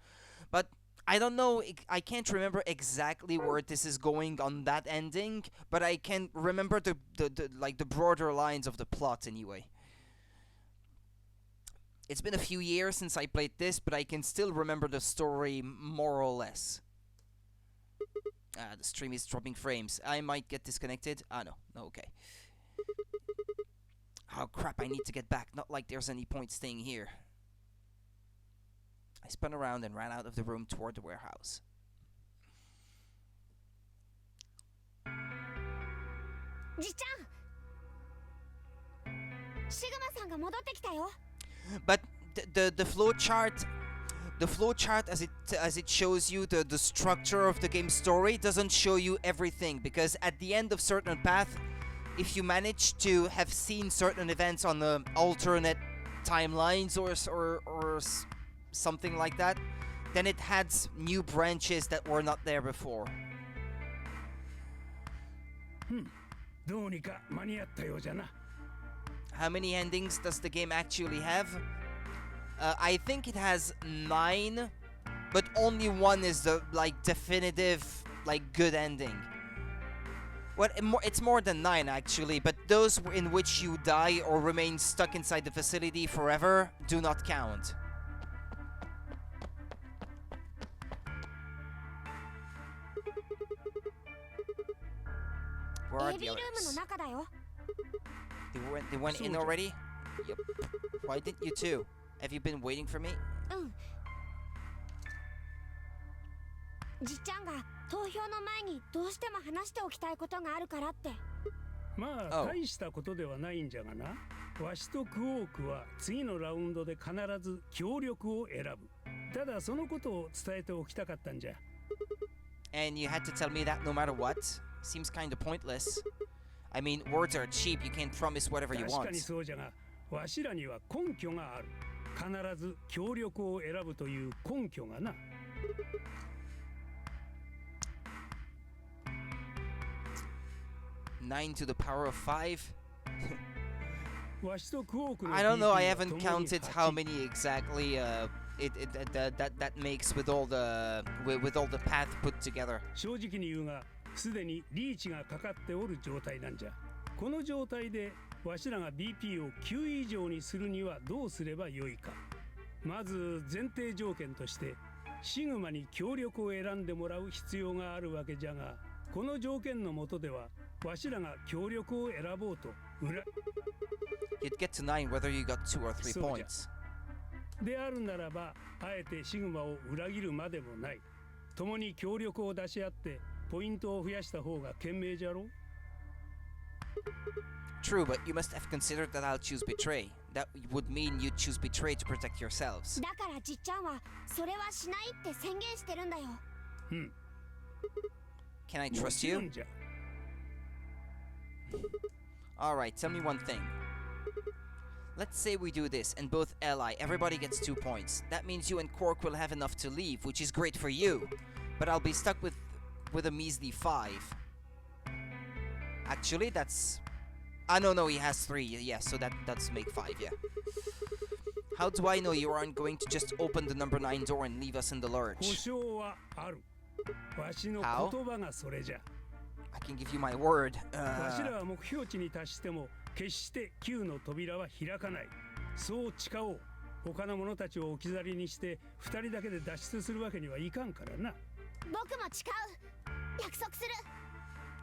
But I don't know, I can't remember exactly where this is going on that ending, but I can remember the broader lines of the plot anyway. It's been a few years since I played this, but I can still remember the story more or less. The stream is dropping frames. I might get disconnected. No, okay. Oh crap, I need to get back. Not like there's any point staying here. I spun around and ran out of the room toward the warehouse. But the flow chart as it shows you the structure of the game story doesn't show you everything, because at the end of certain path, if you manage to have seen certain events on the alternate timelines or something like that, then it adds new branches that were not there before. How many endings does the game actually have? I think it has 9, but only one is the definitive good ending. It's more than 9 actually, but those in which you die or remain stuck inside the facility forever do not count. Where are the others? They went in already? Yep. Why didn't you too? Have you been waiting for me? じっちゃんが投票の前にどうしても話しておきたいことがあるからって。まあ、大したことではないんじゃがな。わしとクオークは次のラウンドで必ず協力を選ぶ。ただそのことを伝えておきたかったんじゃ。And you had to tell me that no matter what? Seems kind of pointless. I mean, words are cheap. You can't promise whatever you want. 確かにそうじゃが、わしらには根拠がある。必ず協力を選ぶという根拠がな。9 to the power of 5? わしとクオークの I don't know, I haven't counted how many exactly that makes with all the path put together. 正直に言うが、すでにリーチがかかっておる状態なんじゃ。この状態でわしらが BP を9以上にするにはどうすればよいか。まず前提条件としてシグマに協力を選んでもらう必要があるわけじゃが、この条件の下ではわしらが協力を選ぼうとYou'd get to 9 whether you got 2 or 3 points. であるならば、あえてシグマを裏切るまでもない。共に協力を出し合ってポイントを増やした方が賢明じゃろ。True, but you must have considered that I'll choose betray. That would mean you'd choose betray to protect yourselves. だからじっちゃんはそれはしないって宣言してるんだよ。Can I trust you? Alright, tell me one thing. Let's say we do this and both ally, everybody gets 2 points. That means you and Quark will have enough to leave, which is great for you. But I'll be stuck with a measly 5. Actually, that's... no, he has 3. Yes, so that does make 5, yeah. How do I know you aren't going to just open the number 9 door and leave us in the lurch? How? I can give you my word. わしらは目標値に達しても決して9の扉は開かない。そう誓おう。他の者たちを置き去りにして2人だけで脱出するわけにはいかんからな。僕も誓う。約束する。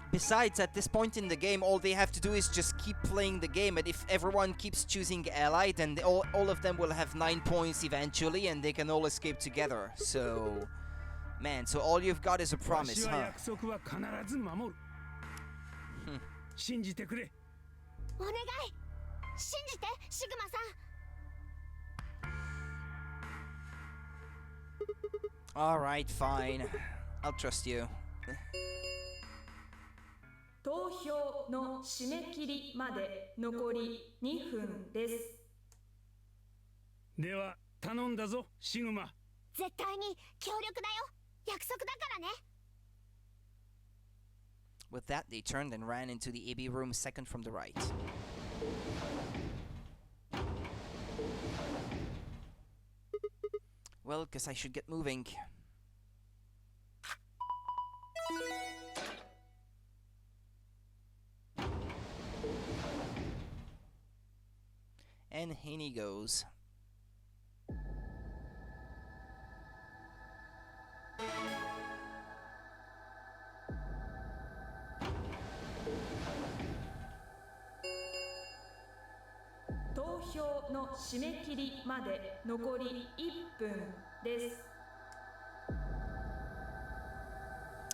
Besides, at this point in the game, all they have to do is just keep playing the game, and if everyone keeps choosing ally, then all of them will have 9 points eventually, and they can all escape together. So, man, so all you've got is a promise, huh? 信じてくれ。お願い、信じて、シグマさん。Alright, fine. I'll trust you. 投票の締め切りまで残り2分です。では頼んだぞ、シグマ。絶対に協力だよ。約束だからね。With that, they turned and ran into the AB room second from the right. Well, guess I should get moving. And in he goes.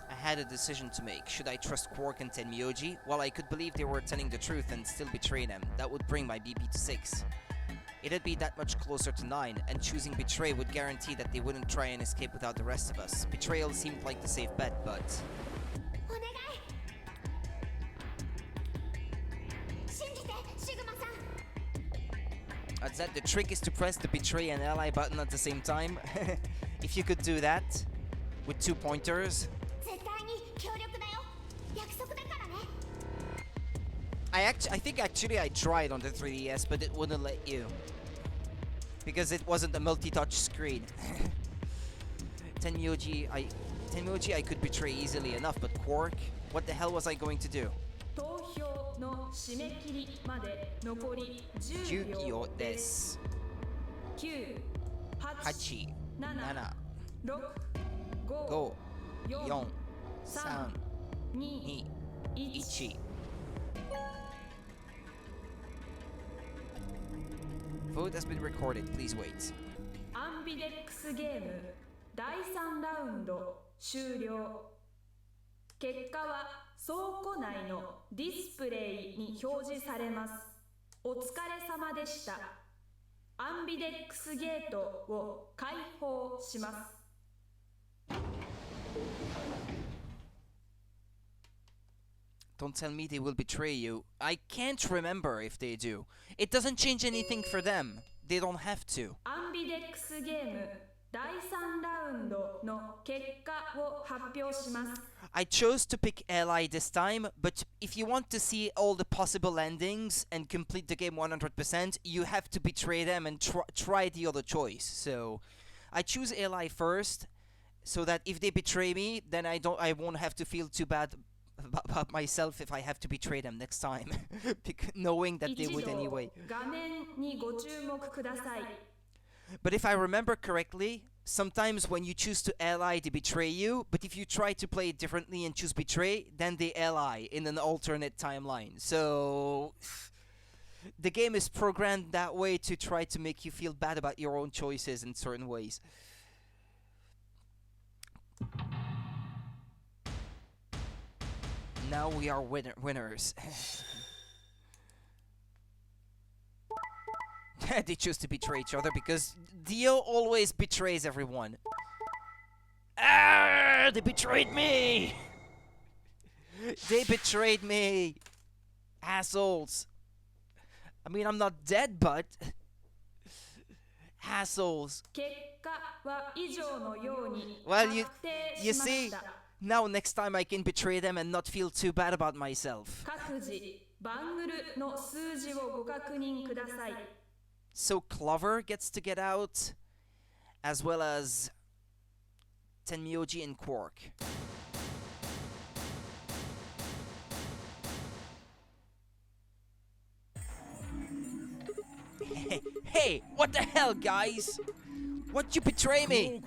I had a decision to make. Should I trust Quark and Tenmyoji? Well, I could believe they were telling the truth and still betray them. That would bring my BP to 6. It'd be that much closer to 9, and choosing Betray would guarantee that they wouldn't try and escape without the rest of us. Betrayal seemed like the safe bet, but... As that, the trick is to press the Betray and Ally button at the same time. If you could do that, with 2 pointers... I think actually I tried on the 3DS, but it wouldn't let you. Because it wasn't a multi-touch screen. Tenmyoji I could betray easily enough, but Quark? What the hell was I going to do? 10秒です。9、8、7、6、5、4、3、2、1。Vote has been recorded. Please wait. アンビデックスゲーム第3ラウンド終了。結果は倉庫内のディスプレイに表示されます。お疲れ様でした。アンビデックスゲートを開放します。Don't tell me they will betray you. I can't remember if they do. It doesn't change anything for them. They don't have to. アンビデックスゲーム第3ラウンドの結果を発表します。I chose to pick Ally this time, but if you want to see all the possible endings and complete the game 100%, you have to betray them and try the other choice. So, I choose Ally first, so that if they betray me, then I won't have to feel too bad about myself if I have to betray them next time, knowing that they would anyway. 画面にご注目ください。But if I remember correctly, sometimes when you choose to ally, they betray you, but if you try to play it differently and choose betray, then they ally in an alternate timeline. So the game is programmed that way to try to make you feel bad about your own choices in certain ways. Now we are winners. They choose to betray each other because Dio always betrays everyone. Ah, they betrayed me! They betrayed me! Assholes. I mean, I'm not dead, but... Assholes. Well, you see, now next time I can betray them and not feel too bad about myself. So Clover gets to get out, as well as Tenmyoji and Quark. Hey, what the hell, guys? Why'd you betray me?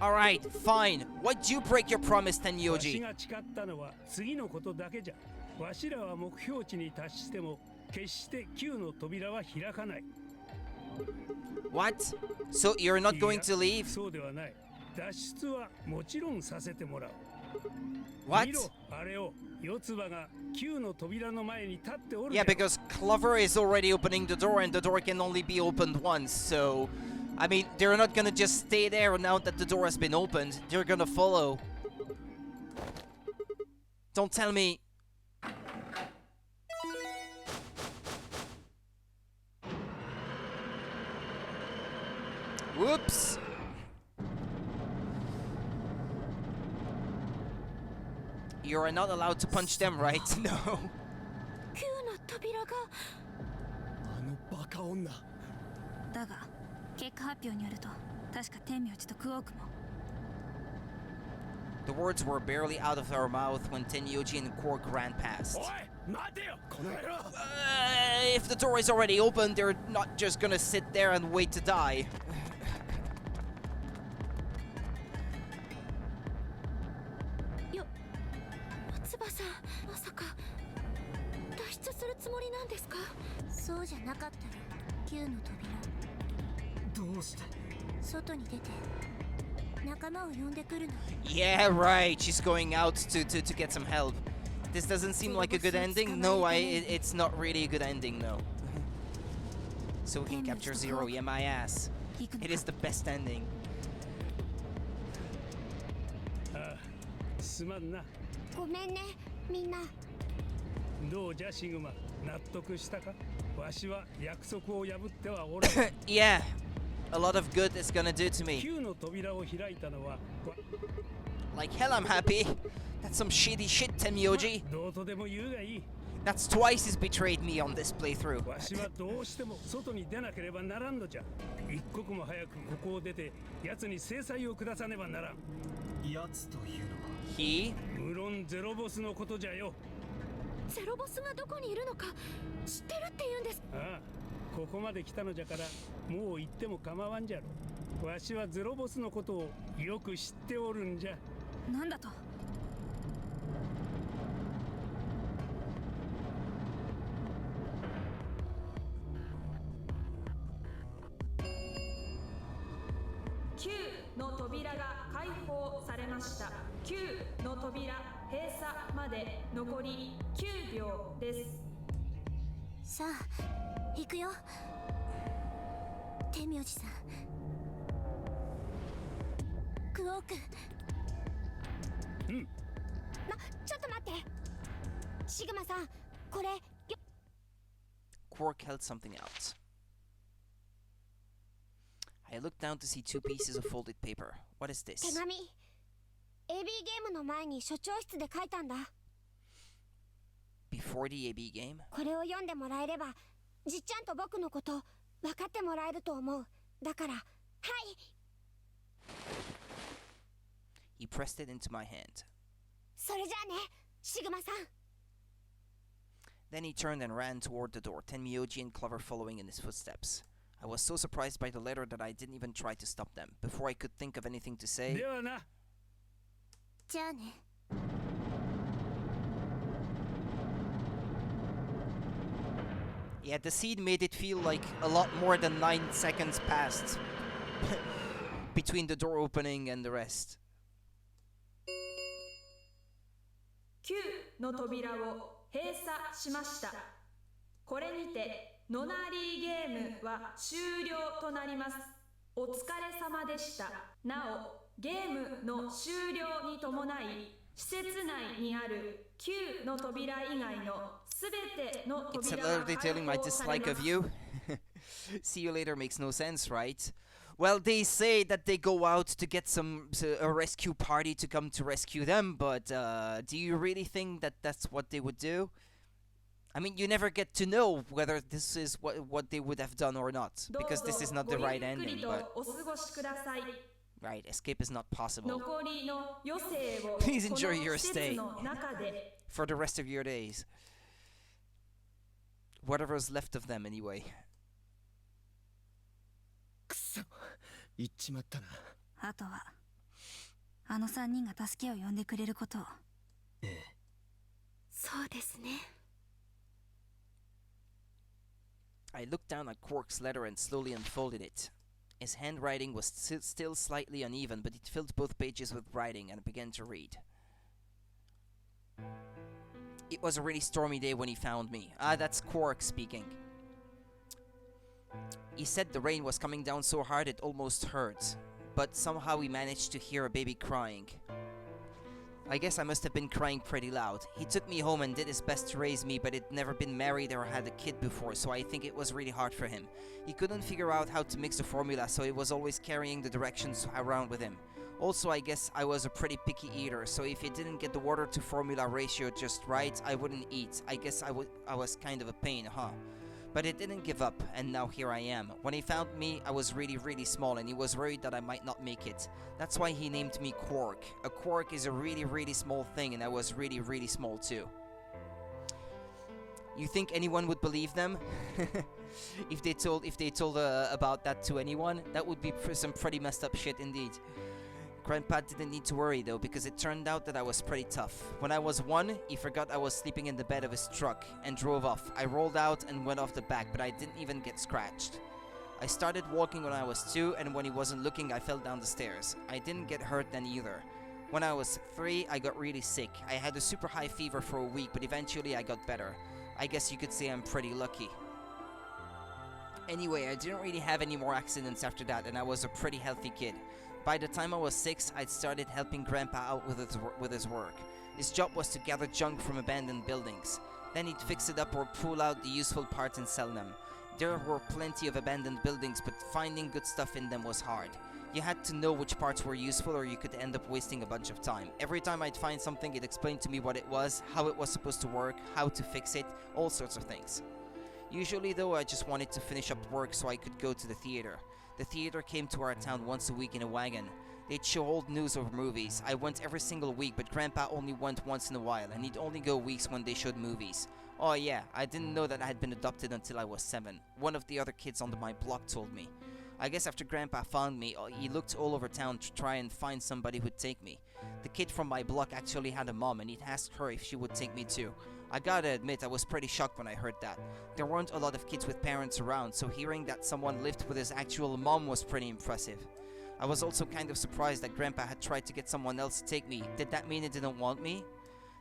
Alright, fine. Why'd you break your promise, Tenyoji? わしが誓ったのは次のことだけじゃ。わしらは目標値に達しても決して9の扉は開かない。What? So you're not going to leave? そうではない。脱出はもちろんさせてもらう。What? 見ろ、あれを。四つ葉が9の扉の前に立っておる。Yeah, because Clover is already opening the door and the door can only be opened once, so... I mean, they're not gonna just stay there now that the door has been opened. They're gonna follow. Don't tell me... Whoops! You are not allowed to punch them, right? No. 9の扉があのバカ女。だが結果発表によると確か天明寺とクオークも。 The words were barely out of our mouth when Tenyoji and Quark ran past. If the door is already open, they're not just gonna sit there and wait to die. 翼まさか脱出するつもりなんですか？そうじゃなかったら9の扉どうして外に出て仲間を呼んでくるの。 Yeah, right. She's going out to get some help. This doesn't seem like a good ending. No, it's not really a good ending, no. So we can capture Zero. Yeah, my ass. It is the best ending. ああ、すまんな。ごめんねみんな。どうじゃシグマ、納得したか？わしは約束を破ってはおらん。Yeah, a lot of good is gonna do to me. 9の扉を開いたのは Like hell, I'm happy. That's some shitty shit, Tenyoji. どうとでも言うがいい。 That's twice he's betrayed me on this playthrough. わしはどうしても外に出なければならんのじゃ。一刻も早くここを出て奴に制裁を下さねばならん。奴というのは He? 無論ゼロボスのことじゃよ。ゼロボスがどこにいるのか知ってるって言うんです。ああ、ここまで来たのじゃからもう行っても構わんじゃろ。わしはゼロボスのことをよく知っておるんじゃ。なんだと9の扉が開放されました。9の扉閉鎖まで残り9秒です。さあ行くよ天明寺さん。クオーク。ちょっと待ってシグマさんこれ。 Quark held something out. I looked down to see two pieces of folded paper. What is 手 this? 紙 AB ゲームの前に所長室で書いたんだ。 Before the AB game? これを読んでもらえればじっちゃんと僕のこと分かってもらえると思う。だからはい。 He pressed it into my hand. それじゃあねシグマさん。 Then he turned and ran toward the door, Tenmyoji and Clover following in his footsteps. I was so surprised by the letter that I didn't even try to stop them. Before I could think of anything to say... ではな。じゃあね。 Yeah, the scene made it feel like a lot more than 9 seconds passed between the door opening and the rest. 9の扉を閉鎖しました。これにてノナリーゲームは終了となります。お疲れ様でした。なお、ゲームの終了に伴い、施設内にある9の扉以外のすべての It's 扉は literally 開 telling my 放され dislike ま of す。 you. See you later makes no sense, right? Well, they say that they go out to get a rescue party to come to rescue them, but do you really think that that's what they would do? I mean, you never get to know whether this is what they would have done or not, because this is not the right ending, but... お過ごしください。 Right, escape is not possible. 残りの余生を Please こ enjoy の your 施設 stay の中で for the rest of your days. Whatever's left of them, anyway. くそ行っちまったな。あとはあの3人が助けを呼んでくれることを。そうですね。I looked down at Quark's letter and slowly unfolded it. His handwriting was still slightly uneven, but it filled both pages with writing, and I began to read. It was a really stormy day when he found me. That's Quark speaking. He said the rain was coming down so hard it almost hurt, but somehow he managed to hear a baby crying. I guess I must have been crying pretty loud. He took me home and did his best to raise me, but he'd never been married or had a kid before, so I think it was really hard for him. He couldn't figure out how to mix the formula, so he was always carrying the directions around with him. Also, I guess I was a pretty picky eater, so if he didn't get the water to formula ratio just right, I wouldn't eat. I guess I was kind of a pain, huh? But it didn't give up, and now here I am. When he found me, I was really small, and he was worried that I might not make it. That's why he named me Quark. A quark is a really small thing, and I was really small too. You think anyone would believe them? if they told about that to anyone? That would be some pretty messed up shit indeed. Grandpa didn't need to worry though, because it turned out that I was pretty tough. When I was 1, he forgot I was sleeping in the bed of his truck and drove off. I rolled out and went off the back, but I didn't even get scratched. I started walking when I was 2, and when he wasn't looking, I fell down the stairs. I didn't get hurt then either. When I was 3, I got really sick. I had a super high fever for a week, but eventually I got better. I guess you could say I'm pretty lucky. Anyway, I didn't really have any more accidents after that, and I was a pretty healthy kid. By the time I was 6, I'd started helping Grandpa out with his work. His job was to gather junk from abandoned buildings. Then he'd fix it up or pull out the useful parts and sell them. There were plenty of abandoned buildings, but finding good stuff in them was hard. You had to know which parts were useful, or you could end up wasting a bunch of time. Every time I'd find something, it explained to me what it was, how it was supposed to work, how to fix it, all sorts of things. Usually though, I just wanted to finish up work so I could go to the theater. The theater came to our town once a week in a wagon. They'd show old news or movies. I went every single week, but Grandpa only went once in a while, and he'd only go weeks when they showed movies. Oh yeah, I didn't know that I had been adopted until I was 7. One of the other kids on my block told me. I guess after Grandpa found me, he looked all over town to try and find somebody who'd take me. The kid from my block actually had a mom, and he'd asked her if she would take me too. I gotta admit, I was pretty shocked when I heard that. There weren't a lot of kids with parents around, so hearing that someone lived with his actual mom was pretty impressive. I was also kind of surprised that Grandpa had tried to get someone else to take me. Did that mean he didn't want me?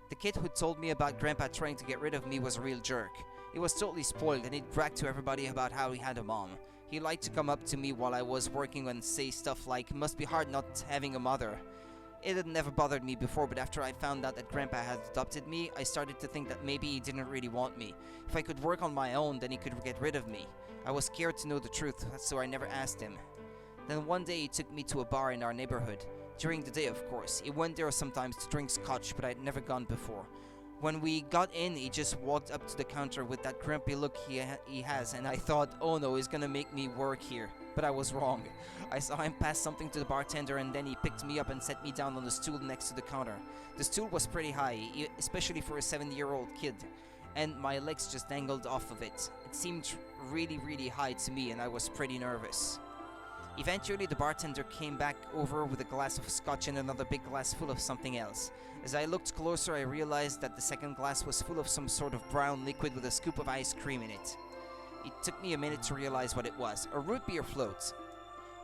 The kid who told me about Grandpa trying to get rid of me was a real jerk. He was totally spoiled, and he'd brag to everybody about how he had a mom. He liked to come up to me while I was working and say stuff like, "Must be hard not having a mother." It had never bothered me before, but after I found out that Grandpa had adopted me, I started to think that maybe he didn't really want me. If I could work on my own, then he could get rid of me. I was scared to know the truth, so I never asked him. Then one day he took me to a bar in our neighborhood. During the day, of course. He went there sometimes to drink scotch, but I'd never gone before. When we got in, he just walked up to the counter with that grumpy look he has, and I thought, oh no, he's gonna make me work here. But I was wrong. I saw him pass something to the bartender, and then he picked me up and set me down on the stool next to the counter. The stool was pretty high, especially for a 7-year-old kid, and my legs just dangled off of it. It seemed really high to me, and I was pretty nervous. Eventually, the bartender came back over with a glass of scotch and another big glass full of something else. As I looked closer, I realized that the second glass was full of some sort of brown liquid with a scoop of ice cream in it. It took me a minute to realize what it was. A root beer float.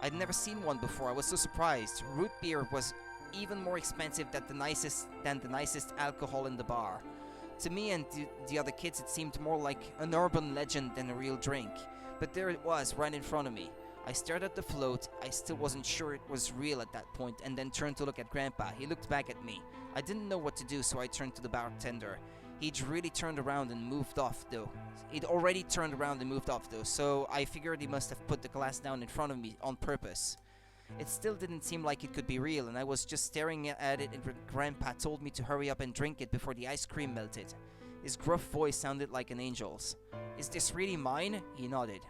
I'd never seen one before. I was so surprised. Root beer was even more expensive than the nicest alcohol in the bar. To me and the other kids, it seemed more like an urban legend than a real drink. But there it was, right in front of me. I stared at the float. I still wasn't sure it was real at that point, and then turned to look at Grandpa. He looked back at me. I didn't know what to do, so I turned to the bartender. He'd already turned around and moved off though, so I figured he must have put the glass down in front of me on purpose. It still didn't seem like it could be real, and I was just staring at it, and Grandpa told me to hurry up and drink it before the ice cream melted. His gruff voice sounded like an angel's. "Is this really mine?" He nodded.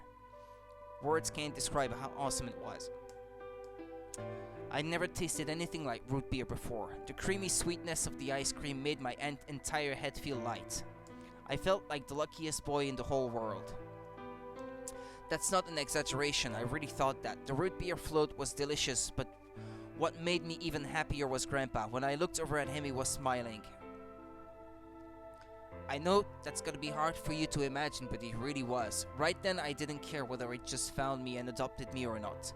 Words can't describe how awesome it was. I'd never tasted anything like root beer before. The creamy sweetness of the ice cream made my entire head feel light. I felt like the luckiest boy in the whole world. That's not an exaggeration, I really thought that. The root beer float was delicious, but what made me even happier was Grandpa. When I looked over at him, he was smiling. I know that's gonna be hard for you to imagine, but he really was. Right then, I didn't care whether he just found me and adopted me or not.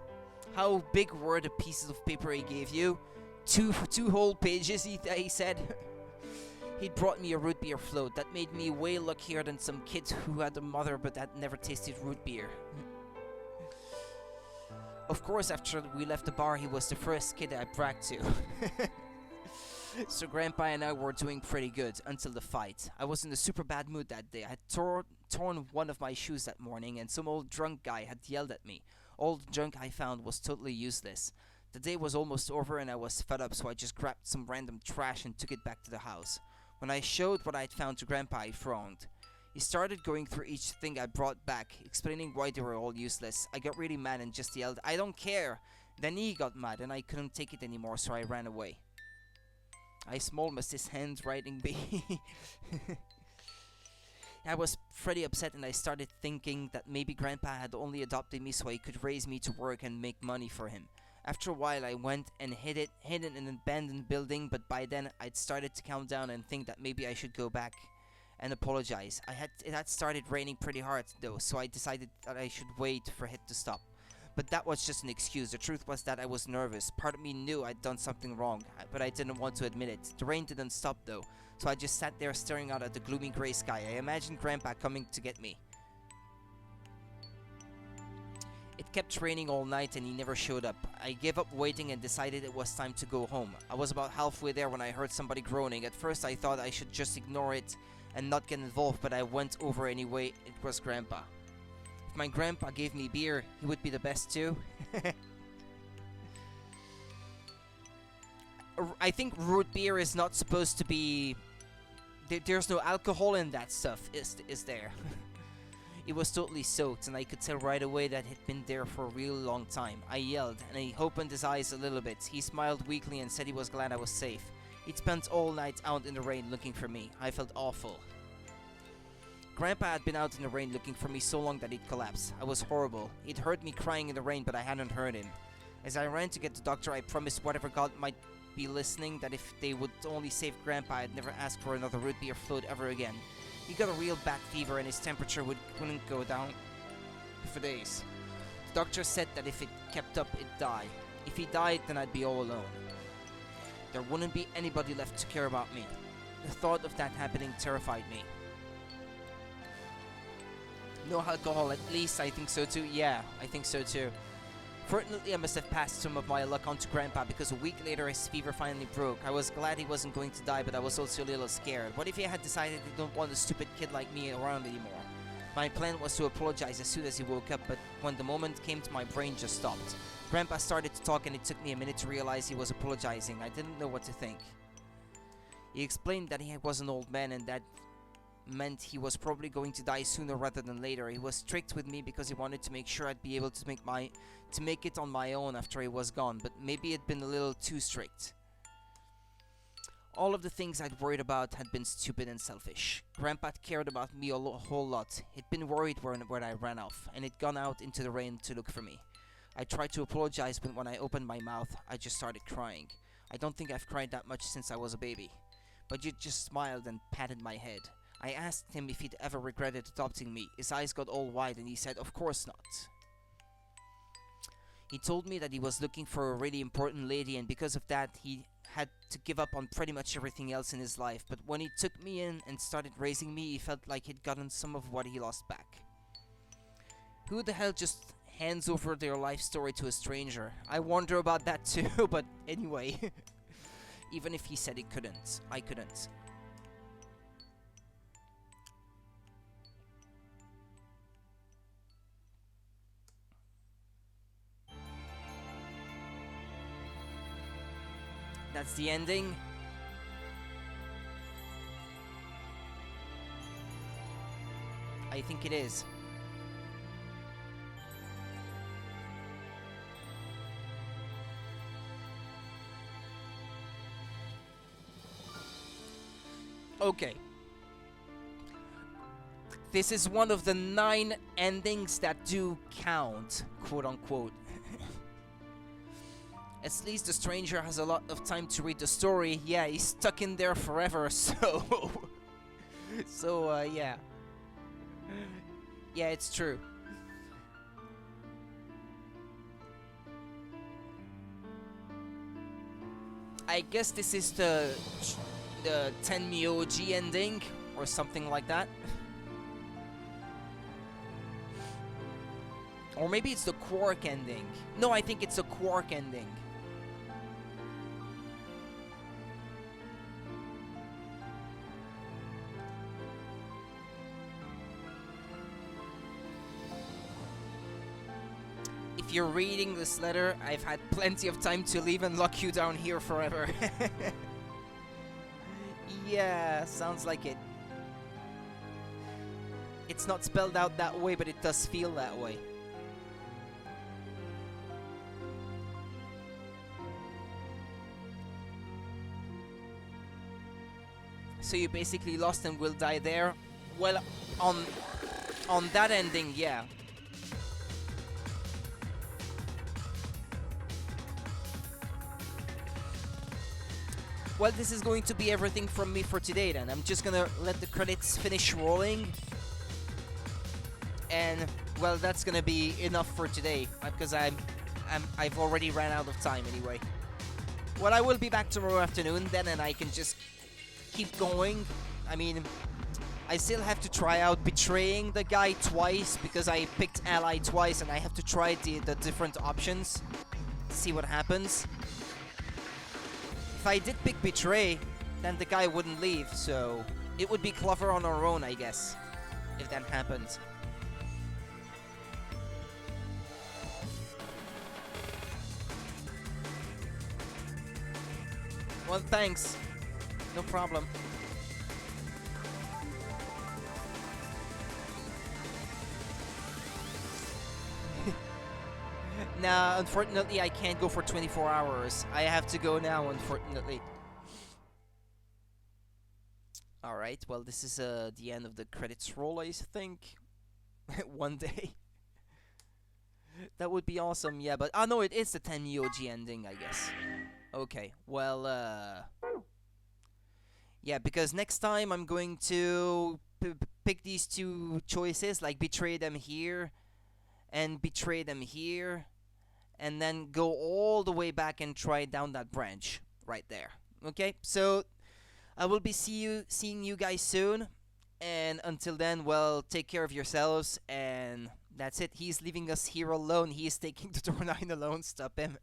How big were the pieces of paper he gave you? Two whole pages, he said. He'd brought me a root beer float. That made me way luckier than some kid who had a mother but had never tasted root beer. Of course, after we left the bar, he was the first kid I bragged to. So Grandpa and I were doing pretty good until the fight. I was in a super bad mood that day. I had torn one of my shoes that morning, and some old drunk guy had yelled at me. All the junk I found was totally useless. The day was almost over and I was fed up, so I just grabbed some random trash and took it back to the house. When I showed what I'd found to Grandpa, he frowned. He started going through each thing I brought back, explaining why they were all useless. I got really mad and just yelled, "I don't care!" Then he got mad and I couldn't take it anymore, so I ran away. I small missed his handwriting be. I was pretty upset and I started thinking that maybe Grandpa had only adopted me so he could raise me to work and make money for him. After a while I went and hid in an abandoned building, but by then I'd started to count down and think that maybe I should go back and apologize. It had started raining pretty hard though, so I decided that I should wait for it to stop. But that was just an excuse. The truth was that I was nervous. Part of me knew I'd done something wrong, but I didn't want to admit it. The rain didn't stop though, so I just sat there staring out at the gloomy gray sky. I imagined Grandpa coming to get me. It kept raining all night and he never showed up. I gave up waiting and decided it was time to go home. I was about halfway there when I heard somebody groaning. At first I thought I should just ignore it and not get involved, but I went over anyway. It was Grandpa. If my grandpa gave me beer, he would be the best too. I think root beer is not supposed to be... There's no alcohol in that stuff, is there? It was totally soaked, and I could tell right away that it had been there for a real long time. I yelled, and he opened his eyes a little bit. He smiled weakly and said he was glad I was safe. He'd spent all night out in the rain looking for me. I felt awful. Grandpa had been out in the rain looking for me so long that he'd collapsed. I was horrible. He'd heard me crying in the rain, but I hadn't heard him. As I ran to get the doctor, I promised whatever God might be listening that if they would only save Grandpa, I'd never ask for another root beer float ever again. He got a real bad fever and his temperature wouldn't go down for days. The doctor said that if it kept up, it'd die. If he died, then I'd be all alone. There wouldn't be anybody left to care about me. The thought of that happening terrified me. No alcohol, at least I think so too. Yeah, I think so too. Fortunately, I must have passed some of my luck on to Grandpa because a week later his fever finally broke. I was glad he wasn't going to die, but I was also a little scared. What if he had decided he don't want a stupid kid like me around anymore? My plan was to apologize as soon as he woke up, but when the moment came, my brain just stopped. Grandpa started to talk and it took me a minute to realize he was apologizing. I didn't know what to think. He explained that he was an old man and that meant he was probably going to die sooner rather than later. He was strict with me because he wanted to make sure I'd be able to make it on my own after he was gone, but maybe it'd been a little too strict. All of the things I'd worried about had been stupid and selfish. Grandpa cared about me a whole lot. He'd been worried when I ran off, and he'd gone out into the rain to look for me. I tried to apologize, but when I opened my mouth, I just started crying. I don't think I've cried that much since I was a baby. But you just smiled and patted my head. I asked him if he'd ever regretted adopting me. His eyes got all wide and he said, "Of course not." He told me that he was looking for a really important lady and because of that he had to give up on pretty much everything else in his life. But when he took me in and started raising me, he felt like he'd gotten some of what he lost back. Who the hell just hands over their life story to a stranger? I wonder about that too, but anyway. Even if he said he couldn't, I couldn't. That's the ending. I think it is. Okay. This is one of the 9 endings that do count, quote unquote. At least the stranger has a lot of time to read the story. Yeah, he's stuck in there forever, so... yeah. Yeah, it's true. I guess this is the Tenmyoji ending, or something like that. Or maybe it's the Quark ending. No, I think it's a Quark ending. If you're reading this letter, I've had plenty of time to leave and lock you down here forever. Yeah, sounds like it. It's not spelled out that way, but it does feel that way. So you basically lost and will die there? Well, on that ending, yeah. Well, this is going to be everything from me for today then. I'm just gonna let the credits finish rolling. And, well, that's gonna be enough for today, because I've already ran out of time anyway. Well, I will be back tomorrow afternoon then, and I can just keep going. I mean, I still have to try out betraying the guy twice, because I picked ally twice, and I have to try the different options, see what happens. If I did pick betray, then the guy wouldn't leave, so it would be clever on our own, I guess, if that happens. Well, thanks. No problem. Nah, unfortunately, I can't go for 24 hours. I have to go now, unfortunately. Alright, well, this is the end of the credits roll, I think. One day. That would be awesome, yeah, but... Oh, no, it is the Tenmyoji ending, I guess. Okay, well, yeah, because next time I'm going to pick these two choices, like betray them here and betray them here, and then go all the way back and try down that branch right there. Okay, so I will be seeing you guys soon, and until then, well, take care of yourselves, and that's it. He's leaving us here alone. He is taking the door 9 alone. Stop him.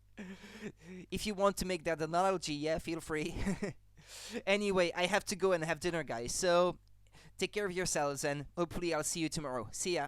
If you want to make that analogy, yeah, feel free. Anyway, I have to go and have dinner, guys, so take care of yourselves, and hopefully I'll see you tomorrow. See ya.